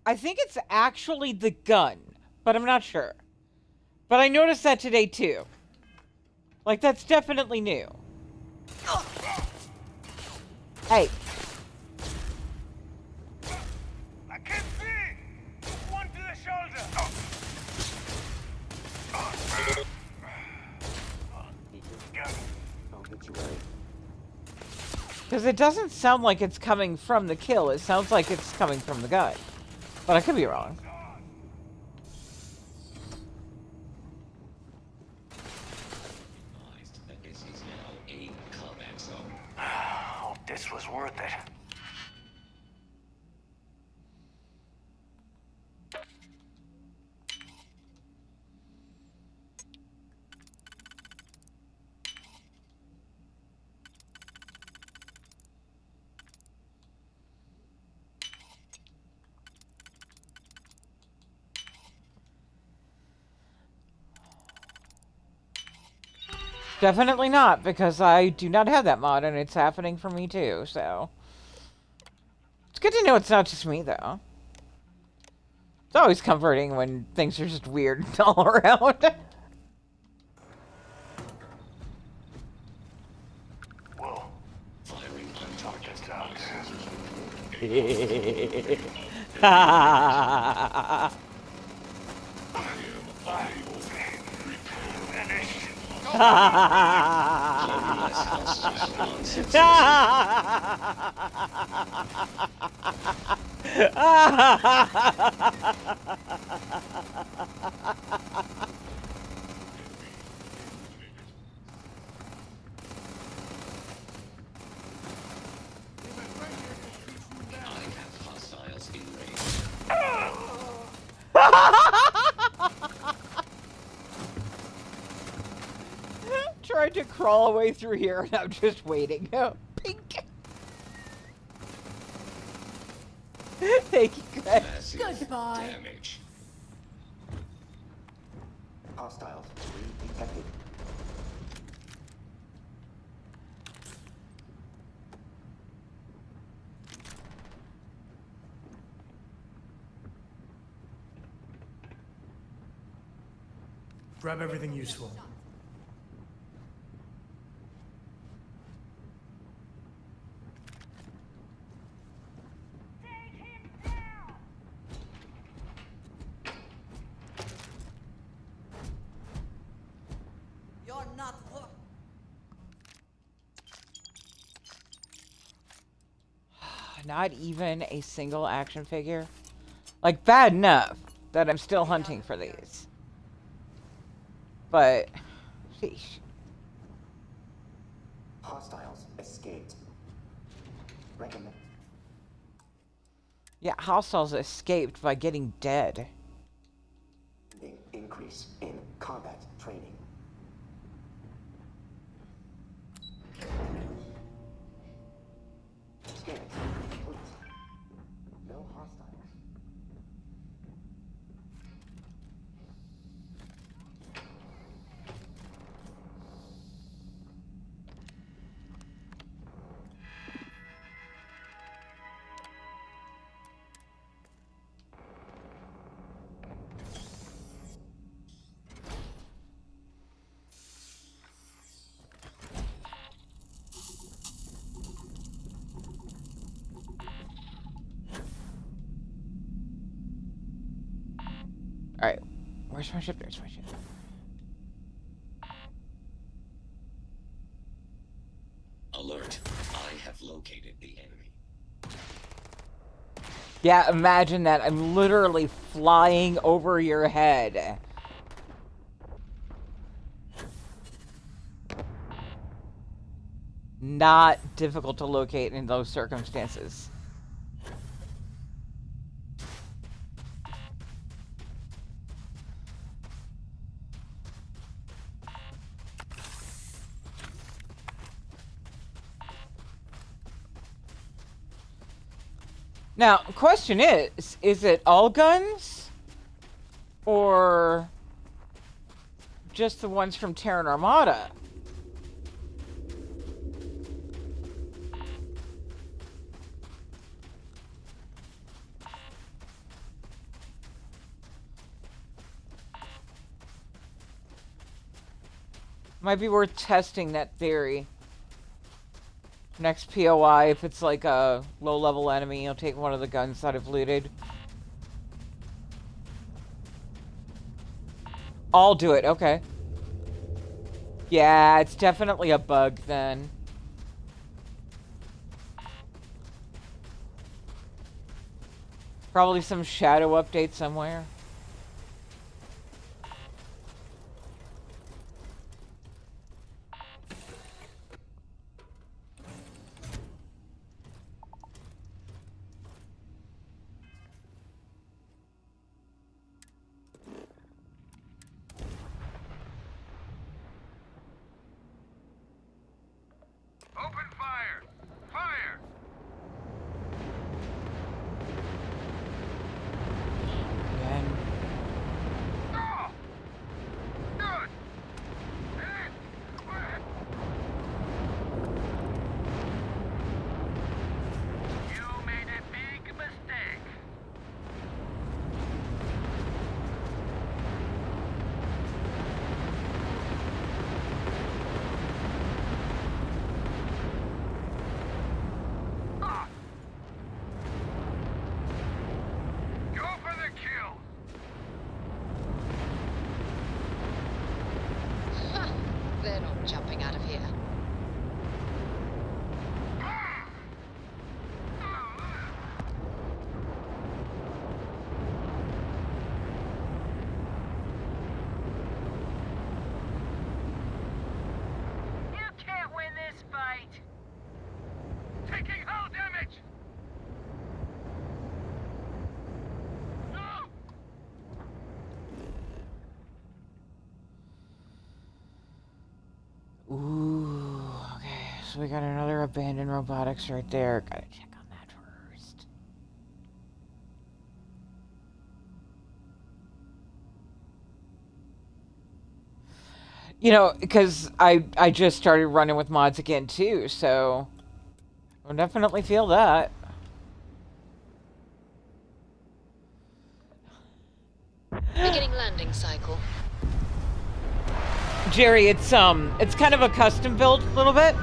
I think it's actually the gun, but I'm not sure. But I noticed that today too. Like, that's definitely new. Hey. I can see. One to the shoulder. Don't get you worried. Because it doesn't sound like it's coming from the kill. It sounds like it's coming from the gun. But I could be wrong. This was worth it. Definitely not, because I do not have that mod, and it's happening for me too, so... It's good to know it's not just me, though. It's always comforting when things are just weird all around. Whoa. Firing on target dogs. Tried to crawl away through here, and I'm just waiting. Pink. Thank you, guys. Goodbye. Damage. Hostiles detected. Grab everything useful. You're not worth. Not even a single action figure? Like, bad enough that I'm still hunting for these. But, sheesh. Hostiles escaped. Recommend. Yeah, hostiles escaped by getting dead. Increase in combat training. Scan. Complete. No hostiles. Alright. Where's my ship? There's my ship. Alert. I have located the enemy. Yeah, imagine that. I'm literally flying over your head. Not difficult to locate in those circumstances. Now, question is it all guns? Or just the ones from Terran Armada? Might be worth testing that theory. Next POI, if it's like a low-level enemy, I'll take one of the guns that I've looted. I'll do it, okay. Yeah, it's definitely a bug then. Probably some shadow update somewhere. Open fire! Fire! Again. Oh! Good! You made a big mistake. Ah! Go for the kill. Ha! They're not jumping out of here. You can't win this fight. Taking hull damage. No! Ooh, okay. So we got another abandoned robotics right there. Gotta check on that first. You know, because I just started running with mods again too, so we'll definitely feel that. Beginning landing cycle. Jerry, it's kind of a custom build a little bit.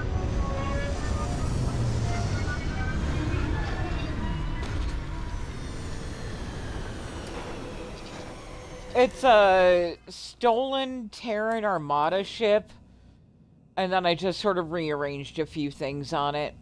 It's a stolen Terran Armada ship, and then I just sort of rearranged a few things on it.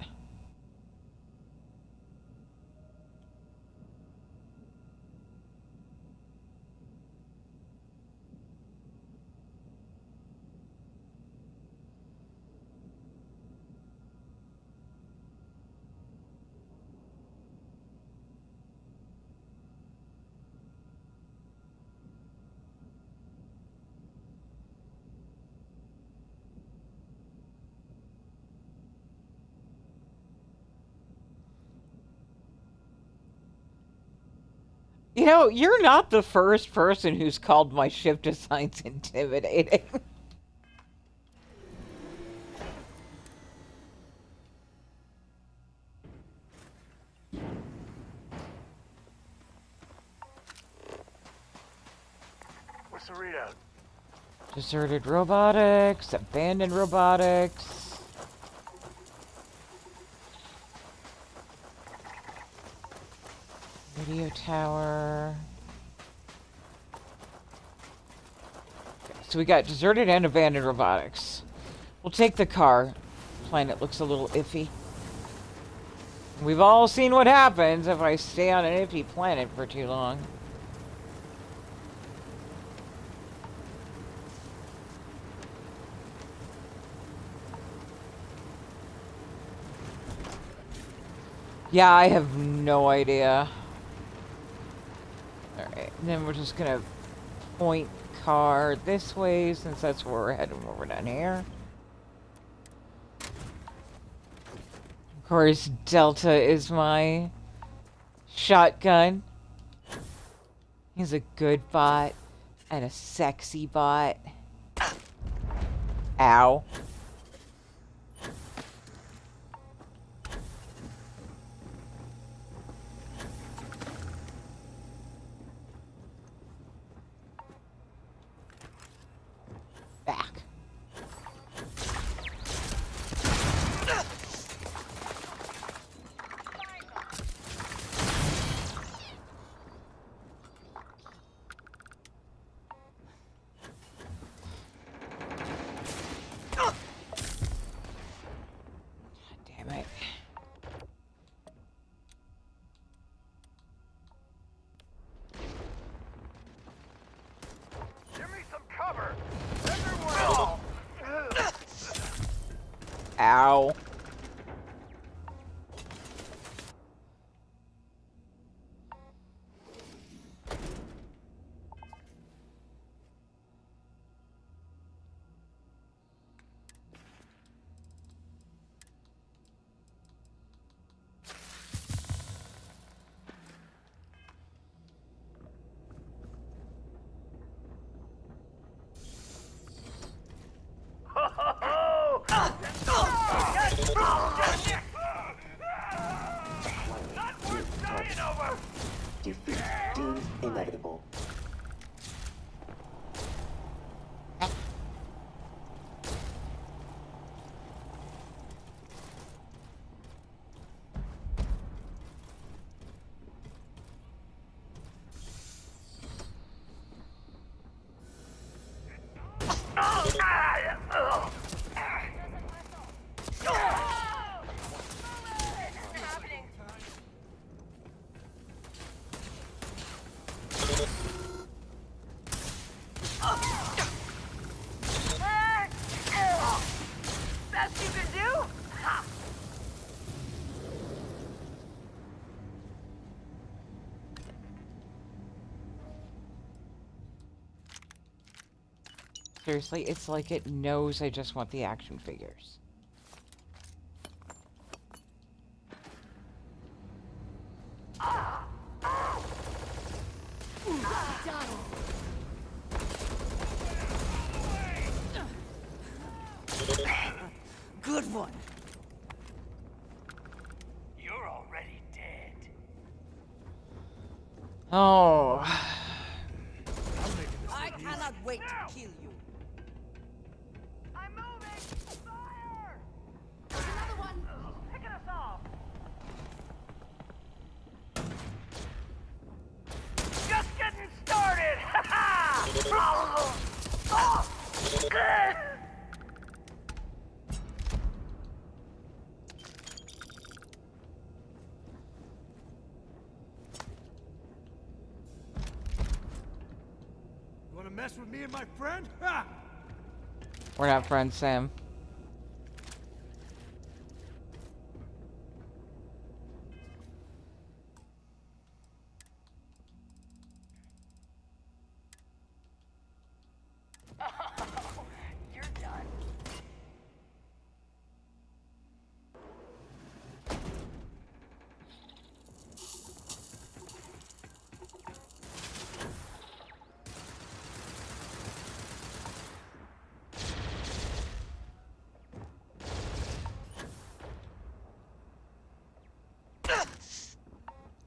You know, you're not the first person who's called my ship designs intimidating. What's the readout? Deserted robotics, abandoned robotics. Radio tower. Okay, so we got deserted and abandoned robotics. We'll take the car. Planet looks a little iffy. We've all seen what happens if I stay on an iffy planet for too long. Yeah, I have no idea. Alright, then we're just gonna point car this way since that's where we're heading over down here. Of course, Delta is my shotgun. He's a good bot and a sexy bot. Ow. Back. Seriously, it's like it knows I just want the action figures. Good one. You're already dead. Oh. I cannot wait to kill you. I'm moving! Fire! There's another one. Picking us off. Just getting started! Ha ha! You wanna mess with me and my friend? Ha! We're not friends, Sam. You're done.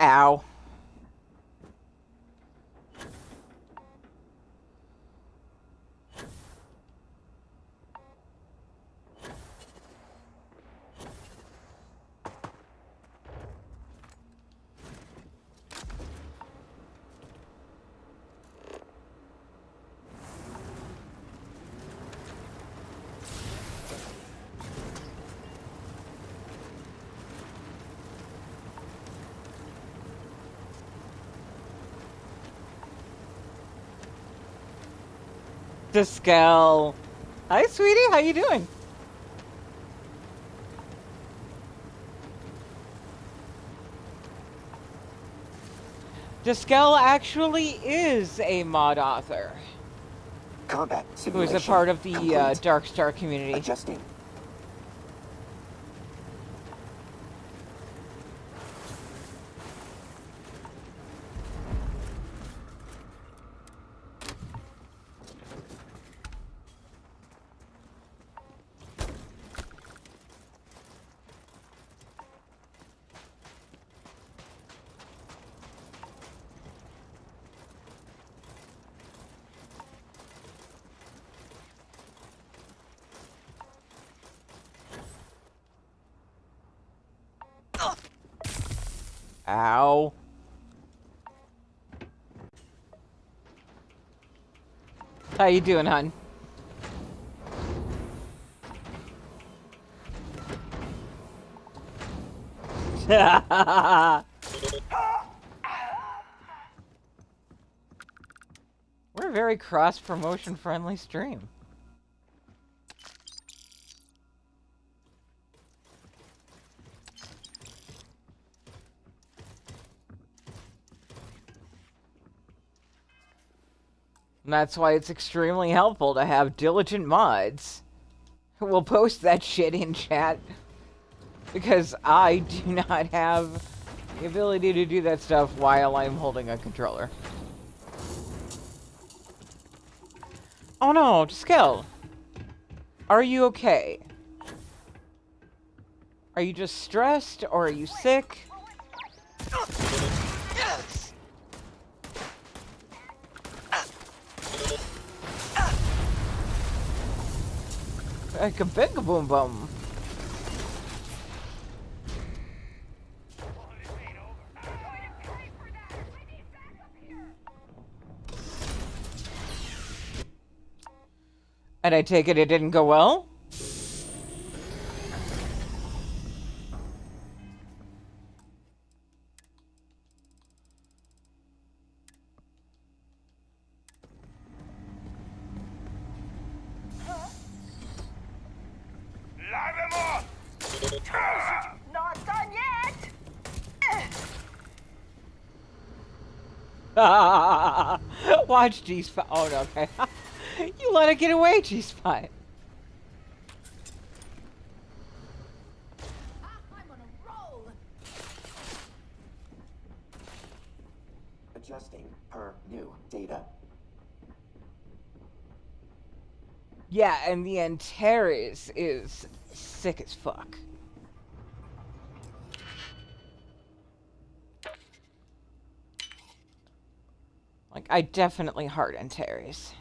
Ow. Discal. Hi, sweetie. How you doing? Discal actually is a mod author. Combat Who is a simulation part of the complete. Dark Star community. Adjusting. Ow. How you doing, hon? We're a very cross-promotion friendly stream. And that's why it's extremely helpful to have diligent mods who will post that shit in chat. Because I do not have the ability to do that stuff while I'm holding a controller. Oh no, Skill. Are you okay? Are you just stressed or are you sick? Like a big boom boom. And I take it didn't go well? Live him up! Not done yet! Watch G's. Oh no, okay. You let it get away, G-Spot. Adjusting per new data. Yeah, and the Antares is sick as fuck. Like, I definitely heart Antares.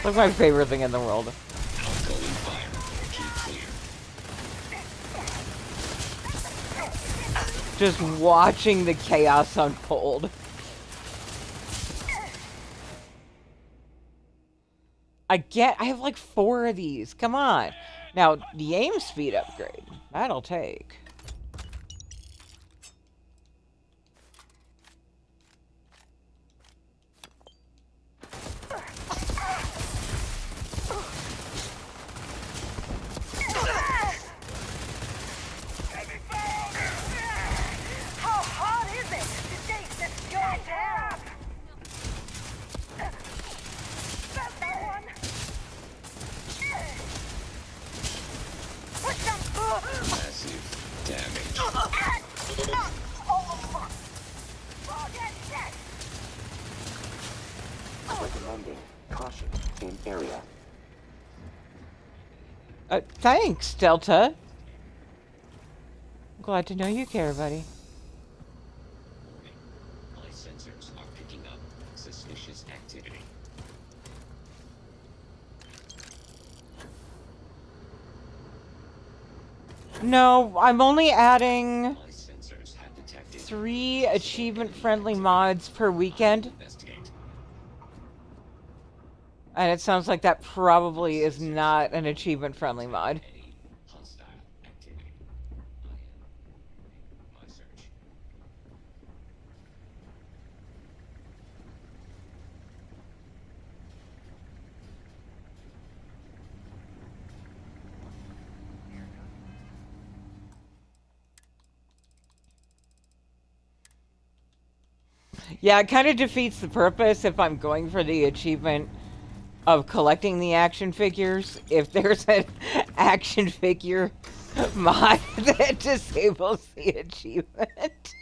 That's my favorite thing in the world. Just watching the chaos unfold. I have like 4 of these. Come on. Now, the aim speed upgrade. That'll take. How hard is it to take this your town? That's that one. What's that? Massive damage. Recommending caution in area. Thanks, Delta. I'm glad to know you care, buddy. My sensors are picking up suspicious activity. No, I'm only adding My sensors have detected 3 achievement-friendly mods per weekend. investigate. And it sounds like that probably is not an achievement-friendly mod. Hostile activity. I am my search. Yeah, it kind of defeats the purpose if I'm going for the achievement of collecting the action figures. If there's an action figure mod that disables the achievement.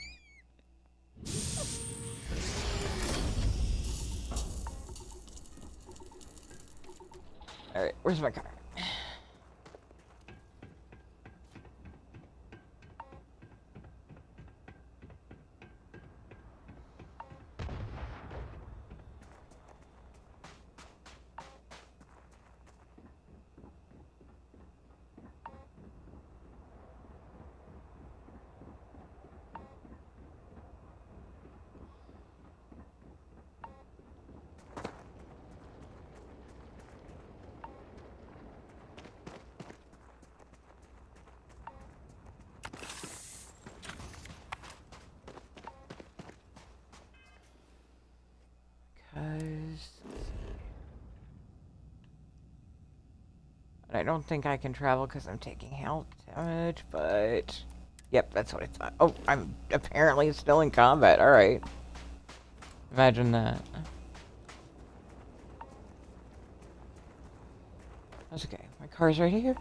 Alright, where's my car? I don't think I can travel because I'm taking health damage, but... Yep, that's what I thought. Oh, I'm apparently still in combat. Alright. Imagine that. That's okay. My car's right here.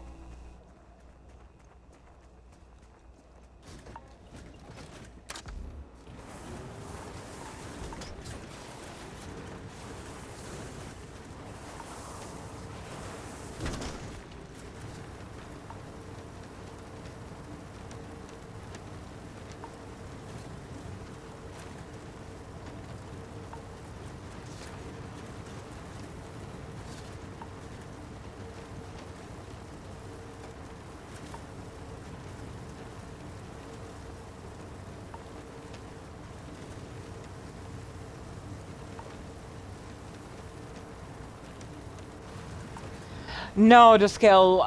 No, to scale.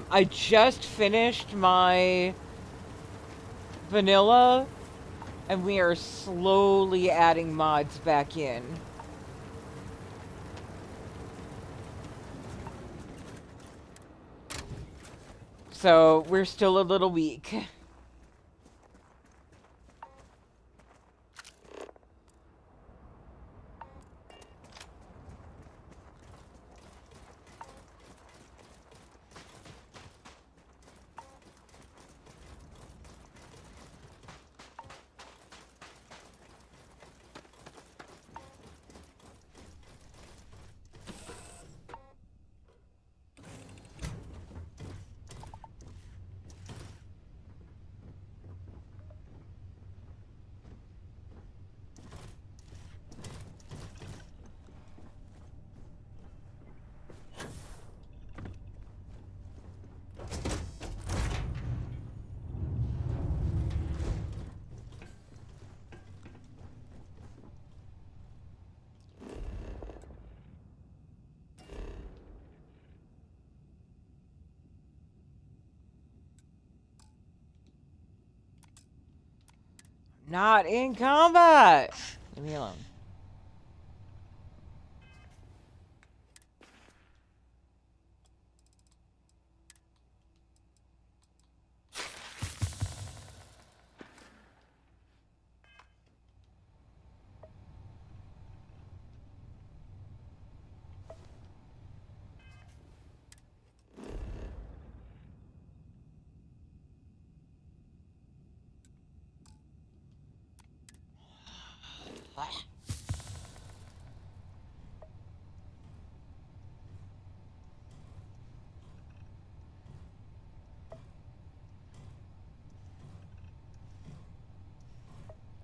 I just finished my vanilla, and we are slowly adding mods back in. So we're still a little weak. Not in combat. Leave me alone.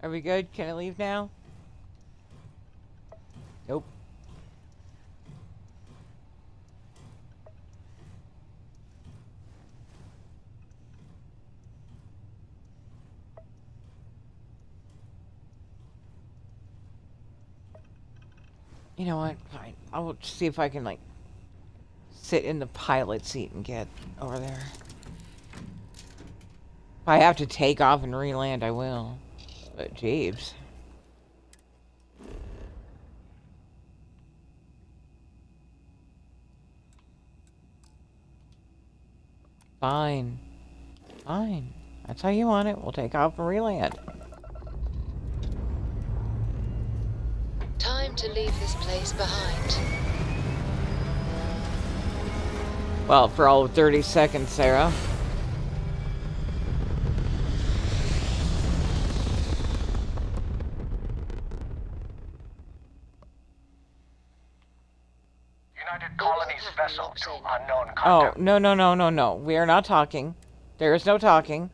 Are we good? Can I leave now? Nope. You know what? Fine. I'll see if I can, like, sit in the pilot seat and get over there. If I have to take off and re-land, I will. But, jeebs. Fine. Fine. That's how you want it. We'll take off and re-land. Time to leave this place behind. Well, for all of 30 seconds, Sarah. United Colonies vessel to unknown Oh, contact. no. We are not talking. There is no talking.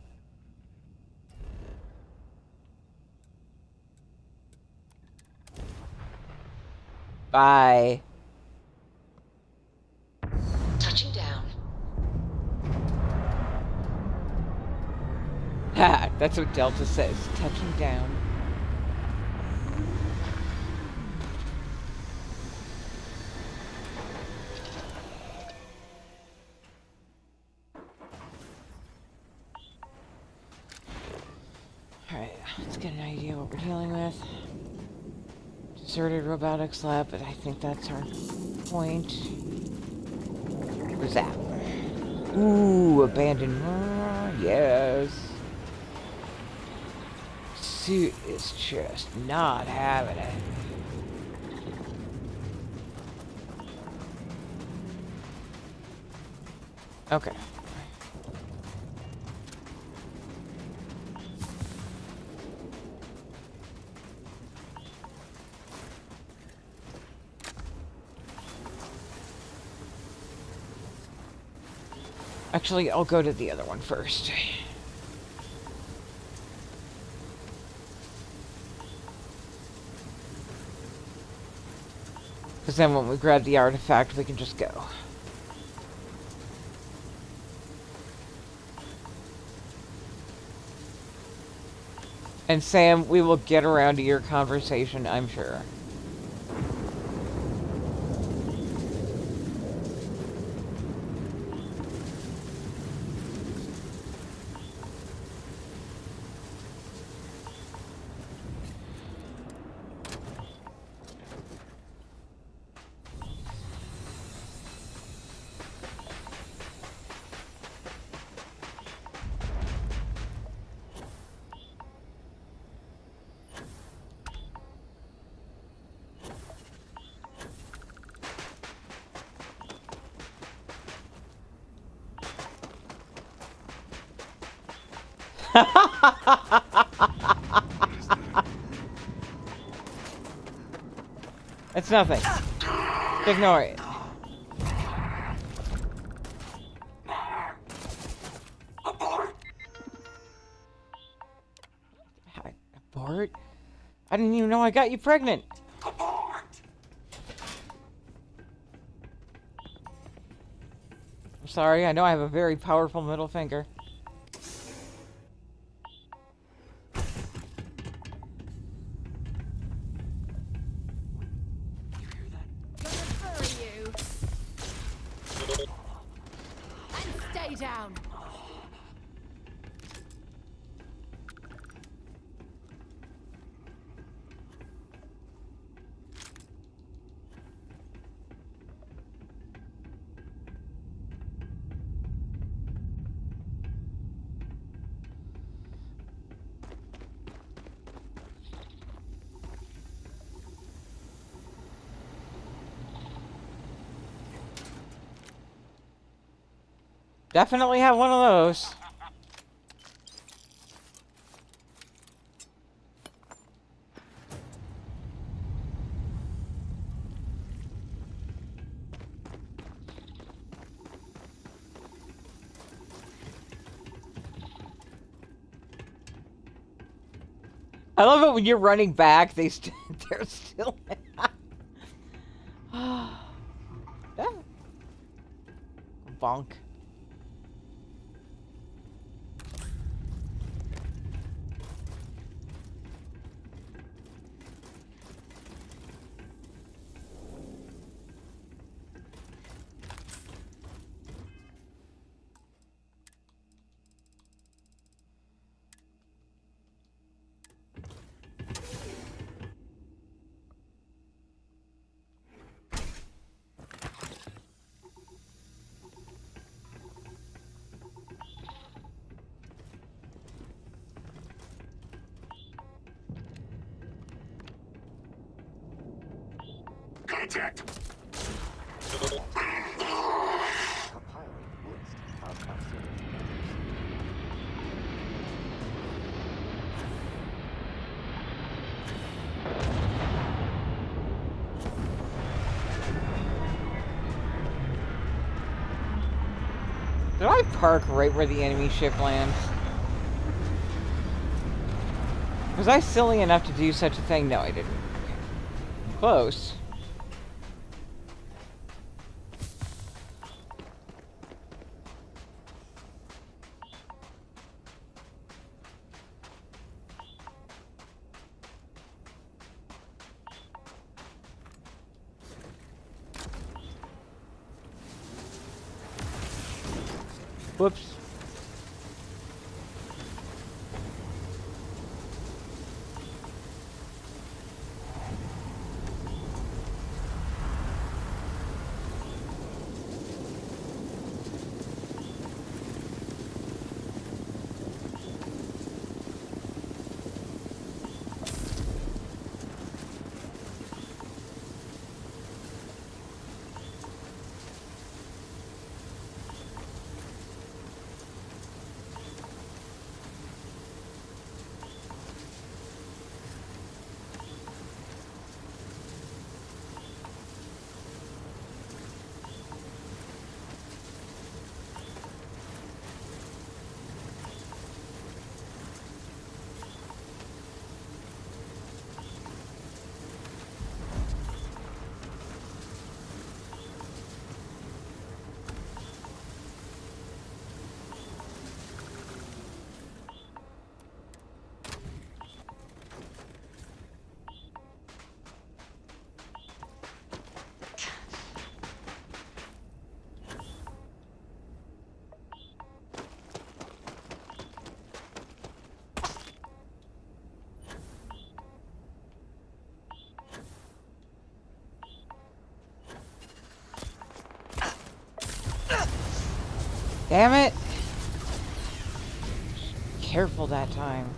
Bye. Touching down. Ha! That's what Delta says. Touching down. Alright, let's get an idea what we're dealing with. Deserted robotics lab, but I think that's our point. What's that? Ooh, abandoned. Yes. Suit is just not having it. Okay. Actually, I'll go to the other one first. Because then when we grab the artifact, we can just go. And Sam, we will get around to your conversation, I'm sure. It's nothing. Ignore it. Abort? I didn't even know I got you pregnant. I'm sorry, I know I have a very powerful middle finger. Stay down. Definitely have one of those. I love it when you're running back, they're still... Yeah. Bonk. Contact. Did I park right where the enemy ship lands? Was I silly enough to do such a thing? No, I didn't. Close. Whoops. Damn it! Careful that time.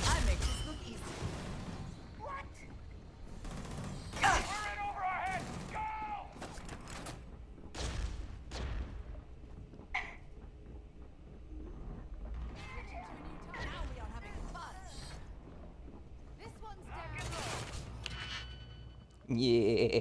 I'm Yeah.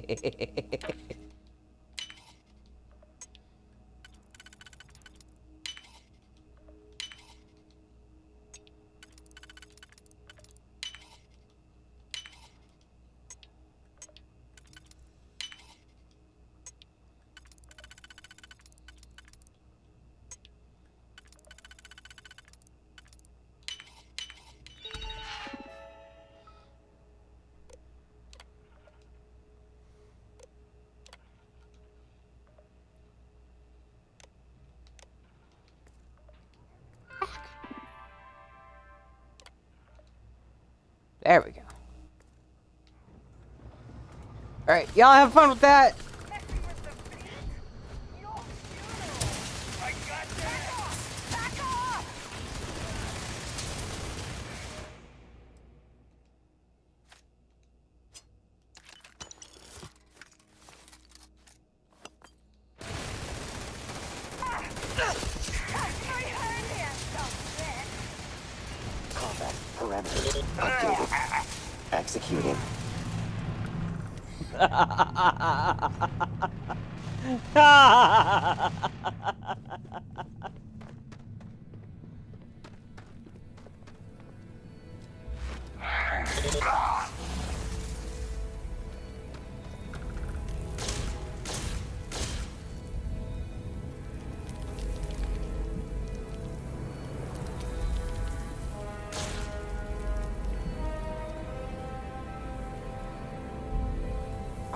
There we go. Alright, y'all have fun with that. Combat parameters updated. Executing.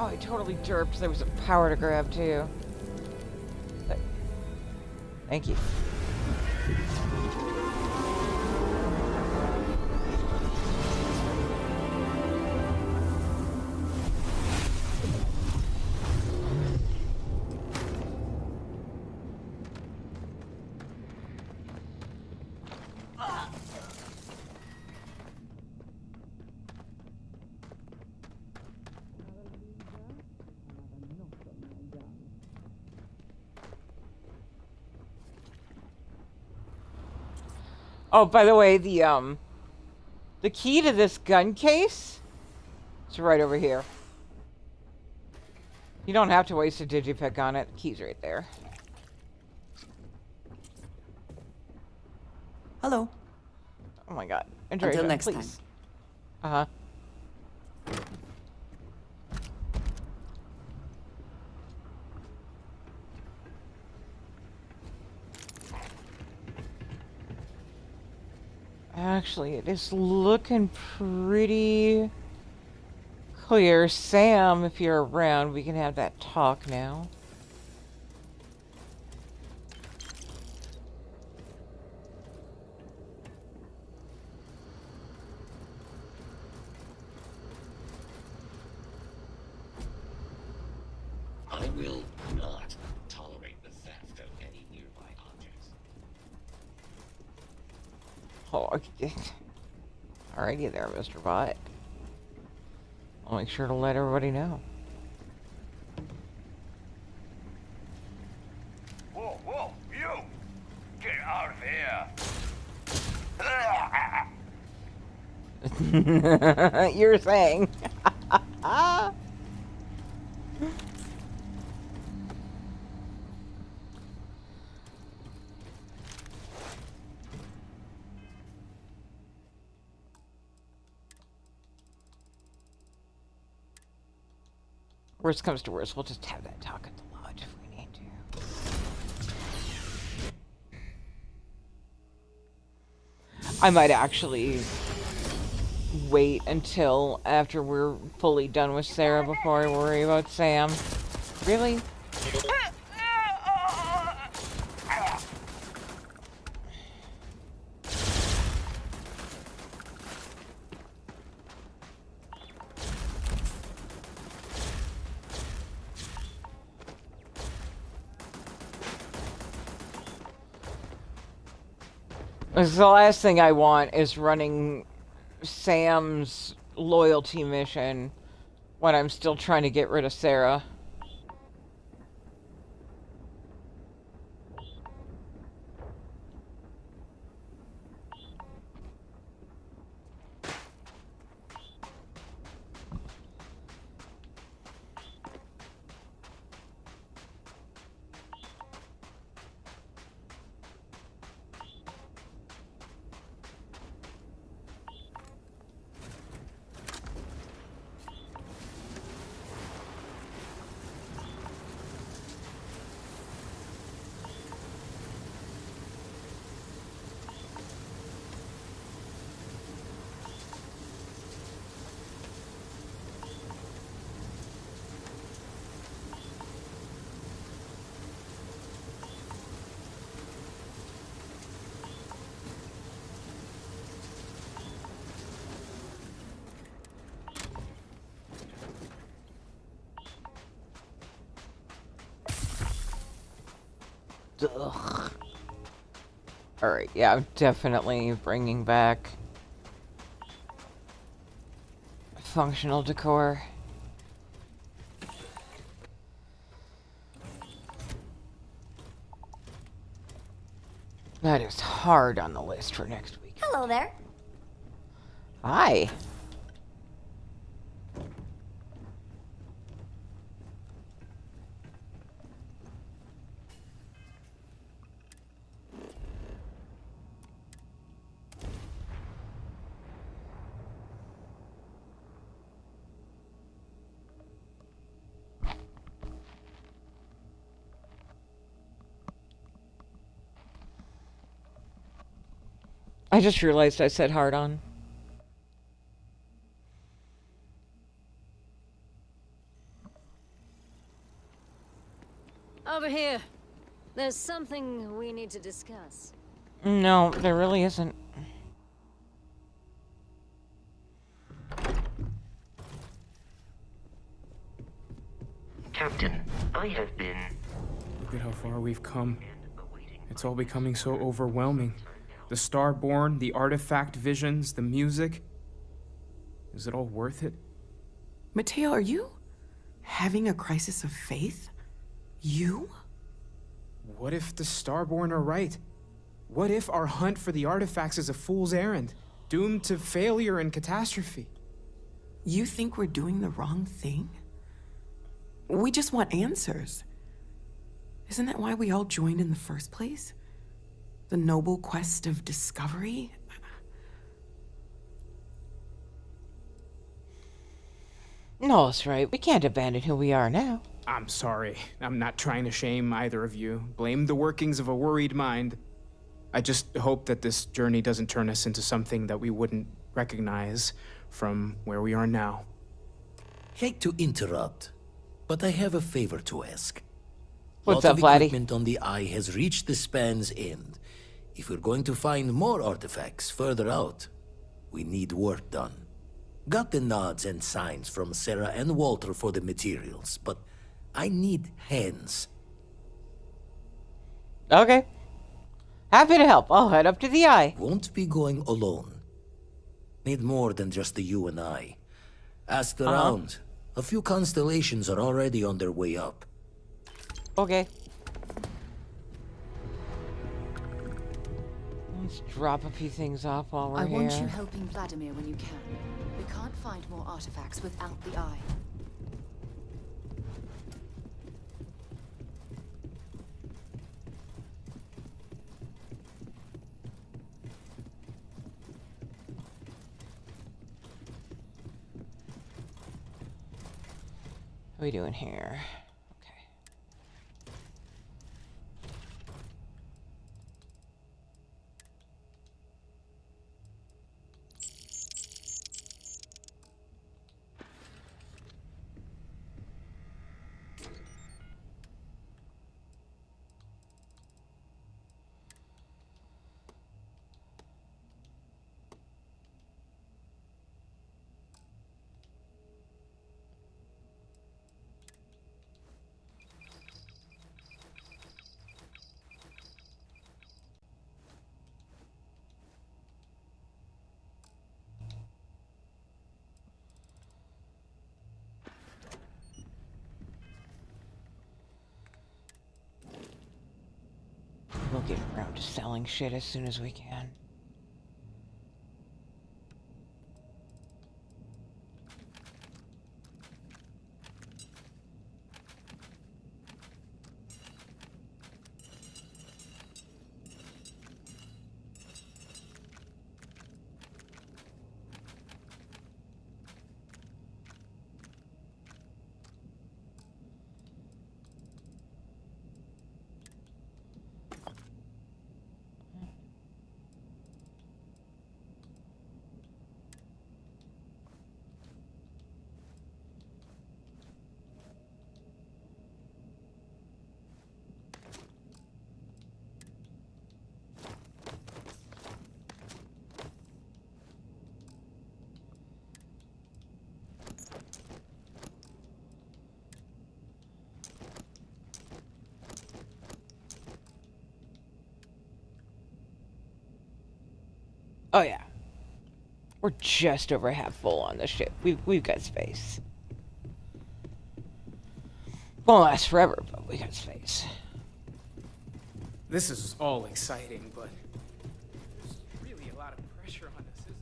Oh, I totally derped. There was a power to grab, too. Thank you. Oh, by the way, the key to this gun case is right over here. You don't have to waste a digipick on it. The key's right there. Hello. Oh my god. Until next please. time. Uh-huh. Actually, it is looking pretty clear. Sam, if you're around, we can have that talk now. I will not tolerate the theft of any nearby objects. Oh, alrighty there, Mr. Bot. I'll make sure to let everybody know. Whoa, whoa, you! Get out of here! You're saying. Worst comes to worst, we'll just have that talk at the lodge if we need to. I might actually wait until after we're fully done with Sarah before I worry about Sam. Really? The last thing I want is running Sam's loyalty mission when I'm still trying to get rid of Sarah. Ugh. Alright, yeah, I'm definitely bringing back functional decor. That is hard on the list for next week. Hello there. Hi. I just realized I said hard on. Over here. There's something we need to discuss. No, there really isn't. Captain, I have been... Look at how far we've come. It's all becoming so overwhelming. The Starborn, the artifact visions, the music. Is it all worth it? Mateo, are you having a crisis of faith? You? What if the Starborn are right? What if our hunt for the artifacts is a fool's errand, doomed to failure and catastrophe? You think we're doing the wrong thing? We just want answers. Isn't that why we all joined in the first place? The noble quest of discovery? No, that's right. We can't abandon who we are now. I'm sorry. I'm not trying to shame either of you. Blame the workings of a worried mind. I just hope that this journey doesn't turn us into something that we wouldn't recognize from where we are now. Hate to interrupt, but I have a favor to ask. What's Lot up, of Vladdy? equipment on the Eye has reached the span's end. If we're going to find more artifacts further out, we need work done. Got the nods and signs from Sarah and Walter for the materials, but I need hands. Okay. Happy to help. I'll head up to the Eye. Won't be going alone. Need more than just the you and I. Asked around. A few constellations are already on their way up. Okay. Let's drop a few things off while we're I here. want you helping Vladimir when you can. We can't find more artifacts without the Eye. What are we doing here? Okay. We'll get around to selling shit as soon as we can. Oh yeah. We're just over half full on the ship. We've got space. Won't last forever, but we got space. This is all exciting, but there's really a lot of pressure on us, isn't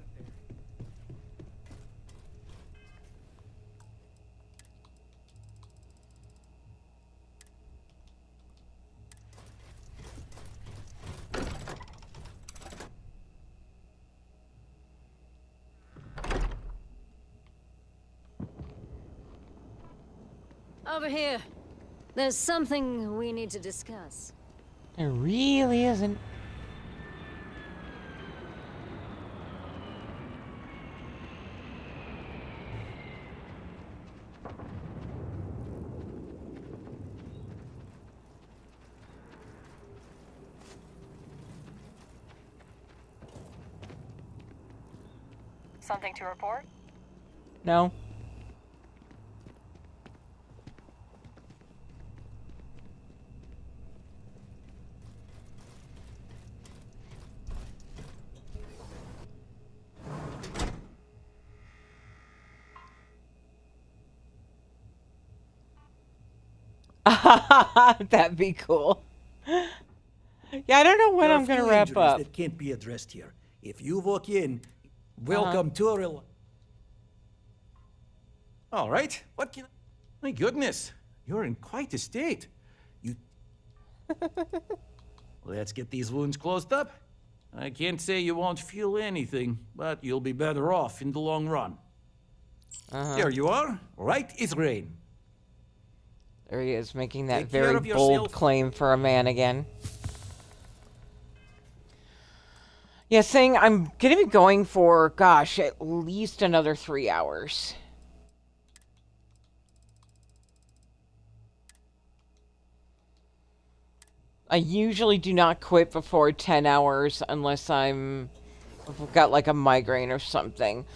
there? Over here. There's something we need to discuss. There really isn't. Something to report? No. That'd be cool. Yeah, I don't know when I'm gonna wrap up. That can't be addressed here. If you walk in, welcome to a real. All right. What can? My goodness, you're in quite a state. You. Let's get these wounds closed up. I can't say you won't feel anything, but you'll be better off in the long run. There you are. Right as rain. There he is, making that Take care very of bold yourself. claim for a man again. Yeah, saying I'm gonna be going for, gosh, at least another 3 hours. I usually do not quit before 10 hours unless I've got like a migraine or something.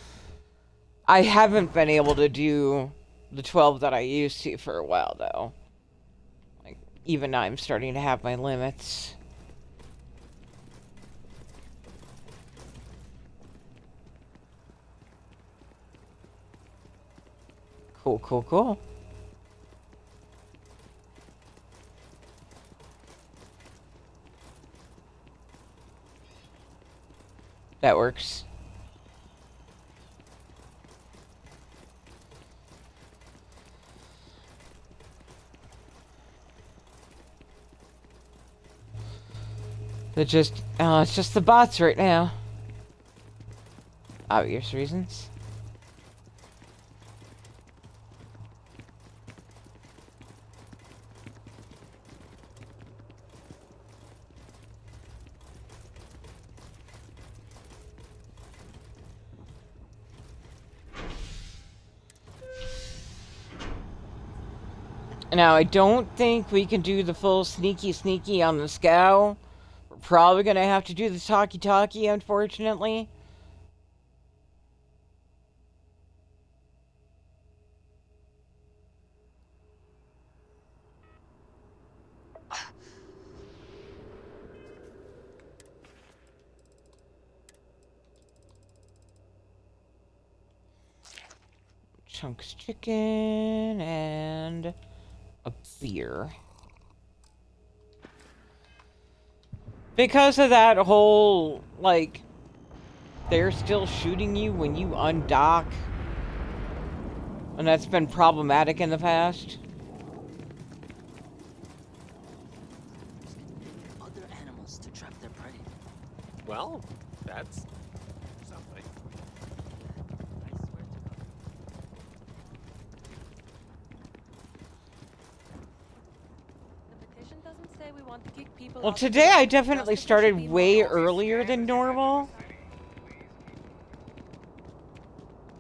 I haven't been able to do the 12 that I used to for a while, though. Like, even I'm starting to have my limits. Cool, cool, cool. That works. It's just the bots right now. Obvious reasons. Now, I don't think we can do the full sneaky on the scow. We're probably going to have to do the talkie, unfortunately. Chunks chicken and a beer. Because of that whole, like, they're still shooting you when you undock. And that's been problematic in the past. Other animals to trap their prey. Well, that's something. Well, today I definitely started way earlier than normal.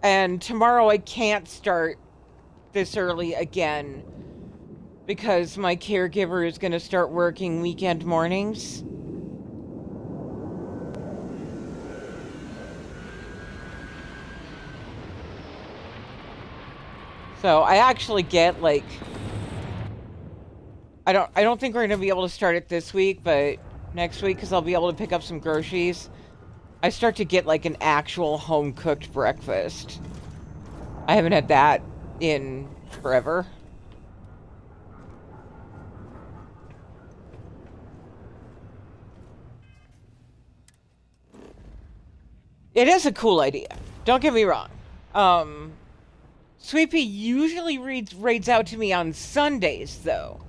And tomorrow I can't start this early again because my caregiver is going to start working weekend mornings. So I actually get like I don't think we're going to be able to start it this week, but next week, because I'll be able to pick up some groceries. I start to get like an actual home-cooked breakfast. I haven't had that in forever. It is a cool idea. Don't get me wrong. Sweet Pea usually raids out to me on Sundays, though.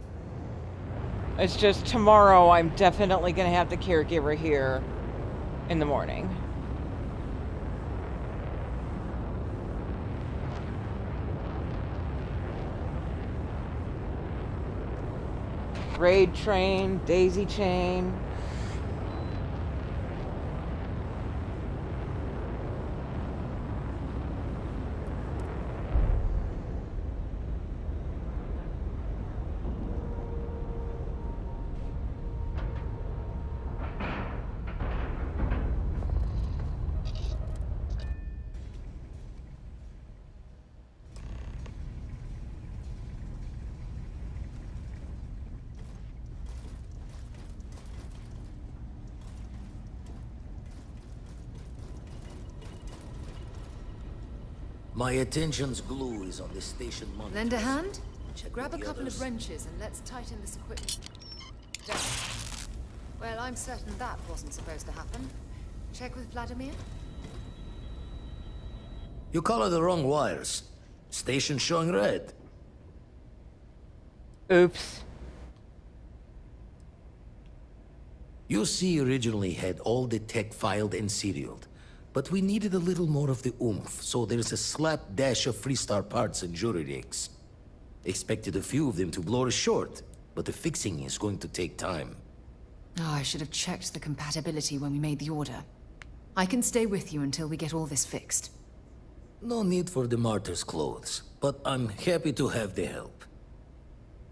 It's just tomorrow I'm definitely going to have the caregiver here in the morning. Raid train, daisy chain. My attention's glue is on the station monitor. Lend a hand? Grab a couple of wrenches and let's tighten this equipment. Well, I'm certain that wasn't supposed to happen. Check with Vladimir? You color the wrong wires. Station showing red. Oops. UC originally had all the tech filed and serialed, but we needed a little more of the oomph, so there's a slapdash of Freestar parts and jury rigs. Expected a few of them to blow us short, but the fixing is going to take time. Oh, I should have checked the compatibility when we made the order. I can stay with you until we get all this fixed. No need for the martyr's clothes, but I'm happy to have the help.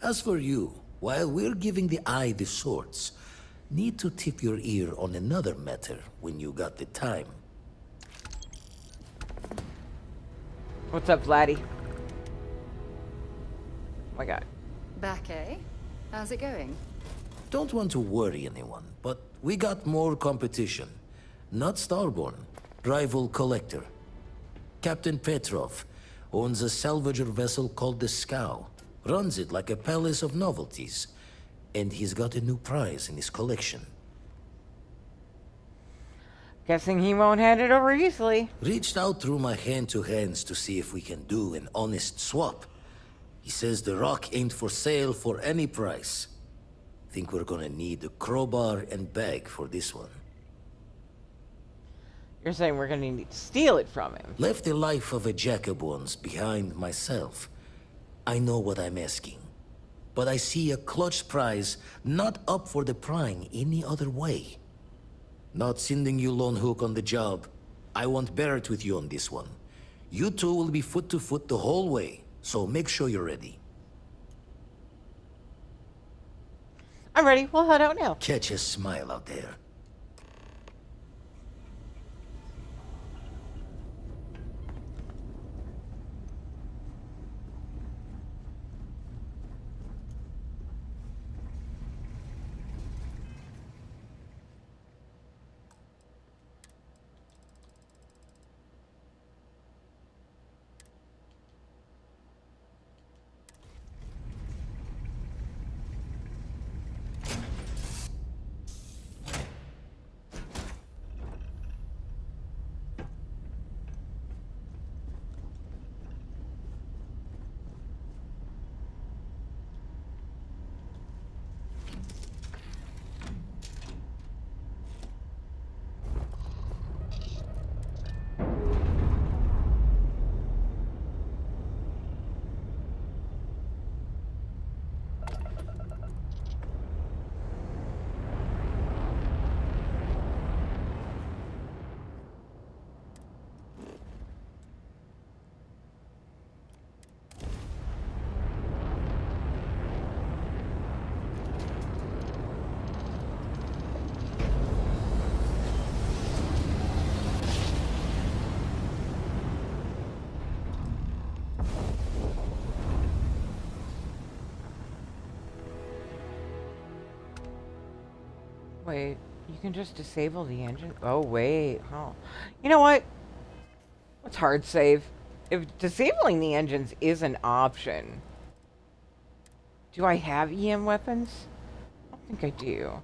As for you, while we're giving the eye the swords, need to tip your ear on another matter when you got the time. What's up, Vladdy? Oh my god. Back, eh? How's it going? Don't want to worry anyone, but we got more competition. Not Starborn, rival collector. Captain Petrov owns a salvager vessel called the Scow. Runs it like a palace of novelties. And he's got a new prize in his collection. Guessing he won't hand it over easily. Reached out through my hand-to-hands to see if we can do an honest swap. He says the rock ain't for sale for any price. Think we're gonna need a crowbar and bag for this one. You're saying we're gonna need to steal it from him. Left the life of a Jacobons behind myself. I know what I'm asking. But I see a clutch prize not up for the prying any other way. Not sending you lone hook on the job. I want Barrett with you on this one. You two will be foot to foot the whole way, so make sure you're ready. I'm ready. We'll head out now. Catch a smile out there. Wait, You can just disable the engine. Oh, wait. Oh. You know what? Let's hard save. If disabling the engines is an option, do I have EM weapons? I don't think I do.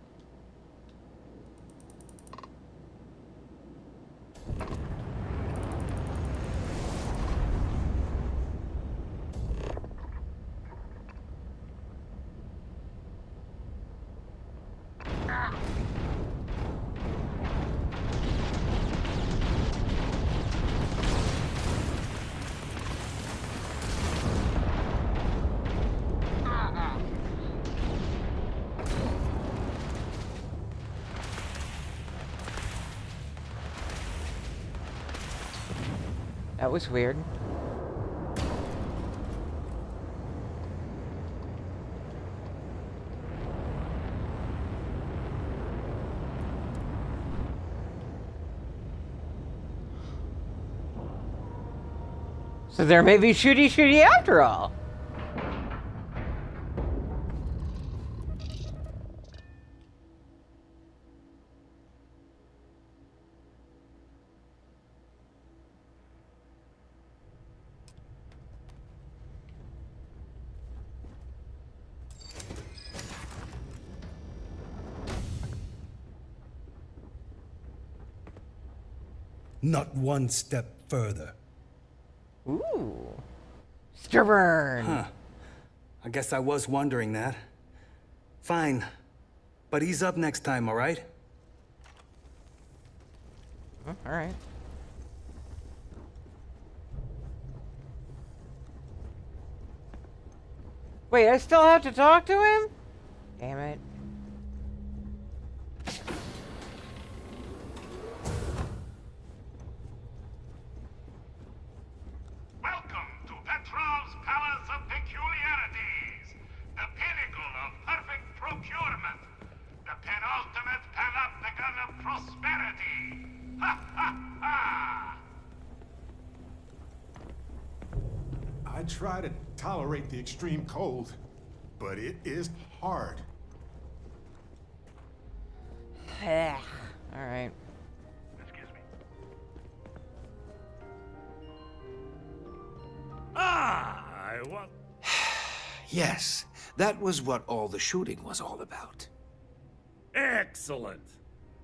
That was weird. So there may be shooty after all. Not one step further. Ooh. Stubborn. Huh. I guess I was wondering that. Fine. But he's up next time, all right? All right. Wait, I still have to talk to him? Damn it. Welcome to Petrov's Palace of Peculiarities, the pinnacle of perfect procurement, the penultimate panopticon of prosperity. Ha ha ha! I try to tolerate the extreme cold, but it is hard. All right. Excuse me. I want... Yes, that was what all the shooting was all about. Excellent.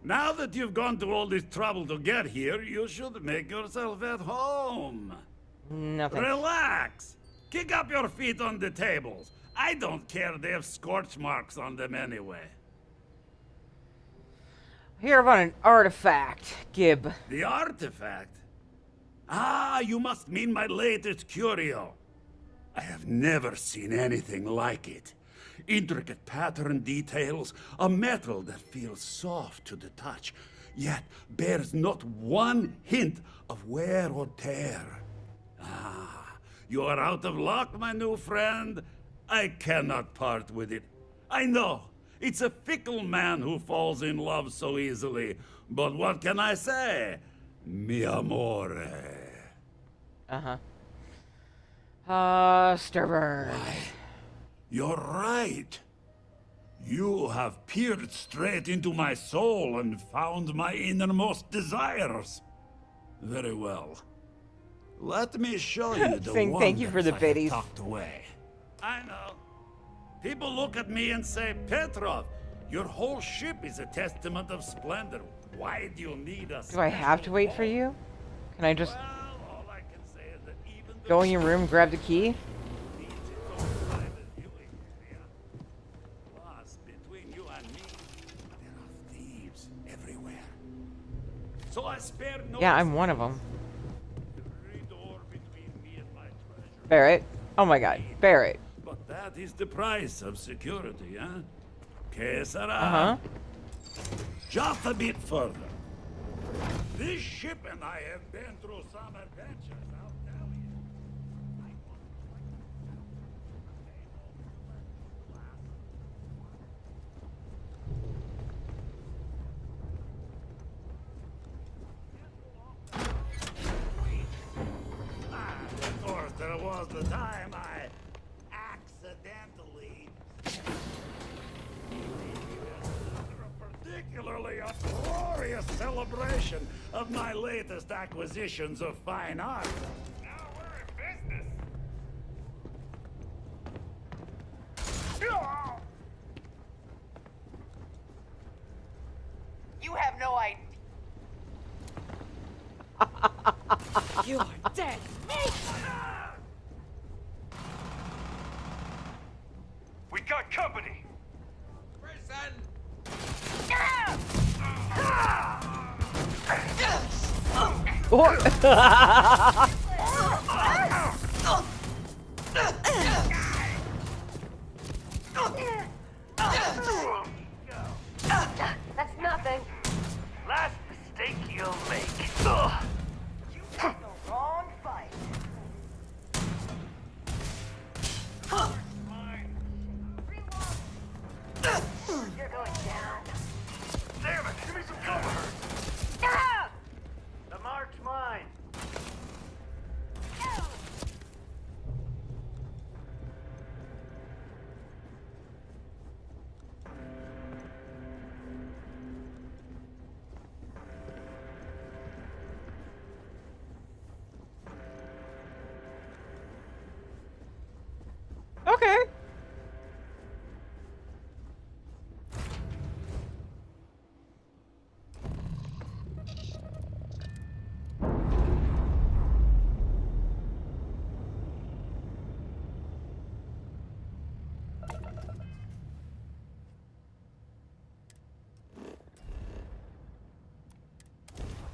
Now that you've gone to all this trouble to get here, you should make yourself at home. Nothing. Relax. Kick up your feet on the tables. I don't care, they have scorch marks on them anyway. Hear about an artifact, Gib. The artifact? Ah, you must mean my latest curio. I have never seen anything like it. Intricate pattern details, a metal that feels soft to the touch, yet bears not one hint of wear or tear. Ah, you are out of luck, my new friend. I cannot part with it. I know, it's a fickle man who falls in love so easily, but what can I say? Mi amore. Stubborn. Why, you're right. You have peered straight into my soul and found my innermost desires. Very well. Let me show you the Saying thank you for the wonders I have biddies. tucked away. I know. People look at me and say, Petrov, your whole ship is a testament of splendor. Why do you need us? Do I have to wait for you? Can I just go in your room, grab the key? Between you and me, there are thieves everywhere. So I spared no. Yeah, I'm one of them. Barrett. Oh my god, Barrett. But that is the price of security, huh? Que sera? Uh-huh. Just a bit further. This ship and I have been through some adventures, I'll tell you. Of course, there was the time I accidentally... particularly celebration of my latest acquisitions of fine art. Now we're in business. You have no idea. You are dead meat! We got company. That's nothing. Last mistake you'll make. You picked the wrong fight. You're going down. Damn it! Give me some cover. The mark's mine. Okay.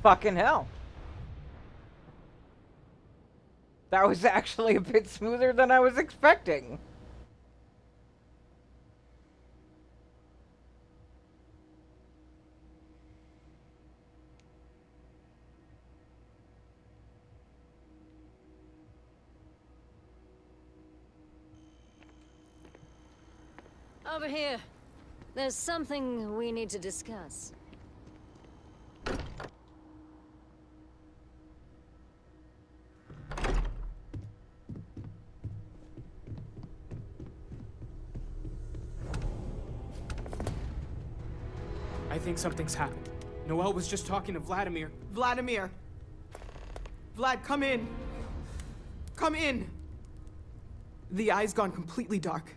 Fucking hell. That was actually a bit smoother than I was expecting. Over here. There's something we need to discuss. I think something's happened. Noel was just talking to Vladimir. Vladimir! Vlad, come in! Come in! The eye's gone completely dark.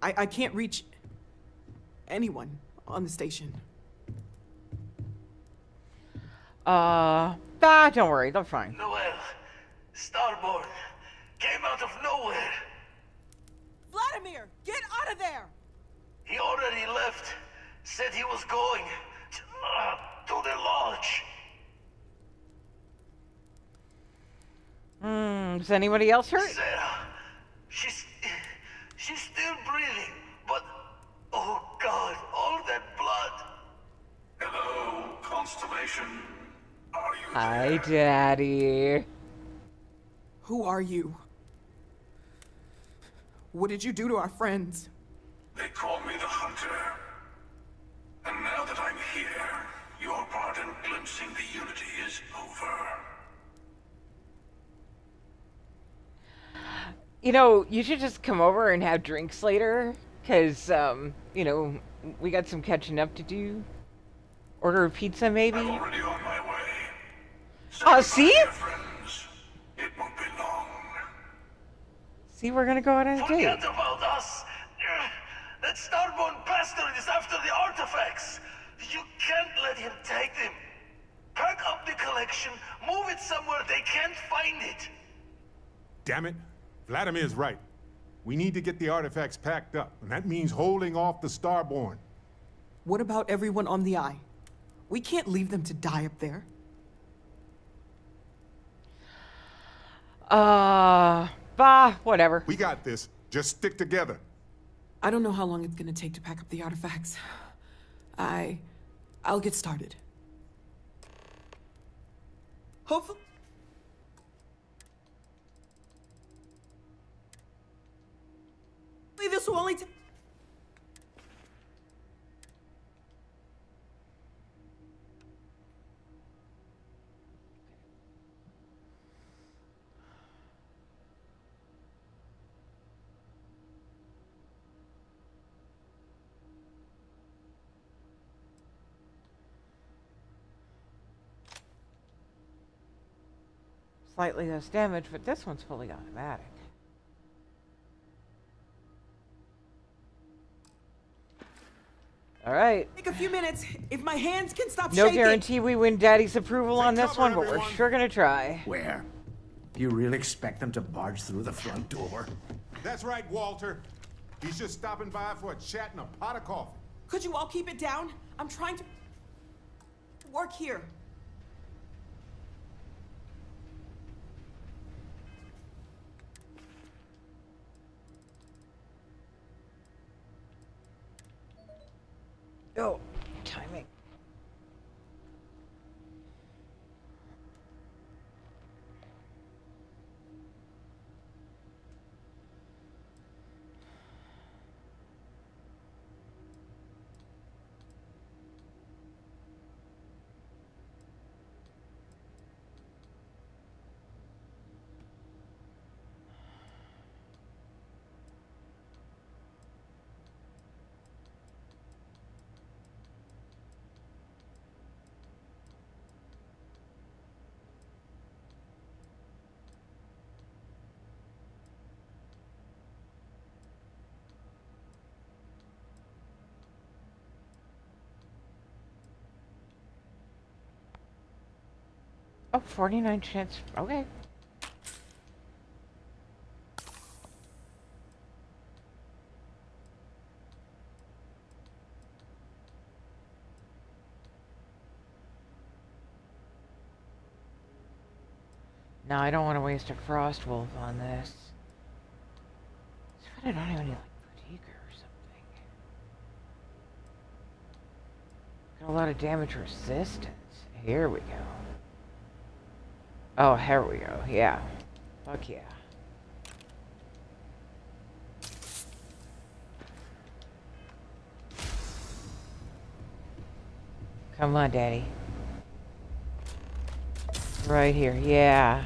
I can't reach anyone on the station. Don't worry, they're fine. Noel, Starborn, came out of nowhere. Vladimir, get out of there! He already left. Said he was going to the lodge. Is anybody else hurt? Sarah, she's still breathing, but oh God, all that blood. Hello, Constellation. Are you Hi, Daddy. Who are you? What did you do to our friends? They call me the Hunter. And now that I'm here, your part in glimpsing the Unity is over. You know, you should just come over and have drinks later, because, you know, we got some catching up to do. Order a pizza, maybe? I'm already on my way. Oh, see? Friends, it won't be long. See, we're gonna go on a date. Forget about us. That Starborn bastard is after the artifacts. You can't let him take them. Pack up the collection, move it somewhere they can't find it. Damn it. Vladimir's right. We need to get the artifacts packed up, and that means holding off the Starborn. What about everyone on the Eye? We can't leave them to die up there. Whatever. We got this. Just stick together. I don't know how long it's gonna take to pack up the artifacts. I'll get started. Hopefully this will only take... Slightly less damage, but this one's fully automatic. All right. Take a few minutes. If my hands can stop No shaking. guarantee we win Daddy's approval on this one, but we're sure gonna try. Where? Do you really expect them to barge through the front door? That's right, Walter. He's just stopping by for a chat and a pot of coffee. Could you all keep it down? I'm trying to work here. Oh, timing. Oh, 49 chance. Okay. No, I don't want to waste a Frost Wolf on this. I don't even need like Pratika or something. Got a lot of damage resistance. Here we go. Oh, here we go. Yeah. Fuck yeah. Come on, Daddy. Right here. Yeah.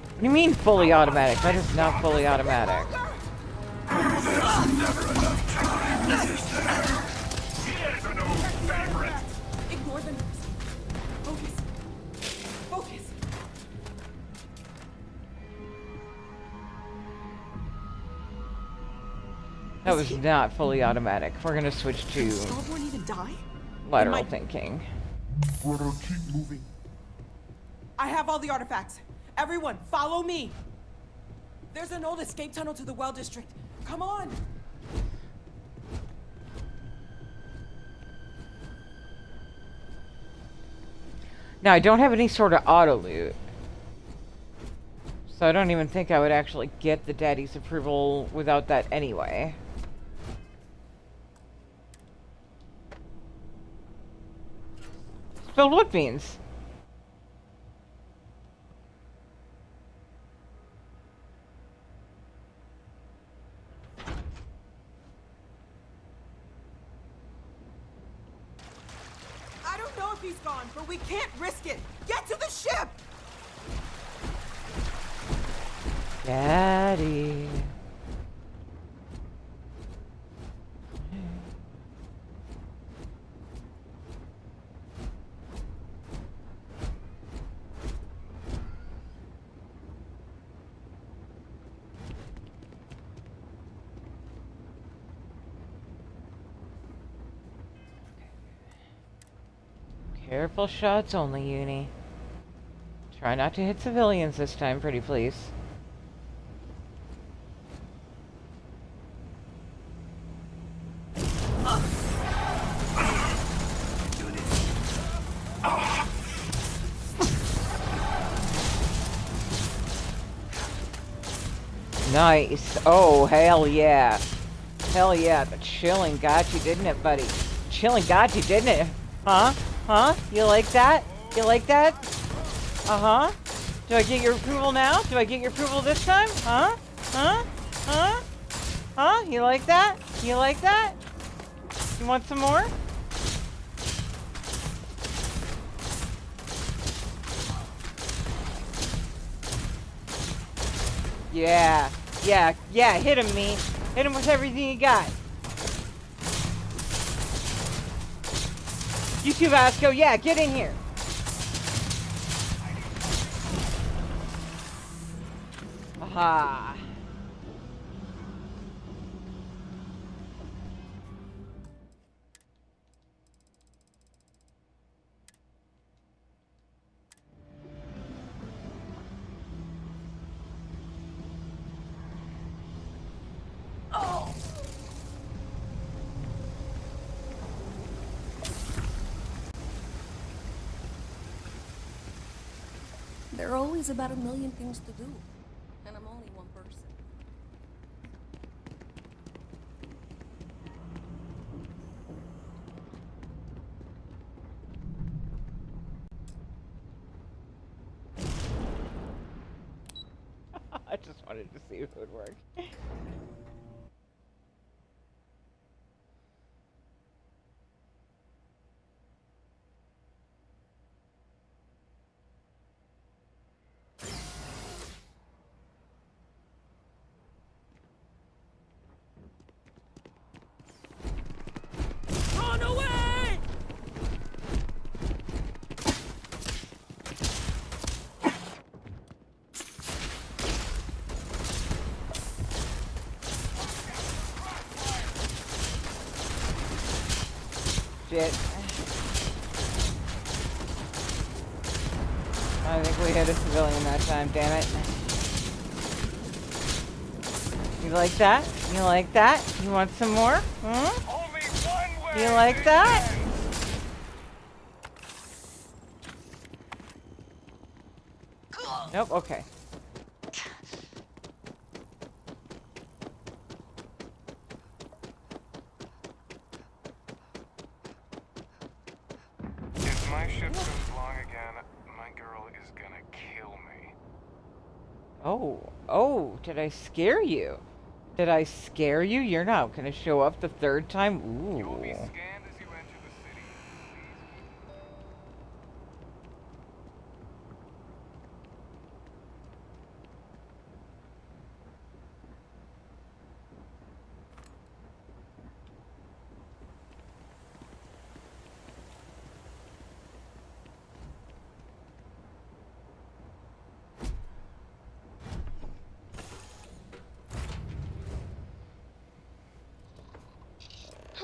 What do you mean fully automatic? That is not fully automatic. Ignore the noise. Focus. Focus. That was not fully automatic. We're gonna switch to Starborn even die? lateral thinking. We'll keep moving. I have all the artifacts. Everyone, follow me. There's an old escape tunnel to the well district. Come on. Now, I don't have any sort of auto loot. So I don't even think I would actually get the Daddy's approval without that anyway. Spilled what beans? I don't know if he's gone, but we can't risk it. Get to the ship! Daddy. Careful shots only, Uni. Try not to hit civilians this time, pretty please. Nice. Oh, hell yeah. Hell yeah. The chilling got you, didn't it, buddy? Chilling got you, didn't it? Huh? Huh? You like that? You like that? Uh-huh. Do I get your approval now? Do I get your approval this time? Huh? Huh? Huh? Huh? You like that? You like that? You want some more? Yeah. Yeah. Yeah. Hit him, me. Hit him with everything you got. You too, Vasco. Yeah, get in here. Aha. Oh! There are always about a million things to do, and I'm only one person. I just wanted to see if it would work. Run away! Shit. I think we hit a civilian that time, damn it. You like that? You like that? You want some more? Hmm? You like that? Nope, okay. If my ship goes long again, my girl is gonna kill me. Oh, did I scare you? Did I scare you? You're not gonna show up the third time? Ooh. You will be scanned as you enter the city.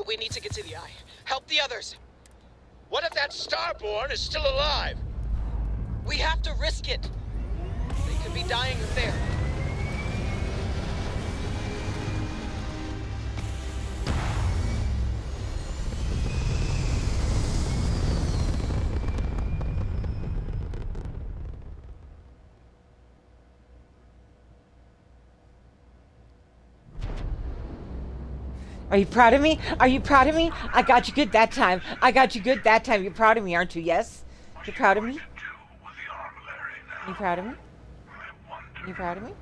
We need to get to the Eye. Help the others. What if that Starborn is still alive? We have to risk it. They could be dying up there. Are you proud of me? Are you proud of me? I got you good that time. I got you good that time. You're proud of me, aren't you? Yes? You're proud of me? Are you proud of me? Are you proud of me?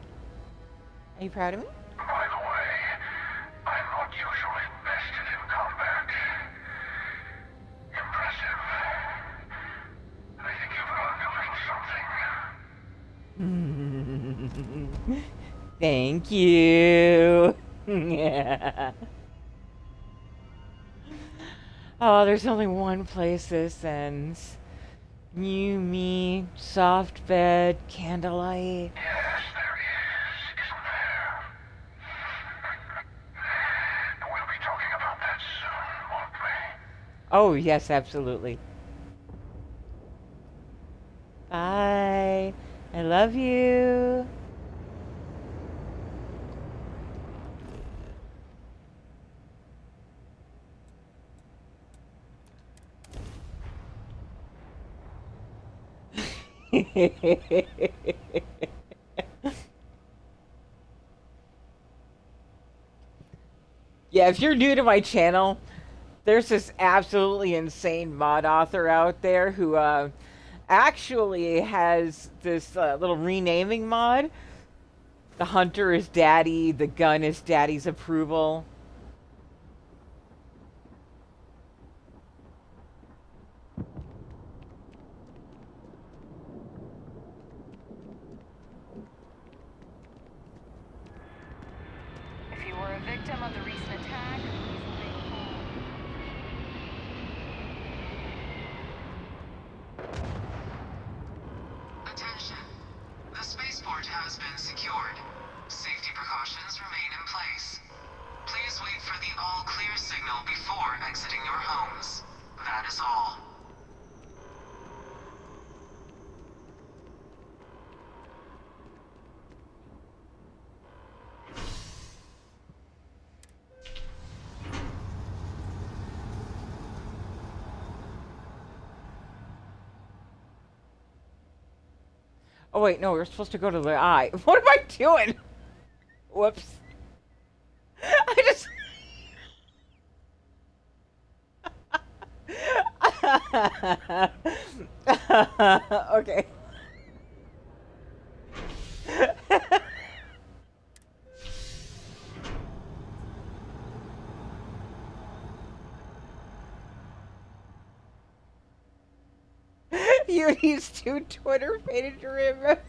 Are you proud of me? By the way, I'm not usually vested in combat. Impressive. I think you've learned a little something. Thank you. Yeah. Oh, there's only one place this ends. You, me, soft bed, candlelight. Yes, there is, isn't there? And we'll be talking about that soon, won't we? Oh, yes, absolutely. Bye. I love you. Yeah, if you're new to my channel, there's this absolutely insane mod author out there who actually has this little renaming mod. The hunter is daddy, the gun is daddy's approval. If you were a victim of the recent attack, please remain calm. port has been secured. Safety precautions remain in place. Please wait for the all-clear signal before exiting your homes. That is all. Oh wait, no, we're supposed to go to the eye. What am I doing? Whoops. I just... Okay. You use two Twitter faded to remember.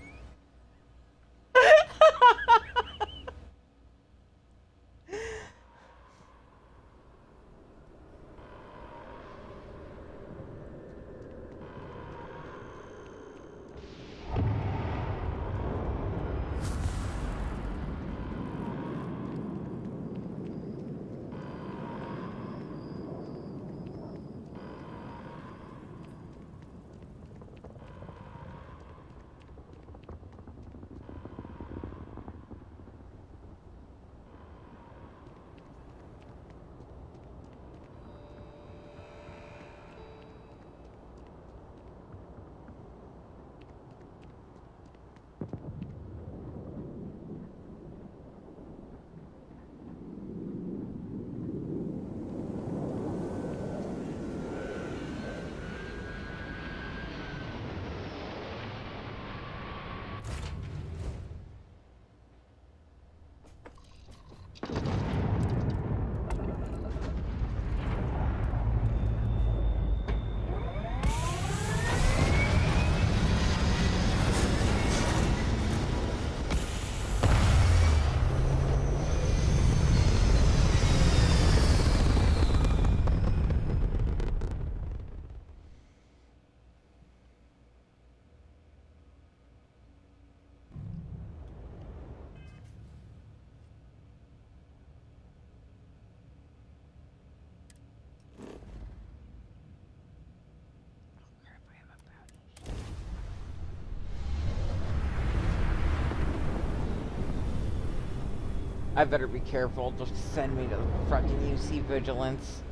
I better be careful. Just send me to the fucking UC Vigilance.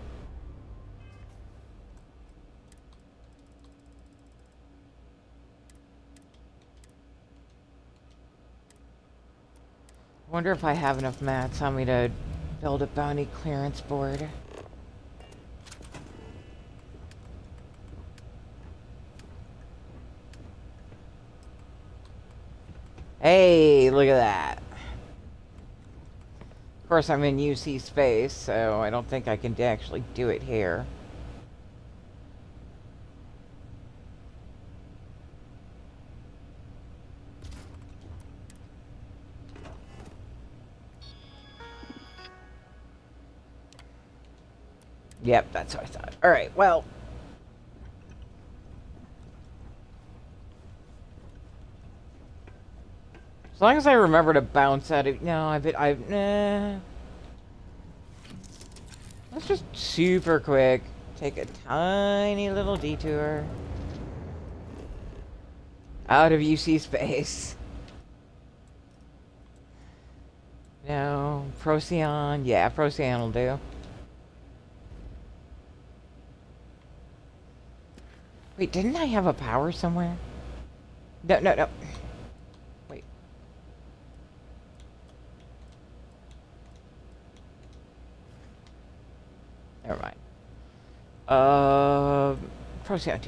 Wonder if I have enough mats on me to build a bounty clearance board. Hey, look at that. Of course, I'm in UC space, so I don't think I can actually do it here. Yep, that's what I thought. Alright, well. As long as I remember to bounce out of... No, nah. Let's just super quick take a tiny little detour out of UC space. No, Procyon. Yeah, Procyon will do. Wait, didn't I have a power somewhere? No. Wait. Never mind. Procyon.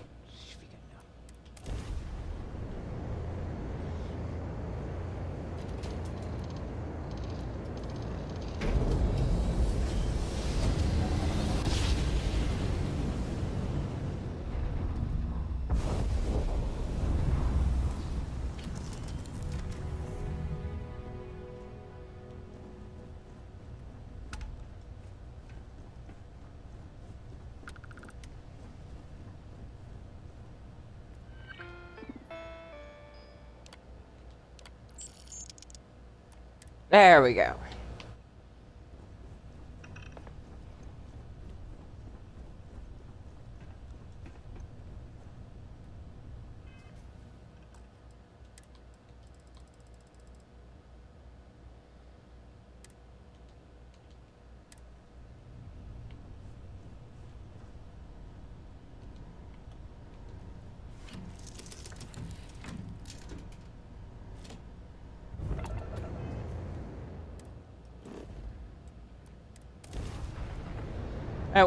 There we go.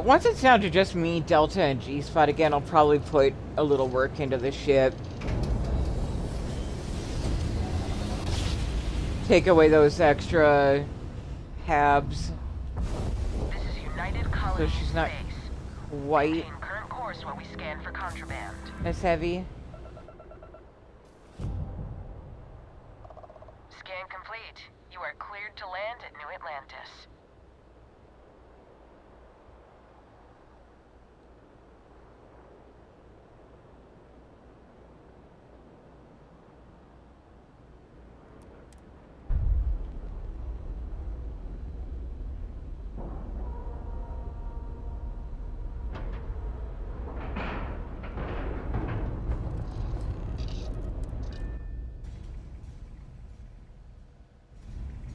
Once it's down to just me, Delta, and G-Spot again, I'll probably put a little work into the ship. Take away those extra habs. This is United Colony So she's not quite Maintain current course while we scan for contraband. as heavy. Scan complete. You are cleared to land at New Atlantis.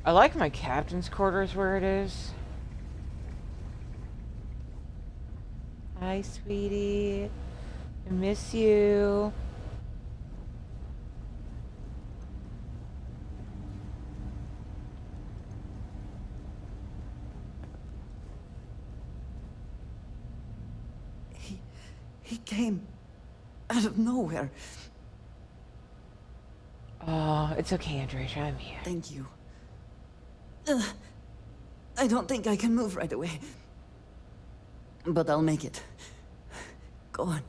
I like my captain's quarters where it is. Hi, sweetie. I miss you. He came out of nowhere. Oh, it's okay, Andrea. I'm here. Thank you. I don't think I can move right away. But I'll make it. Go on.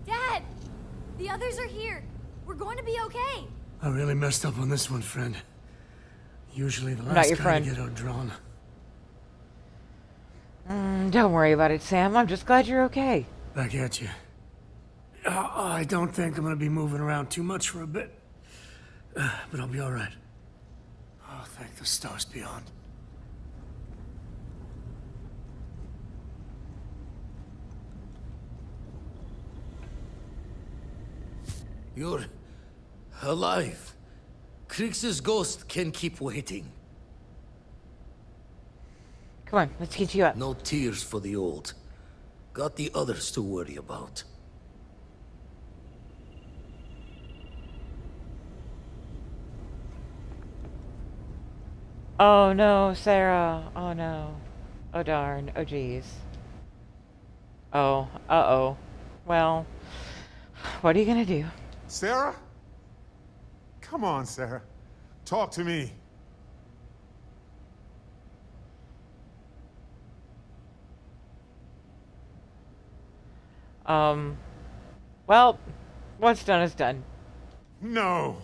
Dad! The others are here. We're going to be okay. I really messed up on this one, friend. Usually the Not last your guy friend. to get outdrawn. Don't worry about it, Sam. I'm just glad you're okay. Back at you. I don't think I'm gonna be moving around too much for a bit. But I'll be alright. Oh, thank the stars beyond. You're alive. Krix's ghost can keep waiting. Come on, let's get you up. No tears for the old. Got the others to worry about. Oh no, Sarah. Oh no. Oh darn. Oh jeez. Oh, uh-oh. Well, what are you gonna do? Sarah? Come on, Sarah. Talk to me. Well, what's done is done. No,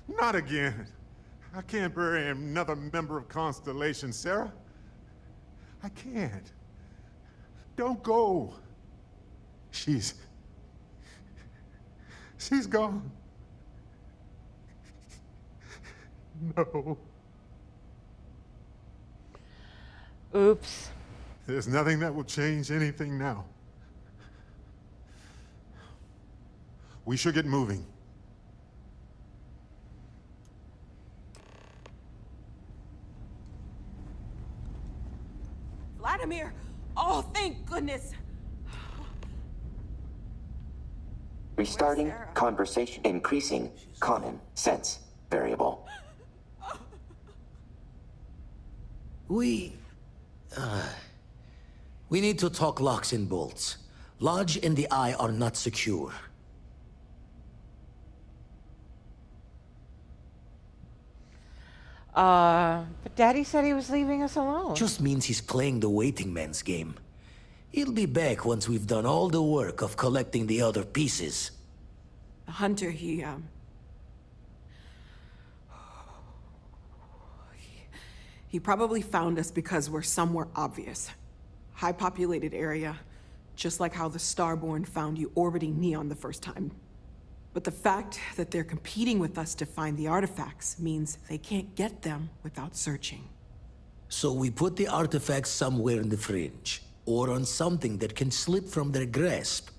not again. I can't bury another member of Constellation, Sarah. I can't. Don't go. She's gone. No. Oops. There's nothing that will change anything now. We should get moving. Vladimir! Oh, thank goodness! Restarting conversation. Increasing common sense variable. We need to talk locks and bolts. Lodge and the Eye are not secure. But Daddy said he was leaving us alone. Just means he's playing the waiting man's game. He'll be back once we've done all the work of collecting the other pieces. The hunter, he probably found us because we're somewhere obvious. high-populated area, just like how the Starborn found you orbiting Neon the first time. But the fact that they're competing with us to find the artifacts means they can't get them without searching. So we put the artifacts somewhere in the fringe, or on something that can slip from their grasp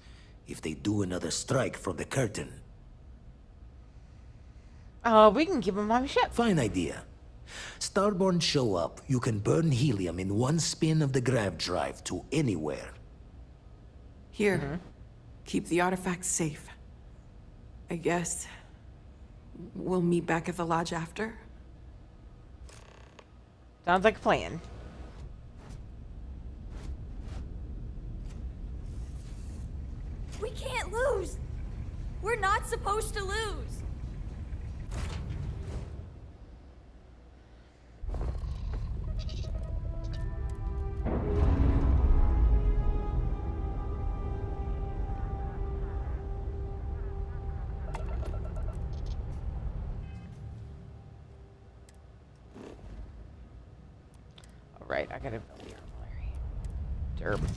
if they do another strike from the curtain. We can give them my ship. Fine idea. Starborn show up, you can burn helium in one spin of the grav drive to anywhere. Here, keep the artifacts safe. I guess we'll meet back at the lodge after. Sounds like a plan. We can't lose! We're not supposed to lose! Right, I gotta build the armory. Derp.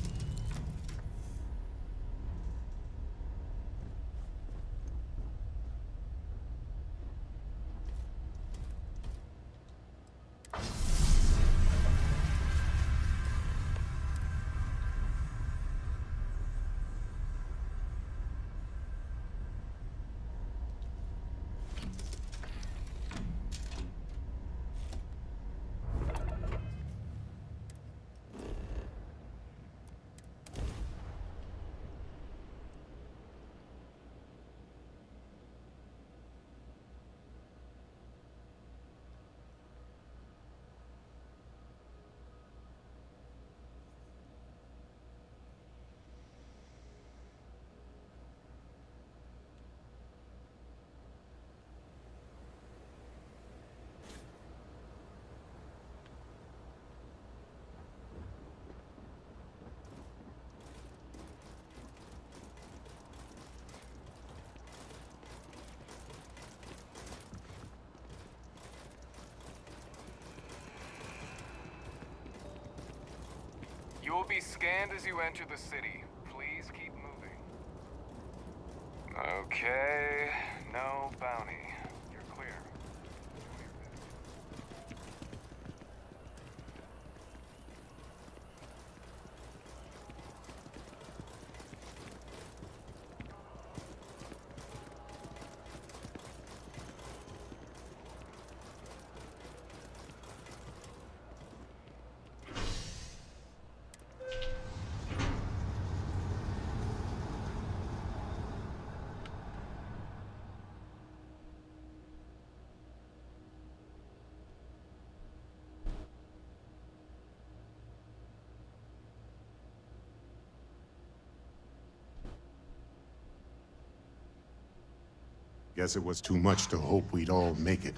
You will be scanned as you enter the city. Please keep moving. Okay, no bounty. You're clear. Guess it was too much to hope we'd all make it.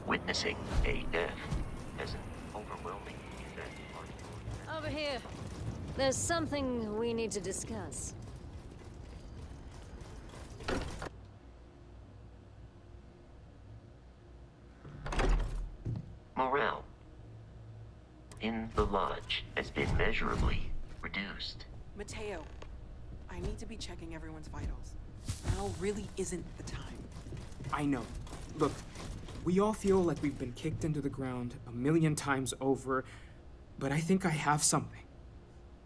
Witnessing a death has an overwhelming effect on Over here. There's something we need to discuss. morale in the lodge has been measurably reduced. Mateo, I need to be checking everyone's vitals. Now really isn't the time. I know. Look, we all feel like we've been kicked into the ground 1,000,000 times over, but I think I have something.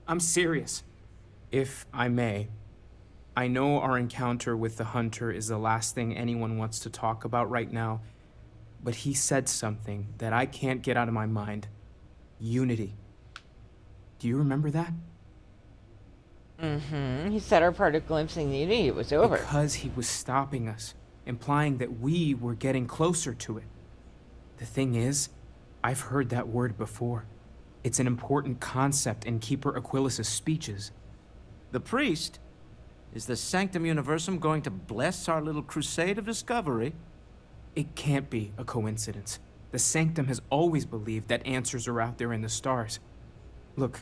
I'm serious. If I may, I know our encounter with the Hunter is the last thing anyone wants to talk about right now, but he said something that I can't get out of my mind. Unity. Do you remember that? Mm-hmm. He said our part of glimpsing unity was over. Because he was stopping us, implying that we were getting closer to it. The thing is, I've heard that word before. It's an important concept in Keeper Aquilas's speeches. The priest? Is the Sanctum Universum going to bless our little crusade of discovery? It can't be a coincidence. The Sanctum has always believed that answers are out there in the stars. Look,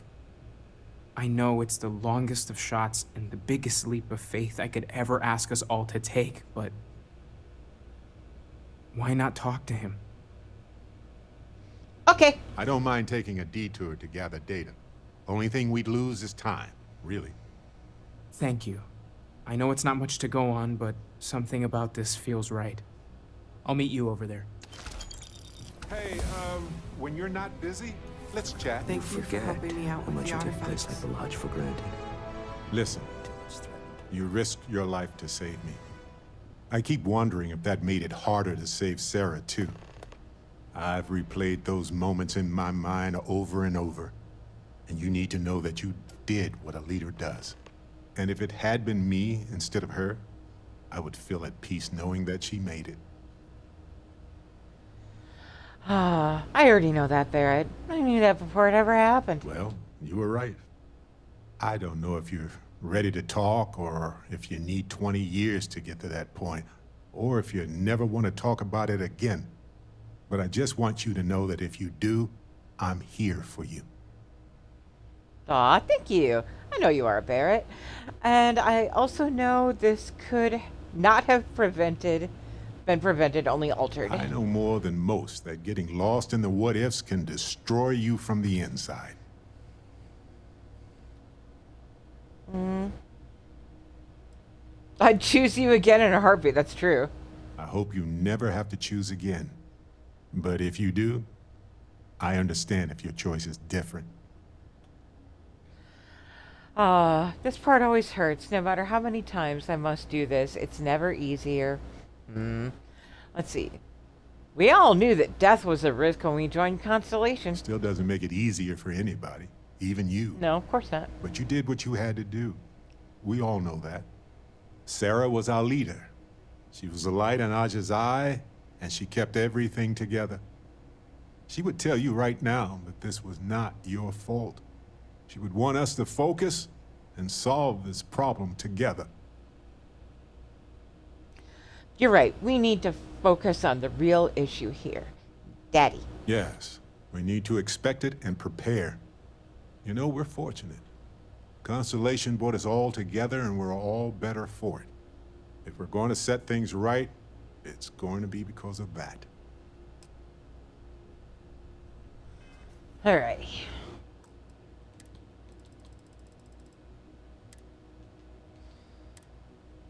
I know it's the longest of shots and the biggest leap of faith I could ever ask us all to take, but why not talk to him? Okay. I don't mind taking a detour to gather data. Only thing we'd lose is time, really. Thank you. I know it's not much to go on, but something about this feels right. I'll meet you over there. Hey, when you're not busy, let's chat. Thank you for helping me out with the artifacts. Like the lodge for granted. Listen, you risked your life to save me. I keep wondering if that made it harder to save Sarah, too. I've replayed those moments in my mind over and over, and you need to know that you did what a leader does. And if it had been me instead of her, I would feel at peace knowing that she made it. I already know that, Barrett. I knew that before it ever happened. Well, you were right. I don't know if you're ready to talk, or if you need 20 years to get to that point, or if you never want to talk about it again. But I just want you to know that if you do, I'm here for you. Aw, thank you. I know you are, Barrett. And I also know this could not have been prevented, only altered. I know more than most that getting lost in the what-ifs can destroy you from the inside. I'd choose you again in a heartbeat, that's true. I hope you never have to choose again. But if you do, I understand if your choice is different. This part always hurts. No matter how many times I must do this, it's never easier. Let's see. We all knew that death was a risk when we joined Constellation. Still doesn't make it easier for anybody, even you. No, of course not. But you did what you had to do. We all know that. Sarah was our leader. She was the light in Aja's eye, and she kept everything together. She would tell you right now that this was not your fault. She would want us to focus and solve this problem together. You're right. We need to focus on the real issue here. Daddy. Yes, we need to expect it and prepare. You know, we're fortunate. Constellation brought us all together, and we're all better for it. If we're going to set things right, it's going to be because of that. Alrighty.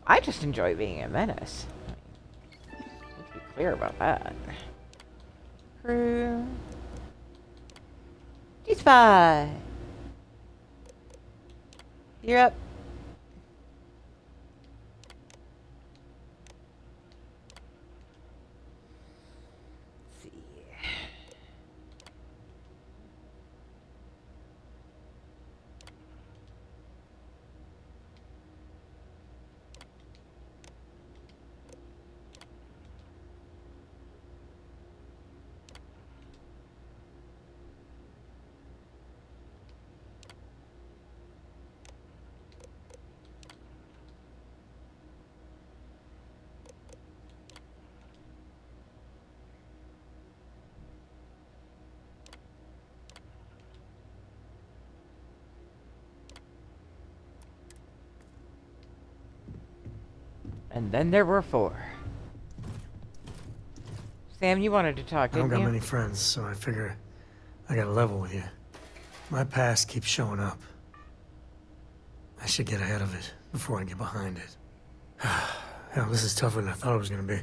I just enjoy being a menace. Let's be clear about that. Crew. D-Spy. You're up. And then there were 4. Sam, you wanted to talk, I don't didn't got you? many friends, so I figure I gotta level with you. My past keeps showing up. I should get ahead of it before I get behind it. Hell, this is tougher than I thought it was gonna be.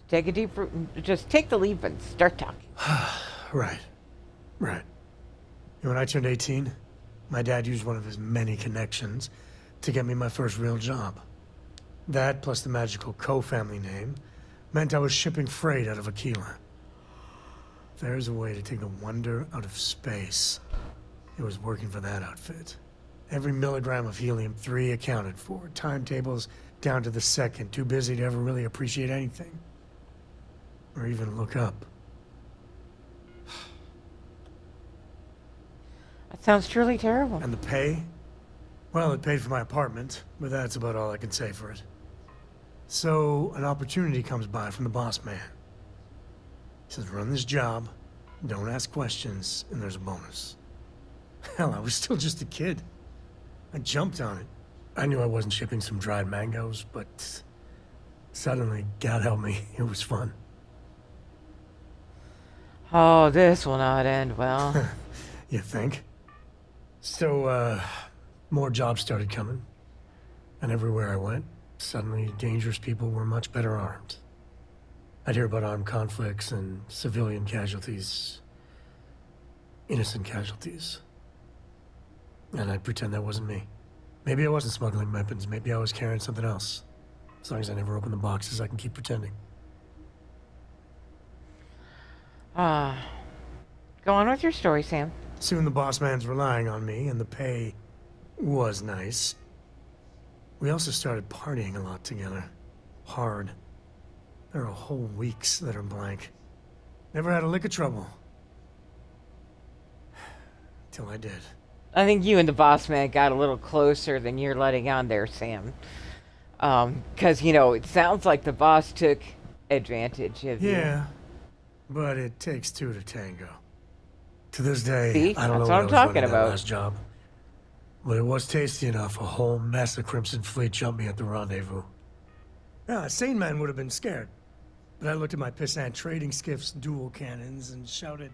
Take a deep root and just take the leap and start talking. Right. When I turned 18, my dad used one of his many connections to get me my first real job. That, plus the magical co-family name, meant I was shipping freight out of Aquila. If there's a way to take the wonder out of space, it was working for that outfit. Every milligram of helium-3 accounted for. Timetables down to the second. Too busy to ever really appreciate anything. Or even look up. That sounds truly terrible. And the pay? Well, it paid for my apartment, but that's about all I can say for it. So, an opportunity comes by from the boss man. He says, run this job, don't ask questions, and there's a bonus. Hell, I was still just a kid. I jumped on it. I knew I wasn't shipping some dried mangoes, but suddenly, God help me, it was fun. Oh, this will not end well. You think? So, more jobs started coming. And everywhere I went, suddenly dangerous people were much better armed. I'd hear about armed conflicts and civilian casualties. Innocent casualties. And I'd pretend that wasn't me. Maybe I wasn't smuggling weapons, maybe I was carrying something else. As long as I never open the boxes, I can keep pretending. Go on with your story, Sam. Soon the boss man's relying on me, and the pay was nice. We also started partying a lot together. Hard. There are whole weeks that are blank. Never had a lick of trouble. Till I did. I think you and the boss man got a little closer than you're letting on there, Sam. Because, you know, it sounds like the boss took advantage of you. Yeah, but it takes two to tango. To this day, See? I don't know That's what what I I'm was talking running that about. last job. But it was tasty enough. A whole mess of Crimson Fleet jumped me at the rendezvous. Yeah, a sane man would have been scared. But I looked at my pissant trading skiff's dual cannons and shouted,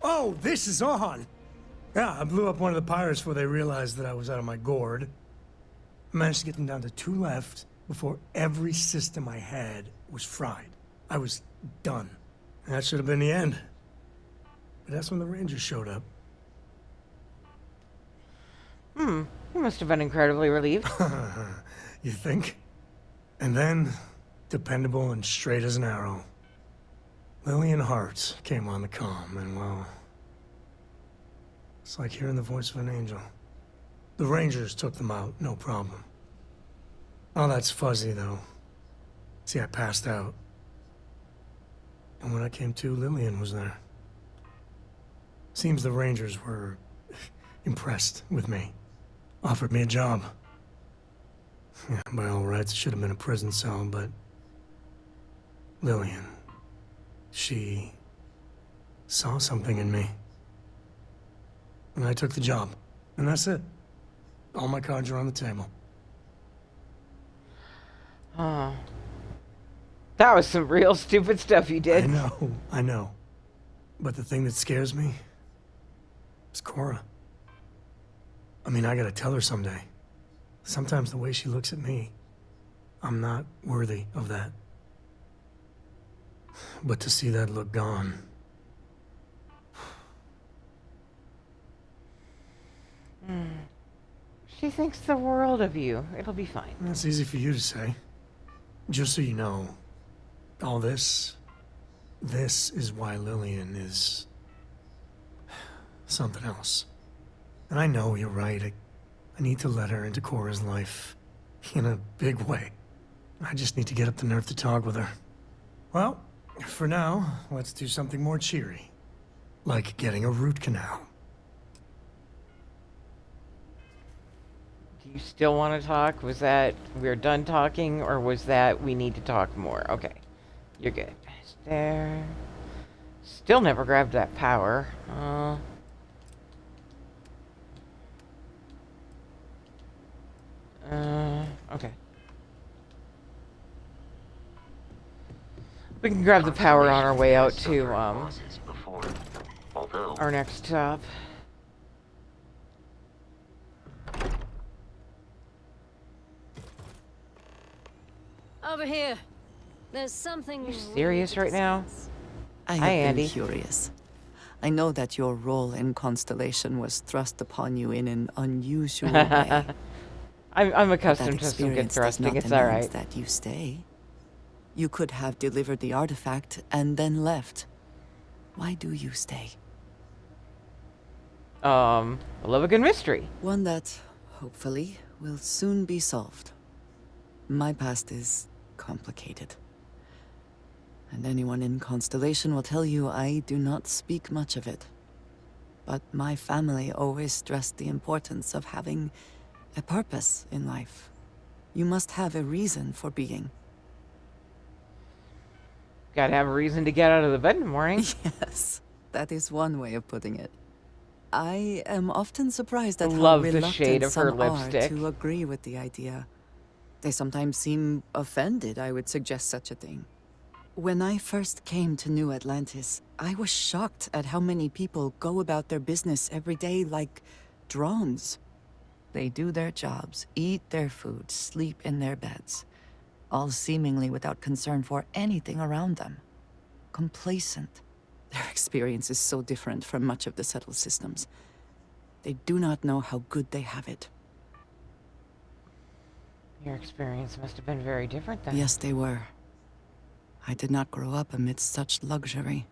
"Oh, this is on!" Yeah, I blew up one of the pirates before they realized that I was out of my gourd. I managed to get them down to 2 left before every system I had was fried. I was done. And that should have been the end. But that's when the Rangers showed up. You must have been incredibly relieved. You think? And then, dependable and straight as an arrow, Lillian Hart came on the comm, and well, it's like hearing the voice of an angel. The Rangers took them out, no problem. Oh, that's fuzzy, though. See, I passed out. And when I came to, Lillian was there. Seems the Rangers were impressed with me. Offered me a job. Yeah, by all rights, it should have been a prison cell, but Lillian, she saw something in me. And I took the job. And that's it. All my cards are on the table. Oh. That was some real stupid stuff you did. I know. But the thing that scares me is Cora. I mean, I gotta tell her someday. Sometimes the way she looks at me, I'm not worthy of that. But to see that look gone... She thinks the world of you. It'll be fine. That's easy for you to say. Just so you know, all this is why Lillian is something else. And I know you're right. I need to let her into Cora's life in a big way. I just need to get up the nerve to talk with her. Well, for now, let's do something more cheery. Like getting a root canal. Do you still want to talk? Was that we're done talking, or was that we need to talk more? Okay. You're good. There. Still never grabbed that power. Okay. We can grab the power on our way out to, our next stop. Over here. There's something. You serious right now? I Hi, have Andy. been curious. I know that your role in Constellation was thrust upon you in an unusual way. I'm But that accustomed to some good experience does thrusting. not It's demand alright. that you stay. You could have delivered the artifact and then left. Why do you stay? I love a good mystery. One that, hopefully, will soon be solved. My past is complicated. And anyone in Constellation will tell you I do not speak much of it. But my family always stressed the importance of having a purpose in life. You must have a reason for being. Gotta have a reason to get out of the bed in the morning. Yes, that is one way of putting it. I am often surprised at how Love the shade reluctant of her some are lipstick. to agree with the idea. They sometimes seem offended I would suggest such a thing. When I first came to New Atlantis, I was shocked at how many people go about their business every day like drones. They do their jobs, eat their food, sleep in their beds, all seemingly without concern for anything around them. Complacent. Their experience is so different from much of the settled systems. They do not know how good they have it. Your experience must have been very different then. Yes, they were. I did not grow up amidst such luxury.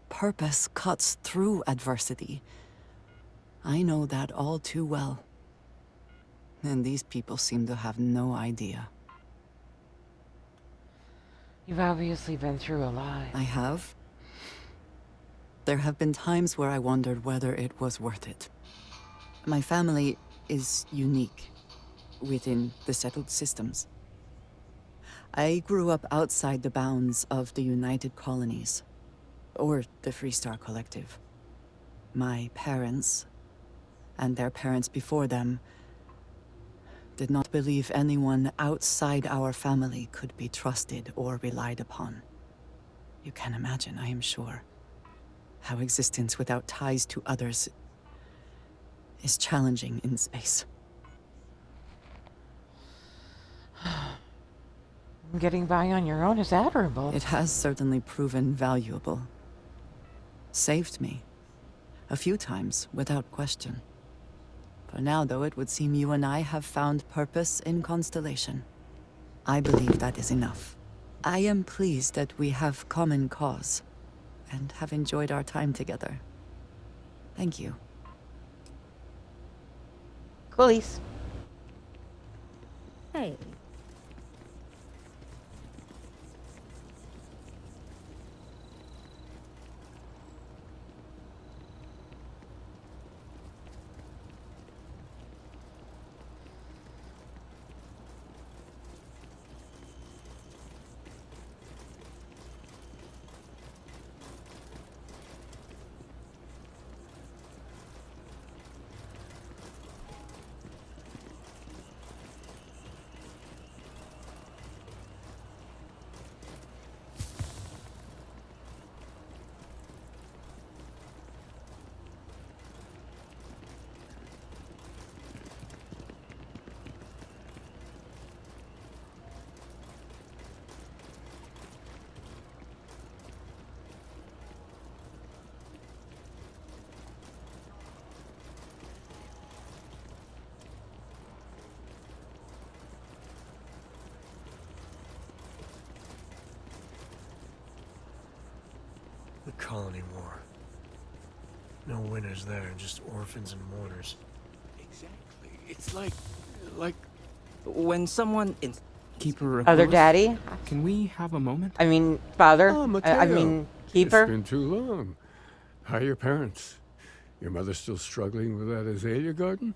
Purpose cuts through adversity. I know that all too well. And these people seem to have no idea. You've obviously been through a lot. I have. There have been times where I wondered whether it was worth it. My family is unique within the settled systems. I grew up outside the bounds of the United Colonies, or the Freestar Collective. My parents, and their parents before them, did not believe anyone outside our family could be trusted or relied upon. You can imagine, I am sure, how existence without ties to others is challenging in space. Getting by on your own is admirable. It has certainly proven valuable. Saved me. A few times, without question. For now, though, it would seem you and I have found purpose in Constellation. I believe that is enough. I am pleased that we have common cause, and have enjoyed our time together. Thank you. Coolies. Hey. The Colony War. No winners there, just orphans and mourners. Exactly. It's like when someone in Keeper of Other Earth? daddy? Can we have a moment? I mean, father. Oh, I Mateo. mean, keeper. It's been too long. How are your parents? Your mother still struggling with that azalea garden?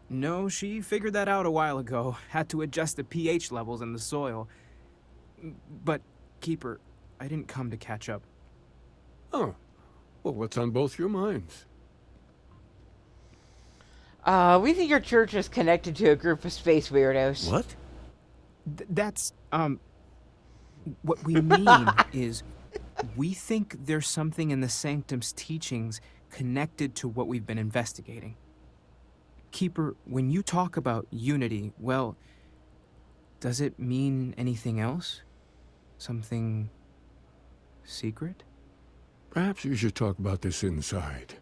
No, she figured that out a while ago. Had to adjust the pH levels in the soil. But, Keeper, I didn't come to catch up. Oh. Well, what's on both your minds? We think your church is connected to a group of space weirdos. What? That's, what we mean is, we think there's something in the Sanctum's teachings connected to what we've been investigating. Keeper, when you talk about unity, well, does it mean anything else? Something secret? Perhaps we should talk about this inside.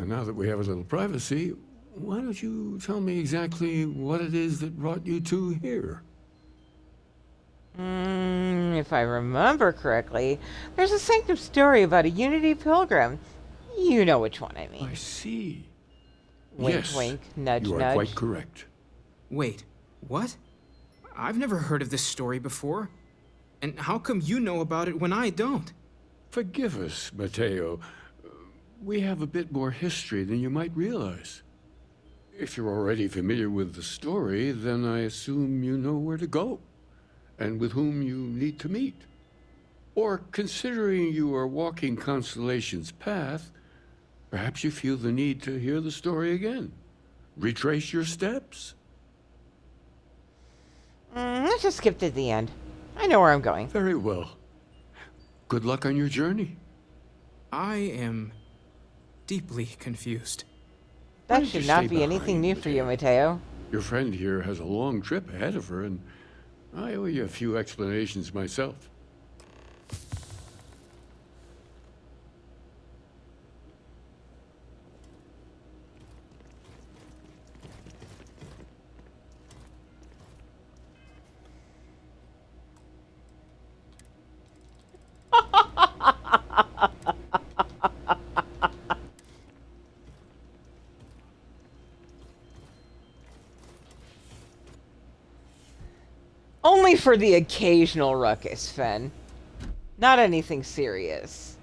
Now that we have a little privacy, why don't you tell me exactly what it is that brought you two here? If I remember correctly, there's a Sanctum story about a Unity pilgrim. You know which one I mean. I see. Wink, Yes, wink, nudge, you are nudge. quite correct. Wait, what? I've never heard of this story before. And how come you know about it when I don't? Forgive us, Mateo. We have a bit more history than you might realize. If you're already familiar with the story, then I assume you know where to go and with whom you need to meet. Or considering you are walking Constellation's path, perhaps you feel the need to hear the story again. Retrace your steps. Let's just skip to the end. I know where I'm going. Very well. Good luck on your journey. I am deeply confused. That should not be anything new for you, Mateo. Your friend here has a long trip ahead of her, and I owe you a few explanations myself. Only for the occasional ruckus, Fen. Not anything serious.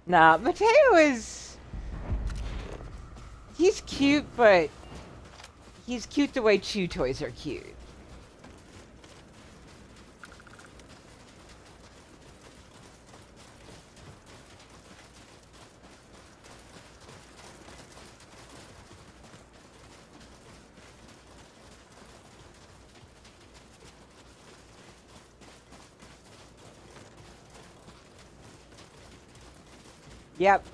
Nah, Mateo is... He's cute, but... He's cute the way Chew toys are cute. Yep.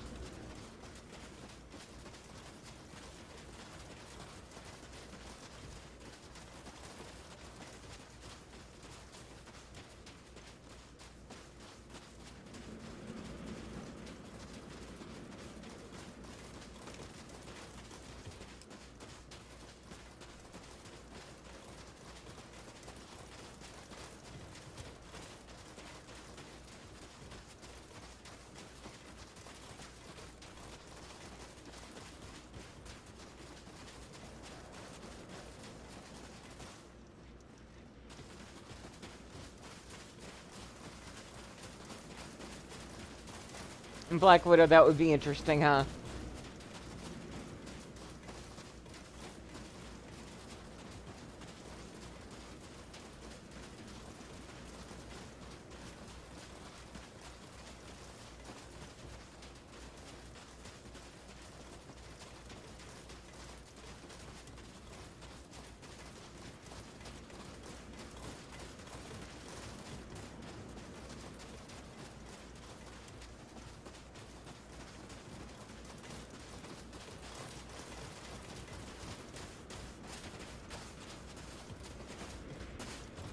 And Black Widow, that would be interesting, huh?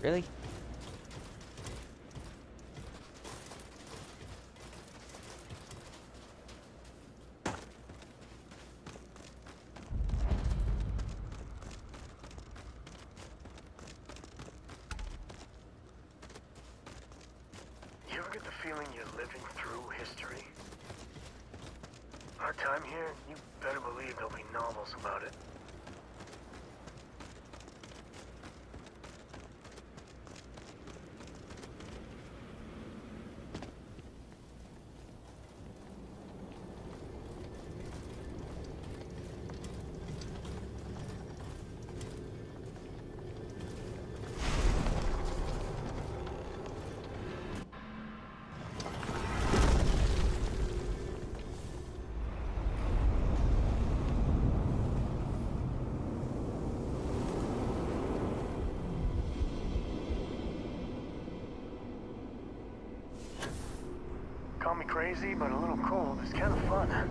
Really? You ever get the feeling you're living through history? Our time here, you better believe there'll be novels about it. Call me crazy, but a little cold is kind of fun.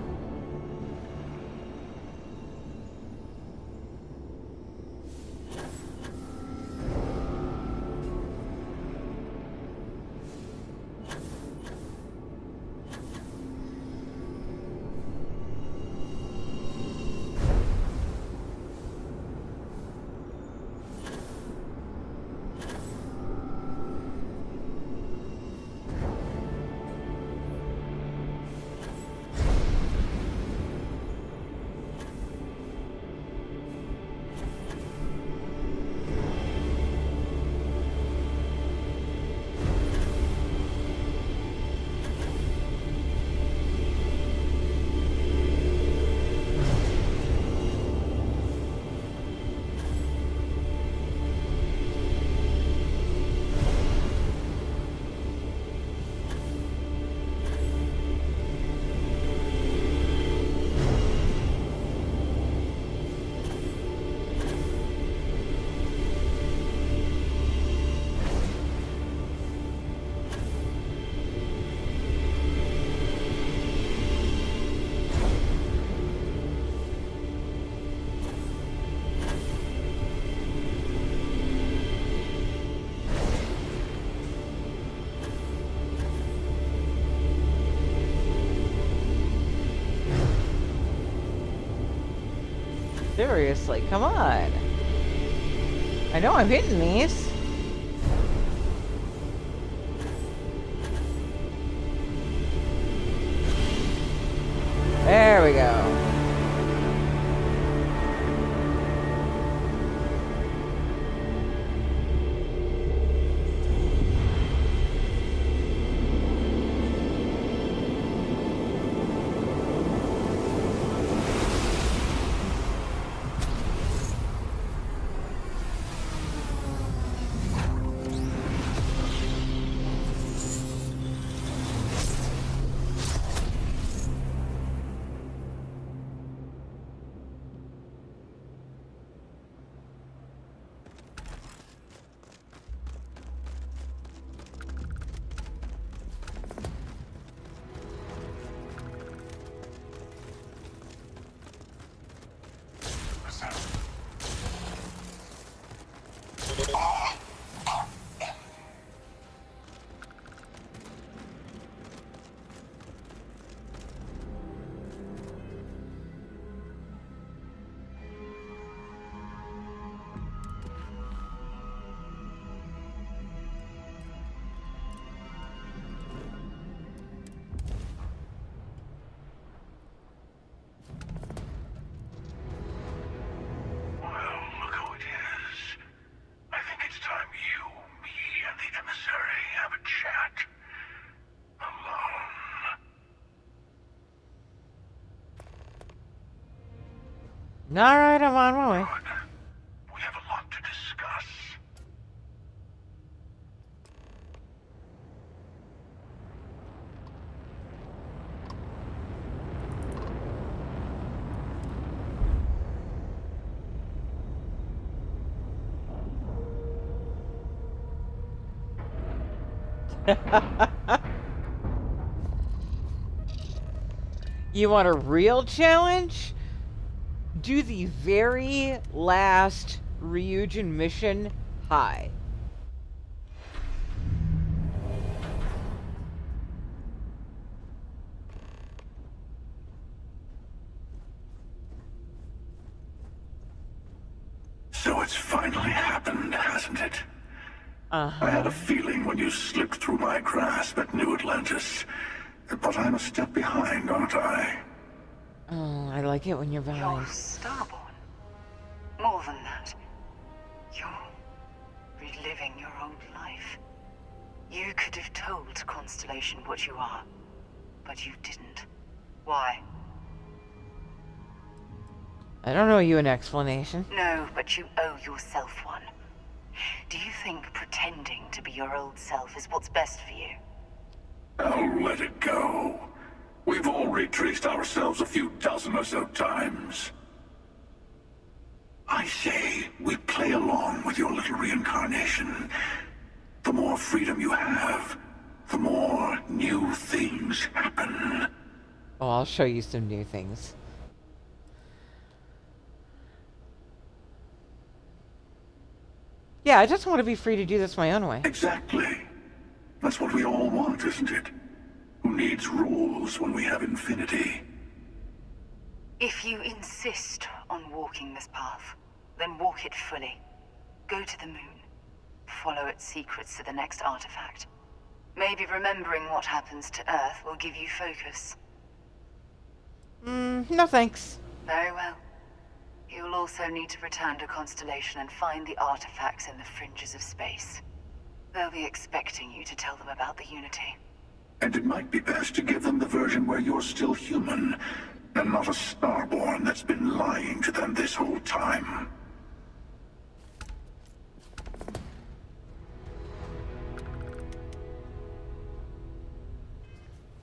Seriously, come on. I know I'm hitting these. There we go. Alright, I'm on my way. We have a lot to discuss. You want a real challenge? Do the very last Ryujin mission high. It's finally happened, hasn't it? I had a feeling when you slipped through my grasp at New Atlantis. But I'm a step behind, aren't I? Oh, I like it when you're behind. You're Starborn. More than that. You're reliving your old life. You could have told Constellation what you are, but you didn't. Why? I don't owe you an explanation. No, but you owe yourself one. Do you think pretending to be your old self is what's best for you? Oh, let it go. We've all retraced ourselves a few dozen or so times. I say, we play along with your little reincarnation. The more freedom you have, the more new things happen. Oh, I'll show you some new things. Yeah, I just want to be free to do this my own way. Exactly. That's what we all want, isn't it? Who needs rules when we have infinity? If you insist on walking this path, then walk it fully. Go to the moon. Follow its secrets to the next artifact. Maybe remembering what happens to Earth will give you focus. No thanks. Very well. You'll also need to return to Constellation and find the artifacts in the fringes of space. They'll be expecting you to tell them about the Unity. And it might be best to give them the version where you're still human, and not a Starborn that's been lying to them this whole time.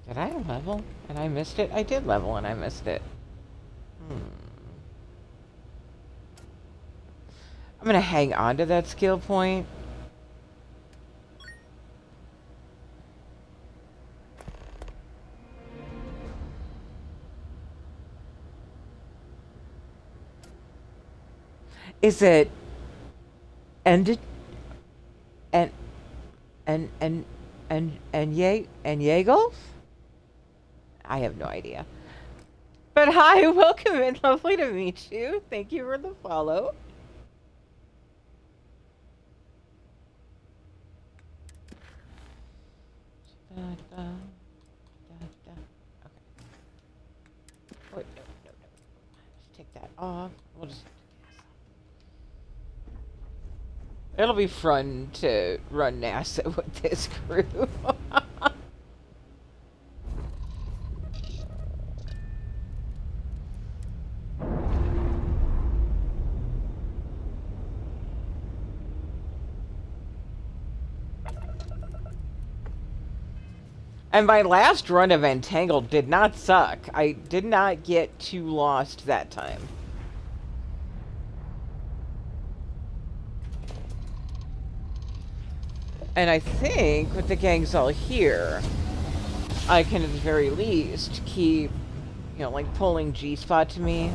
Did I level and I missed it? I did level and I missed it. I'm gonna hang on to that skill point. Is it ended and Yagels? I have no idea. But hi, welcome and lovely to meet you. Thank you for the follow. Okay. Wait, no. Just take that off. We'll just. It'll be fun to run NASA with this crew. And my last run of Entangled did not suck. I did not get too lost that time. And I think with the gangs all here, I can at the very least keep, you know, like pulling G-Spot to me.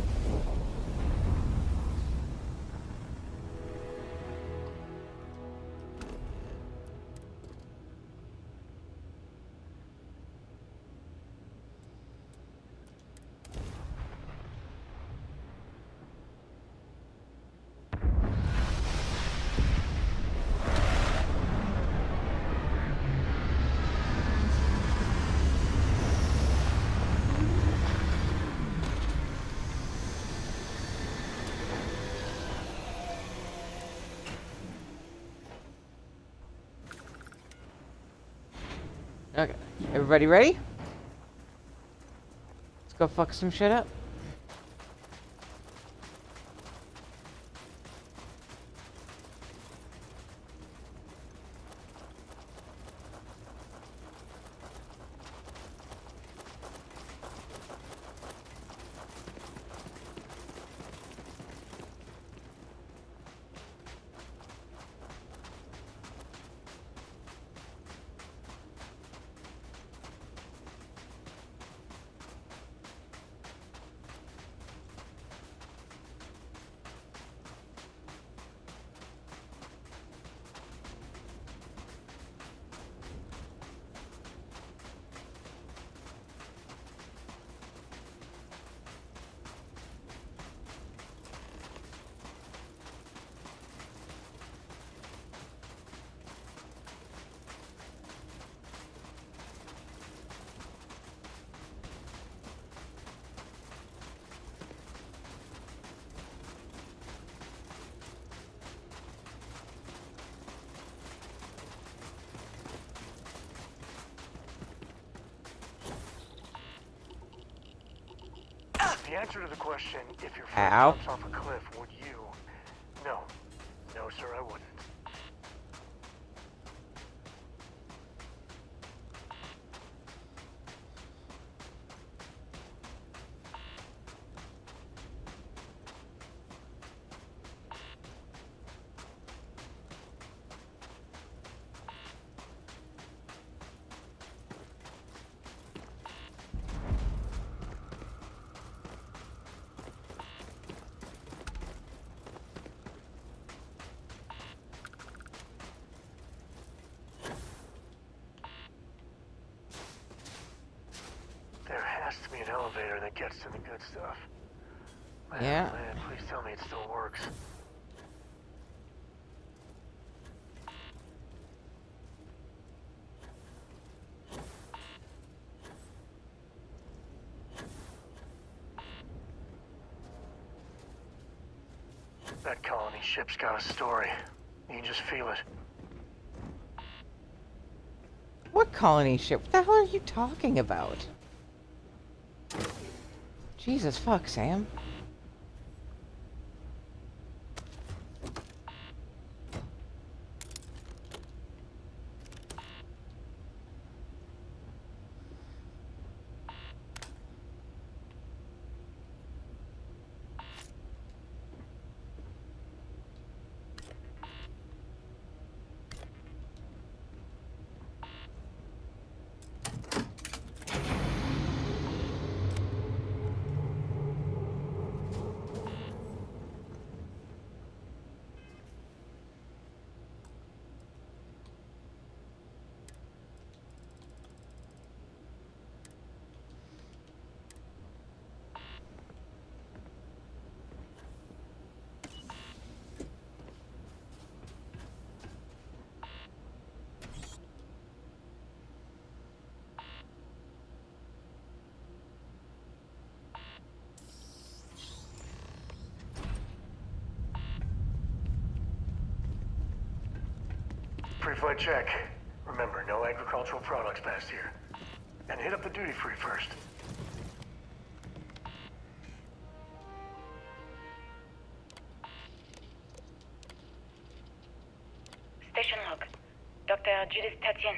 Okay, everybody ready? Let's go fuck some shit up. The answer to the question, if your friend Ow. jumps off a cliff, would you? No. No, sir, I wouldn't. There has to be an elevator that gets to the good stuff. Man, Yeah. man, please tell me it still works. That colony ship's got a story. You can just feel it. What colony ship? What the hell are you talking about? Jesus fuck, Sam. Pre-flight check. Remember, no agricultural products past here. And hit up the duty-free first. Station log. Dr. Judith Tatien.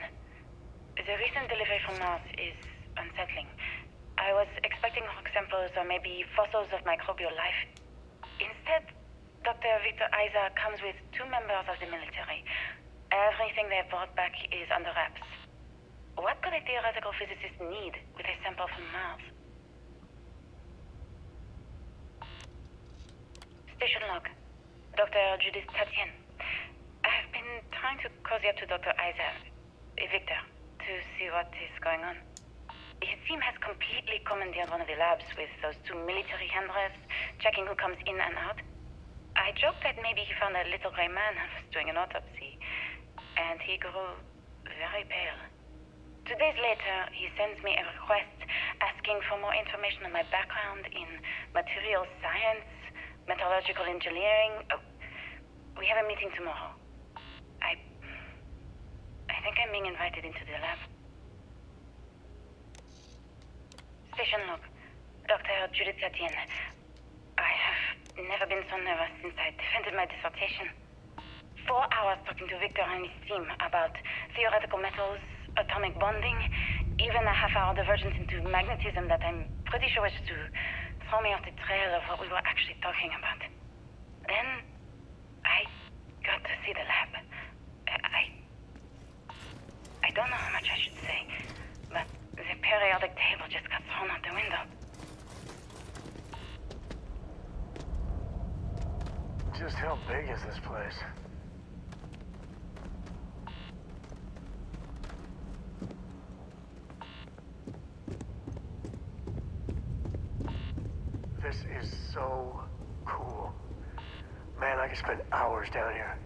The recent delivery from Mars is unsettling. I was expecting rock samples or maybe fossils of microbial life. Instead, Dr. Victor Isa comes with 2 members of the military. Everything they've brought back is under wraps. What could a theoretical physicist need with a sample from Mars? Station log. Dr. Judith Tatien. I've been trying to cozy up to Dr. Isa, Victor, to see what is going on. His team has completely commandeered one of the labs with those 2 military handlers, checking who comes in and out. I joked that maybe he found a little gray man and was doing an autopsy, and he grew very pale. 2 days later, he sends me a request asking for more information on my background in material science, metallurgical engineering. Oh, we have a meeting tomorrow. I think I'm being invited into the lab. Station log. Dr. Judith Tatien. I have never been so nervous since I defended my dissertation. 4 hours talking to Victor and his team about theoretical metals, atomic bonding, even a half-hour divergence into magnetism that I'm pretty sure was to throw me off the trail of what we were actually talking about. Then, I got to see the lab. I don't know how much I should say, but the periodic table just got thrown out the window. Just how big is this place? This is so cool. Man, I could spend hours down here.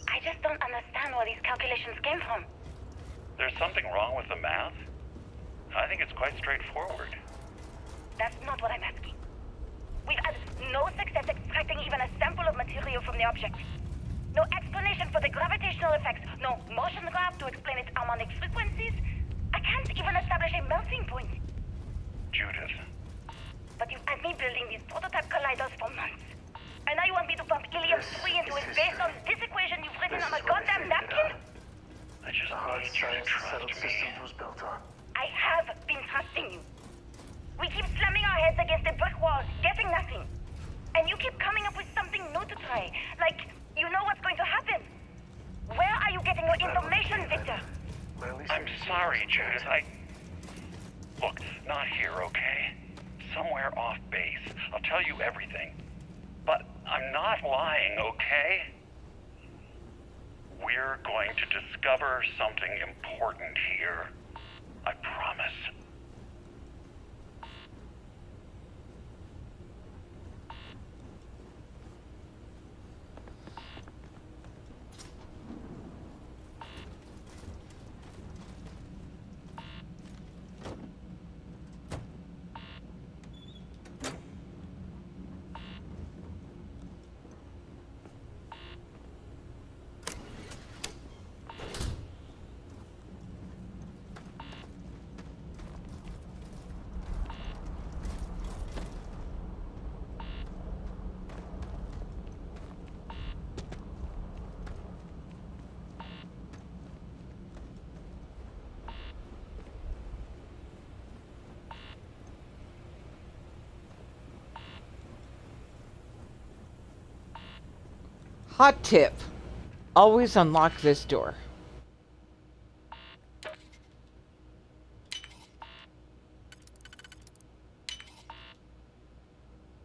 I just don't understand where these calculations came came from. There's something wrong with the math? I think it's quite straightforward. That's not what I'm asking. We've had no success extracting even a sample of material from the object. No explanation for the gravitational effects, no motion graph to explain its harmonic frequencies. I can't even establish a melting point. Judith. But you've had me building these prototype colliders for months. And now you want me to pump helium-3 into it based on this equation you've written on a goddamn napkin? I just need you to trust me. Was built on. I have been trusting you. We keep slamming our heads against a brick wall, getting nothing. And you keep coming up with something new to try. Like, you know what's going to happen. Where are you getting your information, Victor? I'm sorry, Judith. Look, not here, okay? Somewhere off base. I'll tell you everything. But I'm not lying, okay? We're going to discover something important here. I promise. Hot tip. Always unlock this door.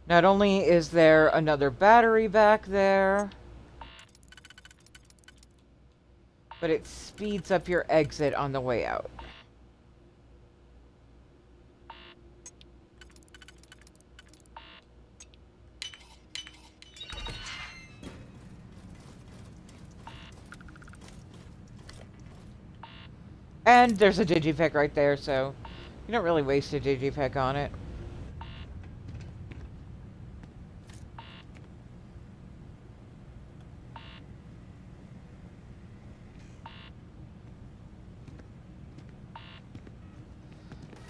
Not only is there another battery back there, but it speeds up your exit on the way out. And there's a digipick right there, so you don't really waste a digipick on it.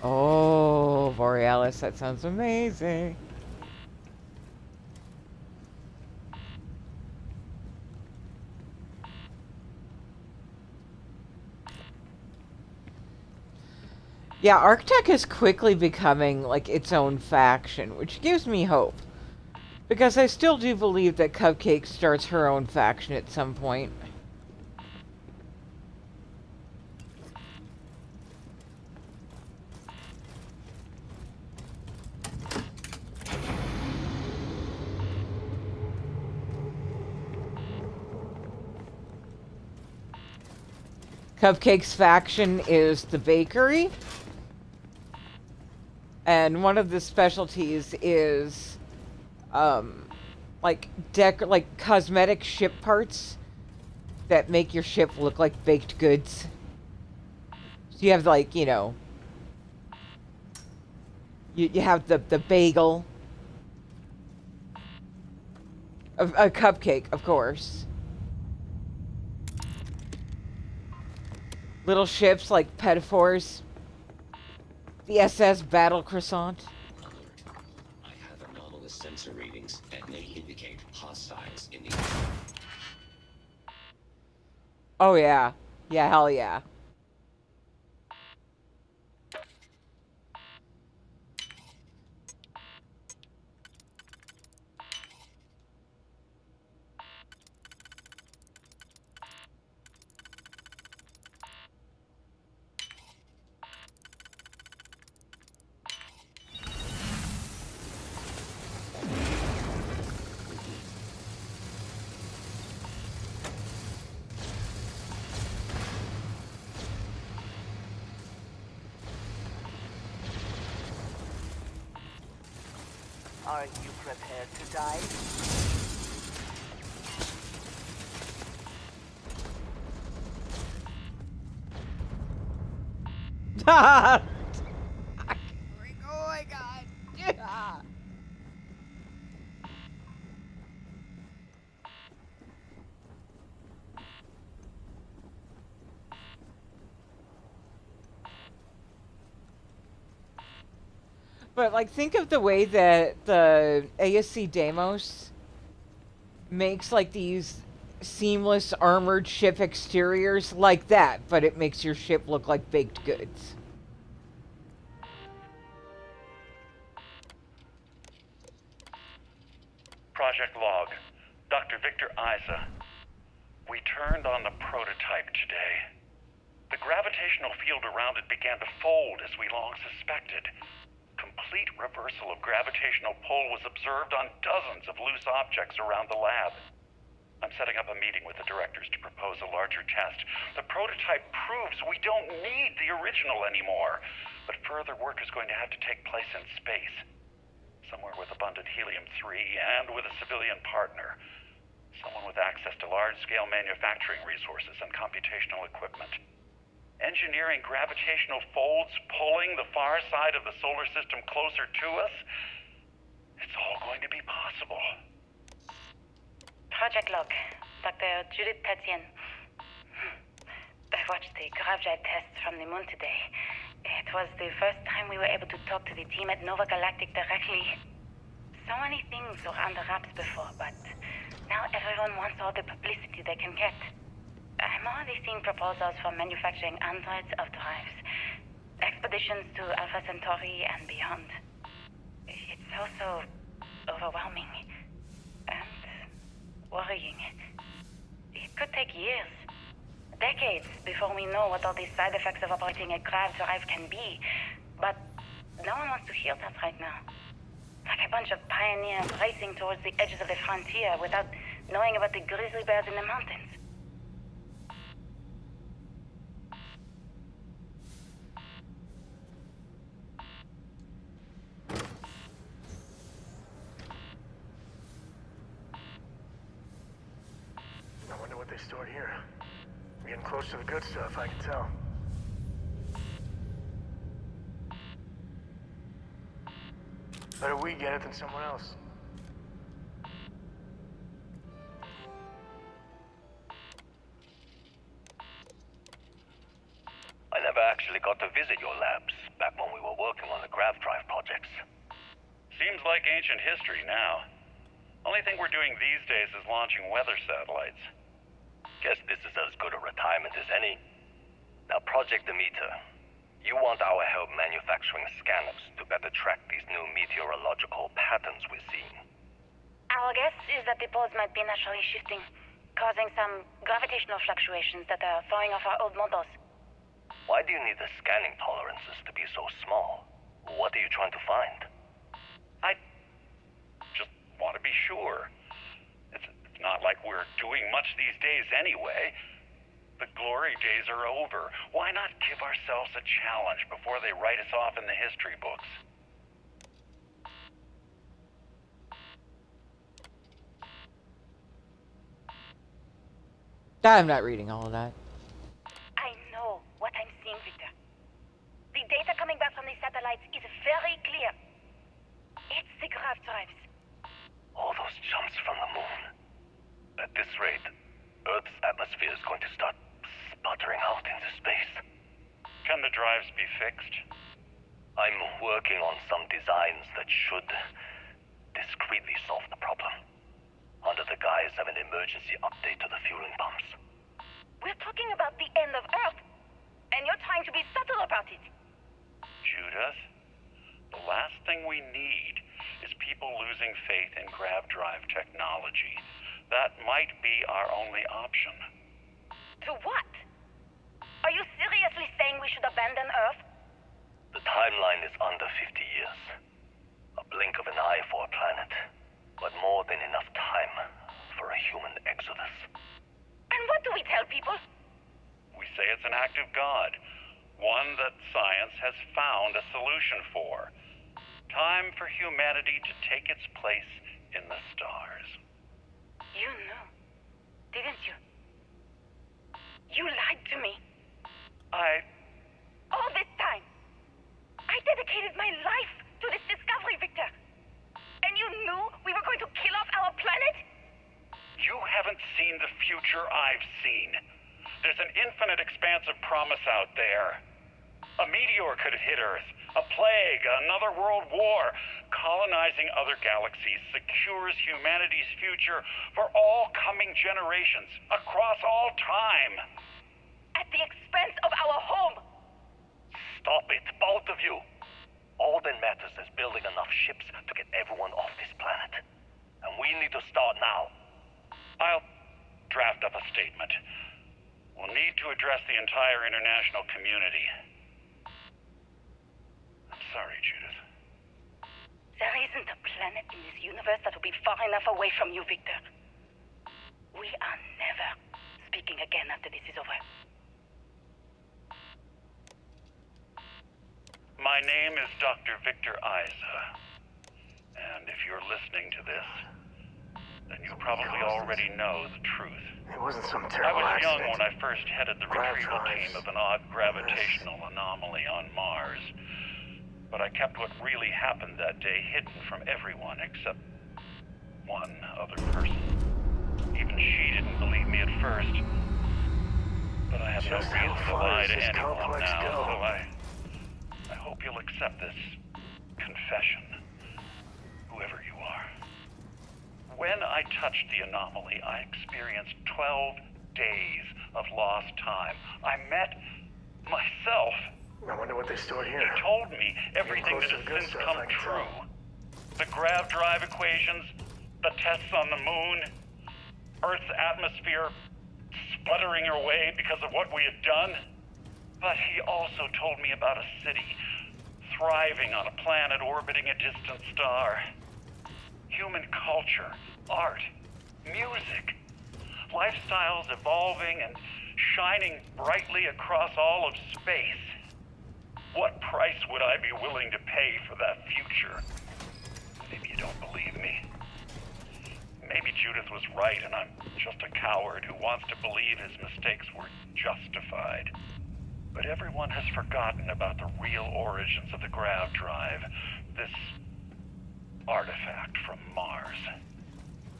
Oh, Borealis, that sounds amazing. Yeah, Arctech is quickly becoming, like, its own faction, which gives me hope. Because I still do believe that Cupcake starts her own faction at some point. Cupcake's faction is the bakery. And one of the specialties is, like cosmetic ship parts that make your ship look like baked goods. So you have, like, you know, you have the bagel, a cupcake, of course. Little ships like Pedophores. The SS Battle Croissant. I have anomalous sensor readings that may indicate hostiles in the... Oh yeah. Yeah, hell yeah. Are you prepared to die? Oh my god. Yeah. But like, think of the way that the ASC Deimos makes like these seamless armored ship exteriors like that, but it makes your ship look like baked goods. Project Log. Dr. Victor Isa. We turned on the prototype today. The gravitational field around it began to fold as we long suspected. Complete reversal of gravitational pull was observed on dozens of loose objects around the lab. I'm setting up a meeting with the directors to propose a larger test. The prototype proves we don't need the original anymore, but further work is going to have to take place in space. Somewhere with abundant helium-3 and with a civilian partner. Someone with access to large-scale manufacturing resources and computational equipment. Engineering gravitational folds pulling the far side of the solar system closer to us? It's all going to be possible. Project Log, Dr. Judith Tatian. I watched the GravJet tests from the moon today. It was the first time we were able to talk to the team at Nova Galactic directly. So many things were under wraps before, but now everyone wants all the publicity they can get. I'm already seeing proposals for manufacturing androids of drives, expeditions to Alpha Centauri and beyond. It's also overwhelming and worrying. It could take years, decades, before we know what all these side effects of operating a grav drive can be. But no one wants to hear that right now. Like a bunch of pioneers racing towards the edges of the frontier without knowing about the grizzly bears in the mountains. I wonder what they stored here. We're getting close to the good stuff, I can tell. Better we get it than someone else. I never actually got to visit your labs back when we were working on the grav drive projects. Seems like ancient history now. Only thing we're doing these days is launching weather satellites. Guess this is as good a retirement as any. Now, Project Demeter, you want our help manufacturing scanners to better track these new meteorological patterns we're seeing. Our guess is that the poles might be naturally shifting, causing some gravitational fluctuations that are throwing off our old models. Why do you need the scanning tolerances to be so small? What are you trying to find? I just want to be sure. It's not like we're doing much these days anyway. The glory days are over. Why not give ourselves a challenge before they write us off in the history books? I'm not reading all of that. I know what I'm seeing, Victor. The data coming back from the satellites is very clear. It's the grav drives. All those jumps from the moon. At this rate, Earth's atmosphere is going to start sputtering out into space. Can the drives be fixed? I'm working on some designs that should discreetly solve the problem, under the guise of an emergency update to the fueling pumps. We're talking about the end of Earth, and you're trying to be subtle about it. Judith, the last thing we need is people losing faith in grav drive technology. That might be our only option. To what? Are you seriously saying we should abandon Earth? The timeline is under 50 years. A blink of an eye for a planet, but more than enough time for a human exodus. And what do we tell people? We say it's an act of God, one that science has found a solution for. Time for humanity to take its place in the stars. You knew, didn't you? You lied to me. I... All this time. infinite expanse of promise out there. A meteor could have hit Earth, a plague, another world war. Colonizing other galaxies secures humanity's future for all coming generations, across all time. At the expense of our home! Stop it, both of you. All that matters is building enough ships to get everyone off this planet. And we need to start now. I'll draft up a statement. We'll need to address the entire international community. I'm sorry, Judith. There isn't a planet in this universe that will be far enough away from you, Victor. We are never speaking again after this is over. My name is Dr. Victor Isa. And if you're listening to this, then you probably already know the truth. It wasn't some I terrible was young accident. when I first headed the retrieval team of an odd gravitational anomaly on Mars. But I kept what really happened that day hidden from everyone except one other person. Even she didn't believe me at first. But I have no Just how reason to far lie does to this anyone complex now, go? so I hope you'll accept this confession, whoever you are. When I touched the anomaly, I experienced 12 days of lost time. I met myself. I wonder what they stored here. He told me everything that Close has to the good since stuff, come I can true. tell. The grav drive equations, the tests on the moon, Earth's atmosphere sputtering away because of what we had done. But he also told me about a city thriving on a planet orbiting a distant star. Human culture, art, music, lifestyles evolving and shining brightly across all of space. What price would I be willing to pay for that future? Maybe you don't believe me. Maybe Judith was right and I'm just a coward who wants to believe his mistakes were justified. But everyone has forgotten about the real origins of the grav drive, this artifact from Mars.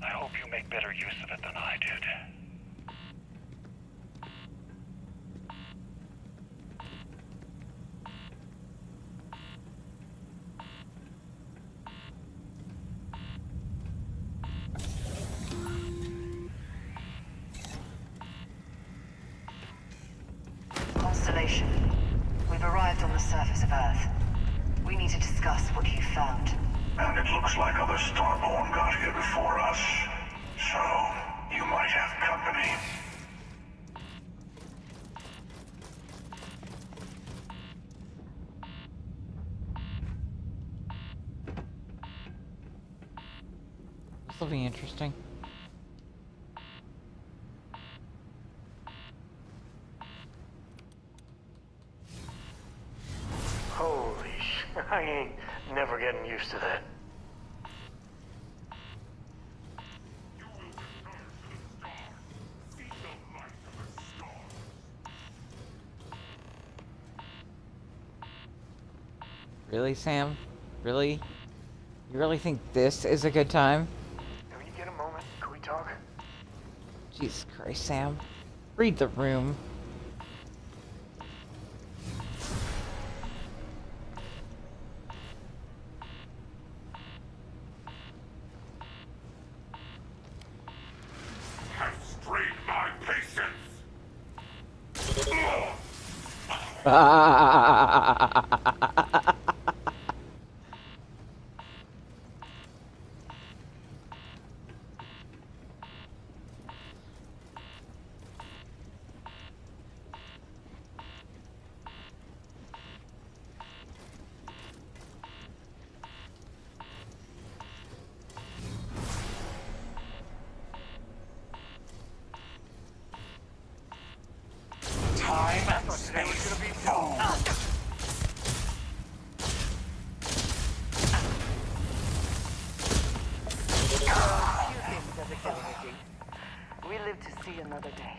I hope you make better use of it than I did. Constellation, we've arrived on the surface of Earth. We need to discuss what you found. And it looks like other Starborn got here before us. So, you might have company. This will be interesting. Holy sh... I ain't never getting used to that. Really, Sam? Really? You really think this is a good time? Can you get a moment? Can we talk? Jesus Christ, Sam. Read the room. Have strained my patience. Time and space fold. Few things as a community. We live to see another day.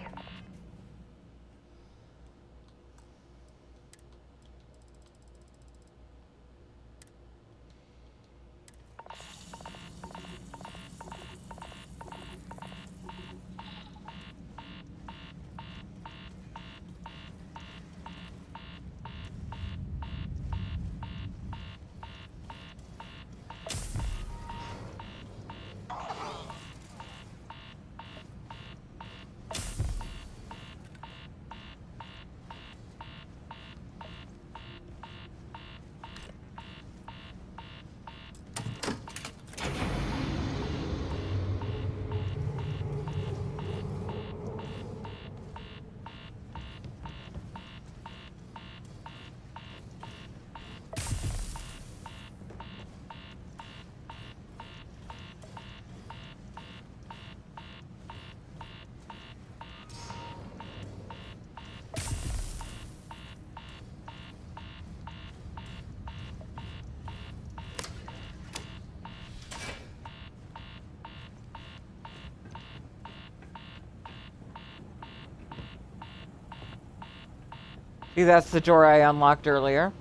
See, that's the door I unlocked earlier.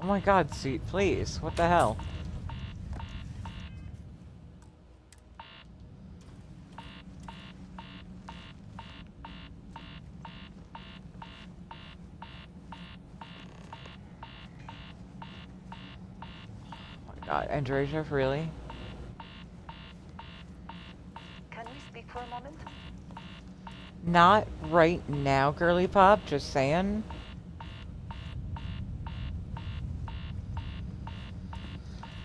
Oh my god, seat, please. What the hell? Oh my god, Andreja, really? Can we speak for a moment? Not right now, girly pop, just saying.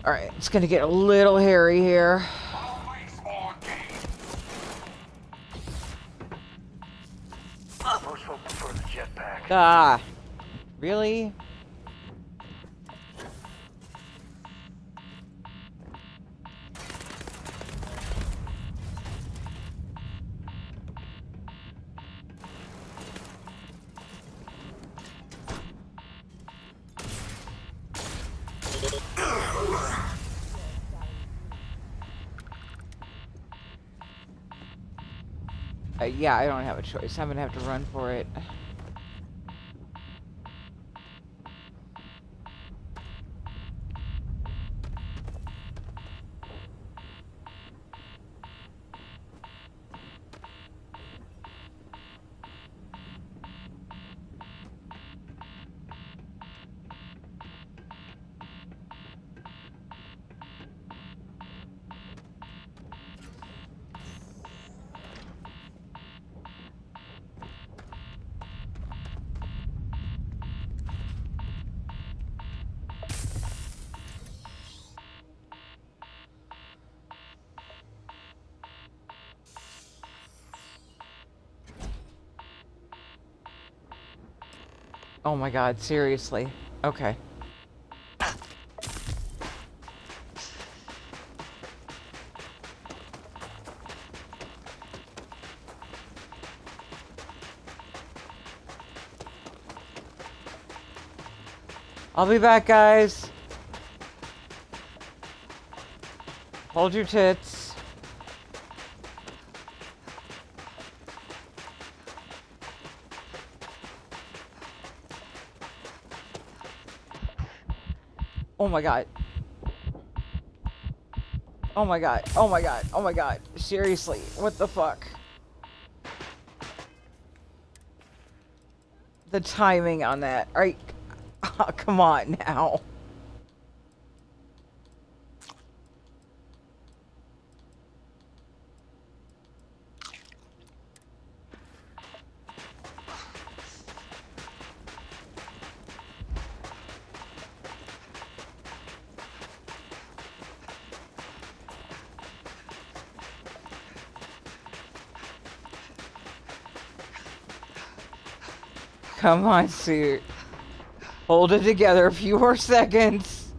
Alright, it's gonna get a little hairy here. Most folk prefer the jetpack. Ah! Really? Yeah, I don't have a choice. I'm gonna have to run for it. Oh my god, seriously. Okay. I'll be back, guys. Hold your tits. Oh my god. Oh my god. Oh my god. Oh my god. Seriously. What the fuck? The timing on that. Are you... Oh, come on now. Come on, suit. Hold it together a few more seconds.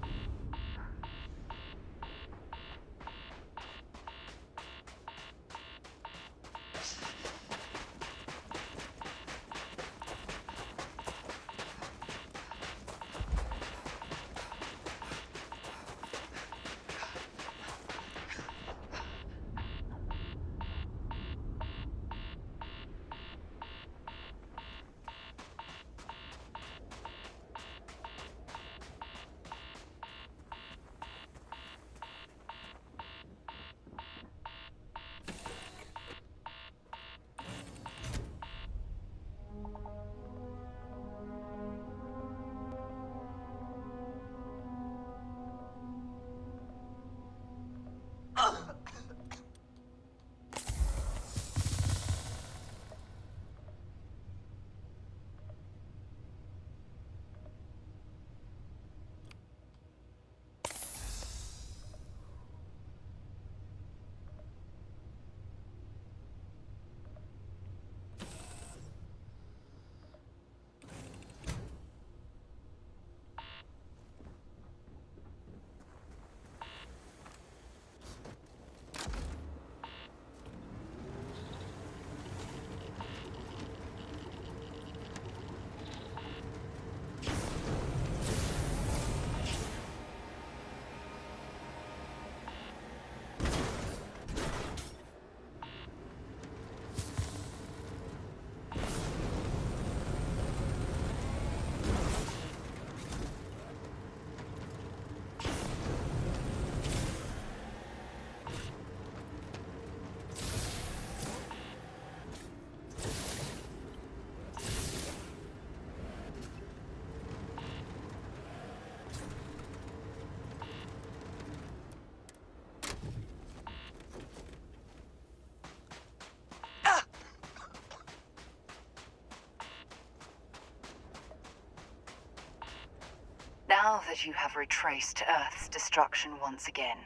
Now that you have retraced Earth's destruction once again,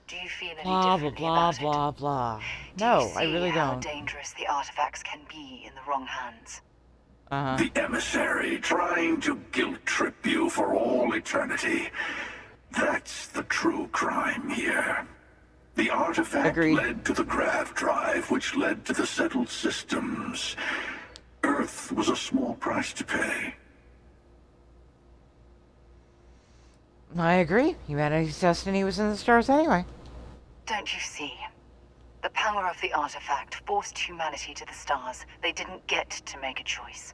do you feel any Blah, blah, differently blah, about blah, it? blah. Do you No, see I really how don't. dangerous the artifacts can be in the wrong hands? The emissary trying to guilt trip you for all eternity. That's the true crime here. The artifact led to the grav drive, which led to the settled systems. Earth was a small price to pay. I agree. Humanity's destiny was in the stars anyway. Don't you see? The power of the artifact forced humanity to the stars. They didn't get to make a choice.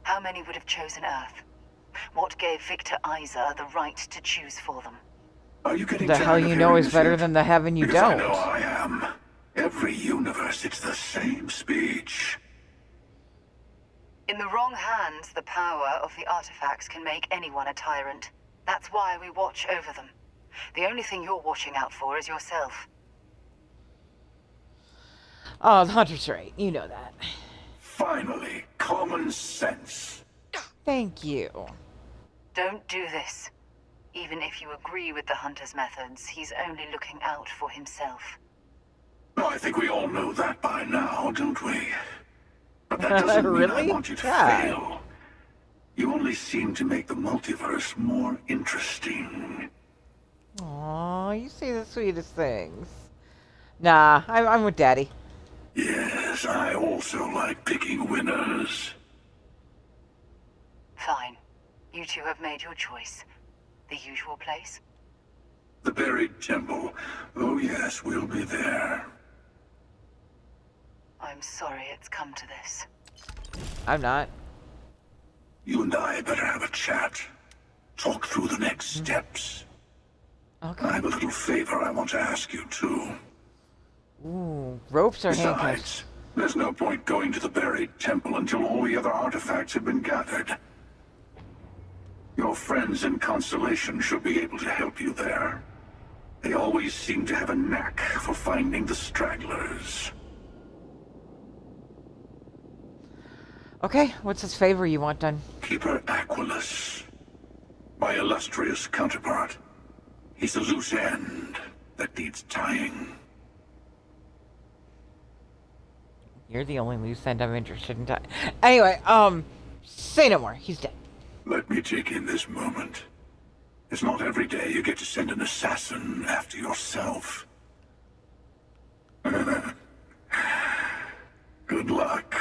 How many would have chosen Earth? What gave Victor Isa the right to choose for them? Are you getting The hell you know is better than the heaven you Because I don't. know I am. Every universe, it's the same speech. In the wrong hands, the power of the artifacts can make anyone a tyrant. That's why we watch over them. The only thing you're watching out for is yourself. Oh, the Hunter's right. You know that. Finally, common sense. Thank you. Don't do this. Even if you agree with the Hunter's methods, he's only looking out for himself. I think we all know that by now, don't we? But that doesn't mean I Really? want you to God. fail. You only seem to make the multiverse more interesting. Aw, you say the sweetest things. Nah, I'm with Daddy. Yes, I also like picking winners. Fine. You two have made your choice. The usual place? The buried temple. Oh yes, we'll be there. I'm sorry it's come to this. I'm not. You and I better have a chat. Talk through the next steps. Okay. I have a little favor I want to ask you, too. Ooh, ropes or handcuffs? Besides, there's no point going to the buried temple until all the other artifacts have been gathered. Your friends in Constellation should be able to help you there. They always seem to have a knack for finding the stragglers. Okay, what's this favor you want done? Keeper Aquilus, my illustrious counterpart. He's a loose end that needs tying. You're the only loose end I'm interested in. Anyway, say no more. He's dead. Let me take in this moment. It's not every day you get to send an assassin after yourself. Good luck.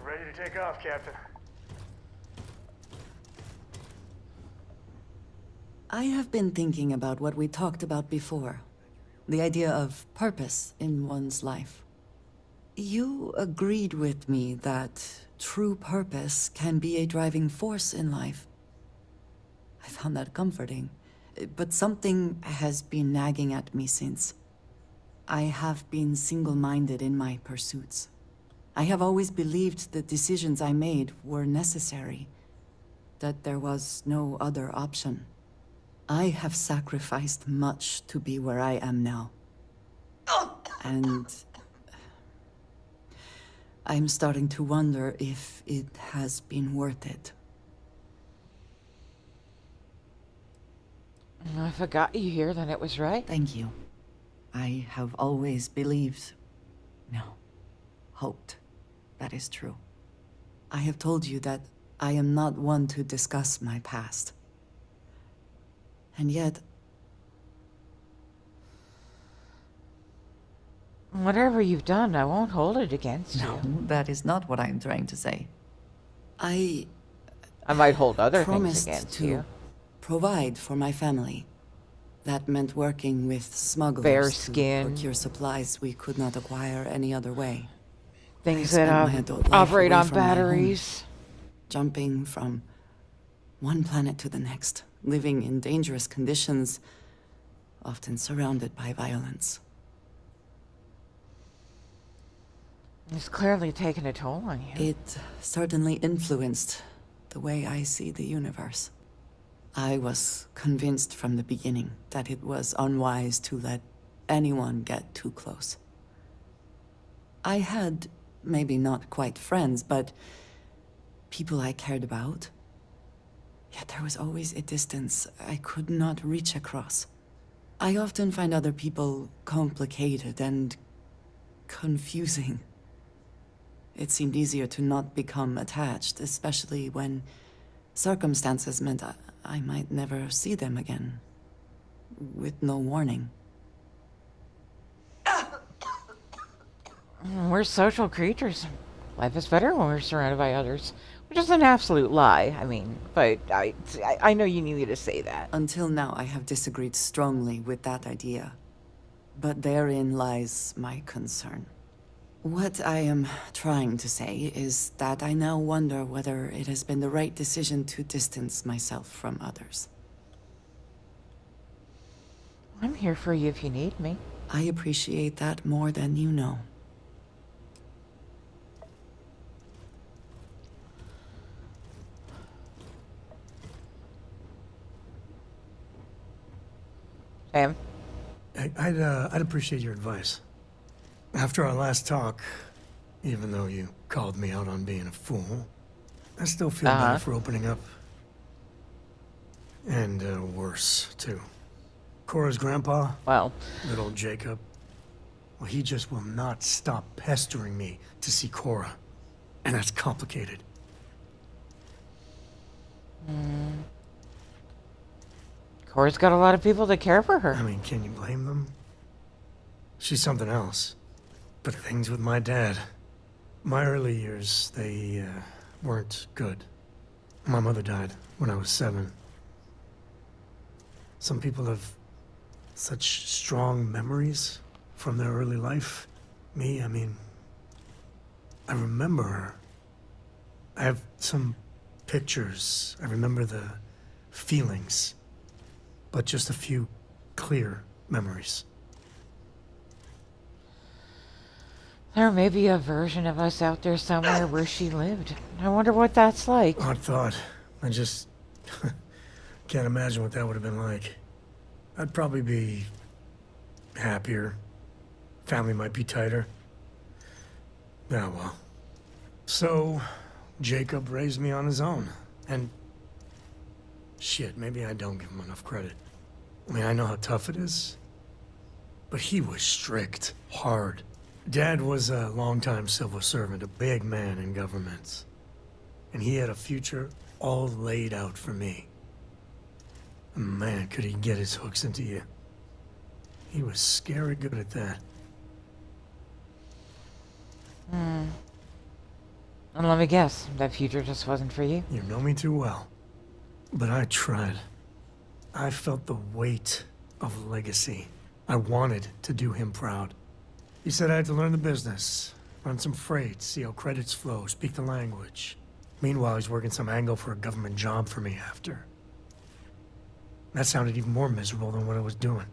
Ready to take off, Captain. I have been thinking about what we talked about before. The idea of purpose in one's life. You agreed with me that true purpose can be a driving force in life. I found that comforting. But something has been nagging at me since. I have been single-minded in my pursuits. I have always believed the decisions I made were necessary, that there was no other option. I have sacrificed much to be where I am now. And I'm starting to wonder if it has been worth it. If I got you here, then it was right. Thank you. I have always believed, no, hoped that is true. I have told you that I am not one to discuss my past. And yet... Whatever you've done, I won't hold it against you. No, that is not what I'm trying to say. I might hold other things promised against to you. provide for my family. That meant working with smugglers Bearskin. to procure supplies we could not acquire any other way. Things I that spent my adult life operate away on from my home, batteries. jumping from one planet to the next, living in dangerous conditions, often surrounded by violence. It's clearly taken a toll on you. It certainly influenced the way I see the universe. I was convinced from the beginning that it was unwise to let anyone get too close. I had, maybe not quite friends, but people I cared about. Yet there was always a distance I could not reach across. I often find other people complicated and confusing. It seemed easier to not become attached, especially when circumstances meant I might never see them again, with no warning. We're social creatures. Life is better when we're surrounded by others, which is an absolute lie. I mean, but I know you need me to say that. Until now, I have disagreed strongly with that idea. But therein lies my concern. What I am trying to say is that I now wonder whether it has been the right decision to distance myself from others. I'm here for you if you need me. I appreciate that more than you know. Sam? I'd appreciate your advice. After our last talk, even though you called me out on being a fool, I still feel better for opening up. And worse, too. Cora's grandpa, little Jacob, well, he just will not stop pestering me to see Cora. And that's complicated. Cora's got a lot of people that care for her. I mean, can you blame them? She's something else. But things with my dad, my early years, they weren't good. My mother died when I was 7. Some people have such strong memories from their early life. Me, I mean, I remember her. I have some pictures. I remember the feelings, but just a few clear memories. There may be a version of us out there somewhere where she lived. I wonder what that's like. Odd thought. I just can't imagine what that would have been like. I'd probably be happier. Family might be tighter. Ah, well. So, Jacob raised me on his own. And shit, maybe I don't give him enough credit. I mean, I know how tough it is. But he was strict, hard. Dad was a longtime civil servant, a big man in government. And he had a future all laid out for me. Man, could he get his hooks into you. He was scary good at that. And let me guess, that future just wasn't for you? You know me too well. But I tried. I felt the weight of legacy. I wanted to do him proud. He said I had to learn the business, run some freight, see how credits flow, speak the language. Meanwhile, he's working some angle for a government job for me after. That sounded even more miserable than what I was doing.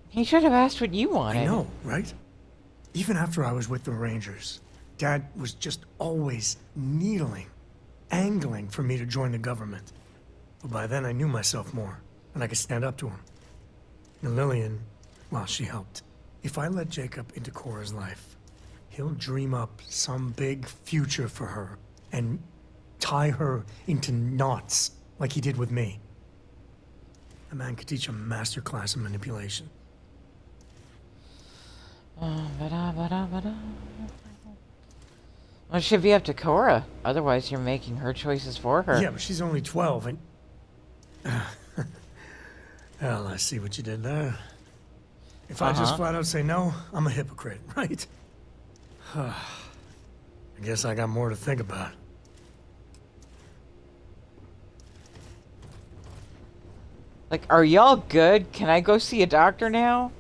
He should have asked what you wanted. I know, right? Even after I was with the Rangers, Dad was just always needling, angling for me to join the government. But by then I knew myself more, and I could stand up to him. And Lillian, Well, she helped. If I let Jacob into Cora's life, he'll dream up some big future for her and tie her into knots like he did with me. A man could teach a master class in manipulation. Well, it should be up to Cora. Otherwise, you're making her choices for her. Yeah, but she's only 12 and... Well, I see what you did there. If I just flat out say no, I'm a hypocrite, right? I guess I got more to think about. Like, are y'all good? Can I go see a doctor now?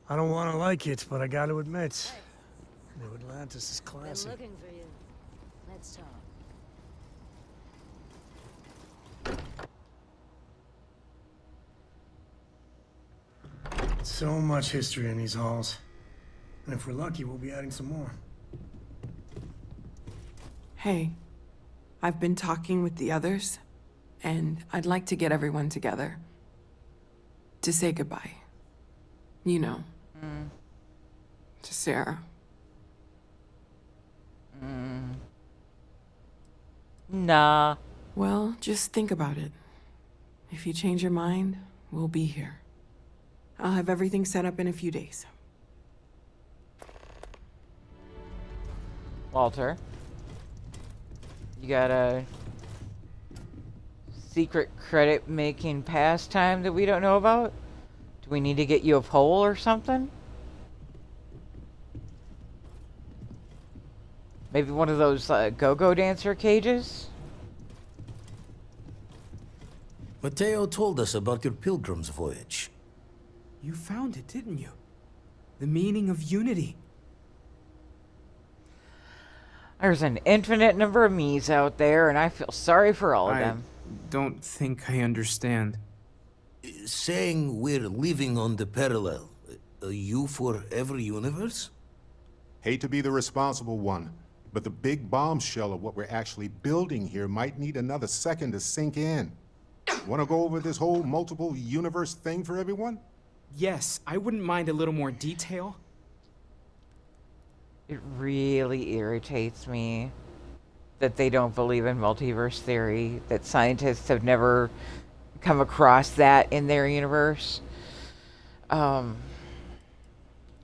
I don't want to like it, but I got to admit, New Atlantis is Been classy. looking for you. Let's talk. So much history in these halls. And if we're lucky, we'll be adding some more. Hey, I've been talking with the others, and I'd like to get everyone together. To say goodbye. You know. To Sarah. Nah. Well, just think about it. If you change your mind, we'll be here. I'll have everything set up in a few days. Walter. You got a secret credit-making pastime that we don't know about? Do we need to get you a pole or something? Maybe one of those go-go dancer cages? Mateo told us about your pilgrim's voyage. You found it, didn't you? The meaning of unity. There's an infinite number of me's out there, and I feel sorry for all of them. Don't think I understand. Saying we're living on the parallel. You for every universe? Hate to be the responsible one, but the big bombshell of what we're actually building here might need another second to sink in. Want to go over this whole multiple universe thing for everyone? Yes, I wouldn't mind a little more detail. It really irritates me that they don't believe in multiverse theory, that scientists have never come across that in their universe.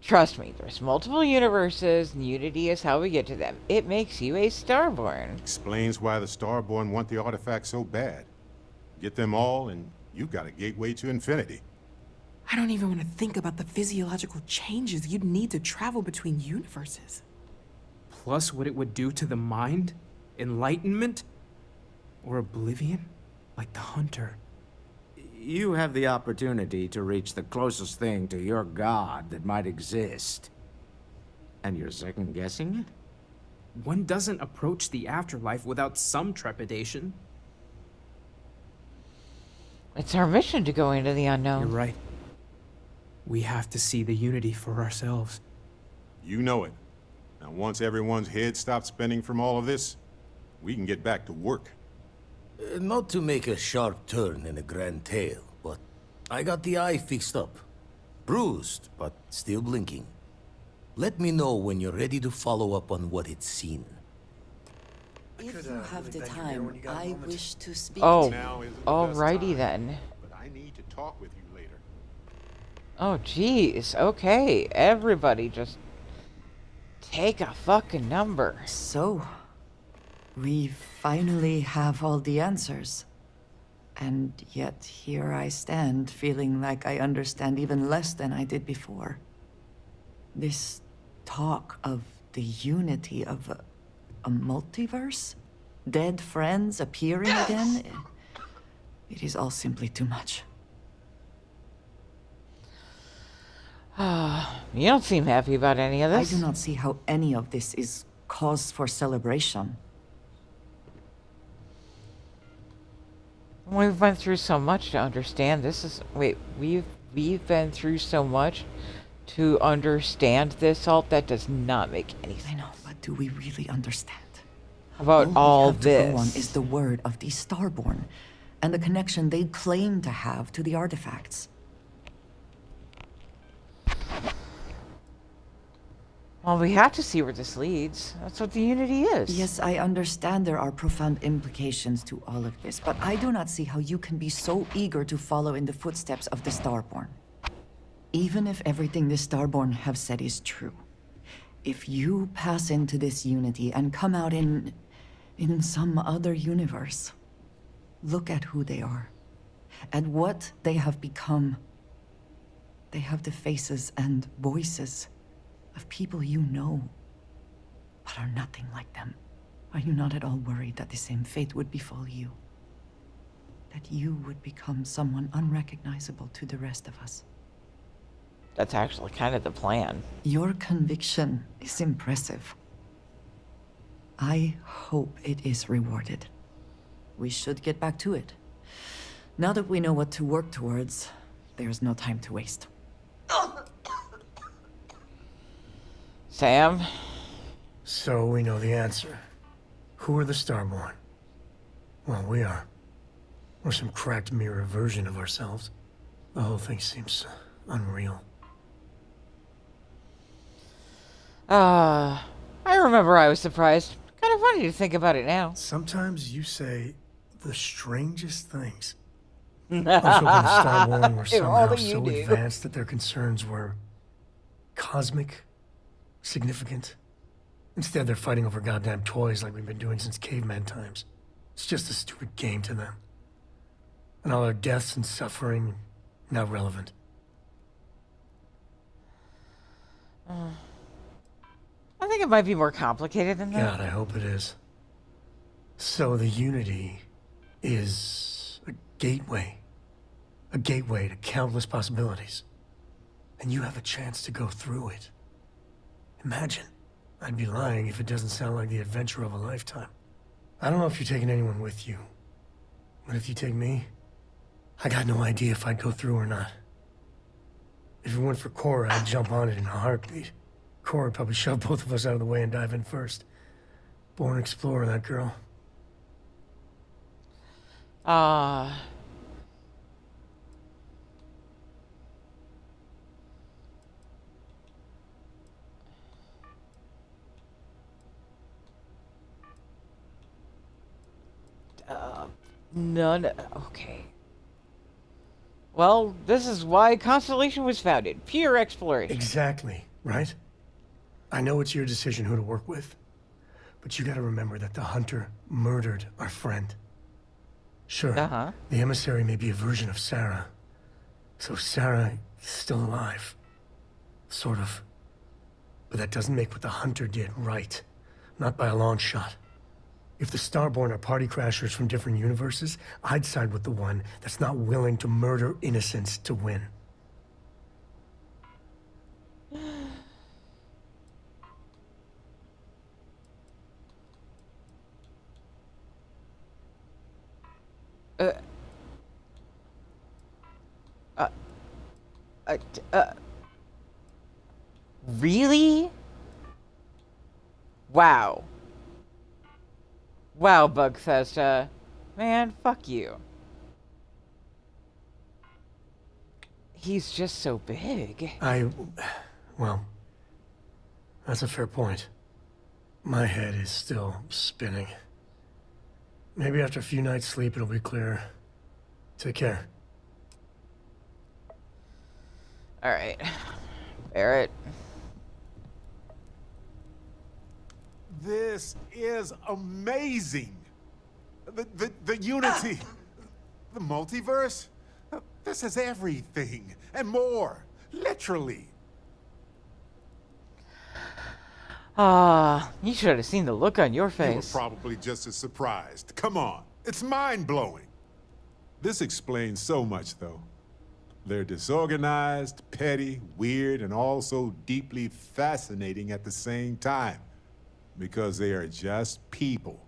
Trust me, there's multiple universes, and unity is how we get to them. It makes you a Starborn. Explains why the Starborn want the artifact so bad. Get them all, and you've got a gateway to infinity. I don't even want to think about the physiological changes you'd need to travel between universes. Plus what it would do to the mind? Enlightenment? Or oblivion? Like the Hunter. You have the opportunity to reach the closest thing to your god that might exist. And you're second-guessing it? One doesn't approach the afterlife without some trepidation. It's our mission to go into the unknown. You're right. We have to see the unity for ourselves. You know it. Now, once everyone's head stops spinning from all of this, we can get back to work. Not to make a sharp turn in a grand tale, but I got the eye fixed up. Bruised, but still blinking. Let me know when you're ready to follow up on what it's seen. If you have the time, I wish to speak Oh, to you. alrighty then. But I need to talk with you later. Oh, jeez. Okay, everybody just take a fucking number. So, we finally have all the answers. And yet here I stand, feeling like I understand even less than I did before. This talk of the unity of a multiverse? Dead friends appearing again? It is all simply too much. You don't seem happy about any of this. I do not see how any of this is cause for celebration. We've been through so much to understand this is... Wait, we've been through so much to understand this, Alt. That does not make any sense. I know, but do we really understand? About all we have to go on this. is the word of the Starborn, and the connection they claim to have to the artifacts. Well, we have to see where this leads. That's what the Unity is. Yes, I understand there are profound implications to all of this, but I do not see how you can be so eager to follow in the footsteps of the Starborn. Even if everything the Starborn have said is true, if you pass into this Unity and come out in some other universe, look at who they are, and what they have become. They have the faces and voices of people you know, but are nothing like them. Are you not at all worried that the same fate would befall you? That you would become someone unrecognizable to the rest of us? That's actually kind of the plan. Your conviction is impressive. I hope it is rewarded. We should get back to it. Now that we know what to work towards, there's no time to waste. Sam? So we know the answer. Who are the Starborn? Well, we are. We're some cracked mirror version of ourselves. The whole thing seems unreal. I remember I was surprised. Kind of funny to think about it now. Sometimes you say the strangest things. I was hoping the Starborn were somehow so advanced that their concerns were cosmic, significant. Instead, they're fighting over goddamn toys like we've been doing since caveman times. It's just a stupid game to them. And all our deaths and suffering, not relevant. I think it might be more complicated than that. God, I hope it is. So the Unity is a gateway. A gateway to countless possibilities. And you have a chance to go through it. Imagine. I'd be lying if it doesn't sound like the adventure of a lifetime. I don't know if you're taking anyone with you. But if you take me, I got no idea if I'd go through or not. If it weren't for Cora, I'd jump on it in a heartbeat. Cora would probably shove both of us out of the way and dive in first. Born explorer, that girl. None. Okay. Well, this is why Constellation was founded. Pure exploration. Exactly, right? I know it's your decision who to work with, but you gotta remember that the Hunter murdered our friend. Sure, the emissary may be a version of Sarah, so Sarah is still alive. Sort of. But that doesn't make what the Hunter did right. Not by a long shot. If the Starborn are party crashers from different universes, I'd side with the one that's not willing to murder innocents to win. Really? Wow. Wow, Bugfesta. Man, fuck you. He's just so big. Well, that's a fair point. My head is still spinning. Maybe after a few nights' sleep, it'll be clearer. Take care. Alright. Barrett. This is amazing. The Unity, the multiverse. This is everything and more, literally. Ah, you should have seen the look on your You were face. probably just as surprised. Come on, it's mind-blowing. This explains so much, though. They're disorganized, petty, weird, and also deeply fascinating at the same time. Because they are just people.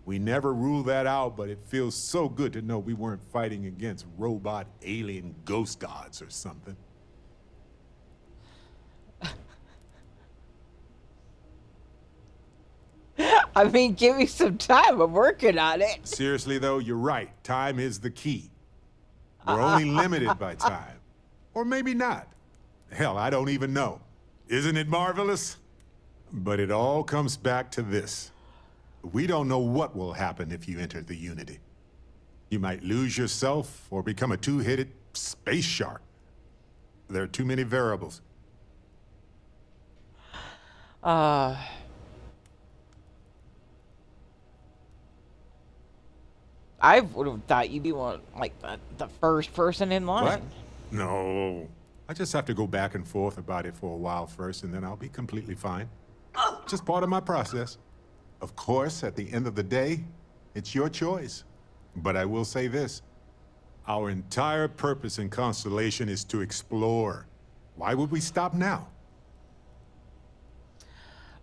We never rule that out, but it feels so good to know we weren't fighting against robot alien ghost gods or something. I mean, give me some time. I'm working on it. Seriously, though, you're right. Time is the key. We're only limited by time. Or maybe not. Hell, I don't even know. Isn't it marvelous? But it all comes back to this. We don't know what will happen if you enter the Unity. You might lose yourself or become a two-headed space shark. There are too many variables. I would have thought you'd be one, like the first person in line. What? No. I just have to go back and forth about it for a while first, and then I'll be completely fine. Just part of my process. Of course, at the end of the day, it's your choice. But I will say this. Our entire purpose in Constellation is to explore. Why would we stop now?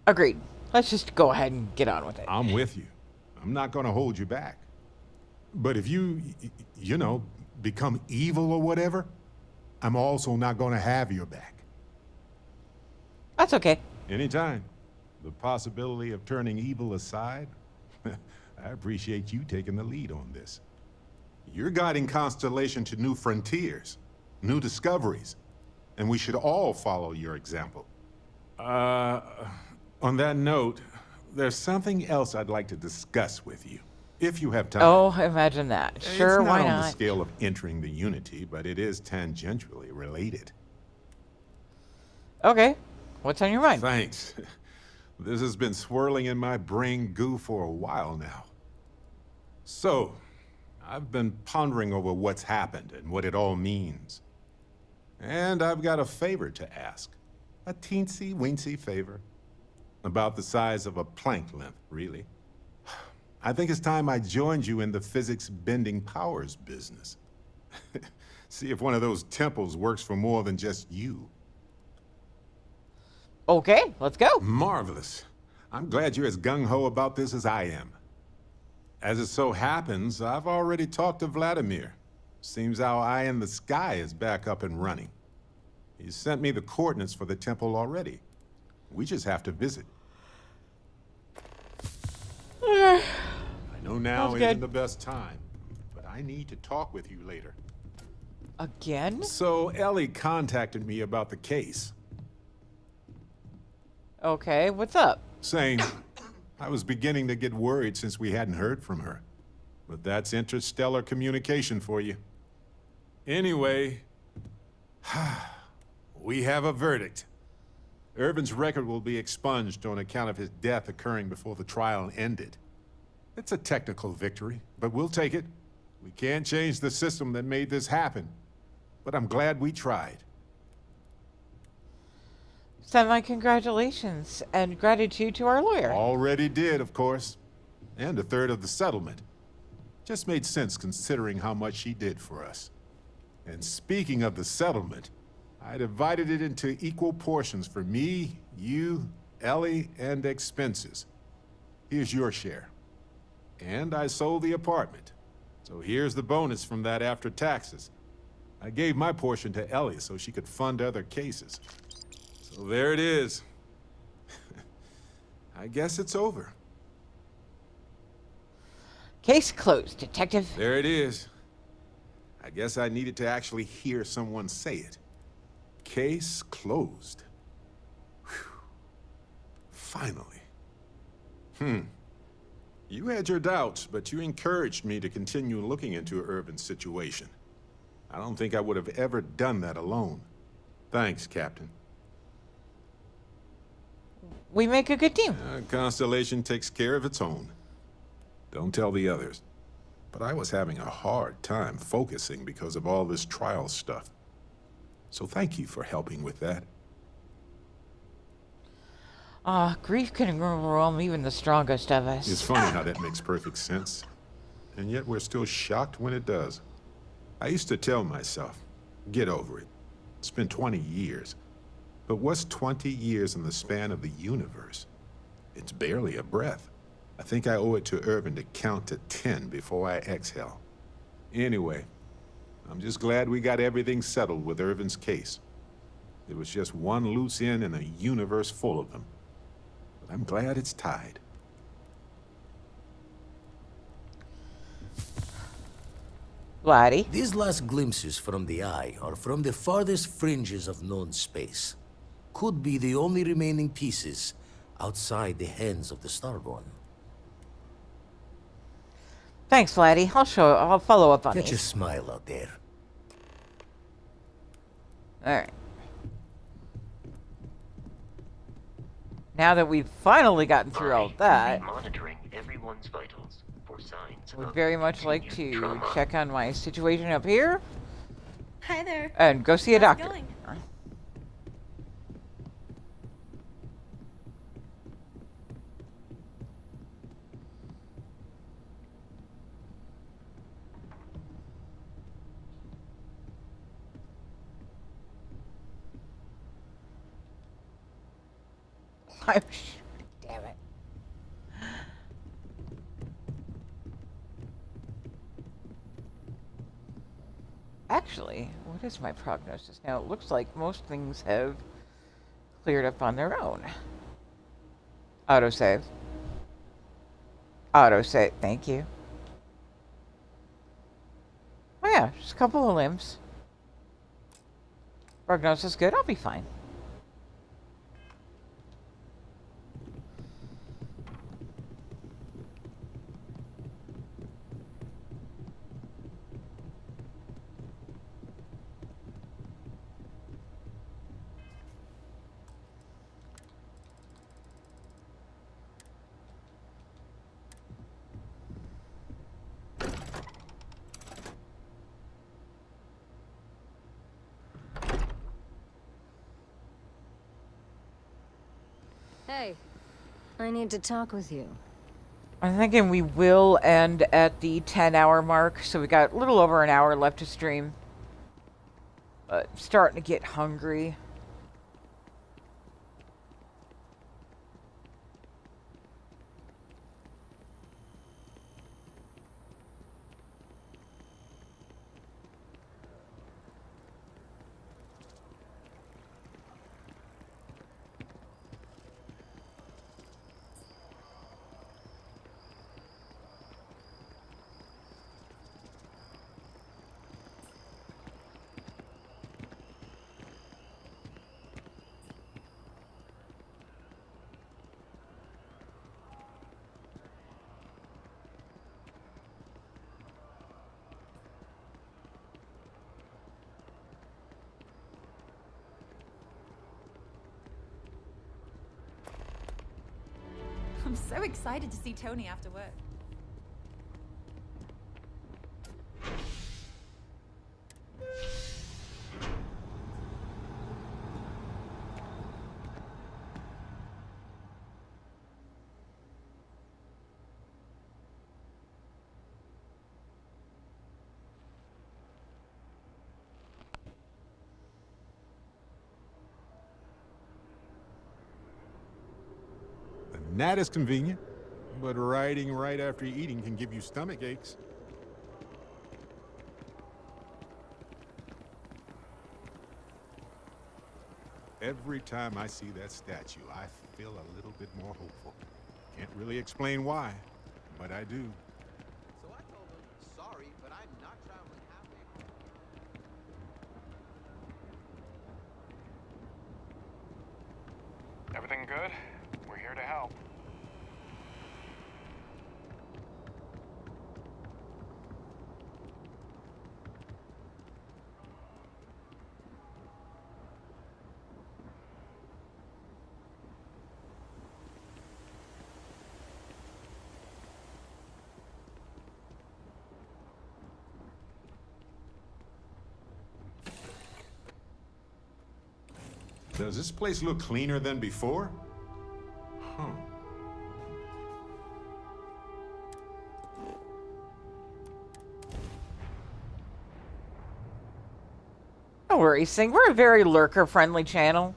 Agreed. Let's just go ahead and get on with it. I'm with you. I'm not going to hold you back. But if you know, become evil or whatever, I'm also not going to have your back. That's okay. Anytime. The possibility of turning evil aside, I appreciate you taking the lead on this. You're guiding Constellation to new frontiers, new discoveries, and we should all follow your example. On that note, there's something else I'd like to discuss with you. If you have time. Oh, imagine that. Sure, it's why not on not? the scale of entering the Unity, but it is tangentially related. Okay. What's on your mind? Thanks. This has been swirling in my brain goo for a while now. So, I've been pondering over what's happened and what it all means. And I've got a favor to ask. A teensy-weensy favor. About the size of a plank length, really. I think it's time I joined you in the physics-bending powers business. See if one of those temples works for more than just you. Okay, let's go. Marvelous. I'm glad you're as gung-ho about this as I am. As it so happens, I've already talked to Vladimir. Seems our eye in the sky is back up and running. He sent me the coordinates for the temple already. We just have to visit. I know now isn't the best time, but I need to talk with you later. Again? So Ellie contacted me about the case. Okay, what's up? Saying I was beginning to get worried since we hadn't heard from her. But that's interstellar communication for you. Anyway, we have a verdict. Irvin's record will be expunged on account of his death occurring before the trial ended. It's a technical victory, but we'll take it. We can't change the system that made this happen. But I'm glad we tried. Send my congratulations and gratitude to our lawyer. Already did, of course. And a third of the settlement. Just made sense considering how much she did for us. And speaking of the settlement, I divided it into equal portions for me, you, Ellie, and expenses. Here's your share. And I sold the apartment. So here's the bonus from that after taxes. I gave my portion to Ellie so she could fund other cases. So there it is. I guess it's over. Case closed, Detective. There it is. I guess I needed to actually hear someone say it. Case closed. Whew. Finally. You had your doubts, but you encouraged me to continue looking into Irvin's situation. I don't think I would have ever done that alone. Thanks, Captain. We make a good team. Constellation takes care of its own. Don't tell the others. But I was having a hard time focusing because of all this trial stuff. So thank you for helping with that. Grief can overwhelm even the strongest of us. It's funny how that makes perfect sense. And yet we're still shocked when it does. I used to tell myself, get over it. It's been 20 years. But what's 20 years in the span of the universe? It's barely a breath. I think I owe it to Irvin to count to 10 before I exhale. Anyway, I'm just glad we got everything settled with Irvin's case. It was just one loose end in a universe full of them. But I'm glad it's tied. Laddie? These last glimpses from the Eye are from the farthest fringes of known space. Could be the only remaining pieces outside the hands of the Starborn. Thanks, Laddie. I'll follow up on Catch a these. smile out there. Alright. Now that we've finally gotten through all that, Monitoring everyone's vitals for signs would of very much like to trauma. check on my situation up here Hi there. and go see a How's it doctor. going? I'm sure. Damn it. Actually, what is my prognosis now? It looks like most things have cleared up on their own. Autosave. Autosave. Thank you. Oh yeah, just a couple of limbs. Prognosis good. I'll be fine. Hey, I need to talk with you. I'm thinking we will end at the 10-hour mark, so we got a little over an hour left to stream. But starting to get hungry. I'm so excited to see Tony after work. That is convenient, but riding right after eating can give you stomach aches. Every time I see that statue, I feel a little bit more hopeful. Can't really explain why, but I do. So I told him, sorry, but I'm not traveling halfway. Everything good? We're here to help. Does this place look cleaner than before? No worries, Sing. We're a very lurker-friendly channel.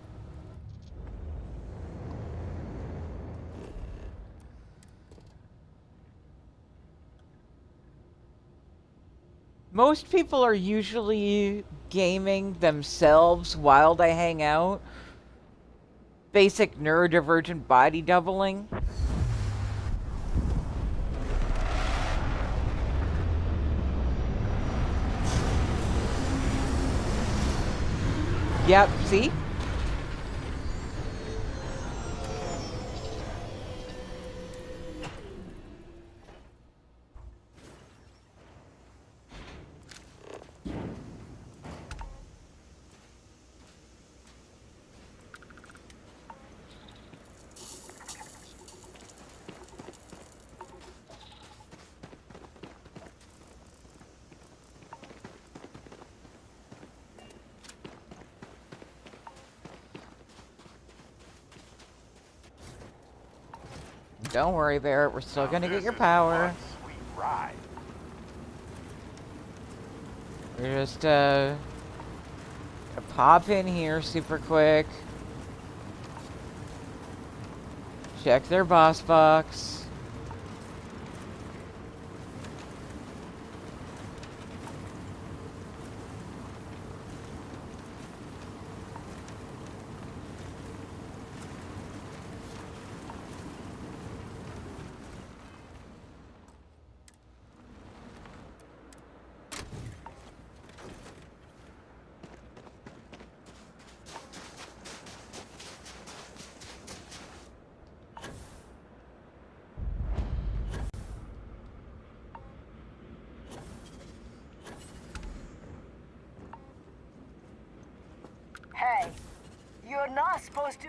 Most people are usually gaming themselves while they hang out. Basic neurodivergent body doubling. Yep, see? Don't worry, Barrett. We're still gonna get your power. We're just, gonna pop in here super quick. Check their boss box. Hey, you're not supposed to.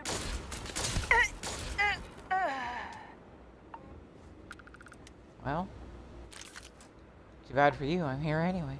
Well, too bad for you. I'm here anyway.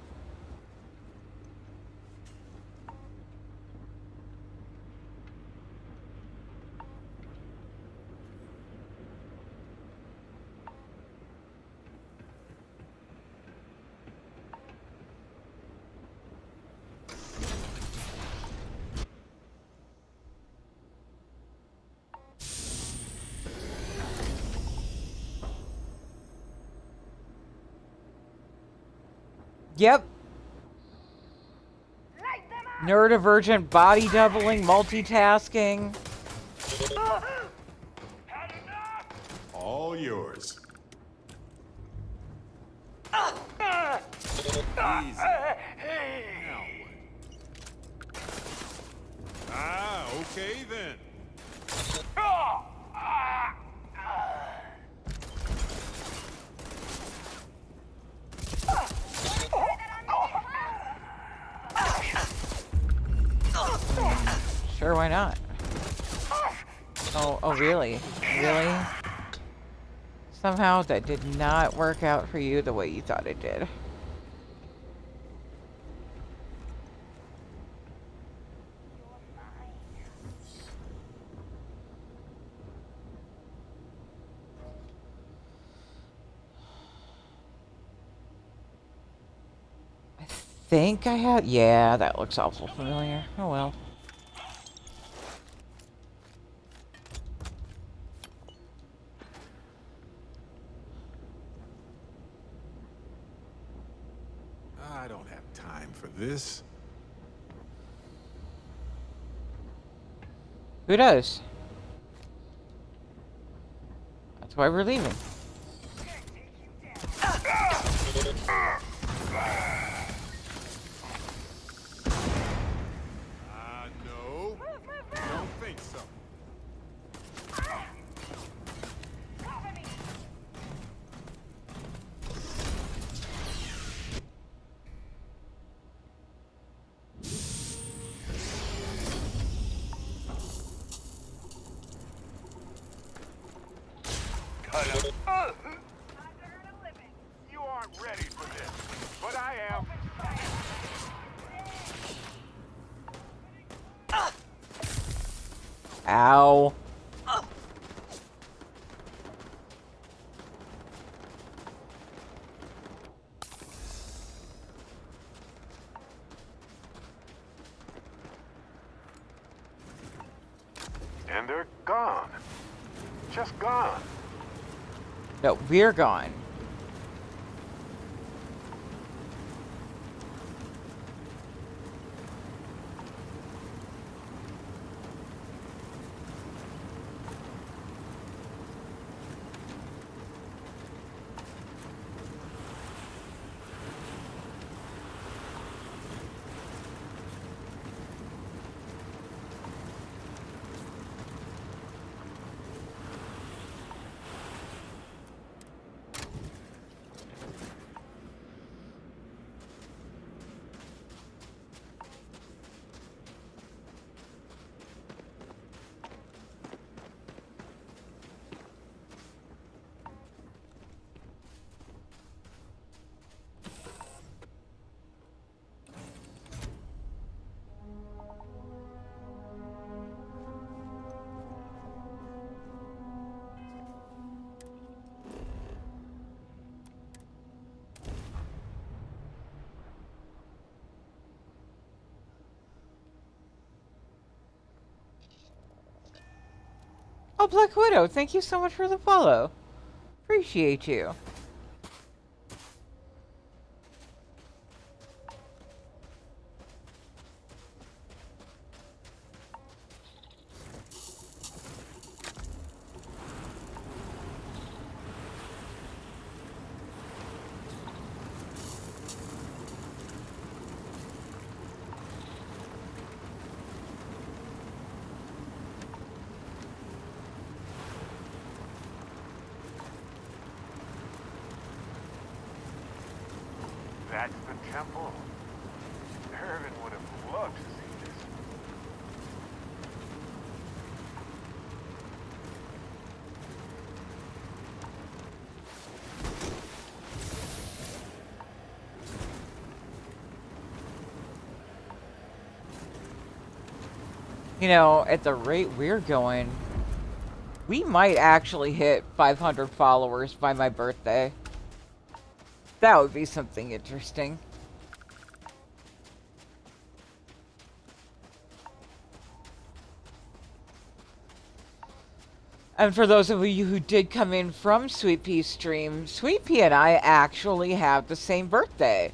Yep. Neurodivergent body doubling, multitasking. All yours. Easy. Ah, okay then. Sure, why not? Oh, really? Really? Somehow that did not work out for you the way you thought it did. I think I had... Yeah, that looks awful familiar. Oh well. I don't have time for this. Who does? That's why we're leaving. No. Don't think so. You aren't ready for this, but I am. Ow. And they're gone. Just gone. No, we're gone. Oh, Black Widow, thank you so much for the follow. Appreciate you. That's the temple. Irvin would have loved to see this. You know, at the rate we're going, we might actually hit 500 followers by my birthday. That would be something interesting. And for those of you who did come in from Sweet Pea's stream, Sweet Pea and I actually have the same birthday.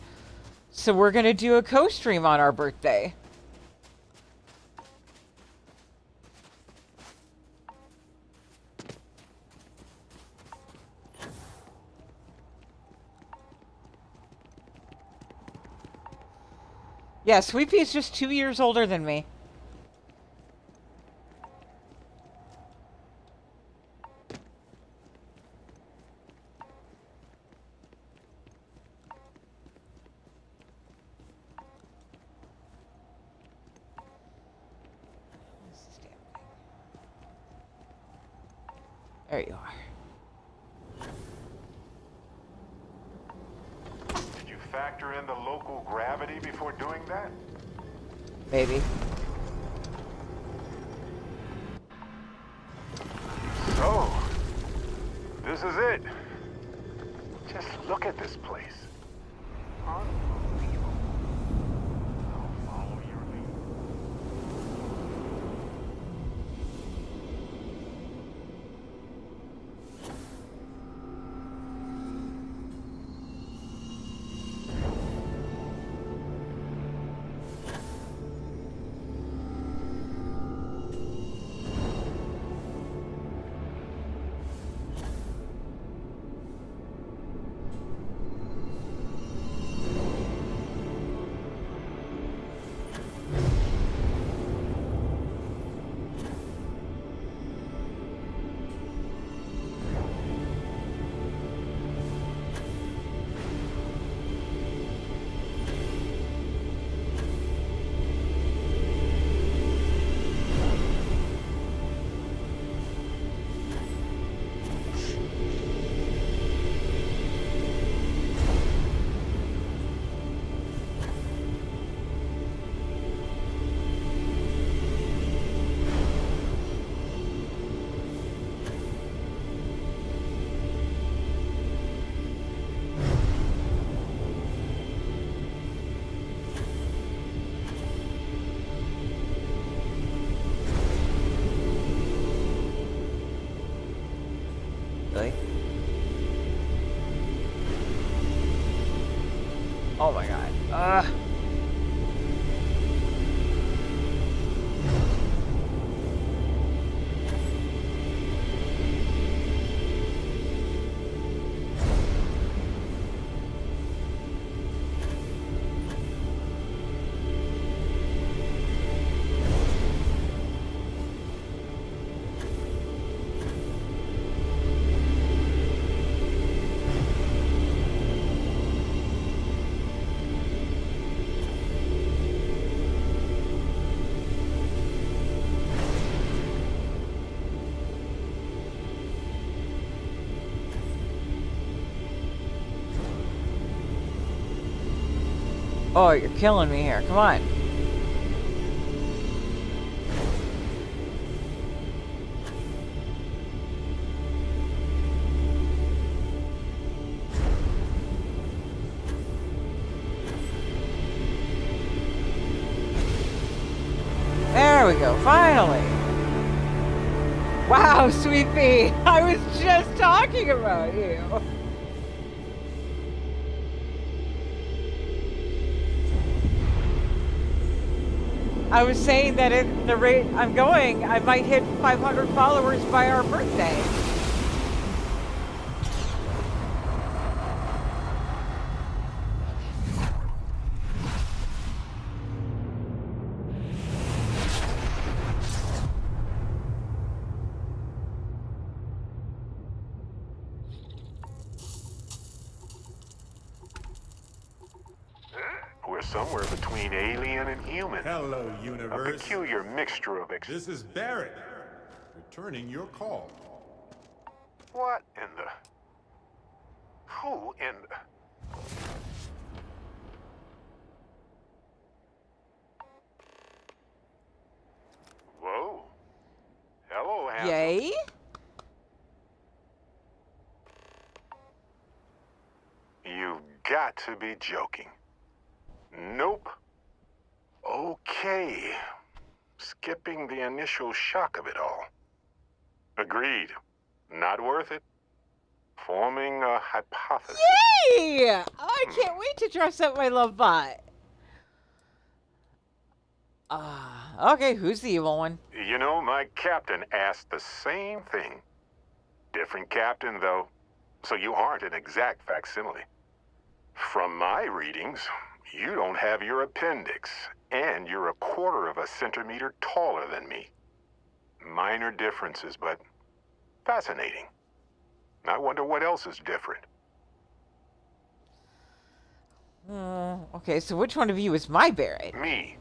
So we're going to do a co-stream on our birthday. Yeah, Sweet Pea is just 2 years older than me. There you are. Did you factor in the local gravity before doing that? Maybe. So, this is it. Just look at this place. Unbelievable. I'll follow your lead. Oh, you're killing me here. Come on. There we go, finally. Wow, Sweet Pea, I was just talking about you. I was saying that at the rate I'm going, I might hit 500 followers by our birthday. We're somewhere between alien and human. Hello, universe. A peculiar mixture of This is Barrett, returning your call. What in the... Who in the... Whoa. Hello, handsome. Yay? You've got to be joking. Nope. Okay. Skipping the initial shock of it all. Agreed. Not worth it. Forming a hypothesis. Yay! Oh, I can't wait to dress up my love bot. Okay, who's the evil one? You know, my captain asked the same thing. Different captain, though. So you aren't an exact facsimile. From my readings, you don't have your appendix, and you're a quarter of a centimeter taller than me. Minor differences, but fascinating. I wonder what else is different. Okay, so which one of you is my Barrett? Me.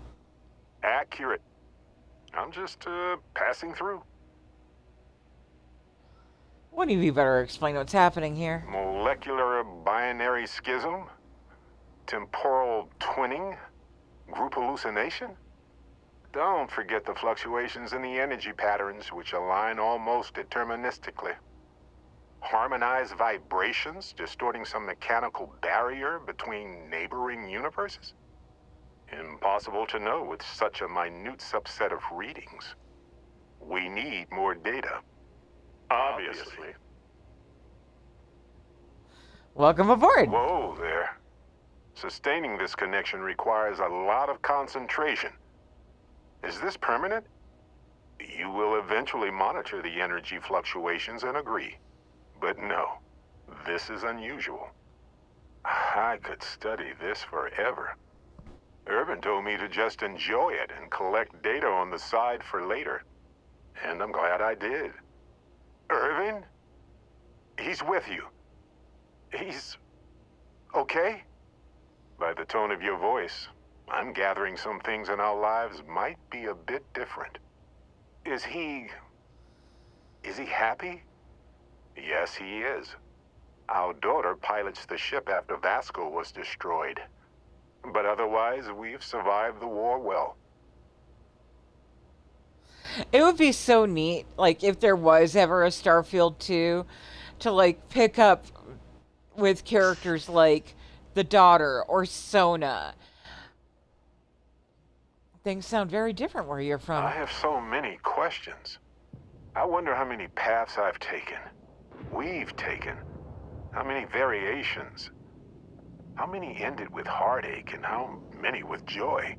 Accurate. I'm just, passing through. One of you better explain what's happening here. Molecular binary schism? Temporal twinning? Group hallucination? Don't forget the fluctuations in the energy patterns, which align almost deterministically. Harmonized vibrations, distorting some mechanical barrier between neighboring universes? Impossible to know with such a minute subset of readings. We need more data. Obviously. Welcome aboard. Whoa there. Sustaining this connection requires a lot of concentration. Is this permanent? You will eventually monitor the energy fluctuations and agree. But no, this is unusual. I could study this forever. Irvin told me to just enjoy it and collect data on the side for later. And I'm glad I did. Irvin? He's with you. He's... okay? By the tone of your voice, I'm gathering some things in our lives might be a bit different. Is he happy? Yes, he is. Our daughter pilots the ship after Vasco was destroyed. But otherwise, we've survived the war well. It would be so neat, like, if there was ever a Starfield 2, to, like, pick up with characters like the daughter or Sona. Things sound very different where you're from. I have so many questions. I wonder how many paths I've taken. We've taken. How many variations. How many ended with heartache and how many with joy?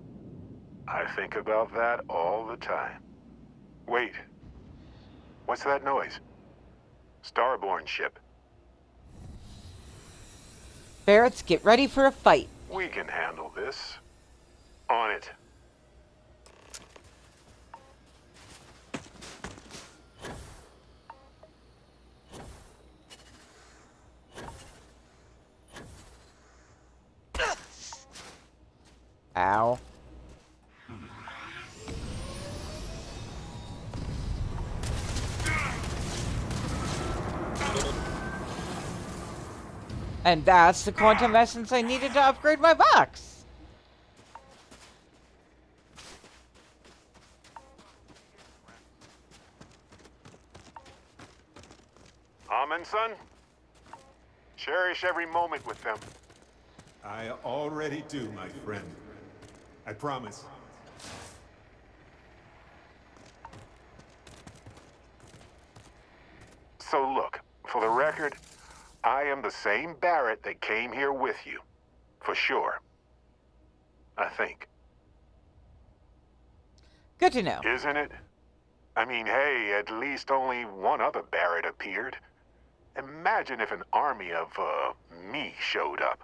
I think about that all the time. Wait. What's that noise? Starborn ship. Barretts, get ready for a fight. We can handle this. On it. Ow. And that's the quantum essence I needed to upgrade my box. Son? Cherish every moment with them. I already do, my friend. I promise. So look, for the record, I am the same Barrett that came here with you. For sure. I think. Good to know. Isn't it? I mean, hey, at least only one other Barrett appeared. Imagine if an army of, me showed up.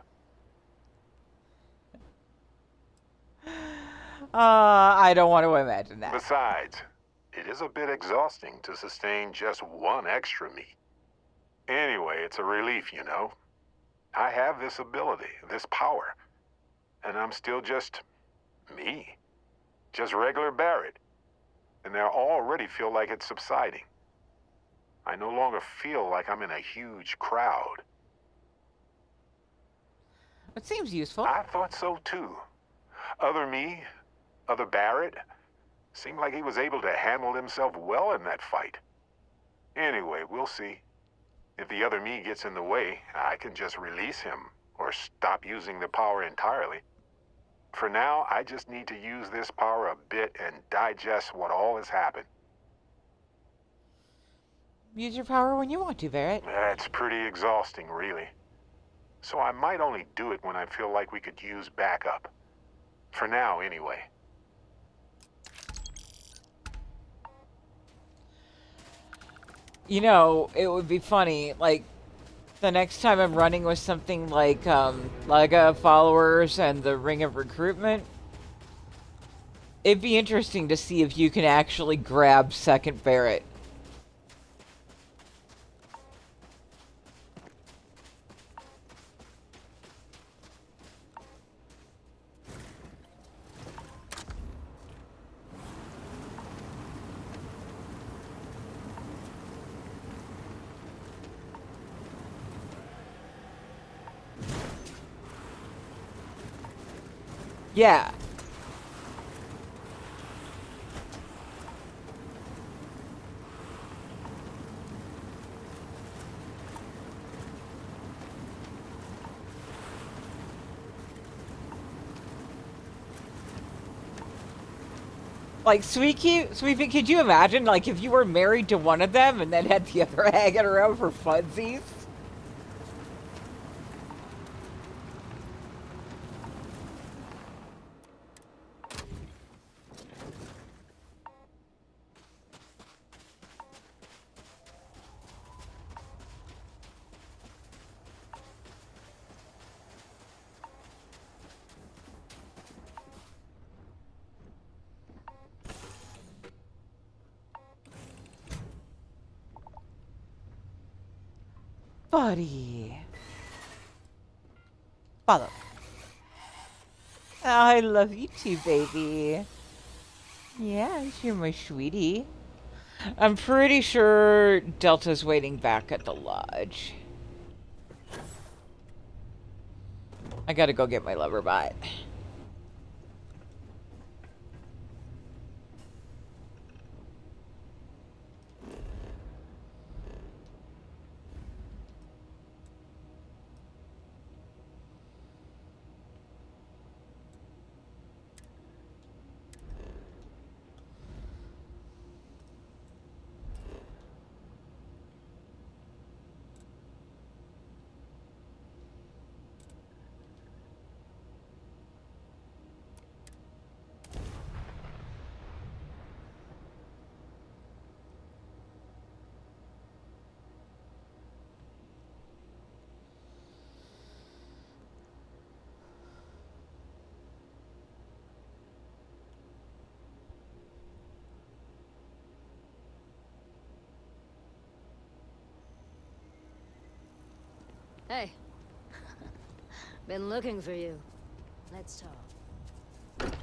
I don't want to imagine that. Besides, it is a bit exhausting to sustain just one extra me. Anyway, it's a relief, you know. I have this ability, this power, and I'm still just me. Just regular Barrett. And I already feel like it's subsiding. I no longer feel like I'm in a huge crowd. It seems useful. I thought so too. Other me, other Barrett, seemed like he was able to handle himself well in that fight. Anyway, we'll see. If the other me gets in the way, I can just release him or stop using the power entirely. For now, I just need to use this power a bit and digest what all has happened. Use your power when you want to, Barrett. That's pretty exhausting, really. So I might only do it when I feel like we could use backup. For now, anyway. You know, it would be funny, like, the next time I'm running with something like, Lega followers and the Ring of Recruitment, it'd be interesting to see if you can actually grab second Barrett. Yeah. Like, Sweetie, could you imagine, like, if you were married to one of them and then had the other hanging around for funsies? Buddy. Follow. I love you too, baby. Yes, you're my sweetie. I'm pretty sure Delta's waiting back at the lodge. I gotta go get my lover bot. Hey. Been looking for you. Let's talk.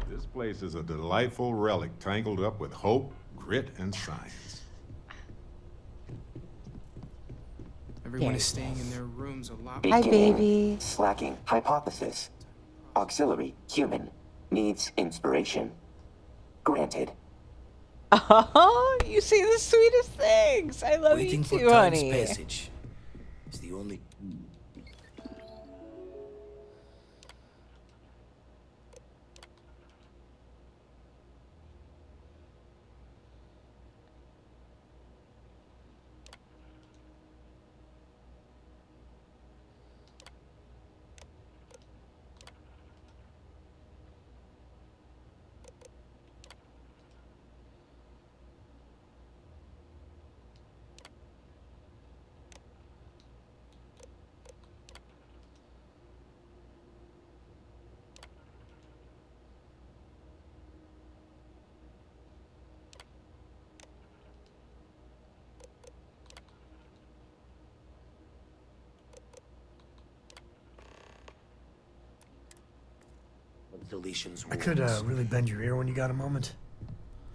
This place is a delightful relic tangled up with hope, grit, and science. Everyone is staying in their rooms a lot. Hi, baby. Slacking hypothesis. Auxiliary human needs inspiration. Granted. Oh, you see the sweetest things. I love Waiting you for too, time's honey. passage is the only. Deletions. I could really bend your ear when you got a moment.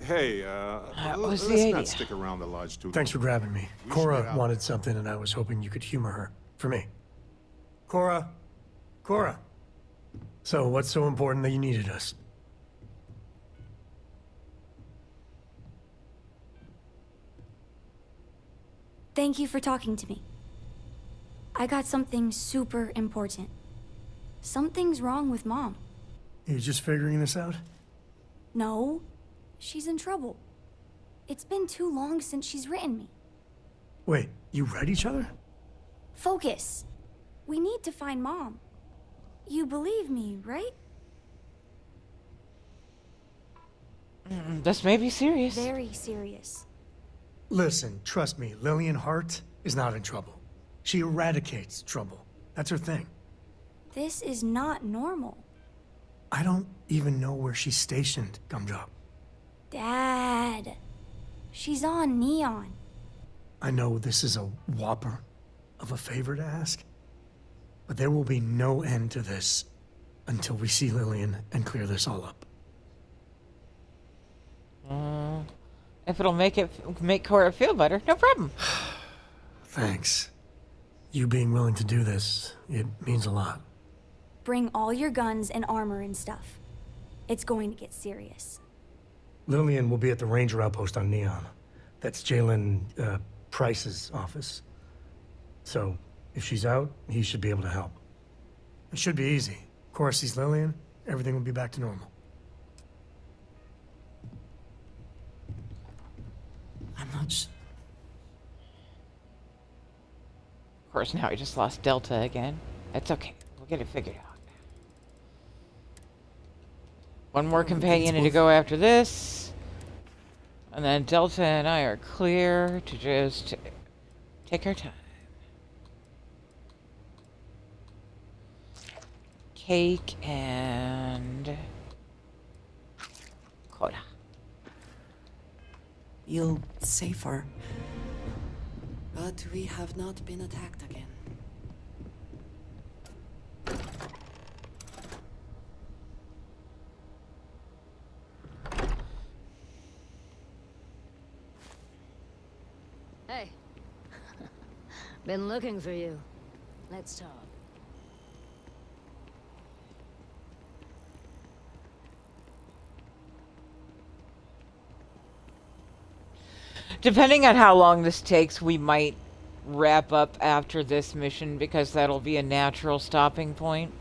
Hey, was the let's idea? not stick around the lodge too long. Thanks for grabbing me. We should Cora get out. wanted something, and I was hoping you could humor her. For me. Cora? Cora? So, what's so important that you needed us? Thank you for talking to me. I got something super important. Something's wrong with Mom. You just figuring this out? No, she's in trouble. It's been too long since she's written me. Wait, you read each other? Focus. We need to find Mom. You believe me, right? This may be serious. Very serious. Listen, trust me, Lillian Hart is not in trouble. She eradicates trouble. That's her thing. This is not normal. I don't even know where she's stationed, Gumdrop. Dad. She's on Neon. I know this is a whopper of a favor to ask, but there will be no end to this until we see Lillian and clear this all up. If it'll make Cora feel better, no problem. Thanks. You being willing to do this, it means a lot. Bring all your guns and armor and stuff. It's going to get serious. Lillian will be at the Ranger outpost on Neon. That's Jalen Price's office. So, if she's out, he should be able to help. It should be easy. Cora sees Lillian, everything will be back to normal. I'm not Of course, now I just lost Delta again. It's okay. We'll get it figured out. One more companion to go after this. And then Delta and I are clear to just take our time. Cake and Coda. Feel safer. But we have not been attacked again. Hey. Been looking for you. Let's talk. Depending on how long this takes, we might wrap up after this mission because that'll be a natural stopping point.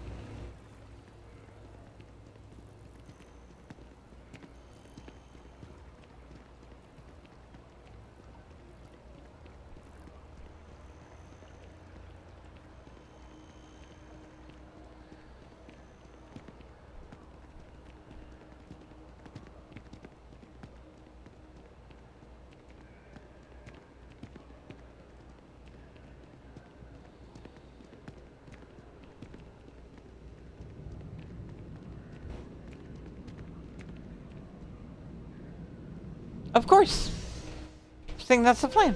Of course. think that's the plan.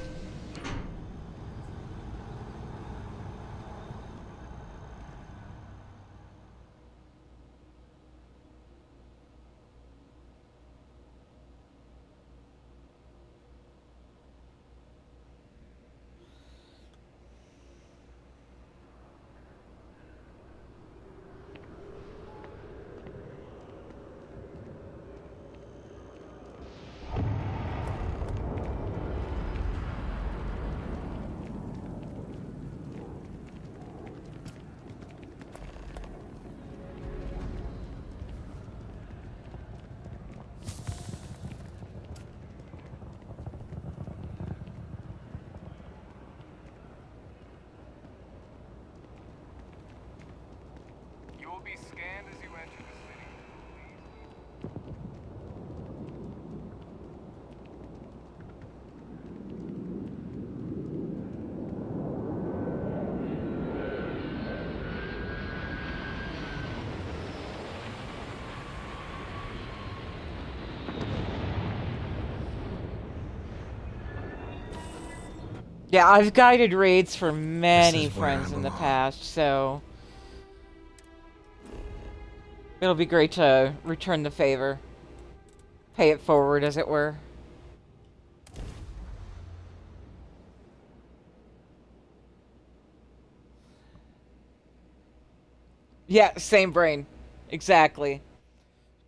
Be scanned as you enter the city. Yeah, I've guided raids for many friends in the past, so it'll be great to return the favor. Pay it forward, as it were. Yeah, same brain. Exactly.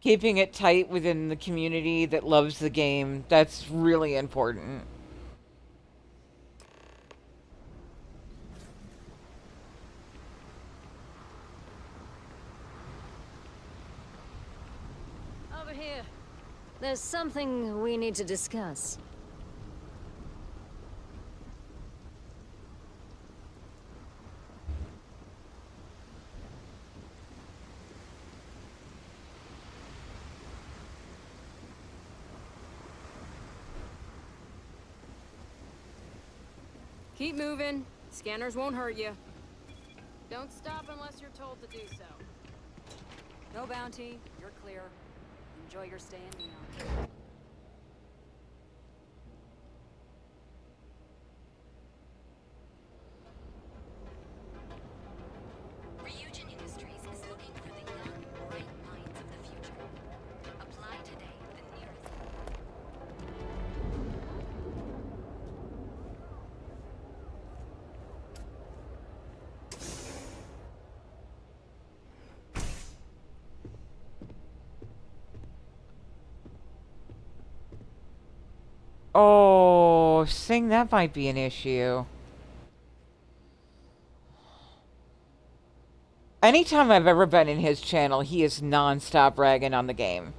Keeping it tight within the community that loves the game, that's really important. Over here. There's something we need to discuss. Keep moving. Scanners won't hurt you. Don't stop unless you're told to do so. No bounty. You're clear. Enjoy your stay in Neon. Ryujin Industries is looking for the young, bright minds of the future. Apply today at the nearest. Oh, Sing, that might be an issue. Anytime I've ever been in his channel, he is non-stop ragging on the game.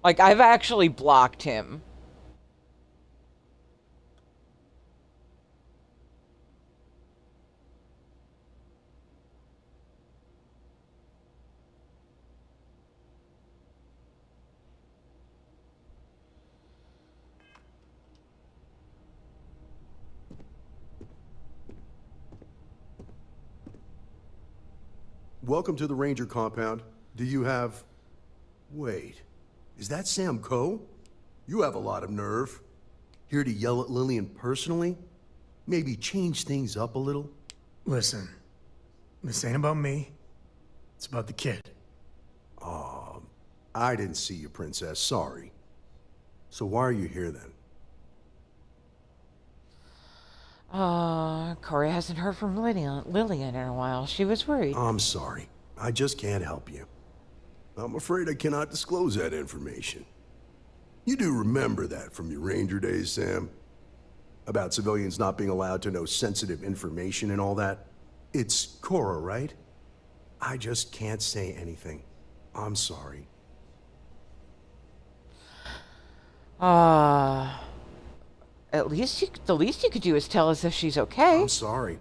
Like, I've actually blocked him. Welcome to the Ranger compound. Do you have... Wait, is that Sam Coe? You have a lot of nerve. Here to yell at Lillian personally? Maybe change things up a little? Listen, this ain't about me. It's about the kid. I didn't see you, Princess. Sorry. So why are you here then? Corey hasn't heard from Lillian in a while. She was worried. I'm sorry. I just can't help you. I'm afraid I cannot disclose that information. You do remember that from your Ranger days, Sam? About civilians not being allowed to know sensitive information and all that? It's Cora, right? I just can't say anything. I'm sorry. At least the least you could do is tell us if she's okay. I'm sorry.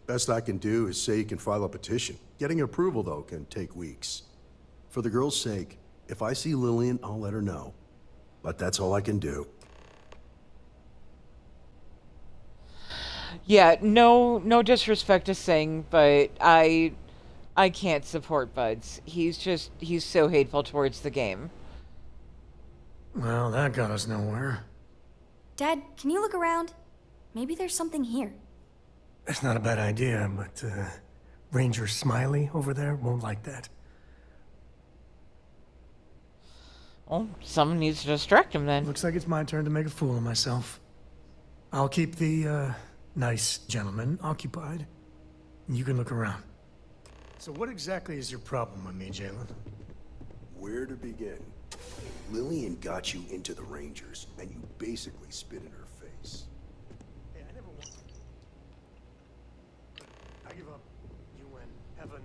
Best I can do is say you can file a petition. Getting approval, though, can take weeks. For the girl's sake, if I see Lillian, I'll let her know. But that's all I can do. Yeah, no disrespect to Sing, but I I can't support Buds. He's so hateful towards the game. Well, that got us nowhere. Dad, can you look around? Maybe there's something here. It's not a bad idea, but Ranger Smiley over there won't like that. Well, someone needs to distract him then. Looks like it's my turn to make a fool of myself. I'll keep the nice gentleman occupied. You can look around. So what exactly is your problem with me, Jalen? Where to begin? Lillian got you into the Rangers, and you basically spit in her face. Hey, I never want... I give up. You win. Have a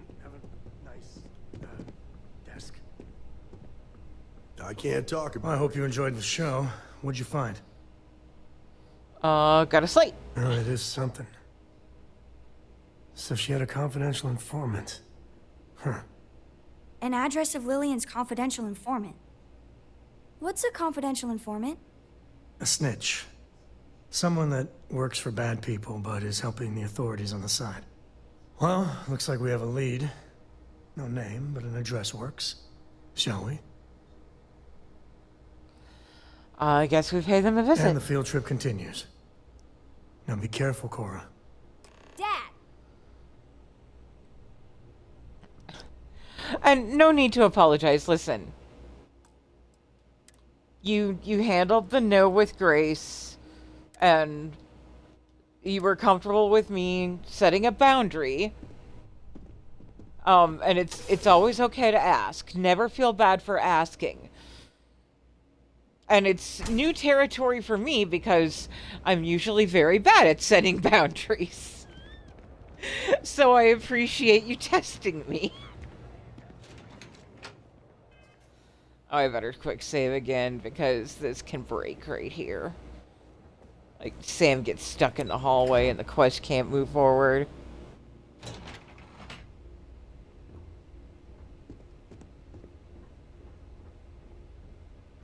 nice desk. I can't talk about Well, I hope you enjoyed the show. What'd you find? Got a slate. Oh, it is something. So she had a confidential informant. Huh. An address of Lillian's confidential informant. What's a confidential informant? A snitch. Someone that works for bad people, but is helping the authorities on the side. Well, looks like we have a lead. No name, but an address works. Shall we? I guess we pay them a visit. And the field trip continues. Now be careful, Cora. Dad! And no need to apologize. Listen. You handled the no with grace, and you were comfortable with me setting a boundary. And it's always okay to ask. Never feel bad for asking. And it's new territory for me because I'm usually very bad at setting boundaries. So I appreciate you testing me. Oh, I better quick save again because this can break right here. Like, Sam gets stuck in the hallway and the quest can't move forward.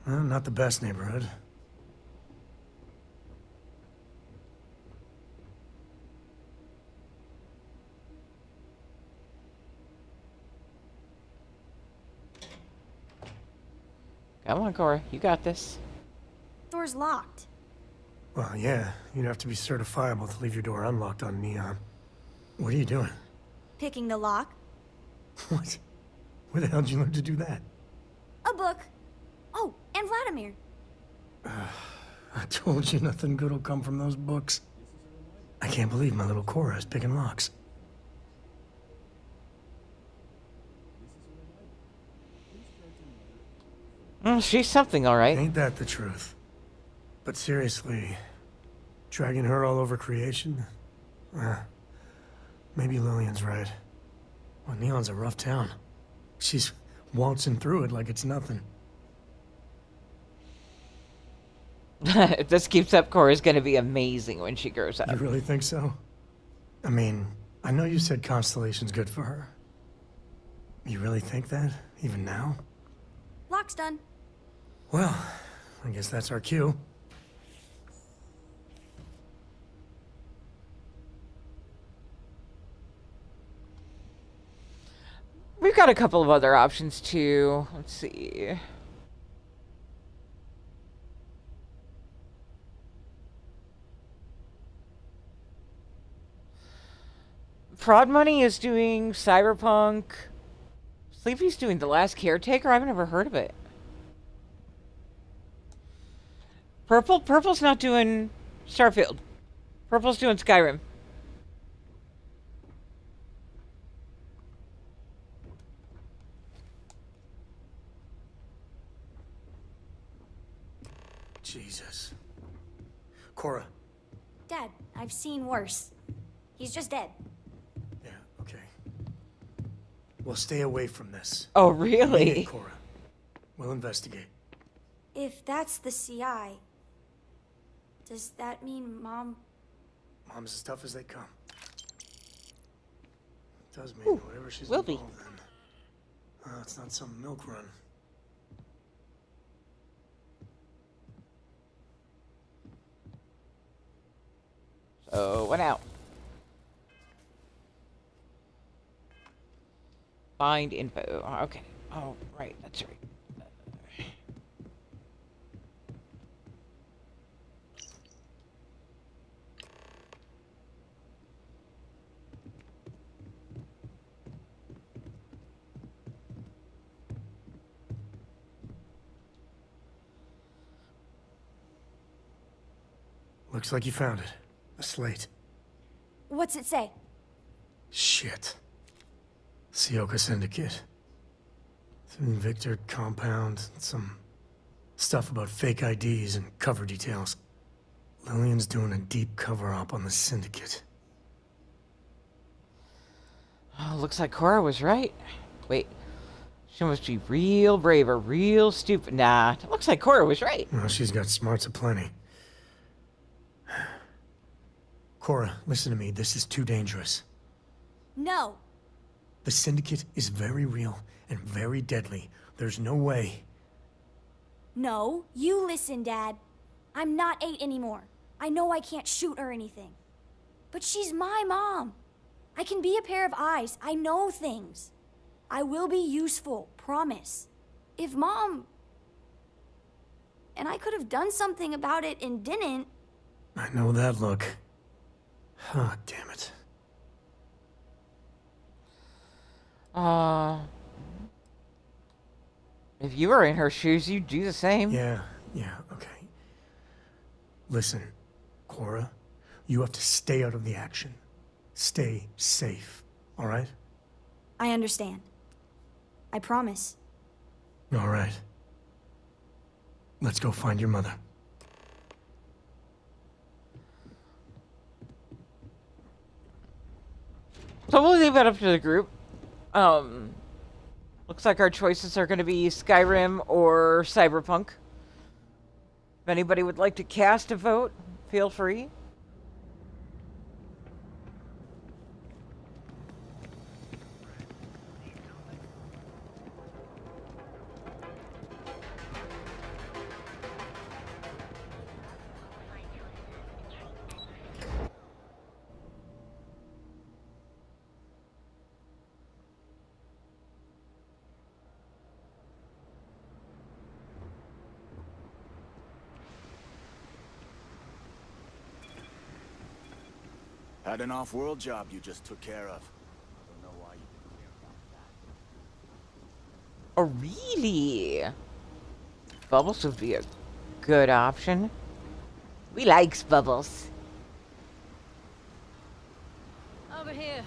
Well, not the best neighborhood. Come on, Cora. You got this. Door's locked. Well, yeah. You'd have to be certifiable to leave your door unlocked on Neon. What are you doing? Picking the lock. What? Where the hell did you learn to do that? A book. Oh, and Vladimir. I told you nothing good will come from those books. I can't believe my little Cora is picking locks. She's something, all right. Ain't that the truth? But seriously, dragging her all over creation? Maybe Lillian's right. Well, Neon's a rough town. She's waltzing through it like it's nothing. If this keeps up, Cora's going to be amazing when she grows up. You really think so? I mean, I know you said Constellation's good for her. You really think that, even now? Lock's done. Well, I guess that's our cue. We've got a couple of other options, too. Let's see. Prod Money is doing Cyberpunk. Sleepy's doing The Last Caretaker. I've never heard of it. Purple's not doing Starfield. Purple's doing Skyrim. Jesus. Cora. Dad, I've seen worse. He's just dead. Yeah, okay. Well, stay away from this. Oh, really? Meet it, Cora. We'll investigate. If that's the CI, does that mean Mom... Mom's as tough as they come. It does mean whatever she's will be. involved in. It's not some milk run. So, went out. Find info. Okay. Oh, right. That's right. Looks like you found it. A slate. What's it say? Shit. Sioka Syndicate. Victor compound, some stuff about fake IDs and cover details. Lillian's doing a deep cover-up on the Syndicate. Oh, looks like Cora was right. Wait. She must be real brave or real stupid. Nah, it looks like Cora was right. Well, she's got smarts aplenty. Cora, listen to me. This is too dangerous. No. The Syndicate is very real and very deadly. There's no way. No, you listen, Dad. I'm not 8 anymore. I know I can't shoot or anything. But she's my mom. I can be a pair of eyes. I know things. I will be useful, promise. If Mom... And I could have done something about it and didn't. I know that look. Ah, damn it. If you were in her shoes, you'd do the same. Yeah, okay. Listen, Cora, you have to stay out of the action. Stay safe, all right? I understand. I promise. All right. Let's go find your mother. So we'll leave that up to the group. Looks like our choices are going to be Skyrim or Cyberpunk. If anybody would like to cast a vote, feel free. Had an off-world job you just took care of. I don't know why you didn't care about that. Oh, really? Bubbles would be a good option. We likes Bubbles. Over here.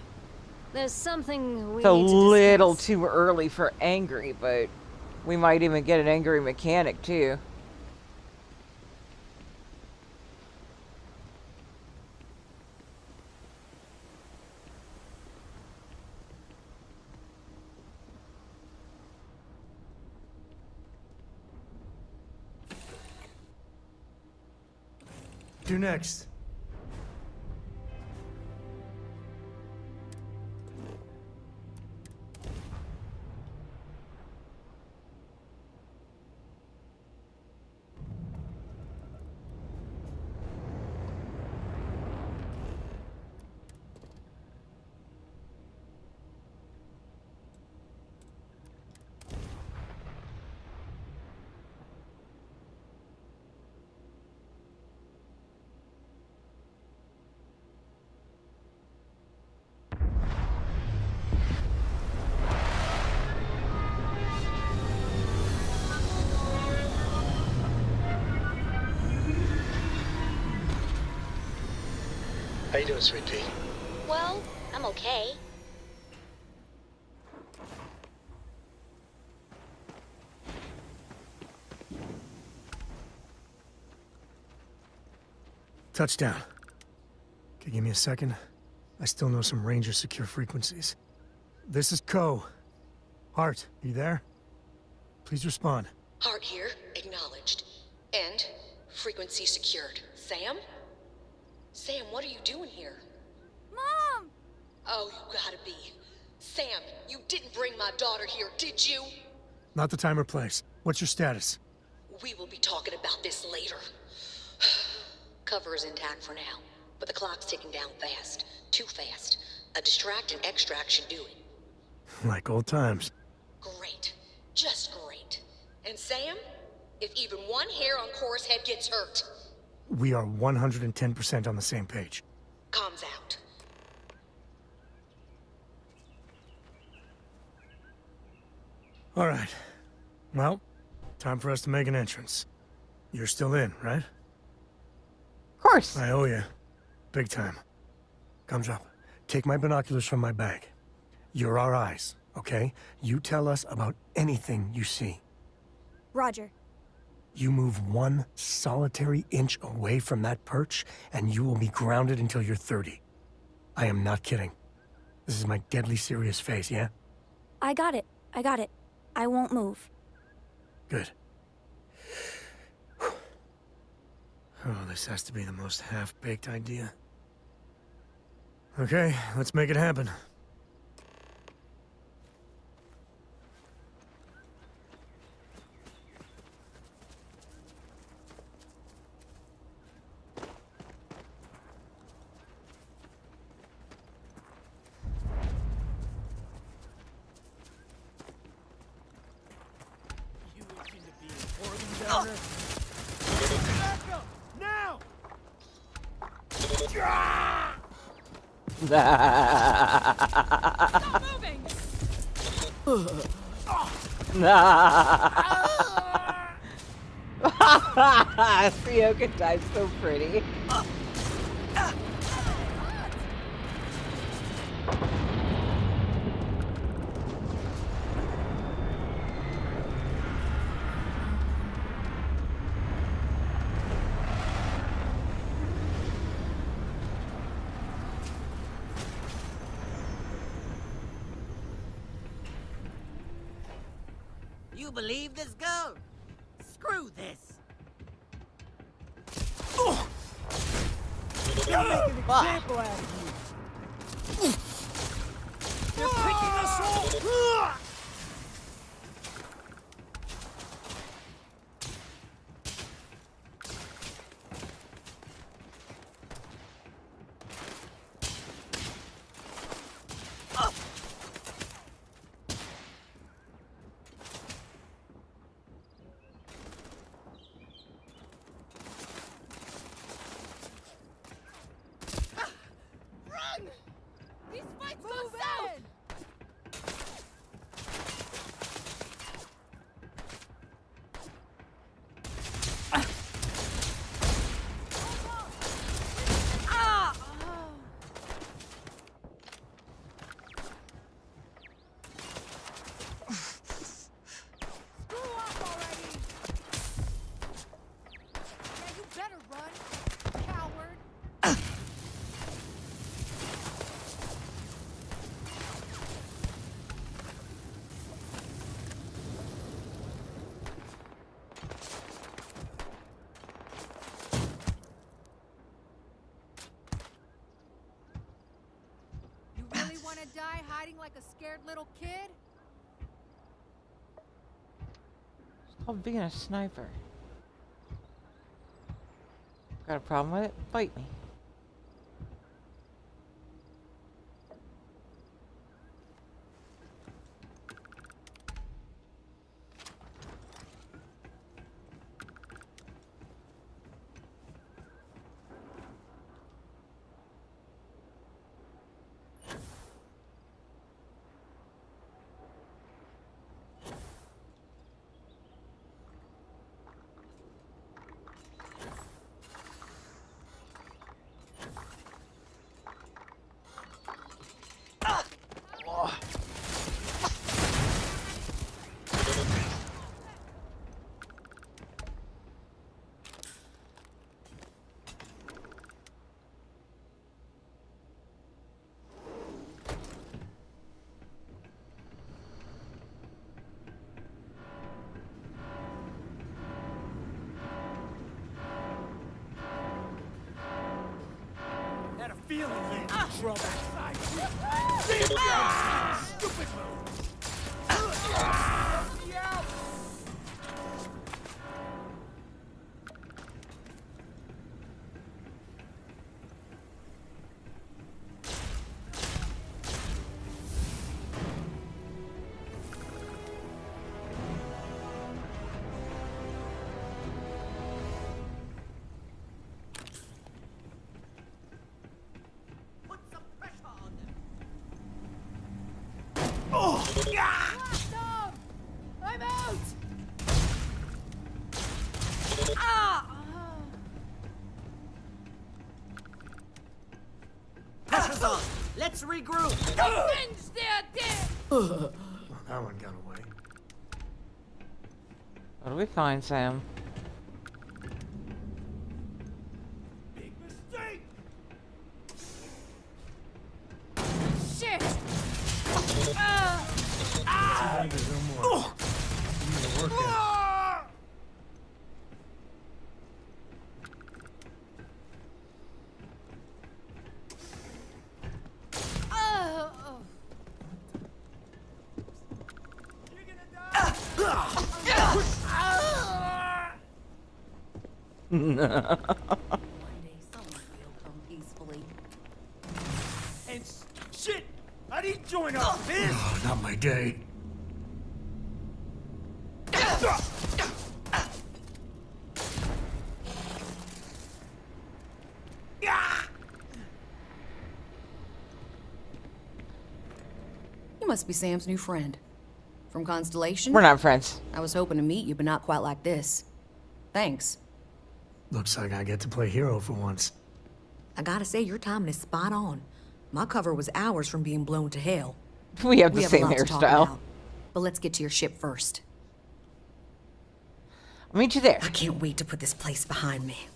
There's something we It's a need to little discuss. too early for angry, but we might even get an angry mechanic, too. Do next. How you doing, Sweet Pea? Well, I'm okay. Touchdown. Okay, give me a second. I still know some Ranger secure frequencies. This is Co. Hart, you there? Please respond. Hart here, acknowledged. And frequency secured. Sam? Sam, what are you doing here? Mom! Oh, you gotta be. Sam, you didn't bring my daughter here, did you? Not the time or place. What's your status? We will be talking about this later. Cover is intact for now, but the clock's ticking down fast. Too fast. A distract and extract should do it. Like old times. Great. Just great. And Sam? If even one hair on Cora's head gets hurt, We are 110% on the same page. comms out. All right. Well, time for us to make an entrance. You're still in, right? Of course. I owe you. Big time. Come drop. Take my binoculars from my bag. You're our eyes, okay? You tell us about anything you see. Roger. You move one solitary inch away from that perch, and you will be grounded until you're 30. I am not kidding. This is my deadly serious face, yeah? I got it. I got it. I won't move. Good. Oh, this has to be the most half-baked idea. Okay, let's make it happen. Now! Stop moving! Ryoka died so pretty. You believe this girl? Screw this. They'll make an example out of you. They're picking us off. These fights go south! Better run, coward. You really want to die hiding like a scared little kid? It's called being a sniper. Got a problem with it? Fight me. Had a feeling you'd be in trouble. Stupid move. I'm out! Ah! Pressure's on. Let's regroup. Avenge their dead! Well, that one got away. It'll be fine, Sam. Big mistake! Shit! There's no more. You need to work out. One day someone will come peacefully. And shit! I didn't join up for this! Oh, not my day. You must be Sam's new friend. From Constellation? We're not friends. I was hoping to meet you, but not quite like this. Thanks. Looks like I get to play hero for once. I gotta say, your timing is spot on. My cover was hours from being blown to hell. We have the a same lot to talk hairstyle. about, but let's get to your ship first. I'll meet you there. I can't wait to put this place behind me.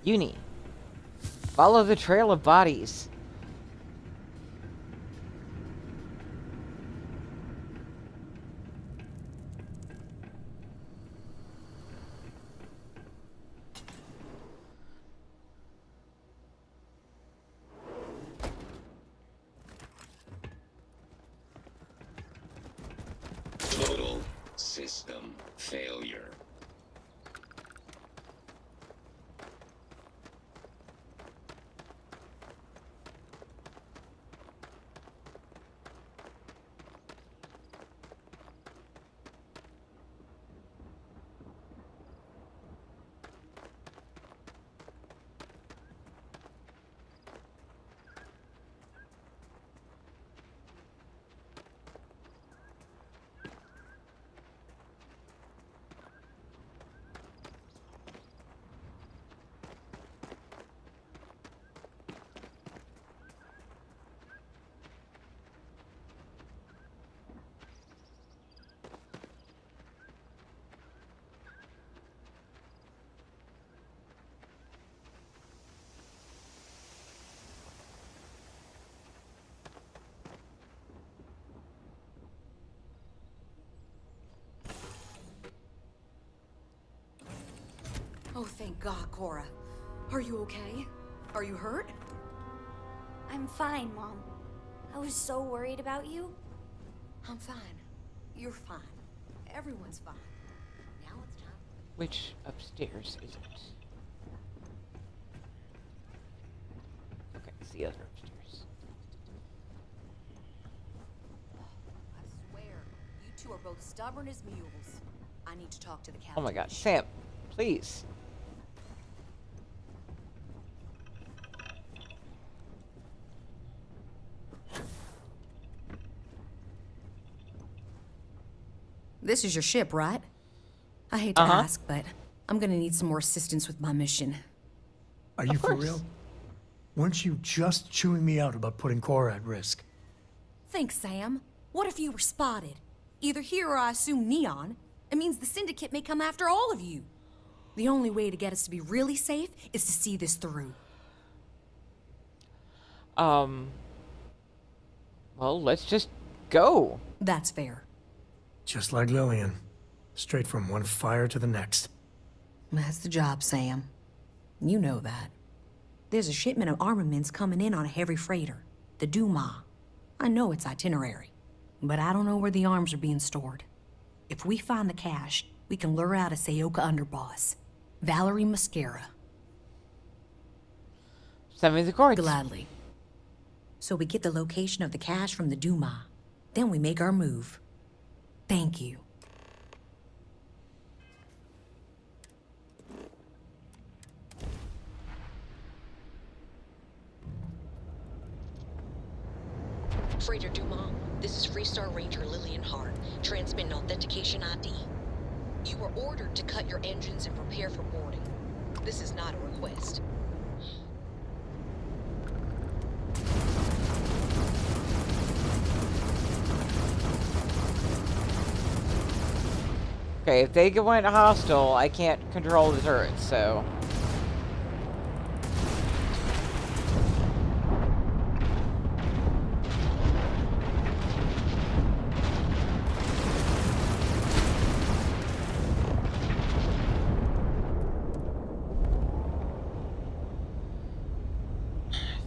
Uni. Follow the trail of bodies. Total system failure. Oh, thank God, Cora. Are you okay? Are you hurt? I'm fine, Mom. I was so worried about you. I'm fine. You're fine. Everyone's fine. Now it's time. Which upstairs is it? Okay, it's the other upstairs. I swear, you two are both stubborn as mules. I need to talk to the captain. Oh my God, Sam, please. This is your ship, right? I hate to ask, but I'm gonna need some more assistance with my mission. Are you for real? Weren't you just chewing me out about putting Cora at risk? Thanks, Sam. What if you were spotted? Either here or I assume Neon. It means the Syndicate may come after all of you. The only way to get us to be really safe is to see this through. Well, let's just go. That's fair. Just like Lillian. Straight from one fire to the next. That's the job, Sam. You know that. There's a shipment of armaments coming in on a heavy freighter, the Duma. I know its itinerary, but I don't know where the arms are being stored. If we find the cache, we can lure out a Sayoka underboss, Valerie Mascara. Send me the coordinates. Gladly. So we get the location of the cache from the Duma. Then we make our move. Thank you. Freighter Dumont, this is Freestar Ranger Lillian Hart, transmitting authentication ID. You were ordered to cut your engines and prepare for boarding. This is not a request. Okay, if they went hostile, I can't control the turrets, so...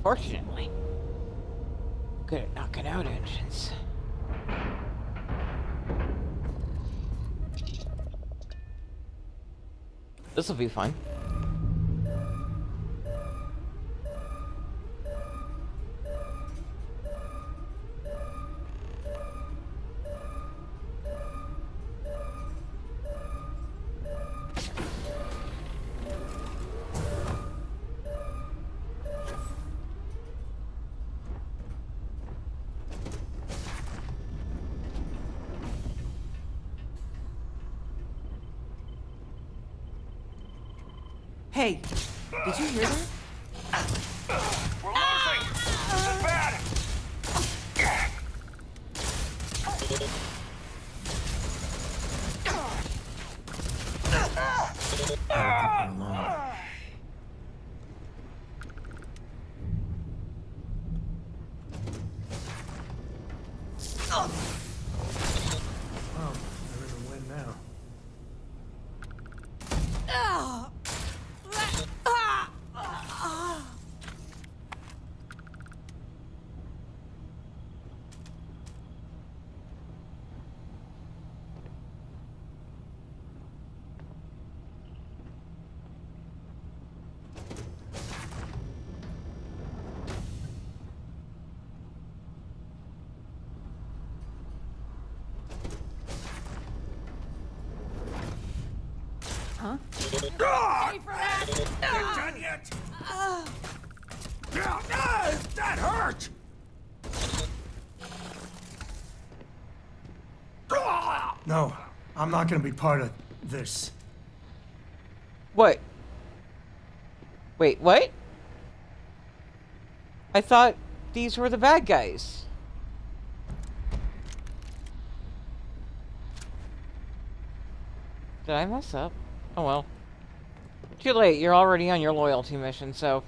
Fortunately, good at knocking out engines. This'll be fun. Hey, did you hear that? We're losing! This is bad! Well, there is a win now. Huh? You done yet? That hurt! No, I'm not gonna be part of this. What? Wait, what? I thought these were the bad guys. Did I mess up? Oh well. Too late, you're already on your loyalty mission, so...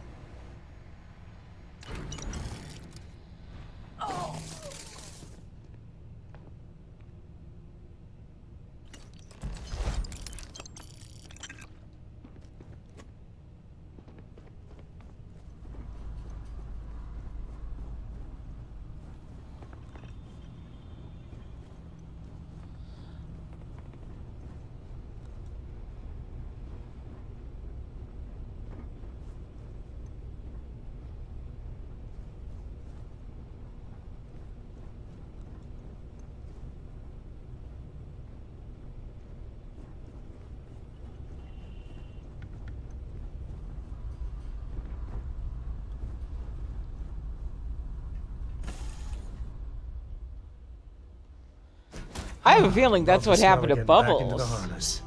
I have a feeling that's what happened to Bubbles.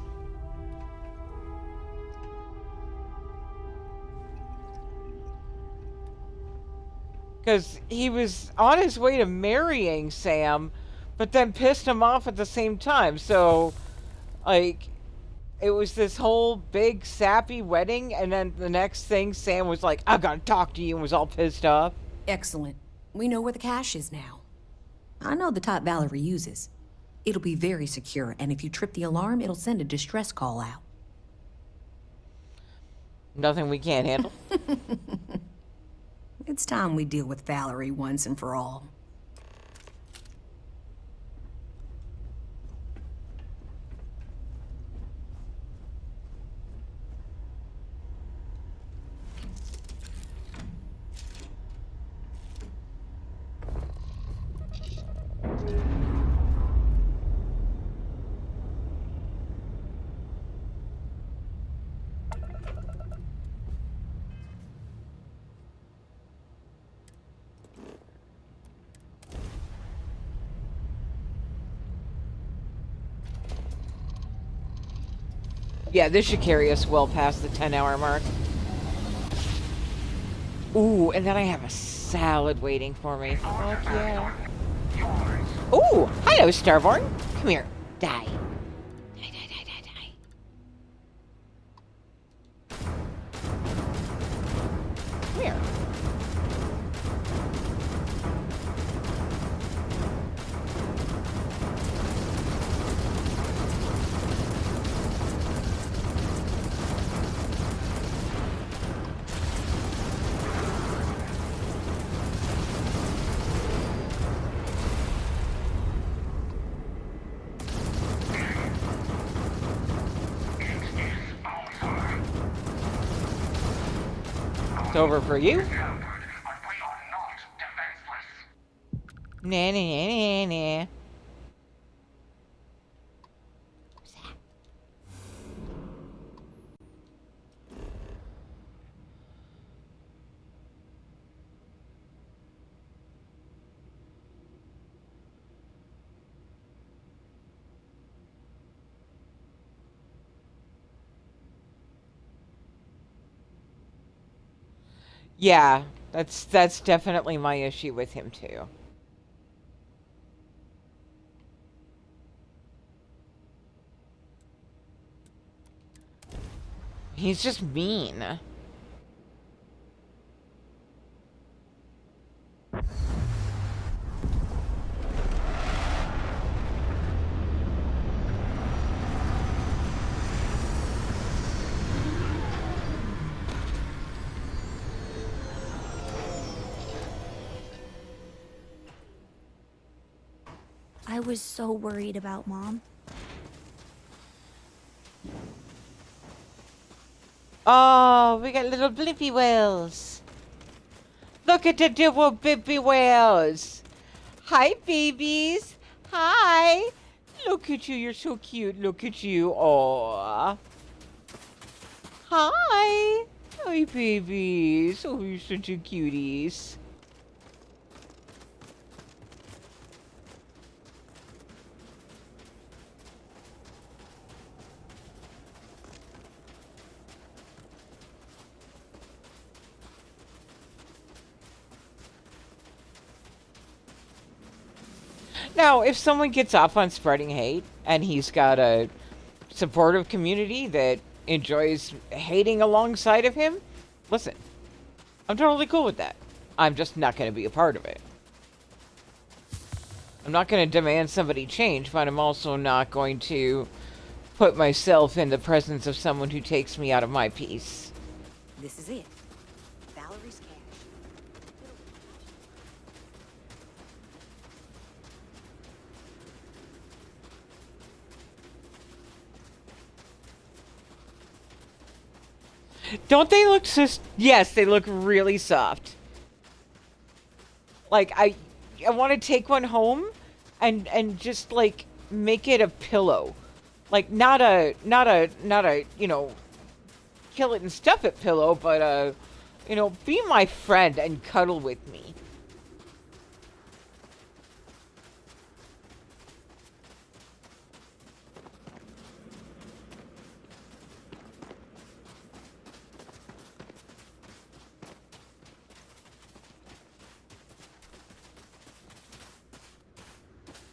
Because he was on his way to marrying Sam, but then pissed him off at the same time. So, like, it was this whole big sappy wedding, and then the next thing Sam was like, I gotta talk to you, and was all pissed off. Excellent. We know where the cache is now. I know the type Valerie uses. It'll be very secure, and if you trip the alarm, it'll send a distress call out. Nothing we can't handle. It's time we deal with Valerie once and for all. Yeah, this should carry us well past the 10-hour mark. Ooh, and then I have a salad waiting for me. Fuck yeah. Ooh, hello, Starborn. Come here. Die. Die, die, die, die, die. Come here. It's over for you. Nah, nah, nah, nah, nah. Yeah, that's definitely my issue with him too. He's just mean. I was so worried about Mom. Oh, we got little blippy whales. Look at the double blippy whales. Hi, babies. Hi. Look at you. You're so cute. Look at you. Aw. Hi. Hi, babies. Oh, you're such a cuties. Now, if someone gets off on spreading hate and he's got a supportive community that enjoys hating alongside of him, listen, I'm totally cool with that. I'm just not going to be a part of it. I'm not going to demand somebody change, but I'm also not going to put myself in the presence of someone who takes me out of my peace. This is it. Valerie's cache. Don't they look so... Yes, they look really soft. Like, I want to take one home and just, like, make it a pillow. Like, not a, you know, kill it and stuff it pillow, but, you know, be my friend and cuddle with me.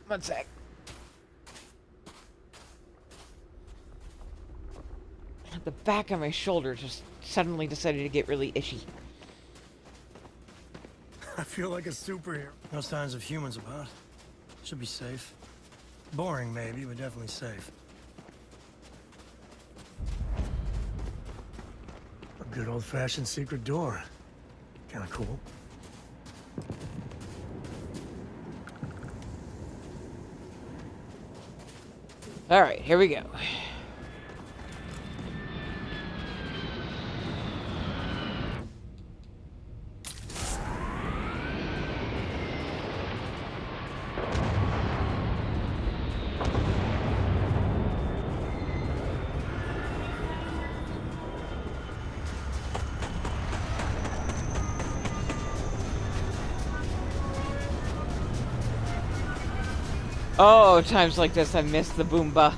One sec. The back of my shoulder just suddenly decided to get really itchy. I feel like a superhero. No signs of humans about. Should be safe. Boring, maybe, but definitely safe. A good old-fashioned secret door. Kinda cool. Alright, here we go. Oh, times like this I miss the Boomba.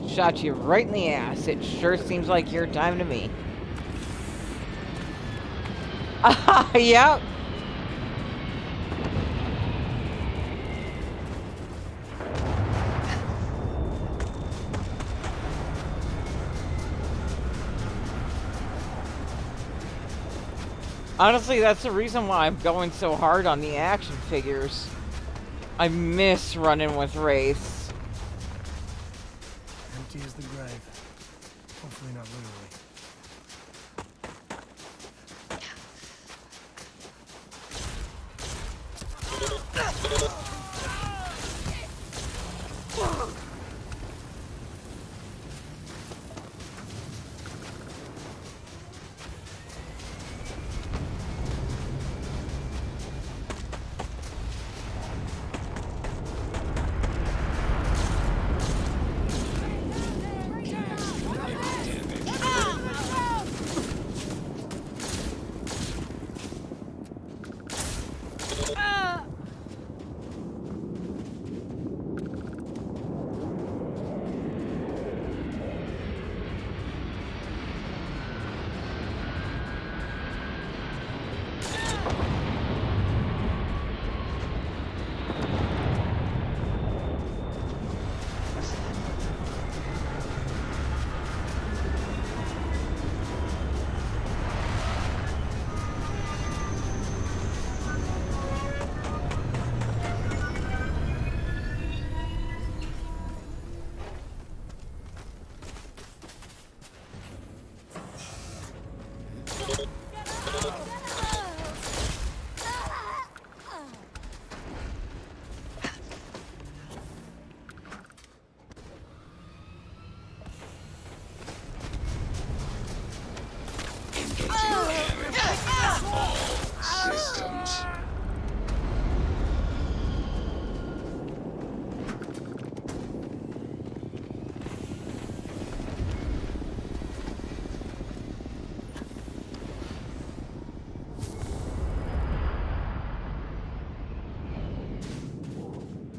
Shot you right in the ass. It sure seems like your time to me. Yep. Honestly, that's the reason why I'm going so hard on the action figures. I miss running with Wraiths. Empty as the grave. Hopefully not literally. Systems.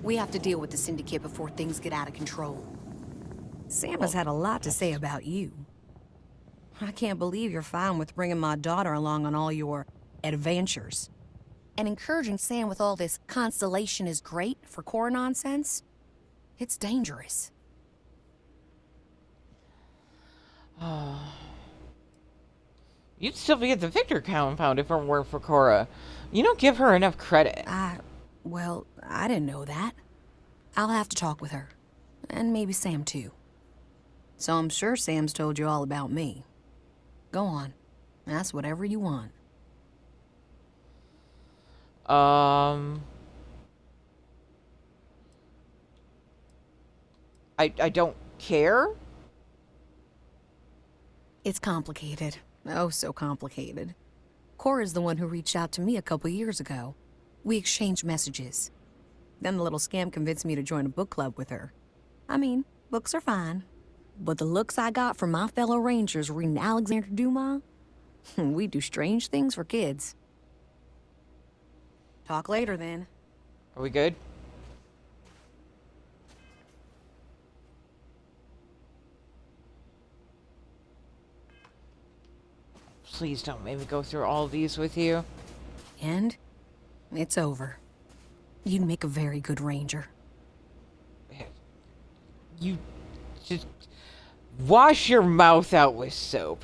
We have to deal with the Syndicate before things get out of control. Sam has had a lot to say about you. I can't believe you're fine with bringing my daughter along on all your adventures. And encouraging Sam with all this constellation is great for core nonsense. It's dangerous. You'd still be at the Victor compound if it weren't for Cora. You don't give her enough credit. Well, I didn't know that. I'll have to talk with her. And maybe Sam too. So I'm sure Sam's told you all about me. Go on. Ask whatever you want. I don't care? It's complicated. Oh, so complicated. Cora's the one who reached out to me a couple years ago. We exchanged messages. Then the little scam convinced me to join a book club with her. I mean, books are fine. But the looks I got from my fellow Rangers reading Alexander Dumas, we do strange things for kids. Talk later, then. Are we good? Please don't make me go through all these with you. And it's over. You'd make a very good ranger. You just wash your mouth out with soap.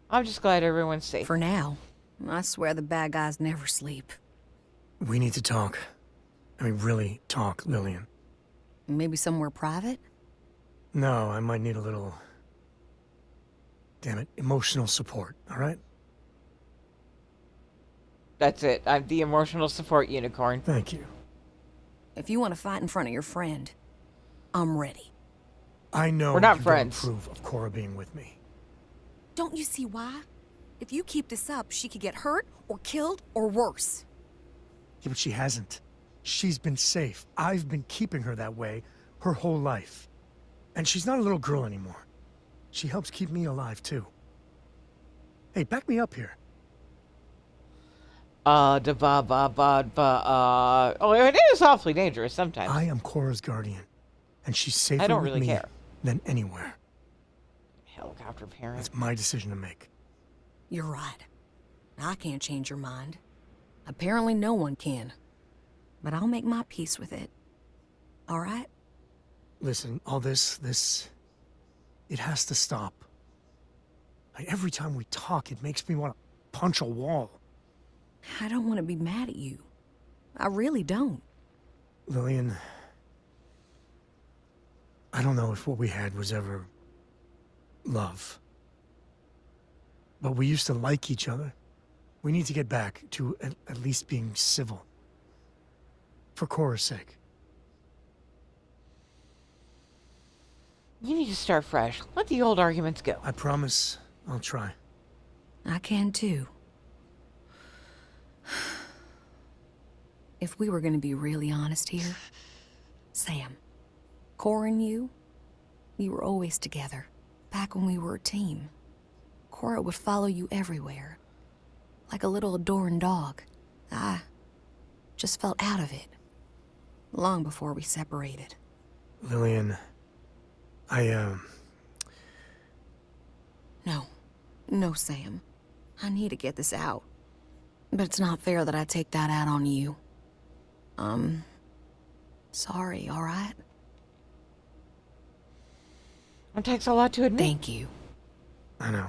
I'm just glad everyone's safe. For now. I swear the bad guys never sleep. We need to talk. I mean, really talk, Lillian. Maybe somewhere private? No, I might need a little... damn it, emotional support, all right? That's it. I'm the emotional support unicorn. Thank you. If you want to fight in front of your friend, I'm ready. I know we're not you friends. Don't approve of Cora being with me. Don't you see why? If you keep this up, she could get hurt, or killed, or worse. Yeah, but she hasn't. She's been safe. I've been keeping her that way her whole life. And she's not a little girl anymore. She helps keep me alive, too. Hey, back me up here. Oh, it is awfully dangerous sometimes. I am Cora's guardian, and she's safer I don't with really me care. than anywhere. Helicopter parent. It's my decision to make. You're right. I can't change your mind. Apparently no one can. But I'll make my peace with it. All right? Listen, all this... it has to stop. Like, every time we talk, it makes me want to punch a wall. I don't want to be mad at you. I really don't. Lillian... I don't know if what we had was ever... love. But we used to like each other. We need to get back to at least being civil. For Cora's sake. You need to start fresh. Let the old arguments go. I promise I'll try. I can too. If we were going to be really honest here, Sam, Cora and you were always together, back when we were a team. Cora would follow you everywhere, like a little adoring dog. I just felt out of it, long before we separated. Lillian, No, Sam. I need to get this out. But it's not fair that I take that out on you. Sorry, all right? It takes a lot to admit. Thank you. I know.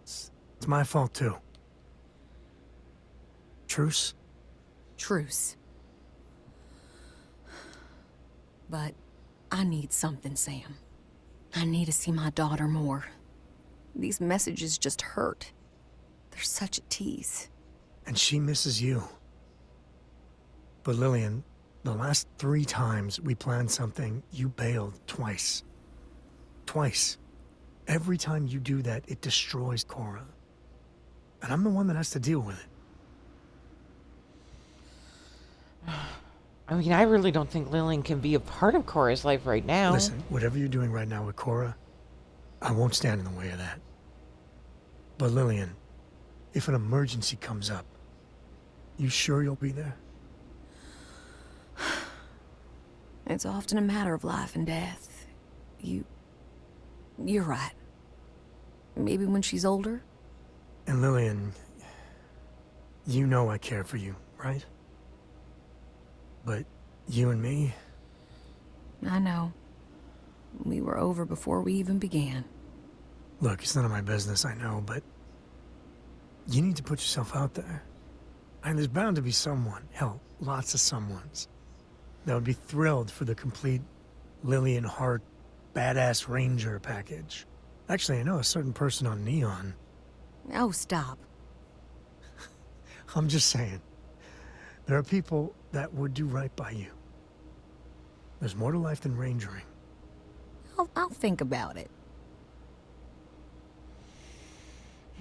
It's my fault, too. Truce? Truce. But I need something, Sam. I need to see my daughter more. These messages just hurt. They're such a tease. And she misses you. But Lillian, the last 3 times we planned something, you bailed twice. Twice. Every time you do that, it destroys Cora. And I'm the one that has to deal with it. I mean, I really don't think Lillian can be a part of Cora's life right now. Listen, whatever you're doing right now with Cora, I won't stand in the way of that. But Lillian, if an emergency comes up, you sure you'll be there? It's often a matter of life and death. You're right. Maybe when she's older? And Lillian, you know I care for you, right? But you and me... I know. We were over before we even began. Look, it's none of my business, I know, but... you need to put yourself out there. And there's bound to be someone, hell, lots of someones, that would be thrilled for the complete Lillian Hart badass ranger package. Actually, I know a certain person on Neon. Oh, stop. I'm just saying. There are people that would do right by you. There's more to life than rangering. I'll think about it.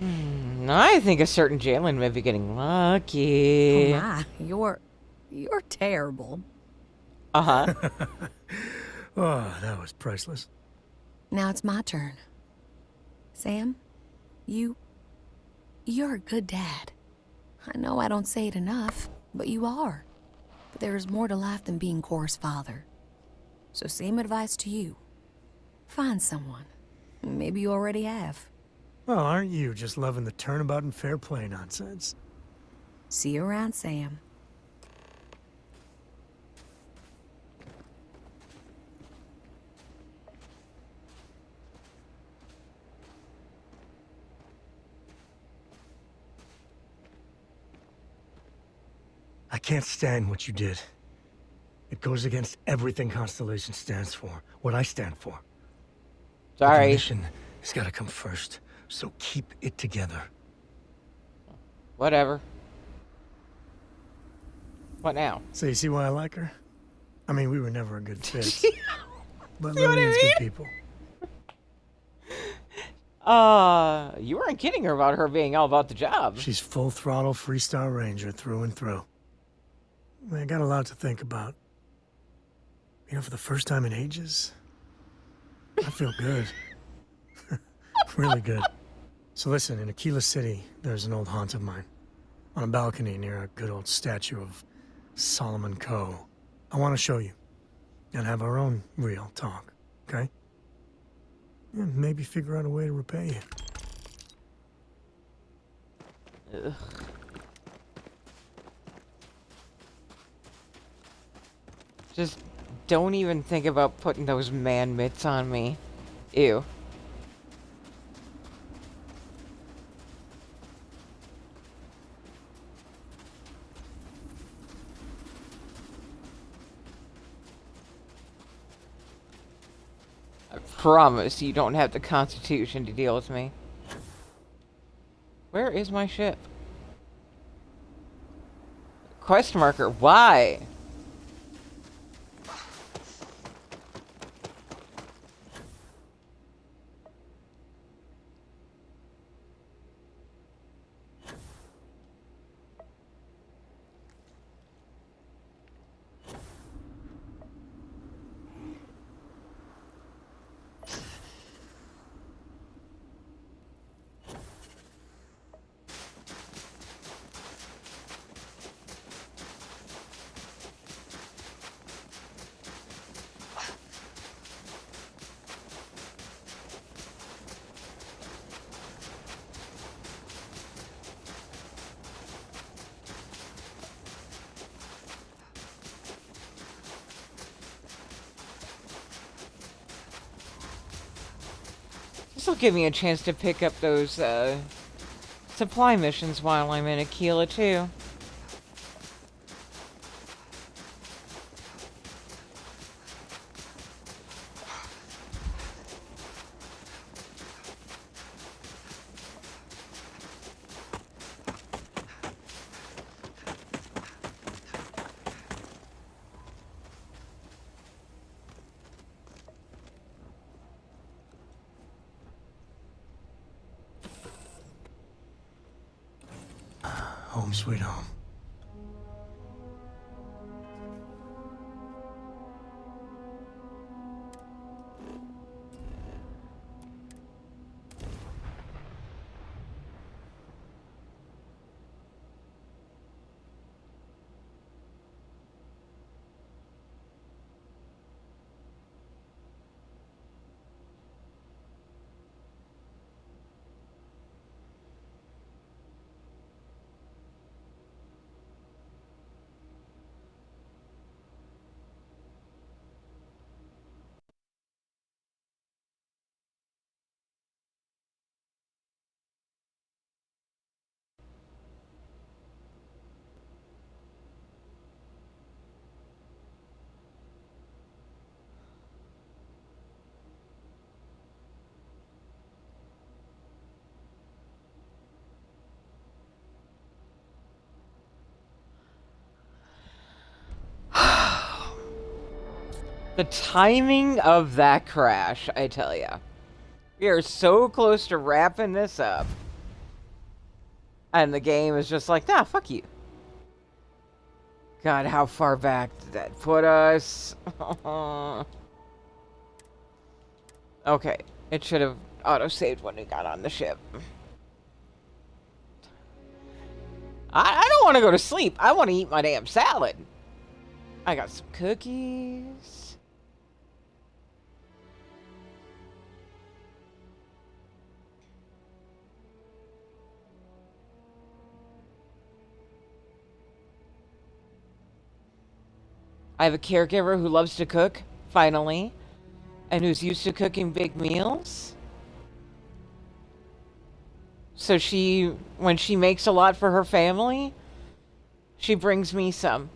I think a certain Jalen may be getting lucky. Oh my, you're terrible. Uh-huh. Oh, that was priceless. Now it's my turn. Sam, you're a good dad. I know I don't say it enough, but you are. But there is more to life than being Cora's father. So same advice to you. Find someone. Maybe you already have. Well, aren't you just loving the turnabout and fair play nonsense? See you around, Sam. I can't stand what you did. It goes against everything Constellation stands for, what I stand for. But the Sorry. mission has got to come first, so keep it together. Whatever. What now? So you see why I like her? I mean, we were never a good fit. But See what I Lillian's mean? good people. You weren't kidding her about her being all about the job. She's full throttle Freestar Ranger through and through. I got a lot to think about. You know, for the first time in ages, I feel good. Really good. So listen, in Aquila City, there's an old haunt of mine. On a balcony near a good old statue of Solomon Coe. I want to show you. And have our own real talk, okay? And maybe figure out a way to repay you. Ugh. Just don't even think about putting those man mitts on me. Ew. I promise you don't have the Constitution to deal with me. Where is my ship? Quest marker, why? This will give me a chance to pick up those, supply missions while I'm in Aquila, too. Home sweet home. The timing of that crash, I tell ya. We are so close to wrapping this up. And the game is just like, nah, fuck you. God, how far back did that put us? Okay, it should have auto-saved when we got on the ship. I don't want to go to sleep. I want to eat my damn salad. I got some cookies. I have a caregiver who loves to cook, finally, and who's used to cooking big meals. So when she makes a lot for her family, she brings me some.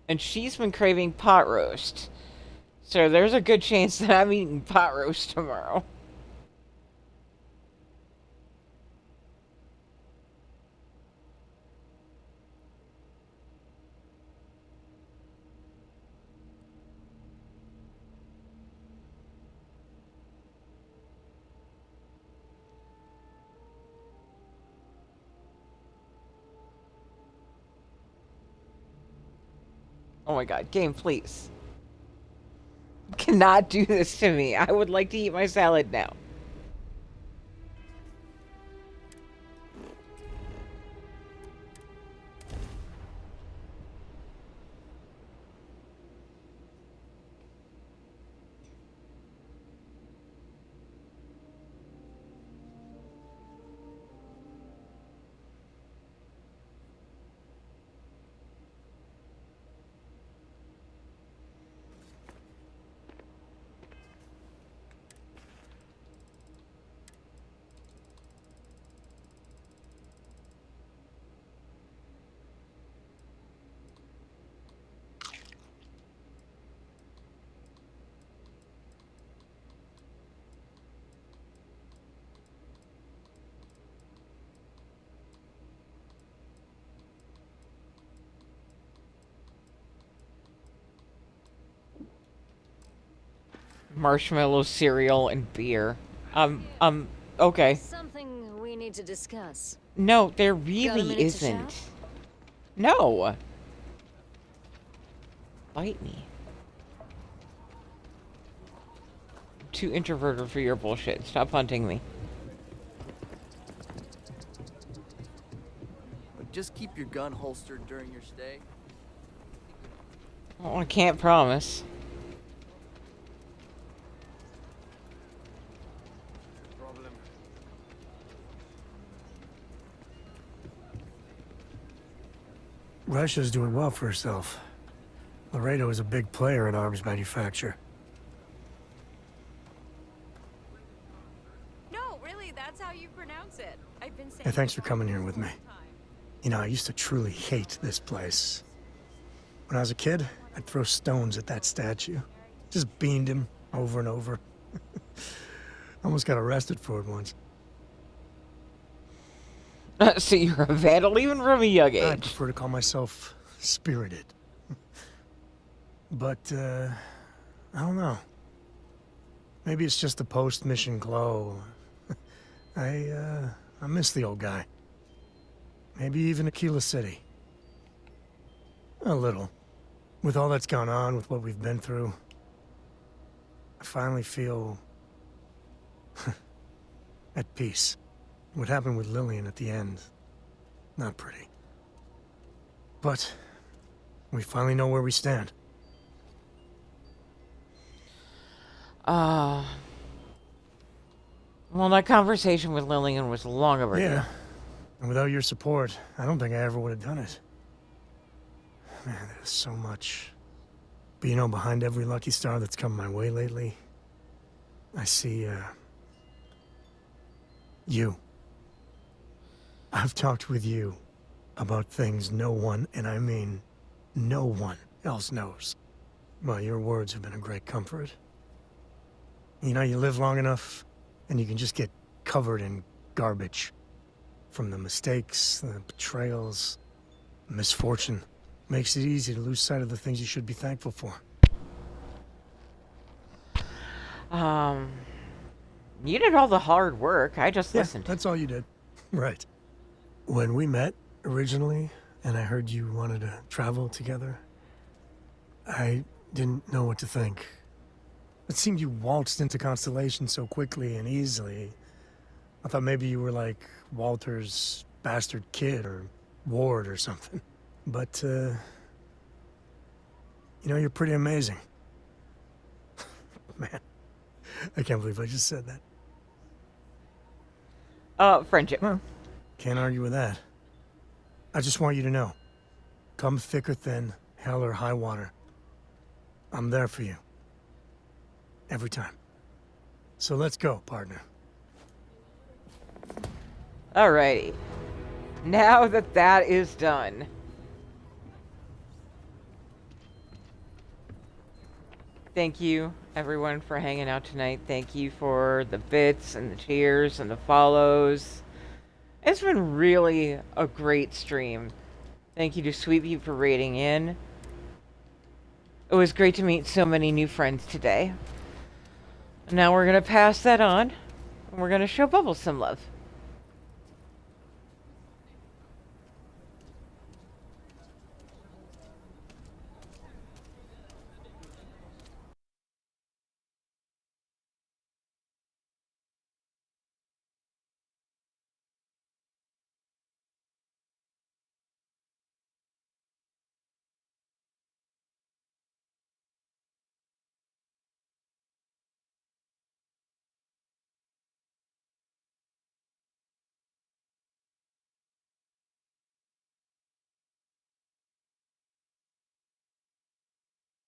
And she's been craving pot roast. So there's a good chance that I'm eating pot roast tomorrow. Oh my god, game, please. You cannot do this to me. I would like to eat my salad now. Marshmallow cereal and beer. Okay. Something we need to discuss. No, there Got a really minute to isn't. chat? No. Bite me. I'm too introverted for your bullshit. Stop hunting me. But just keep your gun holstered during your stay. Well, I can't promise. Problem. Russia's doing well for herself. Laredo is a big player in arms manufacture. No, really, that's how you pronounce it. I've been saying Hey, thanks for coming here with me. You know, I used to truly hate this place. When I was a kid, I'd throw stones at that statue. Just beamed him over and over. Almost got arrested for it once. So you're a vandal even from a young age. I prefer to call myself spirited. But, I don't know. Maybe it's just the post-mission glow. I miss the old guy. Maybe even Aquila City. A little. With all that's gone on, with what we've been through, I finally feel at peace. What happened with Lillian at the end, not pretty. But we finally know where we stand. Well, that conversation with Lillian was long overdue. Yeah. And without your support, I don't think I ever would have done it. Man, there's so much. But you know, behind every lucky star that's come my way lately, I see, you. I've talked with you about things no one, and I mean no one, else knows. Well, your words have been a great comfort. You know, you live long enough, and you can just get covered in garbage. From the mistakes, the betrayals, misfortune. Makes it easy to lose sight of the things you should be thankful for. You did all the hard work. I just listened. That's all you did. Right. When we met originally, and I heard you wanted to travel together, I didn't know what to think. It seemed you waltzed into Constellation so quickly and easily. I thought maybe you were like Walter's bastard kid or ward or something. But, you know, you're pretty amazing. Man, I can't believe I just said that. Friendship. Well, can't argue with that. I just want you to know. Come thick or thin, hell or high water. I'm there for you. Every time. So let's go, partner. Alrighty. Now that that is done, thank you, everyone, for hanging out tonight. Thank you for the bits and the cheers and the follows. It's been really a great stream. Thank you to Sweet Pea for raiding in. It was great to meet so many new friends today. Now we're going to pass that on, and we're going to show Bubbles some love.